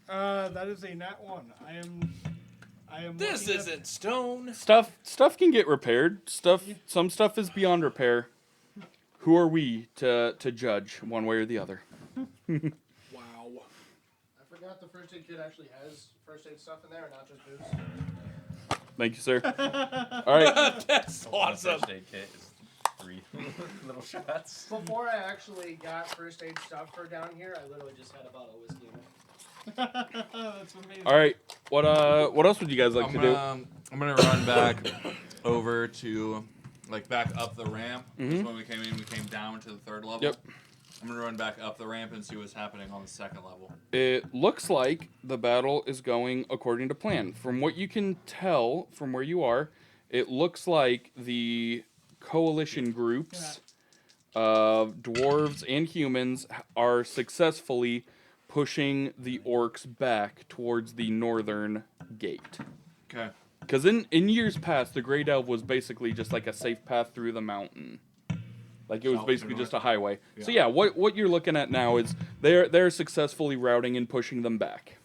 That is a nat 1. I am. This looking at- isn't stone. Stuff can get repaired. Some stuff is beyond repair. Who are we to judge one way or the other? Wow. I forgot the first aid kit actually has first aid stuff in there, and not just boots. Thank you, sir. All right. That's awesome. First aid kit is 3 little shots. Before I actually got first aid stuff for down here, I literally just had a bottle of whiskey in it. That's amazing. All right. What else would you guys like to do? I'm gonna run back over to, like, back up the ramp. 'Cause when we came in, we came down to the 3rd level. Yep. I'm gonna run back up the ramp and see what's happening on the 2nd level. It looks like the battle is going according to plan. From what you can tell from where you are, it looks like the coalition groups of dwarves and humans are successfully pushing the orcs back towards the northern gate. Okay. Because in years past, the Great Elf was basically just like a safe path through the mountain. Like it was South basically to just a north. highway. So Yeah. yeah, what you're looking at now is they're successfully routing and pushing them back.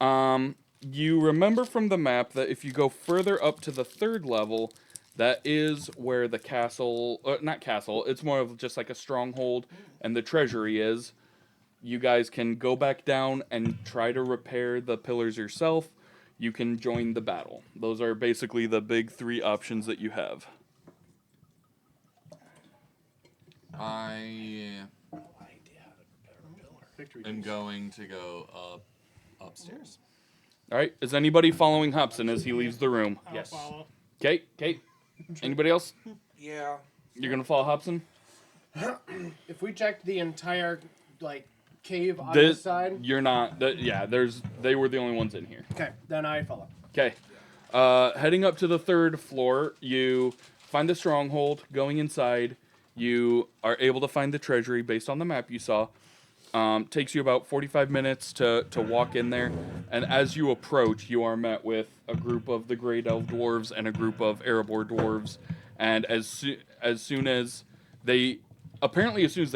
You remember from the map that if you go further up to the 3rd level, that is where the castle, not castle, it's more of just like a stronghold, and the treasury is. You guys can go back down and try to repair the pillars yourself. You can join the battle. Those are basically the big 3 options that you have. I Victory am juice. going to go upstairs. All right, is anybody following Hobson as he leaves the room? I'll Yes. follow. Kate? Anybody else? Yeah. You're gonna follow Hobson? If we checked the entire cave on this side, You're not. They were the only ones in here. okay, then I follow. Okay. Heading up to the 3rd floor, you find the stronghold. Going inside, you are able to find the treasury based on the map you saw. Takes you about 45 minutes to walk in there, and as you approach, you are met with a group of the Great Elf dwarves and a group of Erebor dwarves. And as soon as they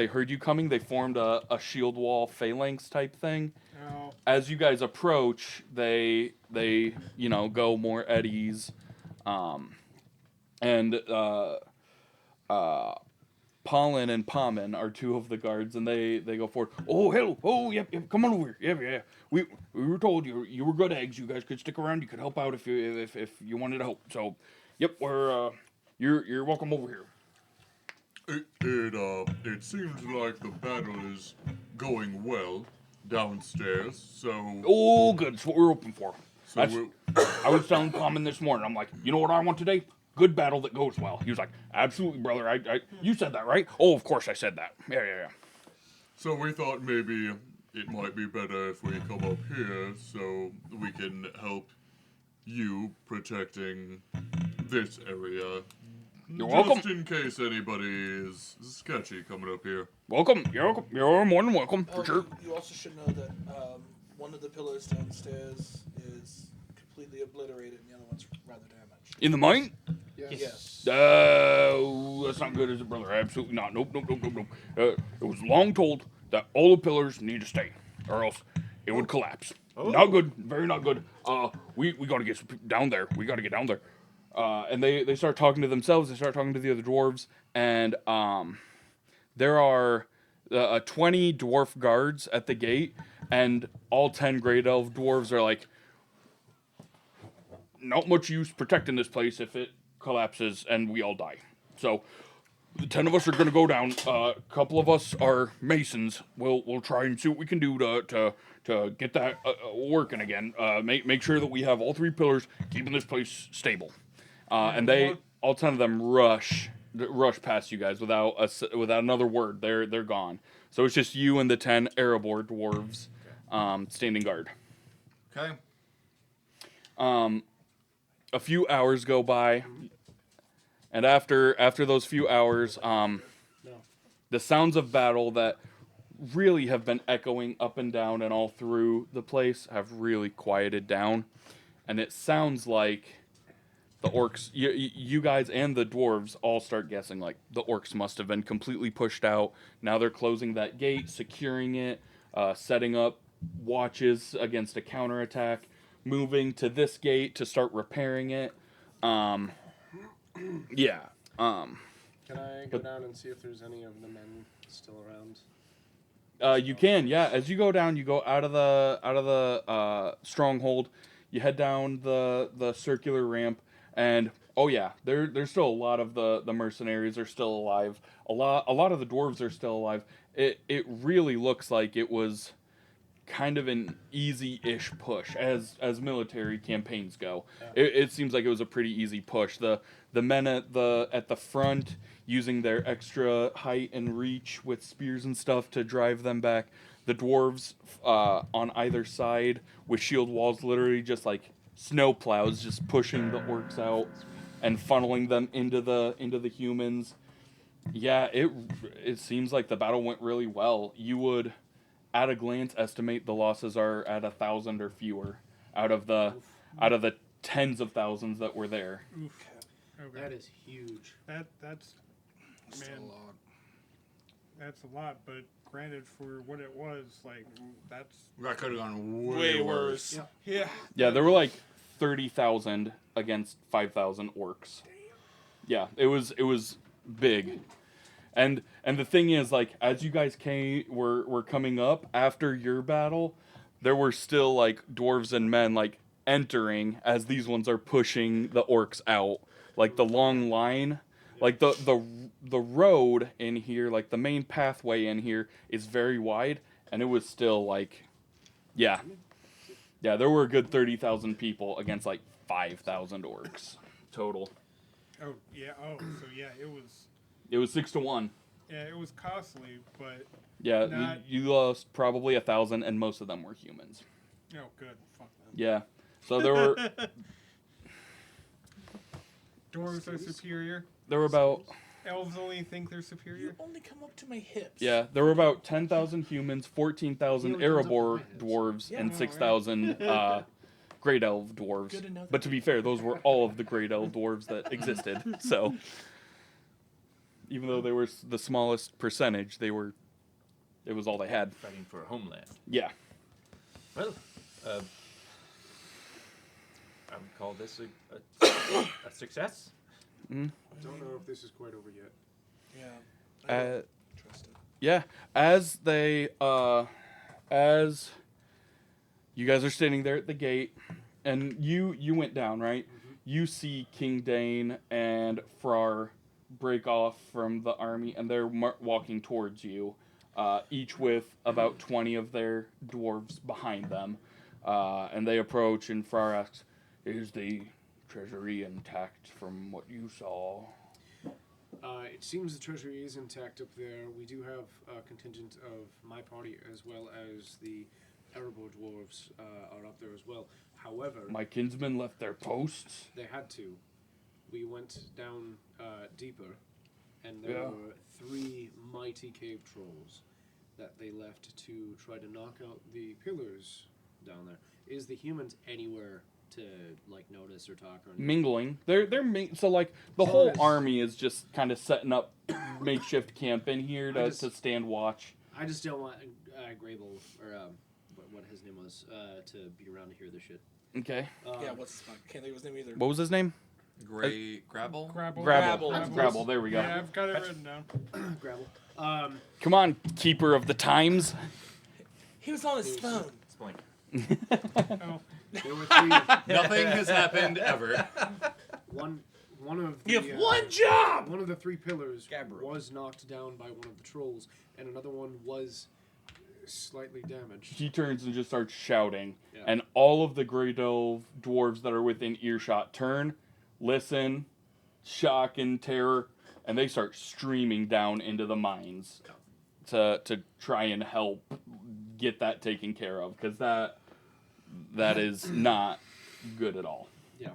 heard you coming, they formed a shield wall phalanx type thing. Oh, As you guys approach, they go more at ease, and Pollen and Pommen are 2 of the guards, and they go forward. Oh, hello! Oh, yep, come on over here. Yeah. We were told you were good eggs. You guys could stick around. You could help out if you wanted to help. So, yep, you're welcome over here. It seems like the battle is going well downstairs, so... Oh, good. That's what we're hoping for. So I was telling Pommen this morning. I'm like, you know what I want today? Good battle that goes well. He was like, absolutely, brother. You said that, right? Oh, of course I said that. Yeah. So we thought maybe it might be better if we come up here so we can help you protecting this area. You're welcome. Just in case anybody is sketchy coming up here. Welcome. You're welcome. You're more than welcome, for sure. You also should know that one of the pillars downstairs is completely obliterated and the other one's rather damaged. In the mine? Yes. That's not good, is it, brother? Absolutely not. Nope. It was long told that all the pillars need to stay, or else it would collapse. Not good. Very not good. We got to get down there. We got to get down there. And they start talking to themselves. They start talking to the other dwarves, and there are 20 dwarf guards at the gate, and all 10 Great Elf dwarves are like, not much use protecting this place if it collapses and we all die. So the 10 of us are going to go down. A couple of us are masons. We'll try and see what we can do to get that working again. Make sure that we have all 3 pillars, keeping this place stable. And they, all 10 of them, rush past you guys without another word. They're gone. So it's just you and the 10 Erebor dwarves standing guard. Okay. a few hours go by, and after those few hours, the sounds of battle that really have been echoing up and down and all through the place have really quieted down, and it sounds like the orcs, you guys and the dwarves all start guessing like the orcs must have been completely pushed out. Now they're closing that gate, securing it, setting up watches against a counterattack, moving to this gate to start repairing it. Yeah. Can I go down and see if there's any of the men still around? You can, yeah. As you go down, you go out of the stronghold. You head down the circular ramp, and oh yeah, there's still a lot of the mercenaries are still alive. A lot of the dwarves are still alive. It really looks like it was kind of an easy-ish push as military campaigns go. It seems like it was a pretty easy push. The men at the front using their extra height and reach with spears and stuff to drive them back. The dwarves on either side with shield walls, literally just like snow plows, just pushing the orcs out and funneling them into the humans. Yeah, it seems like the battle went really well. You would, at a glance, estimate the losses are at 1,000 or fewer out of the tens of thousands that were there. Oof. Okay. That is huge. That's Still man. a lot. That's a lot, but granted, for what it was, like that's That could have gone Way worse. Yeah. Yeah, there were like 30,000 against 5,000 orcs. Yeah, it was big. And the thing is, like, as you guys were coming up after your battle, there were still like dwarves and men like entering as these ones are pushing the orcs out. Like the long line, like the road in here, like the main pathway in here is very wide, and it was still like, yeah, there were a good 30,000 people against like 5,000 orcs total. oh yeah so yeah It was 6-1. yeah it was costly, but Yeah, Not- you lost probably 1,000, and most of them were humans. oh good, fuck them. Yeah, so there were Dwarves are superior. about Elves only think they're superior. You only come up to my hips. yeah there were about 10,000 humans, 14,000 He only comes up Erebor with my hips. dwarves, Yeah. and Oh, 6,000 Great Elf dwarves. Good to know that. But to be fair, those were all of the Great Elf dwarves that existed. So even though they were the smallest percentage, it was all they had. Fighting for a homeland. Yeah. Well, I would call this a success. Don't know if this is quite over yet. Yeah. I don't trust it. Yeah, as you guys are standing there at the gate, and you went down, right? Mm-hmm. You see King Dane and Frar break off from the army, and they're walking towards you, each with about 20 of their dwarves behind them. And they approach, and Frar asks, "Is the treasury intact from what you saw?" It seems the treasury is intact up there. We do have a contingent of my party as well as the Erebor dwarves are up there as well. However, My kinsmen left their posts. they had to. We went down deeper, and there Yeah. were 3 mighty cave trolls that they left to try to knock out the pillars down there. Is the humans anywhere to like notice or talk or anything? Mingling. They're so like the So whole is- army is just kind of setting up makeshift camp in here to stand watch. I just don't want Grable or what his name was to be around to hear this shit. Okay. Yeah, what's I can't think of his name either. What was his name? Gray Grabble? Grabble. Grabble. Grabble. Grabble. There we go. Yeah, I've got it written down. Grable. Come on, keeper of the times. He was on his phone. It's blank. Oh, There were 3. Nothing has happened ever. One of the You have one job. one of the 3 pillars Gabbro. was knocked down by one of the trolls, and another one was slightly damaged. He turns and just starts shouting, Yeah. and all of the Great Elf dwarves that are within earshot turn, listen, shock and terror, and they start streaming down into the mines to try and help get that taken care of, because that is not good at all. Yeah.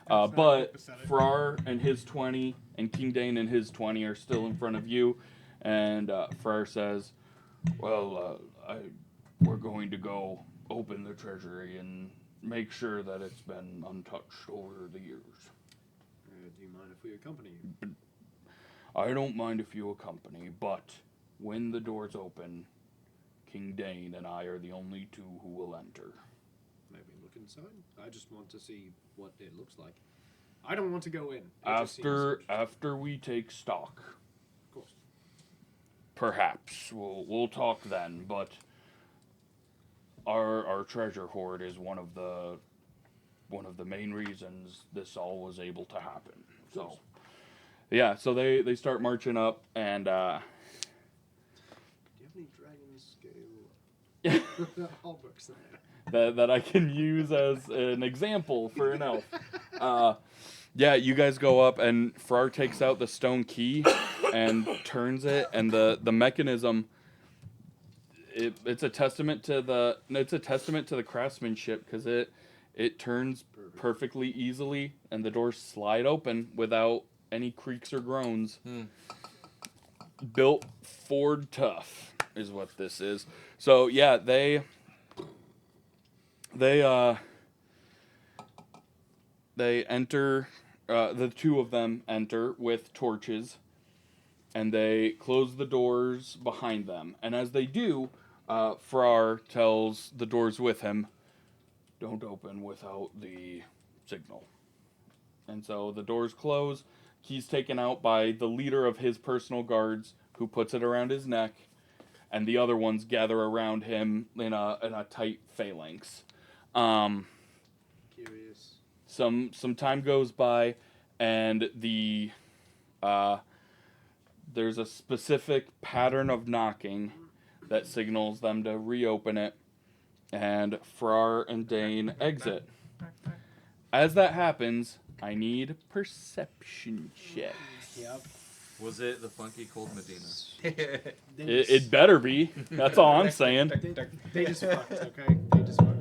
That's not But empathetic. Frar and his 20 and King Dane and his 20 are still in front of you. And Frar says, well, we're going to go open the treasury and make sure that it's been untouched over the years. Do you mind if we accompany you? I don't mind if you accompany, but when the doors open, King Dane and I are the only two who will enter. Maybe look inside. I just want to see what it looks like. I don't want to go in. It just After we take stock, of course. perhaps we'll talk then. But our treasure hoard is one of the main reasons this all was able to happen. So yeah, so they start marching up, and Do you have any dragon scale hallbooks in there? that I can use as an example for an elf. Yeah, you guys go up, and Frar takes out the stone key and turns it, and the mechanism. It's a testament to the craftsmanship, because it turns perfectly easily, and the doors slide open without any creaks or groans. Built Ford tough is what this is. So yeah, they enter. The two of them enter with torches, and they close the doors behind them. And as they do, Frar tells the doors with him, "Don't open without the signal." And so the doors close. He's taken out by the leader of his personal guards, who puts it around his neck, and the other ones gather around him in a tight phalanx. Curious. Some time goes by, and there's a specific pattern of knocking that signals them to reopen it, and Frar and Dane exit. As that happens, I need perception checks. Yep. Was it the funky cold Medina? It better be. That's all I'm saying. They just fucked, okay? They just fucked.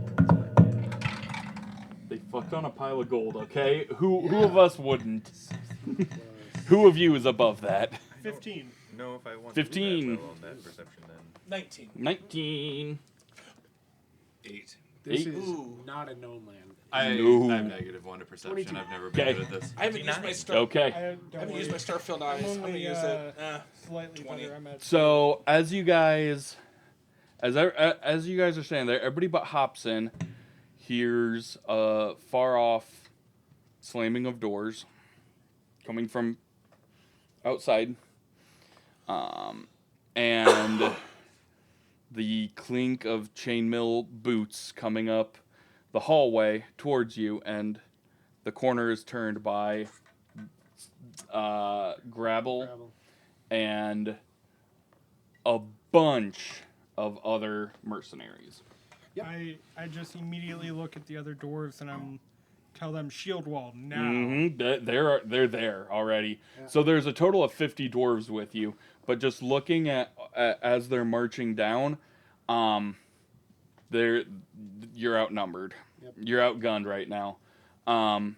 They fucked on a pile of gold, okay? Who of us wouldn't? Who of you is above that? 15. No, if I want 15. to do that well on that perception, then 19. 19. 8. This Eight. is Ooh. not a known land. I No. have -1 to perception. 22. I've never been Okay. good at this. I haven't used my star. Okay. I haven't used my Starfield eyes. I'm gonna use it. Slightly 20. better. I'm at So as you guys are standing there, everybody but Hobson hears a far off slamming of doors coming from outside, and the clink of chainmail boots coming up the hallway towards you, and the corner is turned by Grabble and a bunch of other mercenaries. Yep. I just immediately look at the other dwarves and tell them shield wall now. Mm-hmm. They're there already. Yeah. So there's a total of 50 dwarves with you. But just looking at as they're marching down, you're outnumbered. Yep. You're outgunned right now. And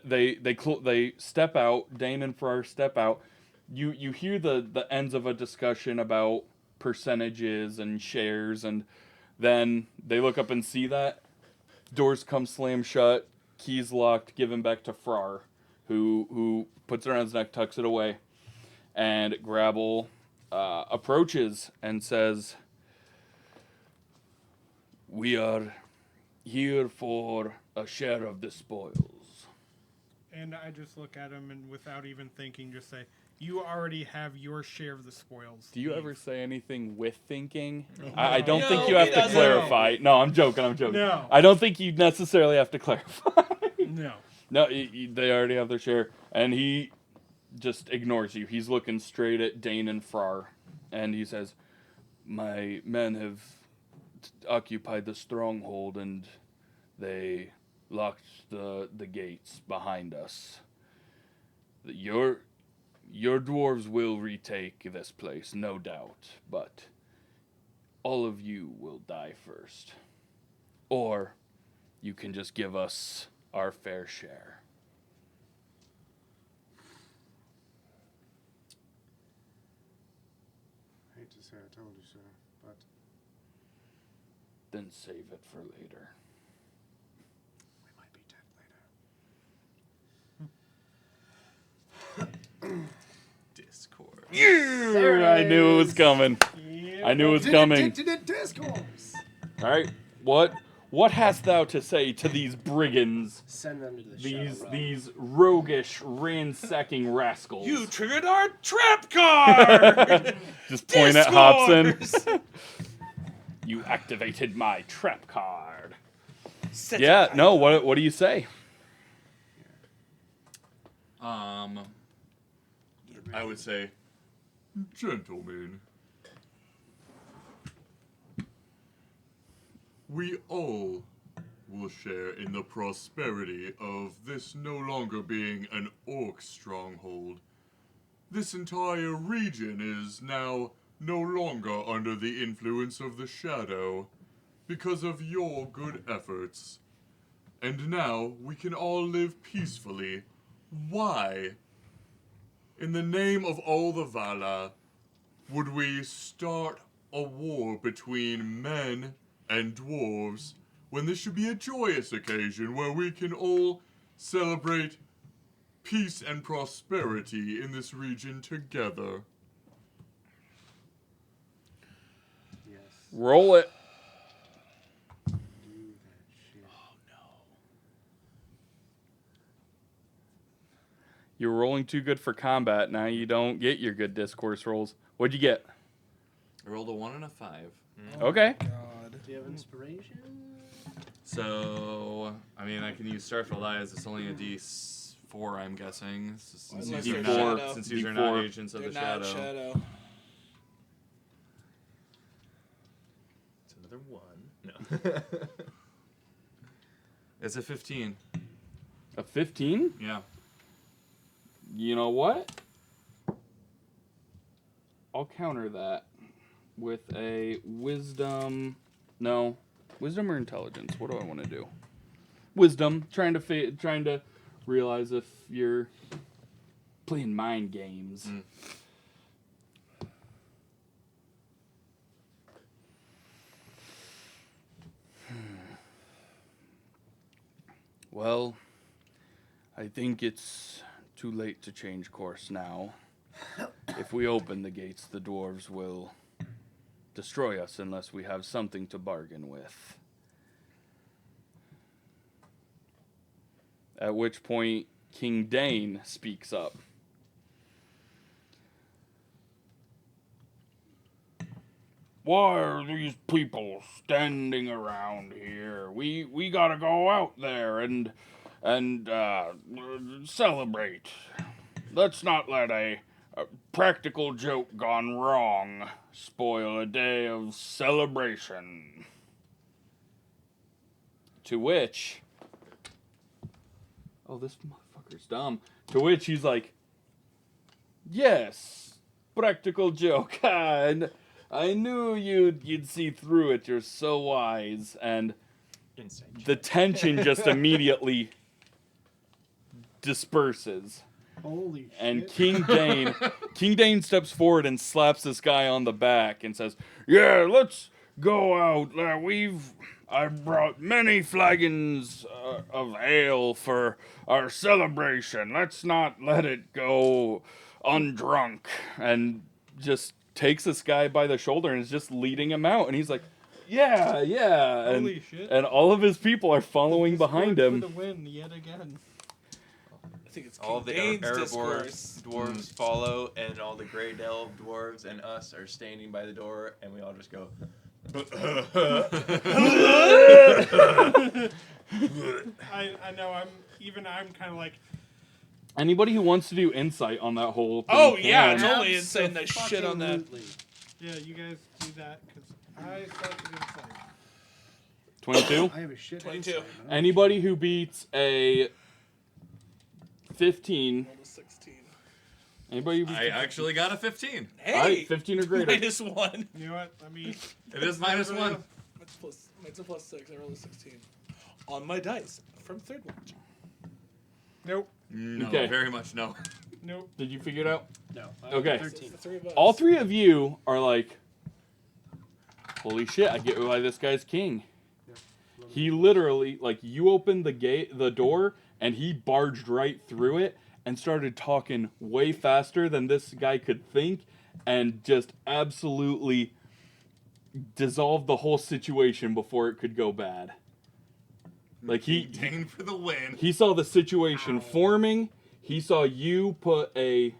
they step out. Dane and Frar step out. You hear the ends of a discussion about percentages and shares, and then they look up and see that doors come slam shut, keys locked, given back to Frar, who puts it around his neck, tucks it away, and Grabble approaches and says, "We are here for a share of the spoils." And I just look at him and without even thinking, just say, "You already have your share of the spoils." Do you Leave." ever say anything with thinking? I don't No, think you have he to doesn't. clarify. No, I'm joking. No. I don't think you necessarily have to clarify. No. No, they already have their share. And he just ignores you. He's looking straight at Dane and Frar. And he says, "My men have occupied the stronghold, and they locked the gates behind us. Your dwarves will retake this place, no doubt, but all of you will die first. Or you can just give us our fair share. I hate to say I told you so, but Then save it for later. we might be dead later. Discord. I knew it was coming. I knew it was coming. Discourse. All right, what hast thou to say to these brigands? Send them to the These shadow realm. these roguish, ransacking rascals. You triggered our trap card! Just point at Hobson. Discourse! You activated my trap card. Set Yeah, it no, what do you say? I would say, gentlemen, we all will share in the prosperity of this no longer being an orc stronghold. This entire region is now no longer under the influence of the shadow because of your good efforts. And now we can all live peacefully. Why, in the name of all the Vala, would we start a war between men and dwarves when this should be a joyous occasion where we can all celebrate peace and prosperity in this region together? Yes. Roll it. Do that shit. You're rolling too good for combat. Now you don't get your good discourse rolls. What'd you get? I rolled a 1 and a 5. Okay. God. Do you have inspiration? So, I mean, I can use Starfield Eyes. It's only a D4, I'm guessing. Since Unless these are they're not, shadow. since these are not D4. agents of They're the not shadow. shadow. It's another 1. No. It's a 15. A 15? Yeah. You know what? I'll counter that with a wisdom. No, wisdom or intelligence. What do I want to do? Wisdom. Trying to realize if you're playing mind games. Mm. Well, I think it's too late to change course now. If we open the gates, the dwarves will destroy us unless we have something to bargain with. At which point, King Dane speaks up. Why are these people standing around here? We gotta go out there and celebrate. Let's not let a practical joke gone wrong spoil a day of celebration. To which, oh, this motherfucker's dumb. To which he's like, yes, practical joke. And I knew you'd see through it. You're so wise. And Inside the tension just immediately disperses. Holy shit. And King Dane steps forward and slaps this guy on the back and says, "Yeah, let's go out. I brought many flagons of ale for our celebration. Let's not let it go undrunk." And just takes this guy by the shoulder and is just leading him out. And he's like, yeah. And, Holy shit. and all of his people are following behind For him. the win yet again. I think it's All King the Dane's Erebor discourse. dwarves follow, and all the Grey Delve dwarves and us are standing by the door, and we all just go. I know. I'm kind of like, Anybody who wants to do insight on that whole thing Oh, yeah, can. totally insane that shit on that. Abso-fucking-lutely. yeah, you guys do that because I suck at insight. 22? I have a shit. 22. insight, man. Anybody who beats a 15. Rolled a 16. Anybody who beats I actually got a 15. Hey! Alright, 15 or greater. -1. You know what? Let me. It is -1. It's a +6. I rolled a 16. On my dice. from Third Watch. Nope. No, Okay. very much no. Nope. Did you figure it out? No. Okay. 13. The three of us. All three of you are like, holy shit, I get why this guy's king. He literally, like, you opened the door, and he barged right through it and started talking way faster than this guy could think, and just absolutely dissolved the whole situation before it could go bad. Like, Dane for the win. he saw the situation forming. He saw you put a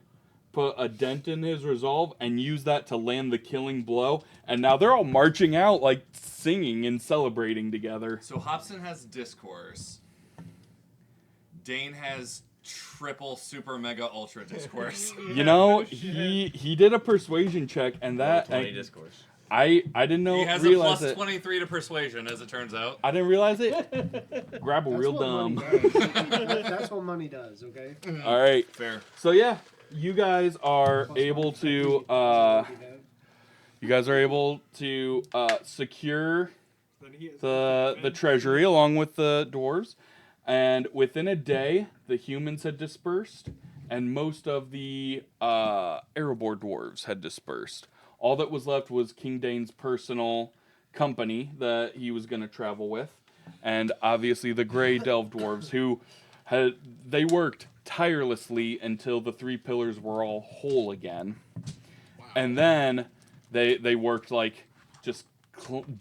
dent in his resolve and use that to land the killing blow. And now they're all marching out, like, singing and celebrating together. So Hobson has discourse. Dane has triple super mega ultra discourse. You know, he did a persuasion check, and that 20 discourse. I didn't know He has a realize plus it. 23 to persuasion, as it turns out. I didn't realize it. Grab a That's real what dumb. money does. That's what money does, okay? All right. Fair. So yeah, you guys are able to secure the treasury along with the dwarves, and within a day the humans had dispersed and most of the Erebor dwarves had dispersed. All that was left was King Dane's personal company that he was going to travel with, and obviously the Grey Delve dwarves, who they worked tirelessly until the three pillars were all whole again. And then they worked like just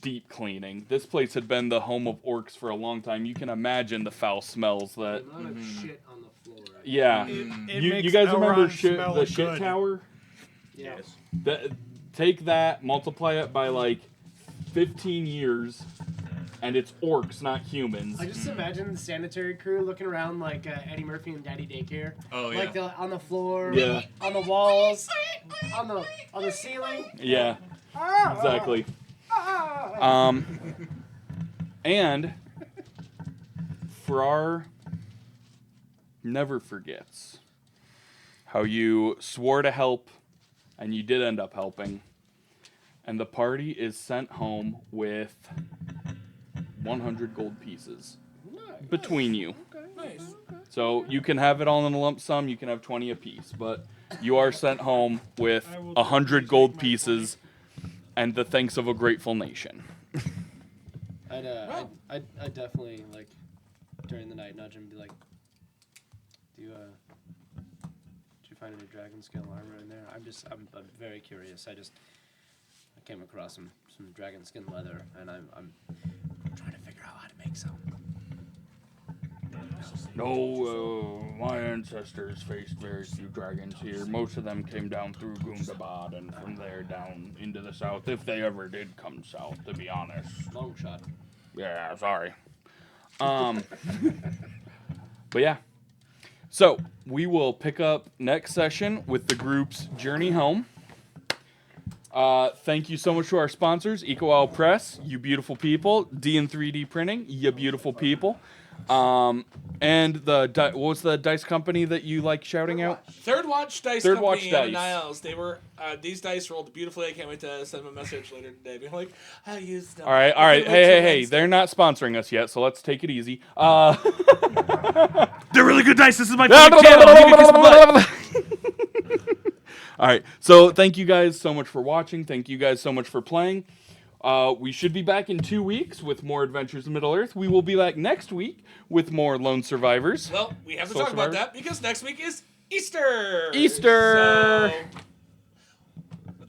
deep cleaning. This place had been the home of orcs for a long time. You can imagine the foul smells that. A lot of shit on the floor. Yeah, It you makes guys remember Elrond smell the shit good. tower? Yes. Take that, multiply it by like 15 years, and it's orcs, not humans. I just imagine the sanitary crew looking around like Eddie Murphy and Daddy Daycare. Oh, yeah. Like on the floor, Yeah. on the walls, on the ceiling. Yeah, Ah, exactly. ah. And Farrar never forgets how you swore to help, and you did end up helping. And the party is sent home with 100 gold pieces between you. Nice. So you can have it all in a lump sum. You can have 20 apiece, but you are sent home with I will 100 take gold my pieces and the thanks of a grateful nation. I'd definitely like during the night nudge him and be like, did you find any dragon skin armor in there? I'm very curious. I came across some dragon skin leather, and I'm trying to figure out how to make some. No, my ancestors faced very few dragons here. Most of them came down through Gundabad and from there down into the south, if they ever did come south, to be honest. Long shot. Yeah, sorry. But yeah. So, we will pick up next session with the group's journey home. Thank you so much to our sponsors, EcoOwl Press, you beautiful people, D&3D Printing, you beautiful people. And what was the dice company that you like shouting out? Third Watch Dice Third Company Watch in Dice. Niles. They were these dice rolled beautifully. I can't wait to send them a message later today. Being like, I used them. All right. Hey, they're not sponsoring us yet, so let's take it easy. They're really good dice. This is my favorite channel. I'll give you a kiss on the butt. All right. So thank you guys so much for watching. Thank you guys so much for playing. We should be back in 2 weeks with more Adventures in Middle-earth. We will be back next week with more Lone Survivors. Well, we have to Soul talk about Survivors. that because next week is Easter. Easter! So,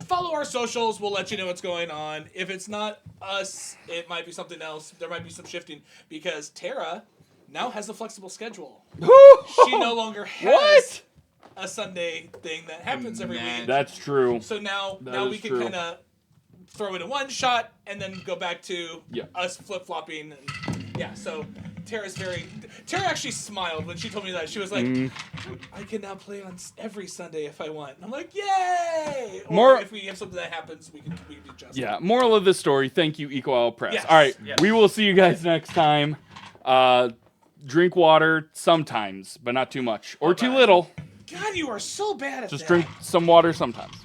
follow our socials. We'll let you know what's going on. If it's not us, it might be something else. There might be some shifting because Tara now has a flexible schedule. She no longer has What? a Sunday thing that happens every week. That's true. So now That we is can true. kind of throw it in one shot and then go back to Yeah. us flip-flopping. And, yeah, so Tara actually smiled when she told me that. She was like, I can now play on every Sunday if I want. And I'm like, yay! Or if we have something that happens, we can adjust. Yeah, moral of the story, thank you, EcoOwl Press. Yes. All right, Yes. we will see you guys next time. Drink water sometimes, but not too much. Or too little. God, you are so bad at Just that. drink some water sometimes.